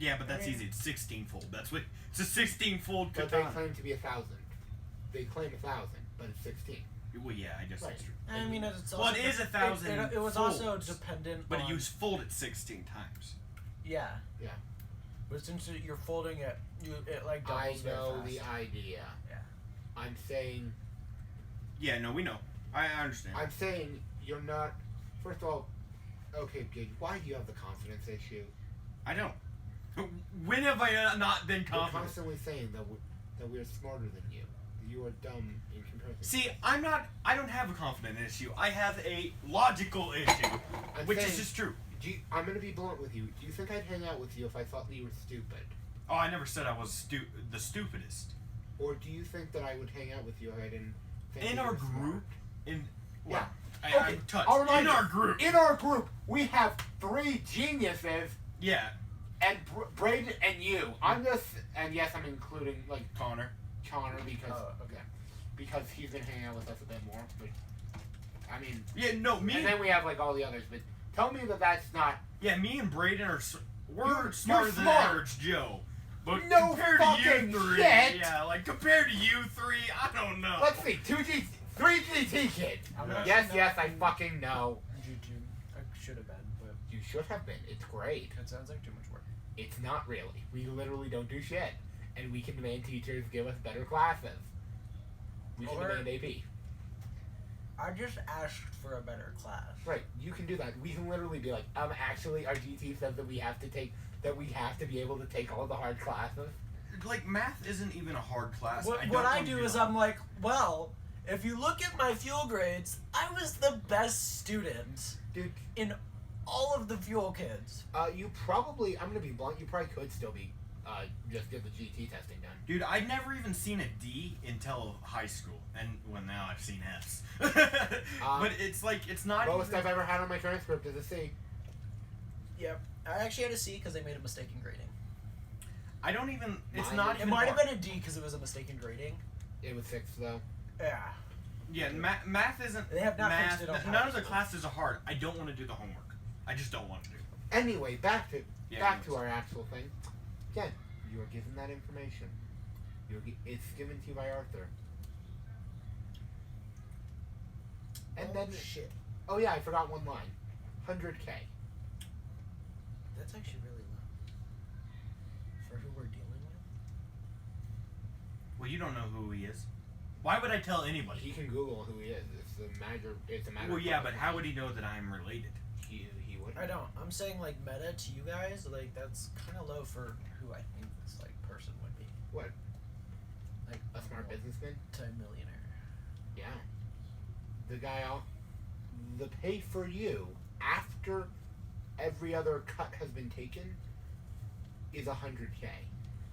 Yeah, but that's easy. It's 16 fold. That's what. It's a 16 fold But they katana. claim to be 1,000. They claim 1,000, but it's 16. Well, yeah, I guess that's true. I mean, it's also Well, it is 1,000 It was folds, also dependent But on... you fold it 16 times. Yeah. Yeah. But since you're folding it, it like I doubles very know fast. the idea. Yeah. I'm saying Yeah, no, we know. I understand. I'm saying you're not. First of all, okay, Gage, why do you have the confidence issue? I don't. When have I not been You're confident? constantly saying that we're smarter than you. You are dumb in comparison. See, I don't have a confident issue. I have a logical issue, I'm which saying, is just true. I'm gonna be blunt with you. Do you think I'd hang out with you if I thought that you were stupid? Oh, I never said I was the stupidest. Or do you think that I would hang out with you if I didn't think In that you our were smart? group, Yeah. I'm touched. I'll remind In you, our group. In our group, we have 3 geniuses, Yeah, and Braden and you. I'm just, and yes, I'm including like Connor. Connor because okay. because he's been hanging out with us a bit more. But I mean, Yeah, no, me. and then we have like all the others. But tell me that that's not. Yeah, me and Braden are we're You're smarter than smart. average Joe. But No compared to you fucking 3, shit. yeah, like compared to you 3, I don't know. Let's see, 3 GT kids. I'm Yeah. actually Yes, not yes, I in fucking know. YouTube. I should have been, but You should have been. It's great. it sounds like too much work. It's not really. We literally don't do shit. And we can demand teachers give us better classes. We can Or- demand AP. I just asked for a better class. Right, you can do that. We can literally be like, actually, our GT says that we have to be able to take all the hard classes. Like math isn't even a hard class. What don't I wanna do do is that. I'm like, well, if you look at my fuel grades, I was the best student Dude, in all of the fuel kids. you probably, I'm gonna be blunt, you probably could still be, just get the GT testing done. Dude, I'd never even seen a D until high school, and well, now I've seen Fs. But it's like it's not. Lowest even, I've ever had on my transcript is a C. Yep. I actually had a C because they made a mistake in grading. I don't even. It's Mine not is- It even. might have hard. been a D because it was a mistake in grading. It was 6 though. Yeah. Yeah, math isn't. They have not math. fixed it on None of the High School. classes are hard. I don't want to do the homework. I just don't want to do. Anyway, back to anyways. our actual thing. Again, you are given that information. It's given to you by Arthur. And then, shit. oh yeah, I forgot one line. 100K. That's actually really low. For who we're dealing with? Well, you don't know who he is. Why would I tell anybody? He can Google who he is. It's a matter. It's a matter. Well, of yeah, public but how would knowledge. he know that I'm related? He would. I don't. I'm saying like meta to you guys, like that's kind of low for who I think this like person would be. What? Like A smart businessman? multi-millionaire. Yeah. The guy the pay for you after every other cut has been taken is 100K.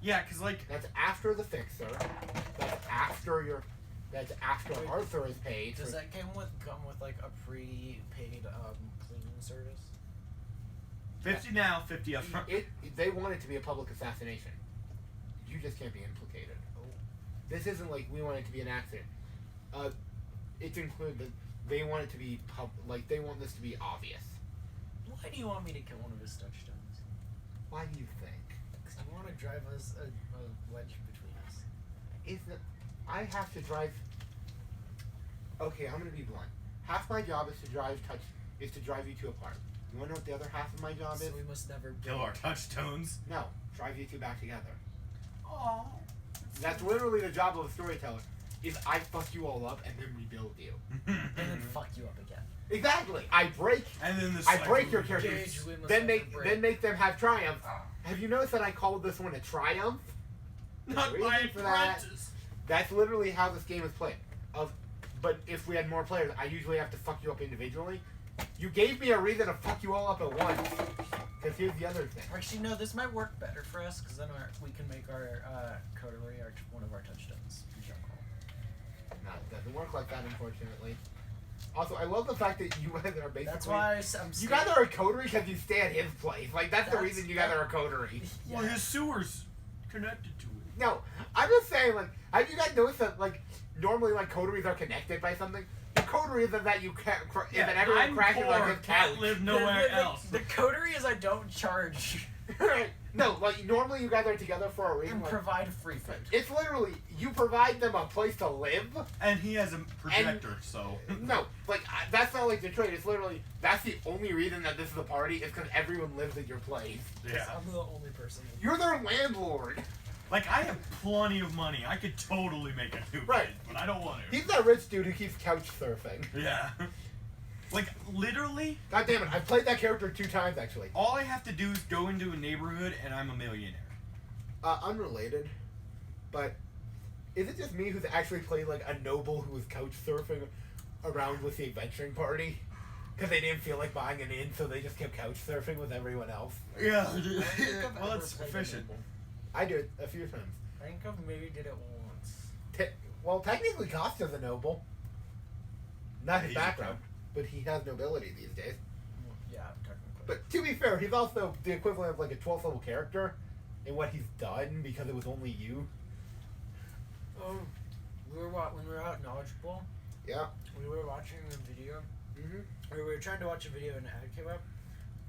Yeah, cause like That's after the fixer. That's after Wait, Arthur is paid. Does for, that come with like a pre-paid cleaning service? 50 now, 50 up front. they want it to be a public assassination. You just can't be implicated. Oh. This isn't like we want it to be an accident. It's included that they want it to be they want this to be obvious. Why do you want me to kill one of his touchstones? Why do you think? Because you want to drive us a wedge between us. Isn't I have to drive? Okay, I'm gonna be blunt. Half my job is to drive you two apart. You wanna know what the other half of my job So is? we must never Kill our touchstones. No, drive you two back together. Oh. That's literally the job of a storyteller. Is I fuck you all up and then rebuild you. and then fuck you up again. Exactly. I break And then the I cycle break your repeats. characters. Gage, we must Then never break. make them have triumph. Have you noticed that I called this one a triumph? Not The my reason for that- apprentice. That's literally how this game is played. But if we had more players, I usually have to fuck you up individually. You gave me a reason to fuck you all up at once. Because here's the other thing. Actually, no, this might work better for us because then we can make our coterie one of our touchdowns. No, it doesn't work like that, unfortunately. Also, I love the fact that you guys are basically. That's why I'm You scared. guys are a coterie because you stay at his place. Like, that's the That's- reason you guys are a coterie. Yeah. Well, his sewer's connected to it. No, I'm just saying, like, have you guys noticed that, like, normally, like, coteries are connected by something? The coterie isn't that you can't. Isn't everyone I'm crashes poor, on his couch. can't live nowhere else. The coterie is I don't charge Right. No, like, normally you guys are together for a reason. and Like, provide free food. it's literally, you provide them a place to live. And he has a projector, so. No, like, that's not like the trade. It's literally, that's the only reason that this is a party is because everyone lives at your place. Yeah. I'm the only person. You're their landlord. Like, I have plenty of money. I could totally make a new Right. kid, but I don't want to. He's that rich dude who keeps couch surfing. Yeah. Like, literally, God damn it, I played that character 2 times actually. all I have to do is go into a neighborhood and I'm a millionaire. Unrelated, but is it just me who's actually played like a noble who was couch surfing around with the adventuring party? Because they didn't feel like buying an inn, so they just kept couch surfing with everyone else. Yeah. I've Well, ever it's played efficient. Noble. I do it a few times. I think I've maybe did it once. Well, technically, Costa's a noble. Not his He's a background, but he has nobility these days. Yeah, technically. But to be fair, he's also the equivalent of like a 12th level character in what he's done because it was only you. When we were out in Knowledgeable, Yeah. we were watching a video. Mm-hmm. Or we were trying to watch a video and an ad came up,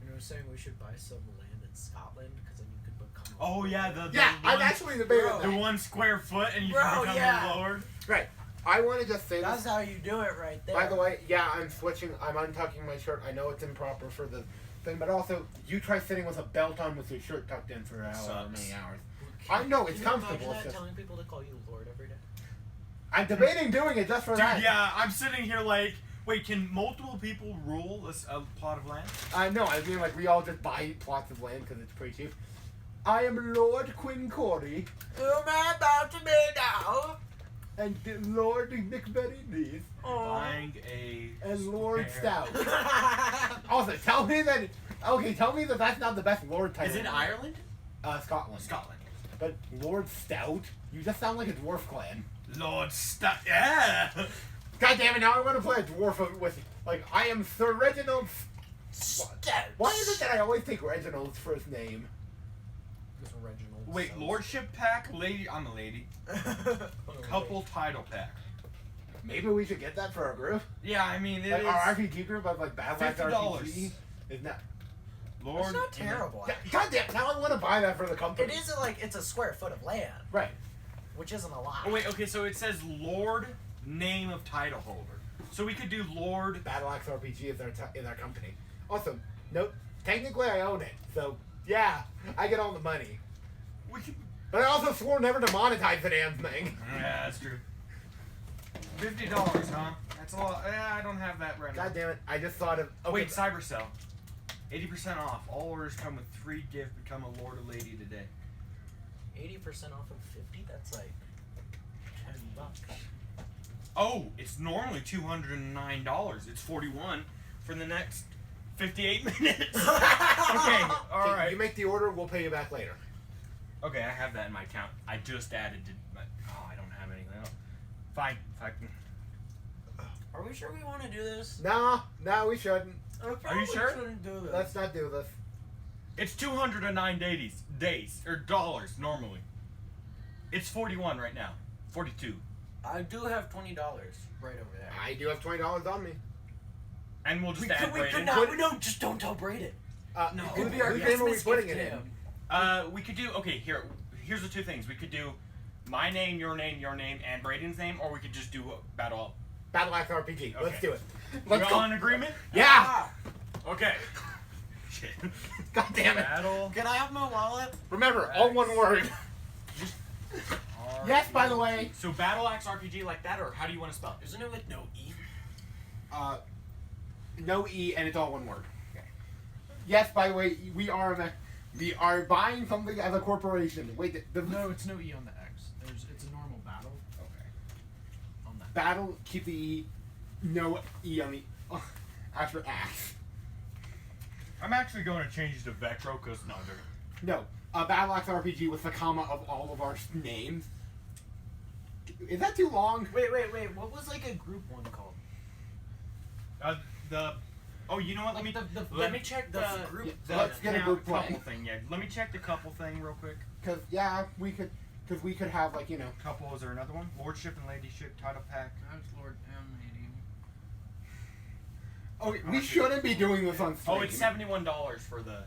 and it was saying we should buy some land in Scotland because then you could become. A Oh, yeah, lord. the Yeah, I've one, actually debated Bro. the that. 1 square foot and you Bro, can become yeah. a lord. Right. I want to just say That's this. how you do it right there. By the way, yeah, I'm switching. I'm untucking my shirt. I know it's improper for the thing, but also, you try sitting with a belt on with your shirt tucked in for however Sucks. many hours. I know it's Can you imagine comfortable. that, It's just, telling people to call you Lord every day? I'm debating doing it just for Dude, that. yeah, I'm sitting here like, wait, can multiple people rule a plot of land? No, I mean like we all just buy plots of land because it's pretty cheap. I am Lord Quinn Cordy Who am I about to be now? and Lord Nick Berenice Buying a and Lord spare- Stout. Also, tell me that. Okay, tell me that that's not the best Lord title. Is it Ireland? Scotland. Scotland. But Lord Stout, you just sound like a dwarf clan. Lord yeah! God damn it! Now I want to play a dwarf with like I am Sir Reginald. Stout. Why is it that I always take Reginald's first name? Because Reginald. Wait, sounds- lordship pack? Lady, I'm a lady. Couple title pack. Maybe we should get that for our group. Yeah, I mean, it Like is our RPG group of like Bad Life $50. RPG. Isn't that? Lord. It's not terrible. God damn! Now I want to buy that for the company. It isn't like it's a square foot of land, Right. which isn't a lot. Oh, wait, okay, so it says Lord, name of title holder. So we could do Lord. Battle Axe RPG is our company. Also, note technically I own it, so yeah, I get all the money. We could. But I also swore never to monetize the damn thing. Yeah, that's true. $50, huh? That's a lot. I don't have that right now. God damn it! I just thought of. Okay, Wait, Cybercell. 80% off. All orders come with free gift. Become a lord or lady today. 80% off of 50. That's like $10. Oh, it's normally $209. It's $41 for the next 58 minutes. Okay, all okay, right. You make the order, we'll pay you back later. Okay, I have that in my account. I just added it, but I don't have anything else. Fine. Are we sure we want to do this? No, we shouldn't. Are you sure? Shouldn't do this. Let's not do this. It's 209 days or dollars normally. It's 41 right now. 42. I do have $20 right over there. I do have $20 on me. And we'll just We add could Brayden. not. No, just don't tell Braden. No. Whose Could be our name are we Christmas putting gift it to in? him. We could do, okay, here's the 2 things. We could do my name, your name, and Brayden's name, or we could just do Battle. Battle Axe RPG. Let's Okay. do it. We're Let's all go. in agreement? Yeah. Ah, Okay. Shit. God damn it. Battle. can I have my wallet? Remember, all one word. Yes, by the way. So Battle Axe RPG like that, or how do you want to spell it? Isn't it with no E? No E, and it's all one word. Okay. Yes, by the way, we are buying something as a corporation. Wait, the No, it's no E on the X. It's a normal battle Okay. on that. battle, keep the E, no E on the after axe. I'm actually going to change to Vectro because no, they're No, Battle Axe RPG with the comma of all of our names. Is that too long? Wait. What was like a group one called? the. Oh, you know what? Let me Let me check the group. Yeah, let's get a group couple play. thing. Yeah, let me check the couple thing real quick. Because we could have like Couple. Is there another one? Lordship and Ladyship title pack. That's Lord M. Lady. Oh, we shouldn't be doing this on stream. Oh, it's $71 for the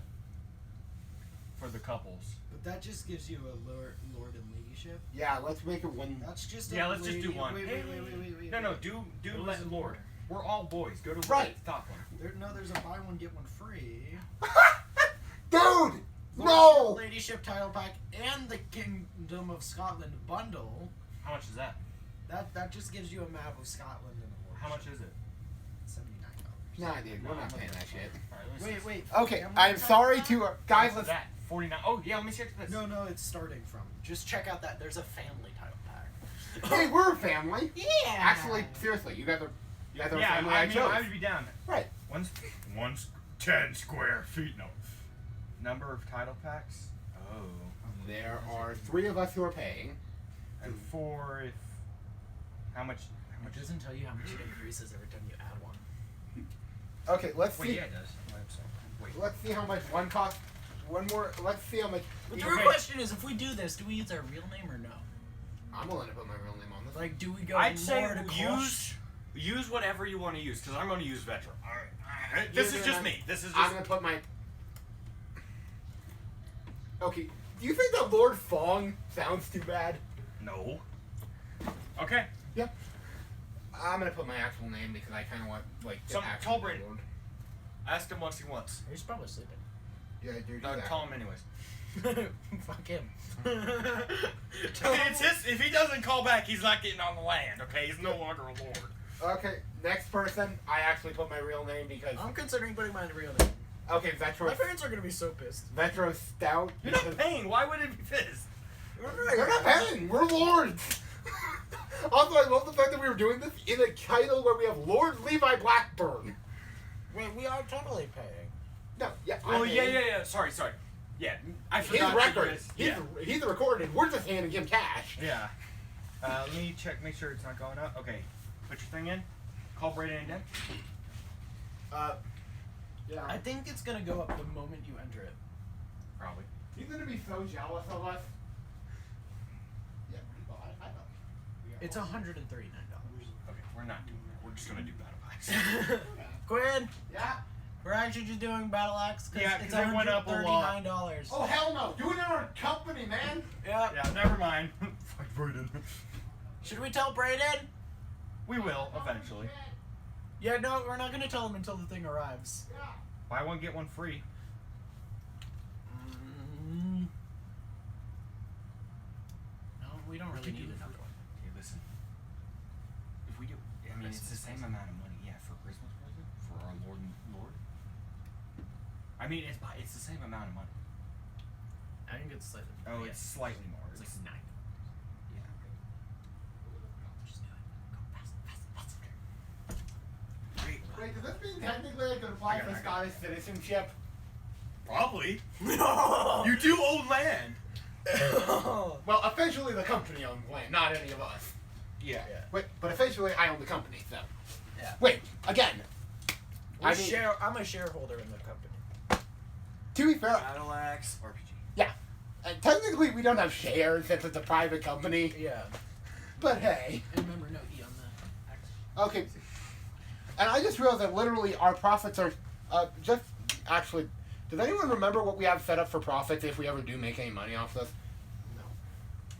couples. But that just gives you a lord and ladyship. Yeah, let's make it one. That's just Yeah, a let's just do lady- one. Wait. No, do What let was it Lord. for? We're all boys. Go to Right. the top one. There's a buy one get one free. Dude! Lordship, No! Ladyship title pack and the Kingdom of Scotland bundle. How much is that? That just gives you a map of Scotland and a lordship. How much is it? $79. Nah, dude, we're not paying that shit. All right, Wait. Okay, I'm I'm gonna sorry type to guys. What's Let's. that? 49. Oh yeah, let me check this. No, it's starting from. Just check out that. There's a family title pack. Hey, we're a family. Yeah. Actually, seriously, you guys are a Yeah, family. I I mean, chose. I would be down. Right. One's 10 square feet. No. Number of title packs. Oh. There are 3 of us who are paying. And 4 if. How much? It doesn't tell you how much it increases every time you add one. Okay, let's Wait, see. yeah, it does. Wait. Let's see how much one costs. One more. Let's see how much. But the real question is, if we do this, do we use our real name or no? I'm willing to put my real name on this. Like, do we go I'd say more to use whatever you want to use because I'm going to use Vectro. All right. This is just me. This is I'm just. gonna put my. Okay. Do you think that Lord Fong sounds too bad? No. Okay. Yep. I'm gonna put my actual name because I kind of want like the Some actual tall Brady. Lord. Ask him what he wants. He's probably sleeping. Yeah, dude. No, do that. call him anyways. Fuck him. It's his. If he doesn't call back, he's not getting on the land. Okay, he's no longer a lord. Okay, next person. I actually put my real name because. I'm considering putting my real name. Okay, My Vetro. parents are gonna be so pissed. Vetro Stout. You're not paying. Why would it be pissed? They're not paying. We're lords. Also, I love the fact that we were doing this in a title where we have Lord Levi Blackburn. Wait, we are totally paying. No, yeah. Oh I'm yeah, paying. yeah. Sorry. Yeah, I His forgot. record. Yeah. He's recorded. We're just handing him cash. Yeah. Let me check. Make sure it's not going up. Okay. Put your thing in. Call Brayden in. Yeah. I think it's gonna go up the moment you enter it. Probably. He's gonna be so jealous of us. Yeah. I know. It's $139. Okay, we're not doing that. We're just gonna do battle packs. Quinn, Yeah. we're actually just doing Battle Axe because Yeah, it's 'cause it went up a lot. $139. Oh hell no! Do it in our company, man. Yeah. Yeah, never mind. Fuck Brayden. Should we tell Brayden? We will eventually. Yeah, no, we're not gonna tell him until the thing arrives. Yeah. Buy one get one free. No, we don't really need another one. Hey, listen. If we do, I mean, it's the same amount of money, yeah, for Christmas present for our Lord and Lord. I mean, it's the same amount of money. I think it's slightly. Oh, it's slightly more. It's like $9. Yeah. Just do it. Go faster. Wait, Wait, does this mean technically I could apply for Scottish citizenship? probably. No. You do own land. Well, officially the company owns land, not any of us. Yeah. Wait, but officially I own the company, so. Yeah. Wait, again. I mean, I'm a shareholder in the company. to be fair, Battle Axe RPG. technically we don't have shares since it's a private company, Yeah. but hey. And remember, no E on the X. Okay. And I just realized that literally our profits are just actually. Does anyone remember what we have set up for profits if we ever do make any money off this?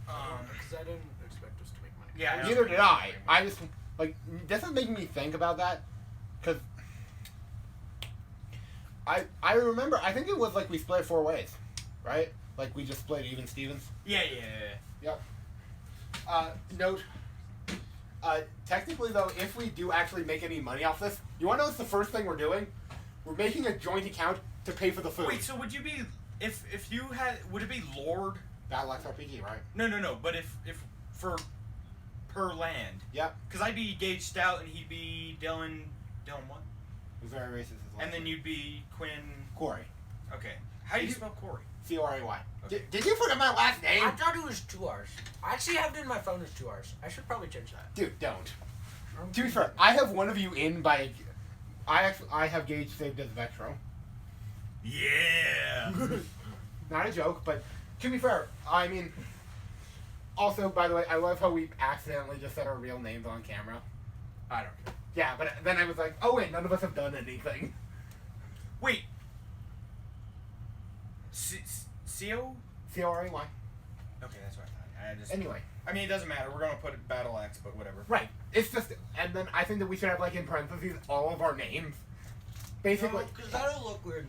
Because I didn't expect us to make money. Yeah. Neither did I. I just like this is making me think about that because I remember I think it was like we split it 4 ways, right? Like we just split even Stevens. Yeah. Yep. Note. Technically though, if we do actually make any money off this, you want to know what's the first thing we're doing? We're making a joint account to pay for the food. Wait, so would you be if you had would it be Lord? Battle Axe RPG, right? No. But if for per land, Yep. because I'd be Gage Stout and he'd be Dylan what? It was very racist as And then you'd be Quinn. Corey. Okay. How do you spell Corey? C-O-R-A-Y. Okay. Did you forget my last name? I thought it was 2 R's. I actually have it in my phone as 2 R's. I should probably change that. Dude, don't. To be fair, I have one of you in by. I have Gage saved as Vectro. Yeah. Not a joke, but to be fair, I mean. Also, by the way, I love how we accidentally just said our real names on camera. I don't care. Yeah, but then I was like, oh wait, none of us have done anything. Wait. C-O? C-O-R-A-Y. Okay, that's what I thought. I just. Anyway. I mean, it doesn't matter. We're gonna put it Battle Axe, but whatever. Right. It's just, and then I think that we should have like in parentheses all of our names. Basically, Because that'll look weird.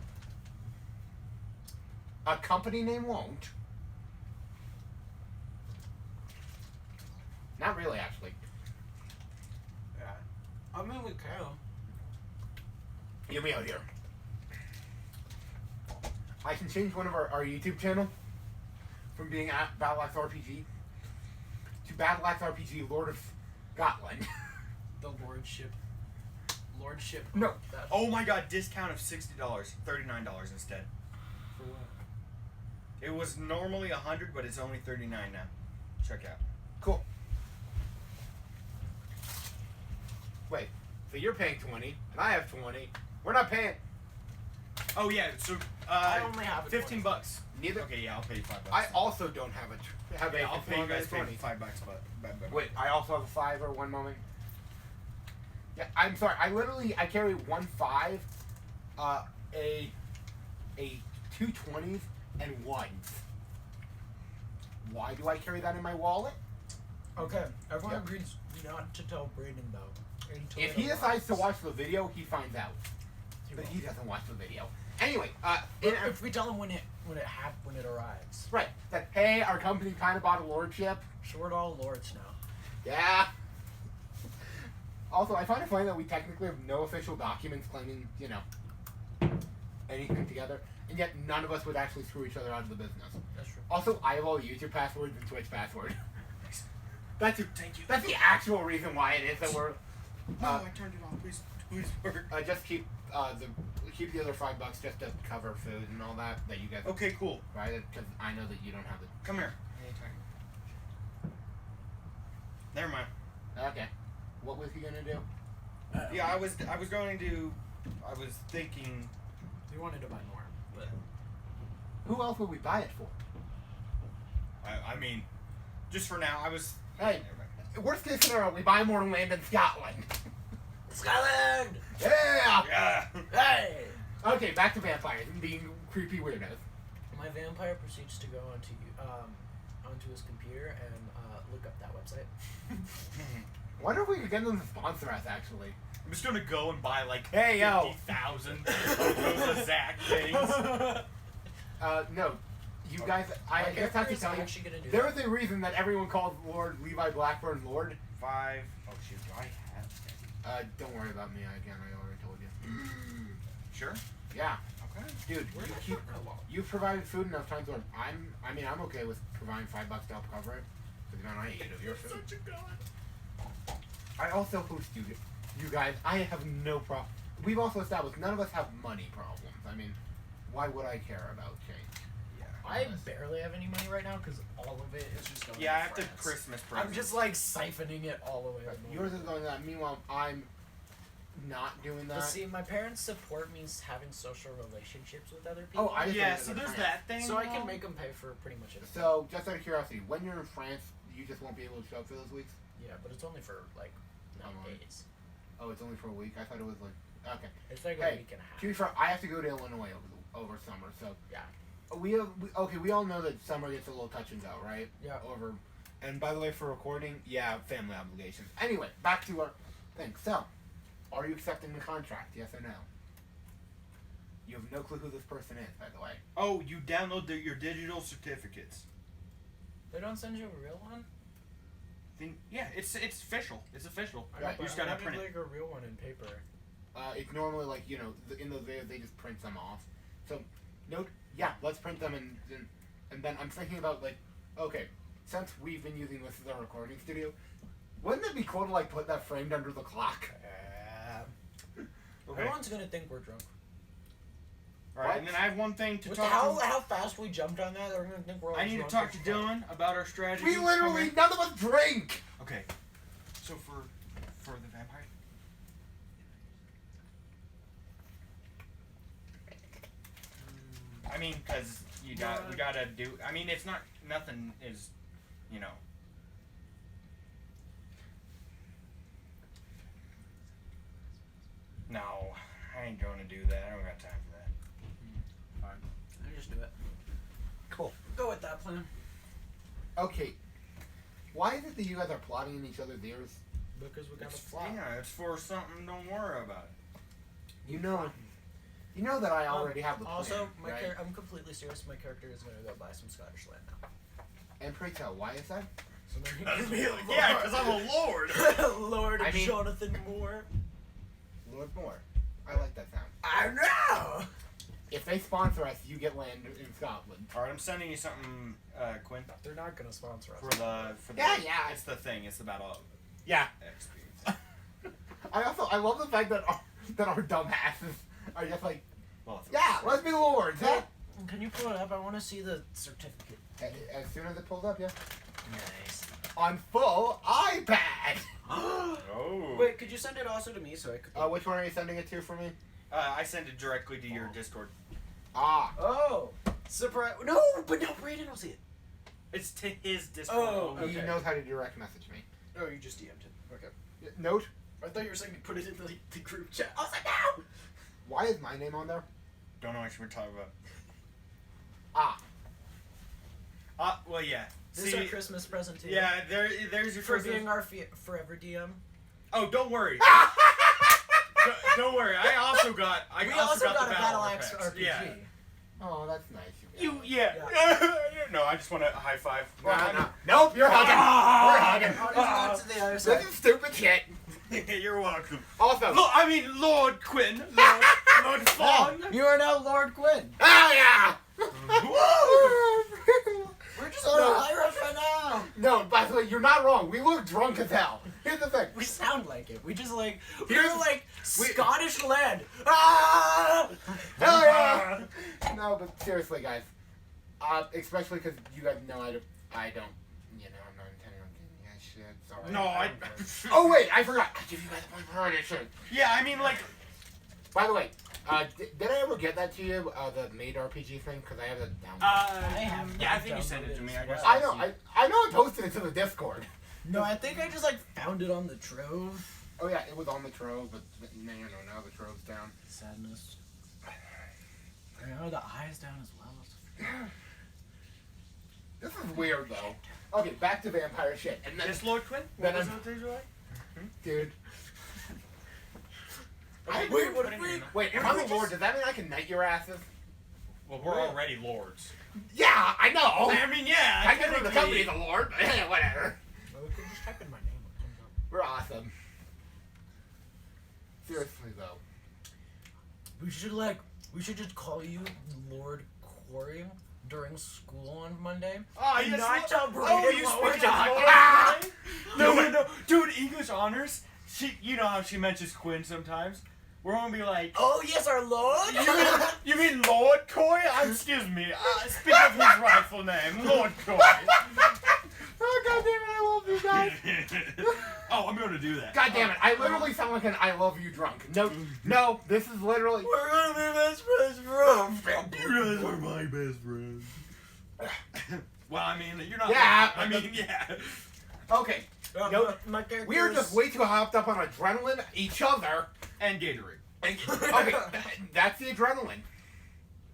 a company name won't. Not really, actually. Yeah. I mean, we can. Get me out here. I can change one of our YouTube channel from being at Battle Axe RPG to Battle Axe RPG Lord of Scotland. The lordship. Lordship. No. That, Oh my god, discount of $60, $39 instead. For what? It was normally $100, but it's only $39 now. Check out. Cool. Wait, so you're paying 20 and I have 20. We're not paying Oh yeah, so I only have a 15 $20. bucks. neither. Okay, yeah, I'll pay you $5. I also don't have a Yeah, I'll pay you guys $20. $5, but Wait, I also have a 5 or one moment. Yeah, I'm sorry. I carry 1 5, a 2 20s and 1s. Why do I carry that in my wallet? Okay, everyone Yep. agrees not to tell Braden though. Until If it he decides to arrives. watch the video, he finds out. He But will. he doesn't watch the video. Anyway, If we tell him when it arrives, right, that hey, our company kind of bought a lordship. so we're all lords now. Yeah. Also, I find it funny that we technically have no official documents claiming, anything together, and yet none of us would actually screw each other out of the business. That's true. Also, I have all YouTube passwords and Twitch password. That's thank you. that's the actual reason why it is that we're. No, I turned it off. Please work. Just keep the other $5 just to cover food and all that you guys. Okay, cool. Right? Because I know that you don't have the. Come here. Never mind. Okay. What was he gonna do? Yeah, I was thinking. We wanted to buy more, but Who else would we buy it for? I mean, just for now, I was. Hey, worst case scenario, we buy more land in Scotland. Scotland. Yeah. Yeah. Hey. Okay, back to vampires and being creepy weirdos. My vampire proceeds to go onto his computer and look up that website. Wonder if we could get them to sponsor us. Actually. I'm just gonna go and buy like Hey, yo. 50,000 of those Zach things. No. You guys, I My guess I have character to is tell you. actually gonna do There that. is a reason that everyone calls Lord Levi Blackburn Lord. 5. Oh shoot, do I have? Don't worry about me again. I already told you. Sure. Yeah, Okay. dude. Where's You that keep. from? You've provided food enough times where I'm okay with providing $5 to help cover it. Because then I eat of your food. Such a god. I also host you guys. I have no problem. We've also established none of us have money problems. I mean, why would I care about change? Yeah. I barely have any money right now because all of it is just going. Yeah, to after France. Christmas I'm presents. just like siphoning it all away. at the moment. Yours is going that. Meanwhile, I'm not doing But that. see, my parents support me having social relationships with other people. Oh, I just Yeah, think so it's there's France. that thing. So I can make them pay for pretty much anything. So, just out of curiosity, when you're in France, you just won't be able to show up for those weeks? Yeah, but it's only for like 9 How long? days. Oh, it's only for a week? I thought it was like. Okay. It's like a Hey, week and a half. To be fair, I have to go to Illinois over summer, so. Yeah. We all know that summer gets a little touch and go, right? Yeah. Over. And by the way, for recording, yeah, family obligations. Anyway, back to our thing. So, are you accepting the contract? Yes or no? You have no clue who this person is, by the way. Oh, you download your digital certificates. They don't send you a real one. Yeah, it's official. It's official. Right. You just gotta I print wanted, it. like a real one in paper. It's normally like, in those videos, they just print them off. So, yeah, let's print them and then I'm thinking about, like, okay, since we've been using this as our recording studio, wouldn't it be cool to, like, put that framed under the clock? Okay. Everyone's gonna think we're drunk. All right, and then I have one thing to With talk how to. how fast we jumped on that, they're gonna think we're. I need to talk to Dylan about our strategy. We literally, none of us drink! Okay. So for the vampire. I mean, cause we gotta do. I mean, it's not nothing is, you know. No, I ain't going to do that. I don't got time for that. I just do it. Cool. Go with that plan. Okay. Why is it that you guys are plotting in each other's ears? Because we got It's, a flop. yeah, it's for something. Don't worry about it. You know that I already have the plan, Also, my right? I'm completely serious. My character is gonna go buy some Scottish land now. And pray tell, why is that? So then he can be a lord. Yeah, because I'm a lord. Lord I mean- Jonathan Moore. Lord Moore. I like that sound. I know. If they sponsor us, you get land in Scotland. All right, I'm sending you something, Quinn. They're not gonna sponsor us. For the Yeah. It's the thing. It's about all Yeah. XP. I love the fact that our dumbasses are just like, Well, yeah, let's be lords. Huh? Can you pull it up? I want to see the certificate. As soon as it pulls up, yeah. Nice. On full iPad. Oh. Wait, could you send it also to me so I could? Which one are you sending it to for me? I sent it directly to your Discord. Ah. Oh, surprise! No, but no, Brandon will see it. It's to his Discord. Oh, He okay. knows how to direct message me. Oh, you just DM'd it. Okay. Note. I thought you were saying to put it in the group chat. I was like, no. Why is my name on there? Don't know what you were talking about. Well, yeah. This is our Christmas present to you. Yeah, there's your For Christmas. being our forever DM. Oh, don't worry. Don't worry. I also got the a Battle Axe Packs. RPG. Yeah. Oh, that's nice. Yeah. No, I just want to high five. No. Nope, you're hugging. We're hugging. I'll just go to the other side. This is stupid shit. You're welcome. Also. Lord Quinn. Lord Fawn. You are now Lord Quinn. Oh yeah. We're just on a high rush right now. No, by the way, you're not wrong. We look drunk as hell. Here's the thing. We sound like it. We just like Here's- we're like Scottish land. Ah! Hell yeah. No, but seriously, guys. Especially because you guys know I don't. You know, I'm not intending on giving you guys shit. Sorry. No, I. Oh wait, I forgot. I give you guys one for this shit. Yeah, I mean, like. By the way, did I ever get that to you? The Made RPG thing, because I have it down. I have Yeah, I think you sent it to me. I guess. I know. I know. I posted it to the Discord. No, I think I just like found it on the Trove. Oh yeah, it was on the Trove, but no, now the Trove's down. Sadness. I know the eye's down as well. This is weird though. Okay, back to vampire shit. And then, This Lord Quinn? Then What was I'm- it that you like? dude. Wait, what Put if it we? in. Wait, if I'm a lord, does that mean I can knight your asses? Well, we're already lords. Yeah, I know. I mean, yeah. I can the company's a lord, but whatever. Well, we could just type in my name. It comes up. We're awesome. Seriously though. We should just call you Lord Quarry during school on Monday. Oh, And yes, not Lord- tell Brayden you what we're speak as talking Lord about. Quinn? No, dude. English honors. You know how she mentions Quinn sometimes. We're gonna be like, Oh yes, our Lord. you mean Lord Coy? Excuse me. Speak of his rightful name, Lord Coy. Oh god damn it, I love you guys. Oh, I'm gonna do that. God damn it, I literally sound like an I love you drunk. No, this is literally We're gonna be best friends forever. You guys are my best friends. Well, I mean, you're not. Yeah. I mean, yeah. okay. Nope. My character. We are just way too hopped up on adrenaline, each other. And Gatorade. Okay, that's the adrenaline.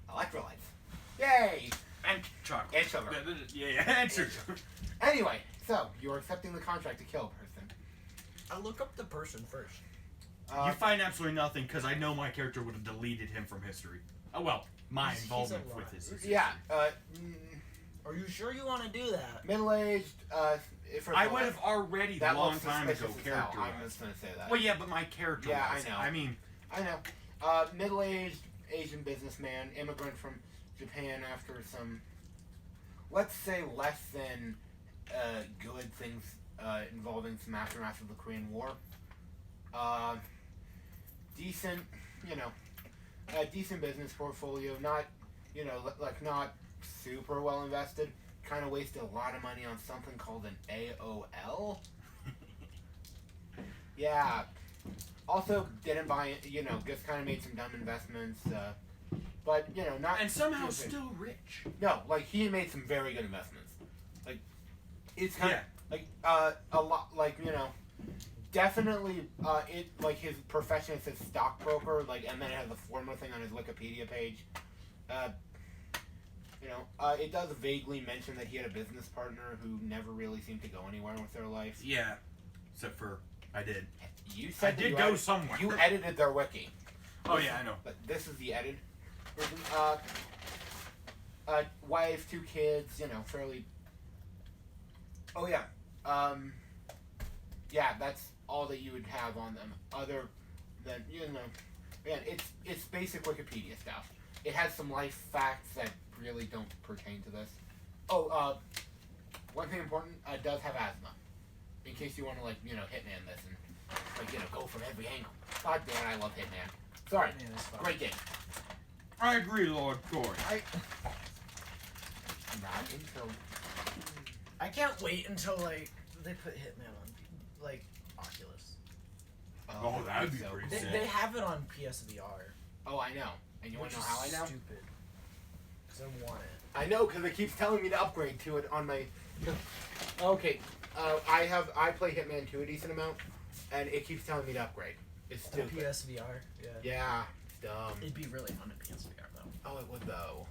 Electrolytes. Yay! And chocolate. And sugar. Yeah, and sugar. Anyway, so you're accepting the contract to kill a person. I look up the person first. You find absolutely nothing because I know my character would have deleted him from history. Oh well, my He's involvement alive. with his. Yeah. Are you sure you want to do that? Middle-aged. If I would have already that long looks time ago suspicious as hell. I'm characterized. just gonna say that. Well, yeah, but my character. Yeah, was. I know. I mean, I know. Middle-aged Asian businessman, immigrant from Japan after some, let's say, less than good things involving some aftermath of the Korean War. Decent, you know, a decent business portfolio. Not, like not super well invested. Kind of wasted a lot of money on something called an AOL. Yeah. Also, didn't buy it. Just kind of made some dumb investments. But not. And somehow stupid. still rich. No, like he made some very good investments. Like, it's kind Yeah. of like a lot. Like definitely it like his profession is a stockbroker. Like, and then it has a former thing on his Wikipedia page. It does vaguely mention that he had a business partner who never really seemed to go anywhere with their life. Yeah. Except for I did. You said I that did you go edit- somewhere. You edited their wiki. Oh yeah, I know. But this is the edited version. Wife, 2 kids, fairly. Oh yeah. Yeah, that's all that you would have on them. Other than again, it's basic Wikipedia stuff. It has some life facts that really don't pertain to this. Oh, one thing important, it does have asthma. In case you want to Hitman this and go from every angle. God damn, I love Hitman. Sorry, Man, it's fun. great game. I agree, Lord Corey. Not until I can't wait until they put Hitman on Oculus. Oh, that'd be pretty They, sick. they have it on PSVR. Oh, I know. And you want which to know how I is know? Stupid. Because I want it. I know because it keeps telling me to upgrade to it on my. Okay, I play Hitman 2 a decent amount, and it keeps telling me to upgrade. It's The stupid. PSVR. Yeah. Yeah, it's dumb. It'd be really fun at PSVR though. Oh, it would though.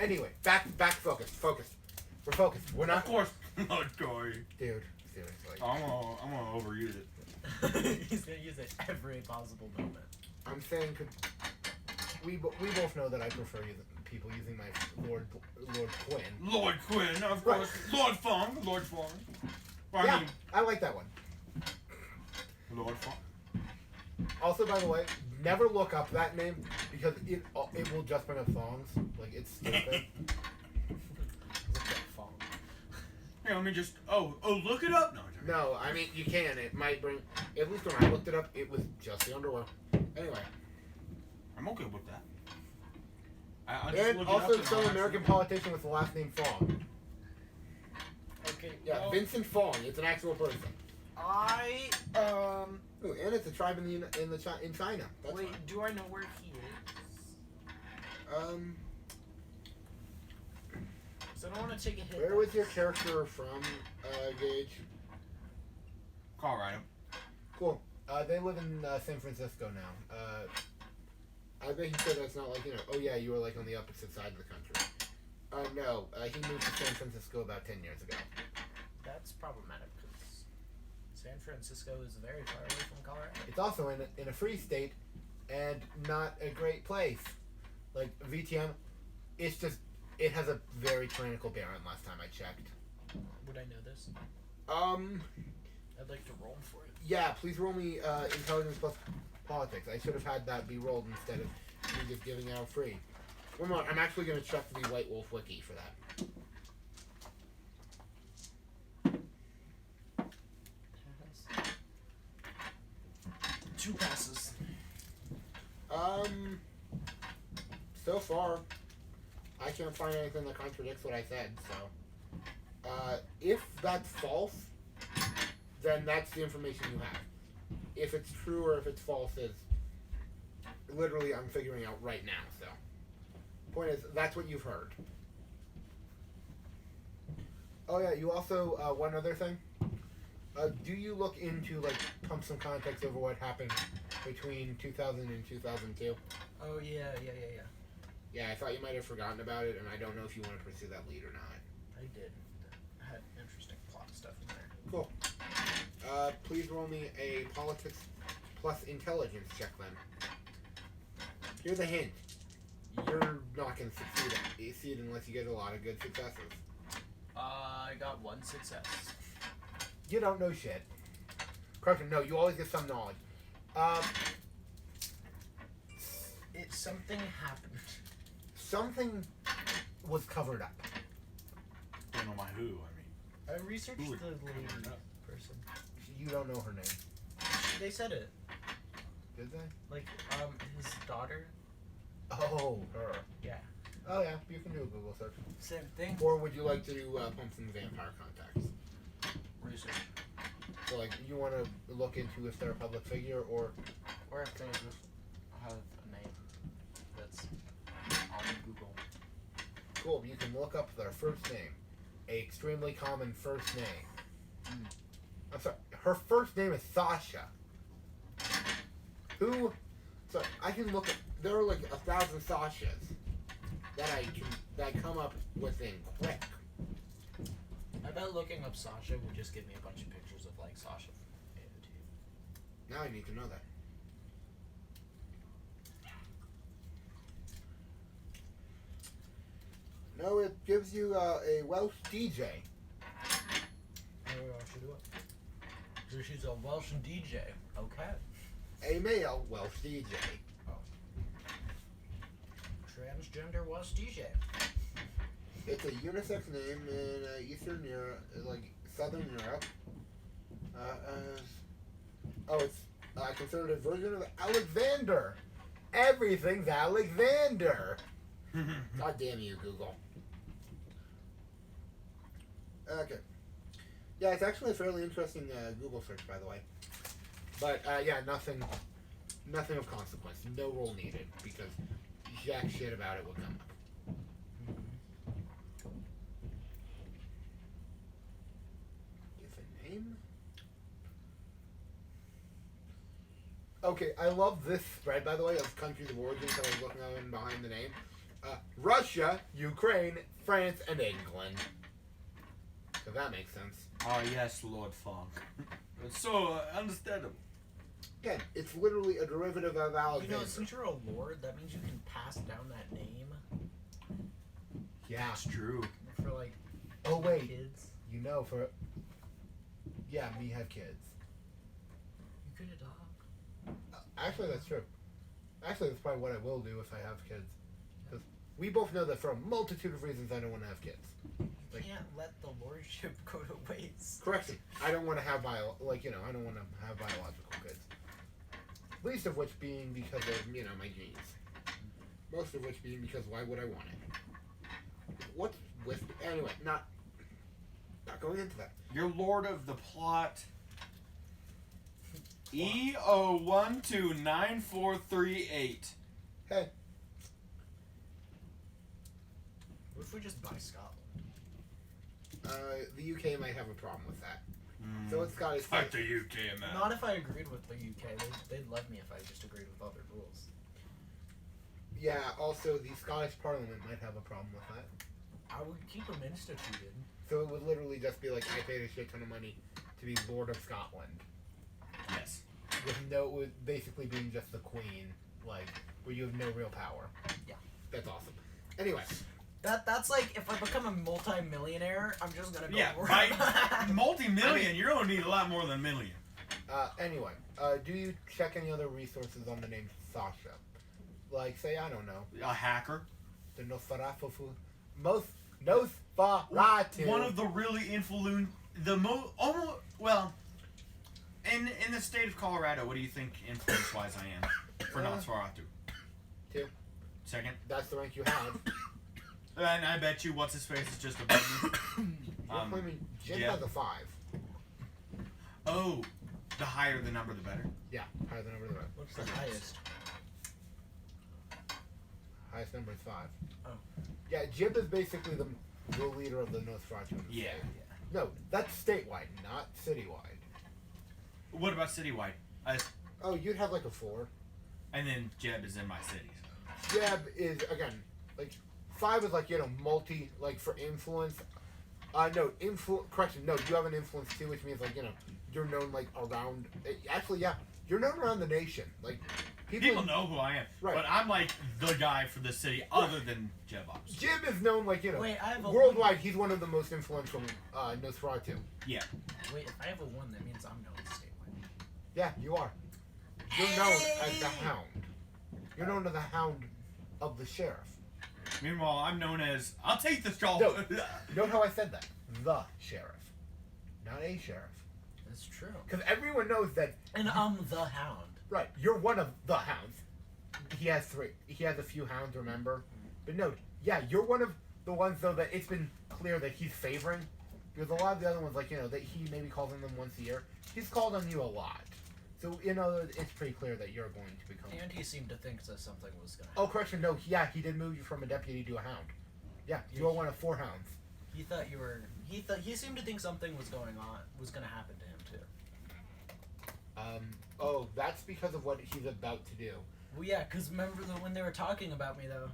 Anyway, back focus. We're focused. We're Of not. course, Lord Corey. Dude, seriously. I'm gonna overuse it. He's gonna use it every possible moment. I'm saying, we both know that I prefer people using my Lord Quinn. Lord Quinn, of Right. course. Lord Fong. Well, Yeah, I like that one. Lord Fong. Also, by the way, never look up that name because it will just bring up thongs. Like, it's stupid. Look at phone. Here, let me just. Oh, look it up. No, I'm joking. No, I mean, you can. It might bring. At least when I looked it up, it was just the underwear. Anyway. I'm okay with that. I'll just And look also it up some and I'll American actually- politician with the last name Fong. Okay. Yeah, well, Vincent Fong. It's an actual person. I Ooh, and it's a tribe in China. That's wait. fine. Do I know where he is? So I don't want to take a hit. Where was your character from, Gage? Colorado. Cool. They live in San Francisco now. I bet he said that's not like, oh yeah, you were like on the opposite side of the country. No, he moved to San Francisco about 10 years ago. That's problematic because San Francisco is very far away from Colorado. It's also in a free state and not a great place. Like, VTM, it has a very tyrannical Baron last time I checked. Would I know this? I'd like to roll for it. Yeah, please roll me intelligence plus politics. I should have had that be rolled instead of me just giving out free. One more. I'm actually going to check the White Wolf wiki for that. Two passes. So far, I can't find anything that contradicts what I said, so. If that's false, then that's the information you have. If it's true or if it's false is literally I'm figuring out right now, so. Point is, that's what you've heard. Oh yeah, you also, one other thing. Do you look into, like, pump some context over what happened between 2000 and 2002? Oh yeah. Yeah, I thought you might have forgotten about it, and I don't know if you want to pursue that lead or not. I did. I had interesting plot stuff in there. Cool. Please roll me a politics plus intelligence check then. Here's a hint. You're not going to succeed unless you get a lot of good successes. I got one success. You don't know shit. Correction, no, you always get some knowledge. Something happened. Something was covered up. Don't know my who. I mean, I researched Who would the lady cover it up? person. You don't know her name. They said it. Did they? Like, his daughter. Oh, her. Yeah. Oh yeah, you can do a Google search. Same thing. Or would you like to pump some vampire contacts? Research. So like, you want to look into if they're a public figure or Or if they just have a name that's on Google. cool. You can look up their first name, a extremely common first name. I'm sorry, her first name is Sasha. Who? So I can look at. There are like 1,000 Sashas that I come up with in quick. I bet looking up Sasha would just give me a bunch of pictures of like Sasha from AOT. Now I need to know that. No, it gives you a Welsh DJ. Maybe I should do it. So she's a Welsh DJ. Okay. A male Welsh DJ. Transgender Welsh DJ. It's a unisex name in Eastern Europe, like Southern Europe. It's a conservative version of Alexander. Everything's Alexander. God damn you, Google. Okay. Yeah, it's actually a fairly interesting Google search, by the way. But yeah, nothing of consequence. No role needed because jack shit about it will come up. Give a name. Okay, I love this spread, by the way, of countries of origin that I was looking at behind the name. Russia, Ukraine, France, and England. So that makes sense. Oh yes, Lord Funk. It's so understandable. Again, it's literally a derivative of You Alexander. know, since you're a lord, that means you can pass down that name Yeah. That's true. for like Oh wait, kids. you know for. Yeah, me have kids. You could adopt. Actually, that's true. Actually, that's probably what I will do if I have kids. Because we both know that for a multitude of reasons I don't want to have kids. You Like- can't let the lordship go to waste. Correction. I don't want to have I don't want to have biological kids. Least of which being because of my genes. Most of which being because why would I want it? What's with anyway? Not going into that. You're Lord of the Plot. EO129438. Hey, What if we just buy Scotland? the UK might have a problem with that. So it's got its. Fuck the UK, man. Not if I agreed with the UK. They'd love me if I just agreed with other rules. Yeah. Also, the Scottish Parliament might have a problem with that. I would keep them instituted. So it would literally just be like I paid a shit ton of money to be Lord of Scotland, Yes. with basically being just the Queen, like where you have no real power. Yeah. That's awesome. Anyway, That's like if I become a multi-millionaire, I'm just gonna go. Yeah, work. by multi-million, you're gonna need a lot more than a million. anyway, do you check any other resources on the name Sasha? Like, say, I don't know, A hacker. the Nosferatu, Nosferatu. One of the really in the state of Colorado, what do you think influence-wise I am for Nosferatu? 2. Second. That's the rank you have. And I bet you what's his face is just above me. You're claiming Jim yeah. has a 5. Oh, the higher the number, the better. Yeah, higher the number the better. What's the highest? Highest number is 5. Oh. Yeah, Jib is basically the leader of the Nosferatu. in the Yeah. state. No, that's statewide, not citywide. What about citywide? Oh, you'd have like a 4. And then Jeb is in my city. Jeb is, again, like, 5 is like, multi, like, for influence. Correction, no, you have an influence too, which means, like, you're known, like, around, actually, yeah, you're known around the nation. Like, People know who I am, Right. but I'm like the guy for the city other than Jeb Ops. Jib is known, like, Wait, I have a worldwide, he's one of the most influential Nosferatu. Yeah. Wait, if I have a 1, that means I'm known statewide. Yeah, you are. You're known as the Hound. You're known as the Hound of the Sheriff. Meanwhile, I'm known as I'll take this job. No. Note how I said that. The Sheriff. Not a Sheriff. That's true. Because everyone knows that, And I'm the Hound. Right, you're one of the hounds. He has 3. He has a few hounds, remember? But no, yeah, you're one of the ones though that it's been clear that he's favoring, because a lot of the other ones, like that he maybe calls on them once a year. He's called on you a lot, so it's pretty clear that you're going to become. And he seemed to think that something was gonna. Oh, correction, no, yeah, he did move you from a deputy to a hound. Yeah, you're one of 4 hounds. He thought you were. He seemed to think something was going on. Was gonna happen to him too. Oh, that's because of what he's about to do. Well, yeah, because remember when they were talking about me though.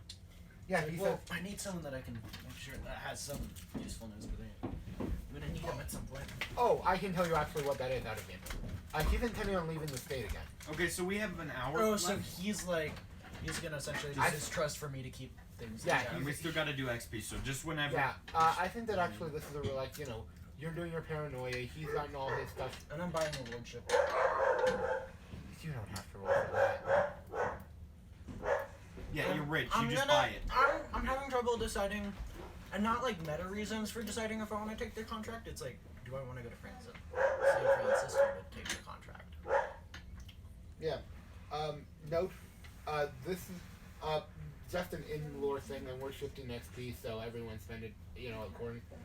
Yeah, Like, he well, said. I need someone that I can make sure that has some usefulness. But I'm gonna need him at some point. Oh, I can tell you actually what that is out of him. He's intending on leaving the state again. Okay, so we have an hour Oh, left. so he's gonna essentially use his trust for me to keep things. Yeah, And we still gotta do XP, so just whenever. Yeah, I think that actually this is a real, you're doing your paranoia. He's gotten all his stuff. And I'm buying a lordship. You don't have to roll for that. Yeah, you're rich. I'm You just gonna- buy it. I'm having trouble deciding, and not like meta reasons for deciding if I want to take the contract. It's like, do I want to go to San Francisco to take the contract? Note, this is just an in-lore thing, and we're shifting XP, so everyone spend it, according to.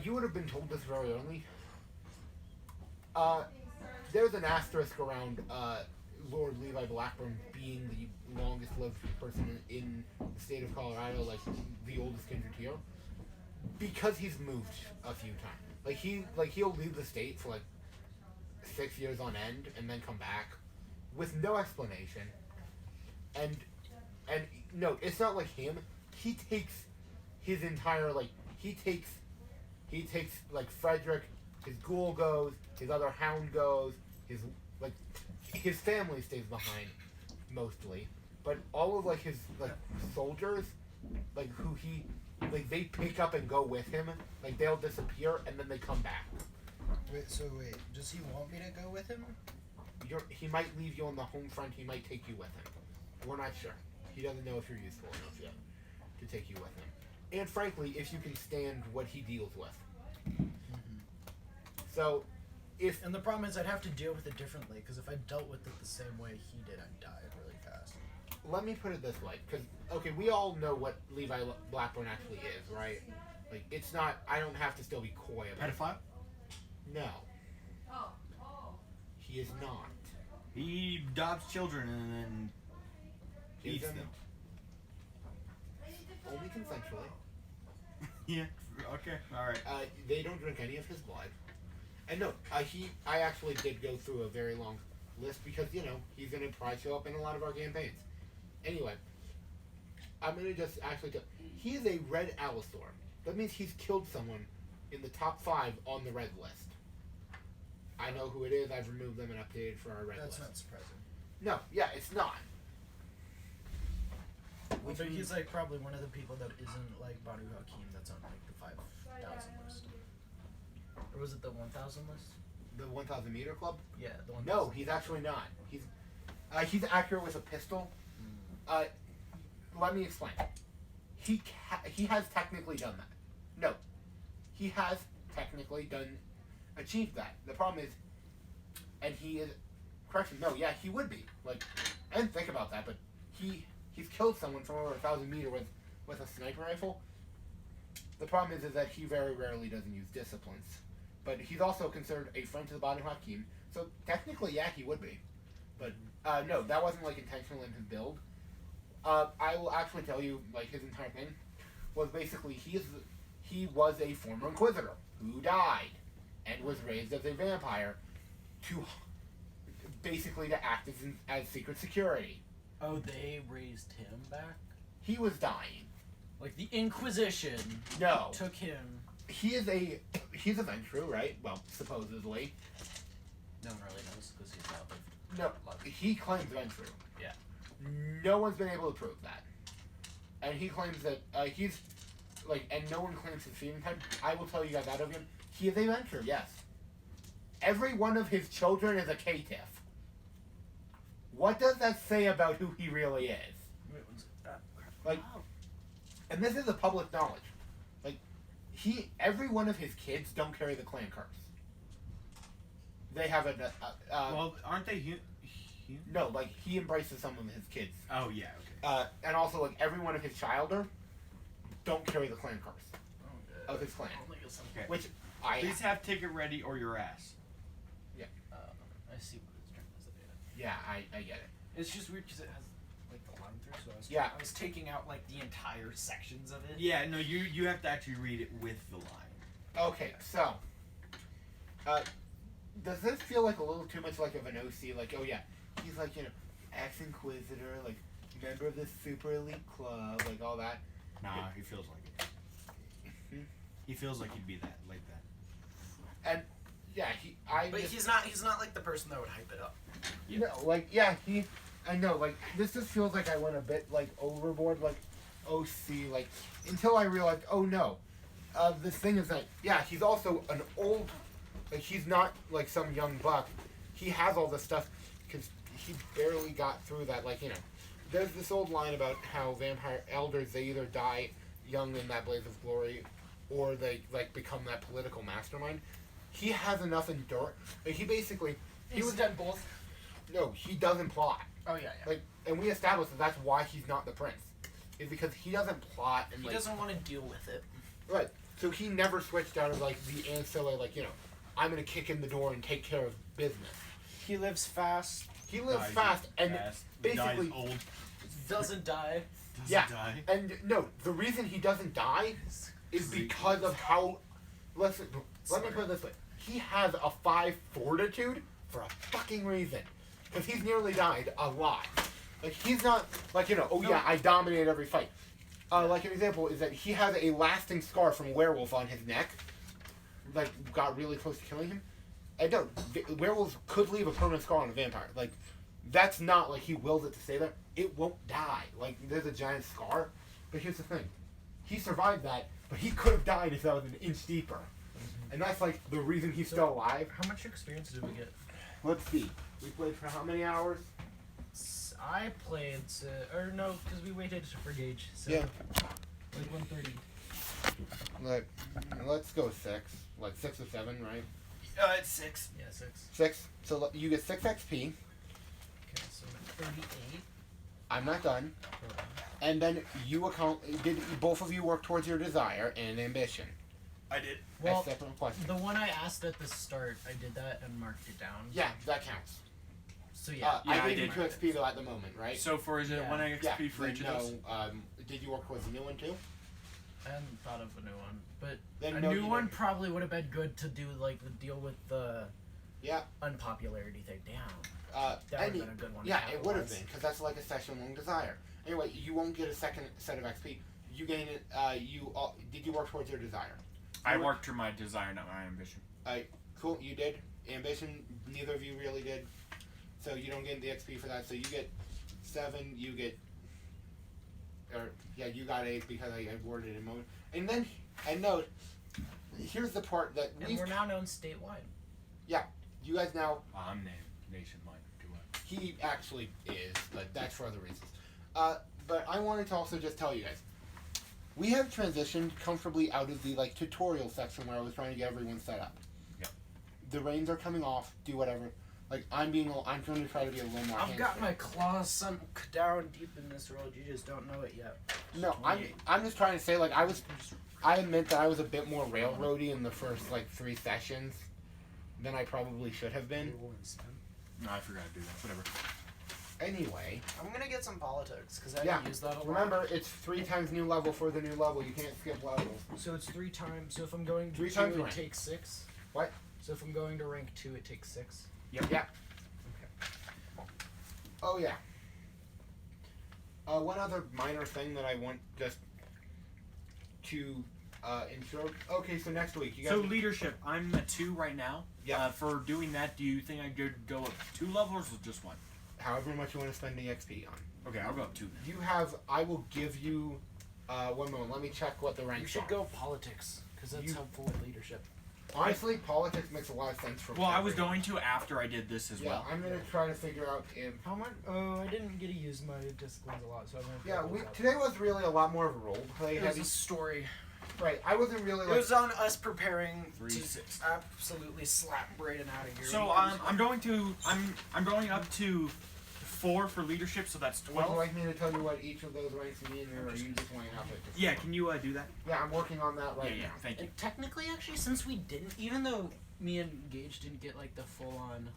You would have been told this very early. There's an asterisk around Lord Levi Blackburn being the longest-lived person in the state of Colorado, like the oldest kindred here, because he's moved a few times. He'll leave the state for 6 years on end and then come back with no explanation. And no, it's not like him. He takes his entire he takes Frederick, his ghoul goes, his other hound goes, his family stays behind mostly, but all of his soldiers, who he they pick up and go with him, they'll disappear and then they come back. Wait, does he want me to go with him? He might leave you on the home front. He might take you with him. We're not sure. He doesn't know if you're useful enough yet to take you with him. And frankly, if you can stand what he deals with. So, And the problem is I'd have to deal with it differently, because if I dealt with it the same way he did, I'd die really fast. let me put it this way, because we all know what Levi Blackburn actually is, right? It's not. I don't have to still be coy about it. Pedophile? No, Oh. he is not. He adopts children and then Gives eats them them. only consensually. Yeah. Okay. All right. They don't drink any of his blood. And no, I actually did go through a very long list because, he's going to probably show up in a lot of our campaigns. Anyway, I'm going to just actually tell, he is a red allosaur. That means he's killed someone in the top 5 on the red list. I know who it is. I've removed them and updated for our red That's list. not surprising. No, yeah, it's not. Which But means- he's probably one of the people that isn't like Banu Hakim that's on the 5,000 list. Or was it the 1,000 list? the 1,000 meter club. Yeah, the 1,000. No, he's actually not. He's accurate with a pistol. Let me explain. He has technically done that. No, he has technically achieved that. The problem is, and he is, correction. No, yeah, he would be I didn't think about that, but he's killed someone from over 1,000 meter with a sniper rifle. The problem is that he very rarely doesn't use disciplines. But he's also considered a friend to the Banu Hakim, so technically, yeah, he would be. But no, that wasn't intentional in his build. I will actually tell you, his entire thing was basically he was a former Inquisitor who died and was raised as a vampire to basically to act as secret security. Oh, they raised him back? He was dying. The Inquisition No, took him. he's a Ventru, right? Well, supposedly. No one really knows because he's out of No, he claims Ventru. Yeah. No one's been able to prove that. And he claims that he's and no one claims his feeding time. I will tell you guys out of him, he is a Ventru, yes. Every one of his children is a caitiff. What does that say about who he really is? Wait, was it that? And this is a public knowledge. Every one of his kids don't carry the clan curse. They have well, aren't they you? No, like he embraces some of his kids. Oh yeah, okay. And also like every one of his childer don't carry the clan curse of his clan, Okay. which I Please have ticket ready or your ass. I see what it's trying to say. yeah I get it. It's just weird because it has like the line through, so Yeah. I was taking out like the entire sections of it. Yeah, no, you have to actually read it with the line. Okay, so does this feel like a little too much like of an OC? Like, oh yeah, he's like, you know, ex-inquisitor, like member of the super elite club, like all that. Nah, he feels like it. Hmm? He feels like he'd be that, like that. And yeah, But he's not like the person that would hype it up. you know, like yeah, I know, like this just feels like I went a bit like overboard, like OC, like until I realized, oh no, the thing is that yeah, he's also an old, like he's not like some young buck. He has all this stuff because he barely got through that. Like you know, there's this old line about how vampire elders they either die young in that blaze of glory, or they like become that political mastermind. He has enough endurance. Like he basically he was done both. no, he doesn't plot. Oh yeah, yeah. Like, and we established that that's why he's not the prince, is because he doesn't plot and He like doesn't want to deal with it. right. So he never switched out of like the ancillary, like you know, I'm gonna kick in the door and take care of business. He lives fast, He lives Dies fast and fast, basically dies old, doesn't die. doesn't yeah. die. And no, the reason he doesn't die is because of how. Let me put it this way: he has a 5 fortitude for a fucking reason, because he's nearly died a lot. Like he's not like you know. Oh yeah, I dominate every fight. Like an example is that he has a lasting scar from a werewolf on his neck. Like got really close to killing him. And no, werewolves could leave a permanent scar on a vampire. Like that's not like he wills it to stay there. It won't die. Like there's a giant scar. But here's the thing: he survived that, but he could have died if that was an inch deeper. And that's like the reason he's still alive. How much experience did we get? Let's see. We played for how many hours? I played, or no, because we waited for Gage. So Yeah. like 1:30. Like, let's go 6. Like 6 or 7, right? It's 6. Yeah, 6. 6. So you get 6 XP. Okay, so 38. I'm not done. And then you account. Did both of you work towards your desire and ambition? I did. Well, As separate questions. the one I asked at the start, I did that and marked it down. Yeah, that counts. So yeah. Yeah, I I gave you did. 2 XP though at the moment, right? So for is it Yeah. 1 XP Yeah. for Then each of those? no. Did you work towards the new one too? I hadn't thought of a new one, but Then a no, new you one don't. probably would have been good to do, like the deal with the Yeah. unpopularity thing. Damn, That that would have been a good one. to Yeah, it would have capitalize. been because that's like a session-long desire. Anyway, you won't get a second set of XP. You gain it. Did you work towards your desire? I worked for my desire, not my ambition. Cool, you did. Ambition, neither of you really did. So you don't get the XP for that. So you get 7. You get, you got 8 because I worded it in moment. And then, and note, here's the part that And we're now known statewide. you guys now. I'm nationwide. Do what? He actually is, but that's for other reasons. But I wanted to also just tell you guys, we have transitioned comfortably out of the like tutorial section where I was trying to get everyone set up. Yep. The reins are coming off. Do whatever. Like I'm going to try to be a little more. I've got hands-free. my claws sunk down deep in this road. You just don't know it yet. No, I'm just trying to say like I admit that I was a bit more railroady in the first like 3 sessions than I probably should have been. No, I forgot to do that. Whatever. Anyway, I'm gonna get some politics because I Yeah, don't use that a lot. remember it's 3 times new level for the new level. You can't skip levels. So it's 3 times. So if I'm going to 3 2, times it rank. takes 6. What? So if I'm going to rank 2, it takes 6. Yeah. Oh yeah. One other minor thing that I want just to ensure. Okay, so next week you guys. So leadership, I'm at 2 right now. Yeah. For doing that, do you think I could go up 2 levels or just 1? however much you want to spend the XP on. Okay, I'll go up 2 then. You have. I will give you. One moment. Let me check what the ranks You should are. go politics because that's You- helpful with leadership. Honestly, politics makes a lot of sense for. Well, I was everyone. going to after I did this as Yeah, well. I'm gonna try to figure out if. How much? Oh, I didn't get to use my disciplines a lot, so I'm gonna. Yeah, today was really a lot more of a role play It was heavy. a story. Right, I wasn't really It like. was on us preparing 3, to 6. absolutely slap Brayden out of here. So because- I'm going up to 4 for leadership, so that's Would you 12. like me to tell you what each of those ranks mean, or are you just wanting to have it? Yeah, can you do that? Yeah, I'm working on that right yeah, now. thank you. And technically, actually, since we didn't, even though me and Gage didn't get like the full-on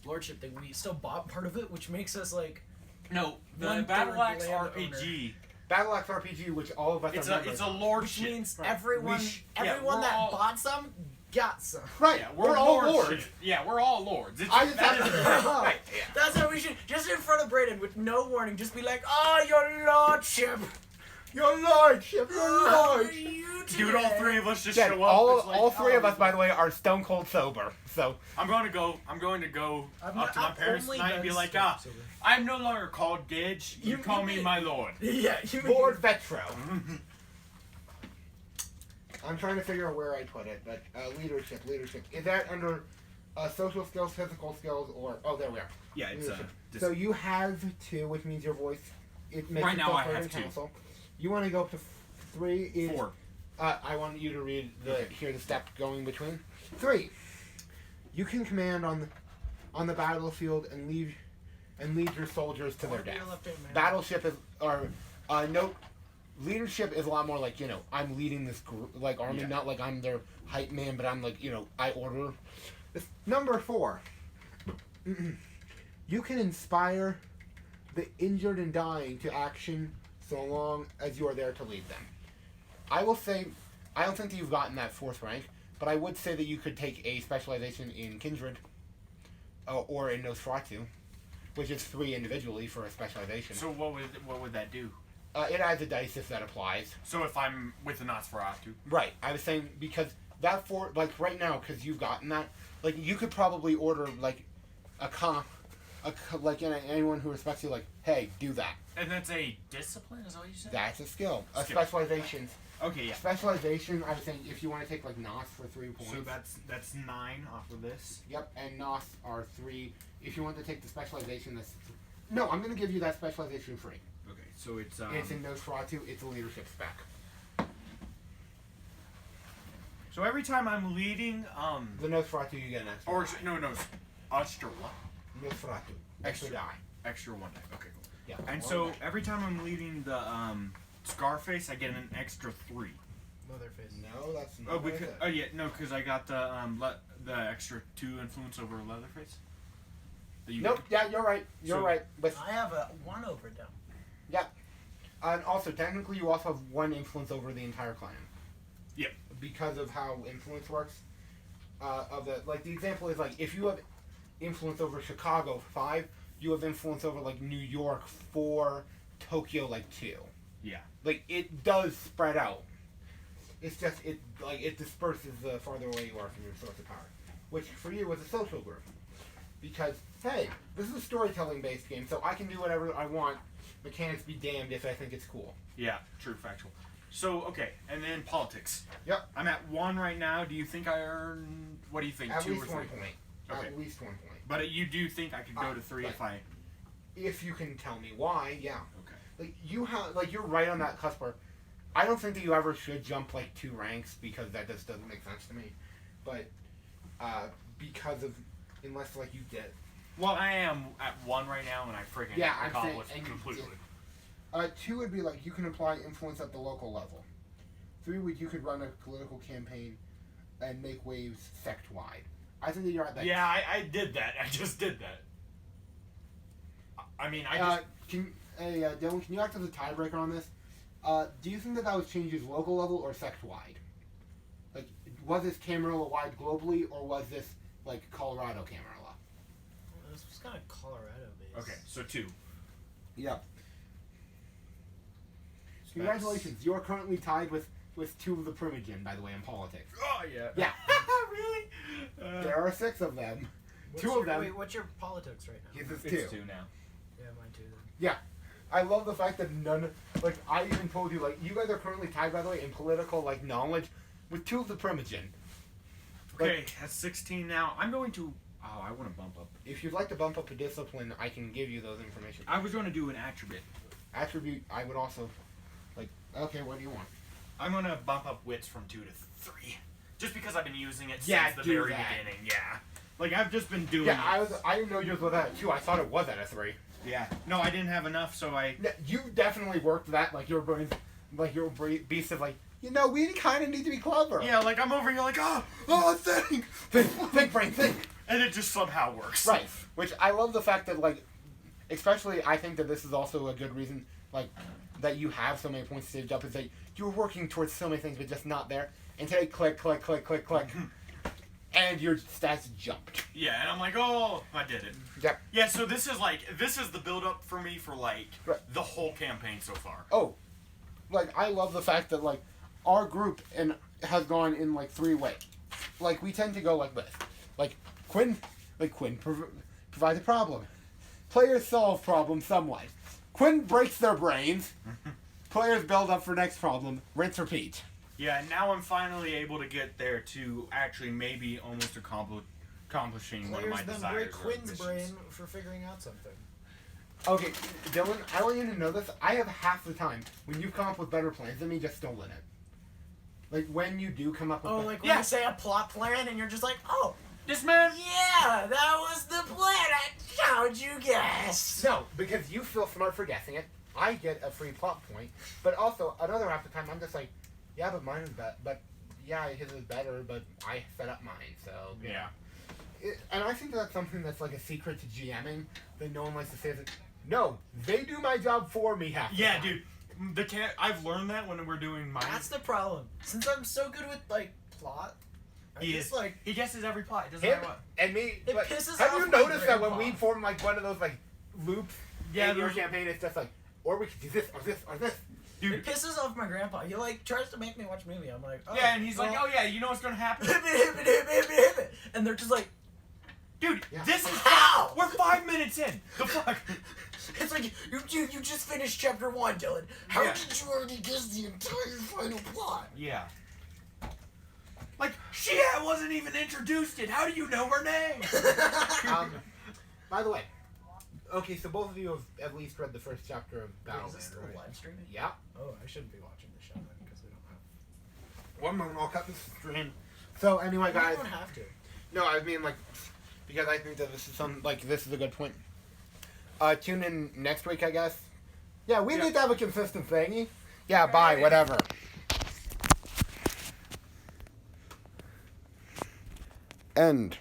lordship thing, we still bought part of it, which makes us like No, the One-third Battle Axe landowner. RPG. Battle Axe RPG, which all of us It's are a members it's a of. which lordship. means Right. everyone yeah, everyone we're that all- bought some got some. Right, Yeah, we're all lordship. lords. Yeah, we're all lords. It's, I just that have is- to right. Yeah. That's how we should just in front of Brayden with no warning, just be like, "Oh, your lordship, Your lordship, your how are lordship. you today?" Dude, all 3 of us just Again, show up. all it's like, all 3 of oh, us, by the way, are stone cold sober. So I'm going to go up to my parents tonight and be like, I'm no longer called Gage. You You- call you me mean- my lord. Yeah, you Lord Vetro. I'm trying to figure out where I put it, but leadership. Is that under social skills, physical skills, or there we are. Yeah, it's Leadership. So you have 2, which means your voice. It makes Right now itself I heard have in 2. council. You want to go up to 3? Is 4. I want you to read Okay. hear the step going between. 3. You can command on the battlefield and lead your soldiers to their death. Battleship is no. Leadership is a lot more like, I'm leading this army, Yeah. not like I'm their hype man, but I'm like, I order. Number 4. You can inspire the injured and dying to action so long as you are there to lead them. I will say, I don't think that you've gotten that 4th rank, but I would say that you could take a specialization in Kindred or in Nosferatu, which is 3 individually for a specialization. So what would that do? It adds a dice if that applies. So if I'm with the Nosferatu. Right. I was saying because that right now, because you've gotten that, you could probably order anyone who respects you, hey, do that. And that's a discipline, is that what you said? That's a skill. A Skill. specialization. Okay, yeah. Specialization, I was saying, if you want to take Nos for 3 points. So that's 9 off of this. Yep, and Nos are 3. If you want to take the specialization, no, I'm going to give you that specialization free. Okay, so it's It's in Nosferatu. It's a leadership spec. so every time I'm leading The Nosferatu, you get an extra. or die. no, extra what? Nosferatu. Extra die. Extra 1 die. Okay, cool. Yeah. And one so die. every time I'm leading the Scarface, I get an extra 3. Motherface. No, that's not. Oh, what I because said. because I got the extra 2 influence over Leatherface. That you Nope. Yeah, you're right. You're So- right. But I have a 1 over down. and also technically, you also have 1 influence over the entire clan. Yep. Because of how influence works. The example is if you have influence over Chicago 5, you have influence over New York 4, Tokyo 2. Yeah. It does spread out. It's just it disperses the farther away you are from your source of power, which for you was a social group. Because hey, this is a storytelling based game, so I can do whatever I want. Mechanics be damned if I think it's cool. Yeah, true, factual. So, okay, and then politics. Yep. I'm at 1 right now. Do you think I earn, what do you think, At 2 or least 3? 1 point. Okay. At least 1 point. But you do think I could go to 3 right. if I... If you can tell me why, yeah. Okay. You're right on that cusp where I don't think that you ever should jump 2 ranks because that just doesn't make sense to me. But because of unless you did. Well, I am at 1 right now, and I friggin' Yeah, I'm saying- accomplished and you completely. 2 would be you can apply influence at the local level. 3 would you could run a political campaign and make waves sect wide. I think that you're at that. Yeah, I did that. I just did that. I mean, I just... Dylan, can you act as a tiebreaker on this? Do you think that was changes local level or sect wide? Was this Camarilla wide globally, or was this Colorado Camarilla? This was kind of Colorado based. Okay, so 2. Yep. Congratulations, you're currently tied with 2 of the Primogen, by the way, in politics. Oh, yeah. Yeah. Really? There are 6 of them. What's 2 of them. Wait, what's your politics right now? His is 2. It's 2 now. Yeah, mine too then. I love the fact that none. I even told you, you guys are currently tied, by the way, in political knowledge with 2 of the Primogen. Okay, that's 16 now. I'm going to... Oh, I want to bump up. If you'd like to bump up a discipline, I can give you those information. I was going to do an attribute. Attribute, I would also okay, what do you want? I'm going to bump up wits from 2 to 3. Just because I've been using it Yeah, since the do very that. beginning, yeah. I've just been doing Yeah, it. I didn't know yours was at a 2. I thought it was at a 3. Yeah. No, I didn't have enough, so I. Yeah, you definitely worked that, like your brain, like your beast of like, you know, we kind of need to be clever. Yeah, like I'm over here like, think, brain, think. and it just somehow works. Right. Which I love the fact that, like, especially I think that this is also a good reason, like, that you have so many points saved up is that you're working towards so many things but just not there. And today, click, click, click, click, click. And your stats jumped. Yeah, and I'm like, oh, I did it. Yep. Yeah, so this is the build up for me for like Right. the whole campaign so far. Oh, like, I love the fact that, like, our group has gone in, like, 3 ways. Like, we tend to go like this. Like, Quinn provides a problem. Players solve problem some way. Quinn breaks their brains. Players build up for next problem. Rinse, repeat. Yeah, and now I'm finally able to get there to actually maybe almost accomplishing one of Players my then desires. break or Quinn's missions. brain for figuring out something. Okay, Dylan, I want you to know this. I have half the time, when you've come up with better plans than me, just stolen it. Like, when you do come up with... Oh, be- like when Yeah. you say a plot plan and you're just like, oh, This man. yeah, that was the plan. How'd you guess? No, because you feel smart for guessing it. I get a free plot point. But also, another half the time, I'm just like, yeah, but mine is better. But, yeah, his is better, but I set up mine, so... Yeah. And I think that's something that's like a secret to GMing that no one likes to say that. No, they do my job for me half the Yeah, time. dude. I've learned that when we're doing mine. That's the problem. Since I'm so good with, like, plot, I He just, is. like, He guesses every plot. It doesn't Him matter what. and me. It like, pisses have off you my noticed that when grandpa. we form like one of those like loops Yeah, in your those- campaign, it's just like, or we could do this or this or this. Dude. it pisses off my grandpa. He, like, tries to make me watch a movie. I'm like, oh. Yeah, and he's like, well, oh yeah, you know what's gonna happen? And they're just like, Dude, Yeah. this is How? We're 5 minutes in. The fuck? it's like, you just finished chapter 1, Dylan. How Yeah. did you already guess the entire final plot? Yeah. Like, she wasn't even introduced yet. How do you know her name? By the way, okay, so both of you have at least read the first chapter of Battle. Is this still live streaming? Yeah. Oh, I shouldn't be watching the show then because we don't have. One moment, I'll cut this stream. So anyway, guys. We don't have to. No, I mean like, because I think that this is a good point. Tune in next week, I guess. Yeah, we need to have a consistent thingy. Yeah, bye, whatever. End.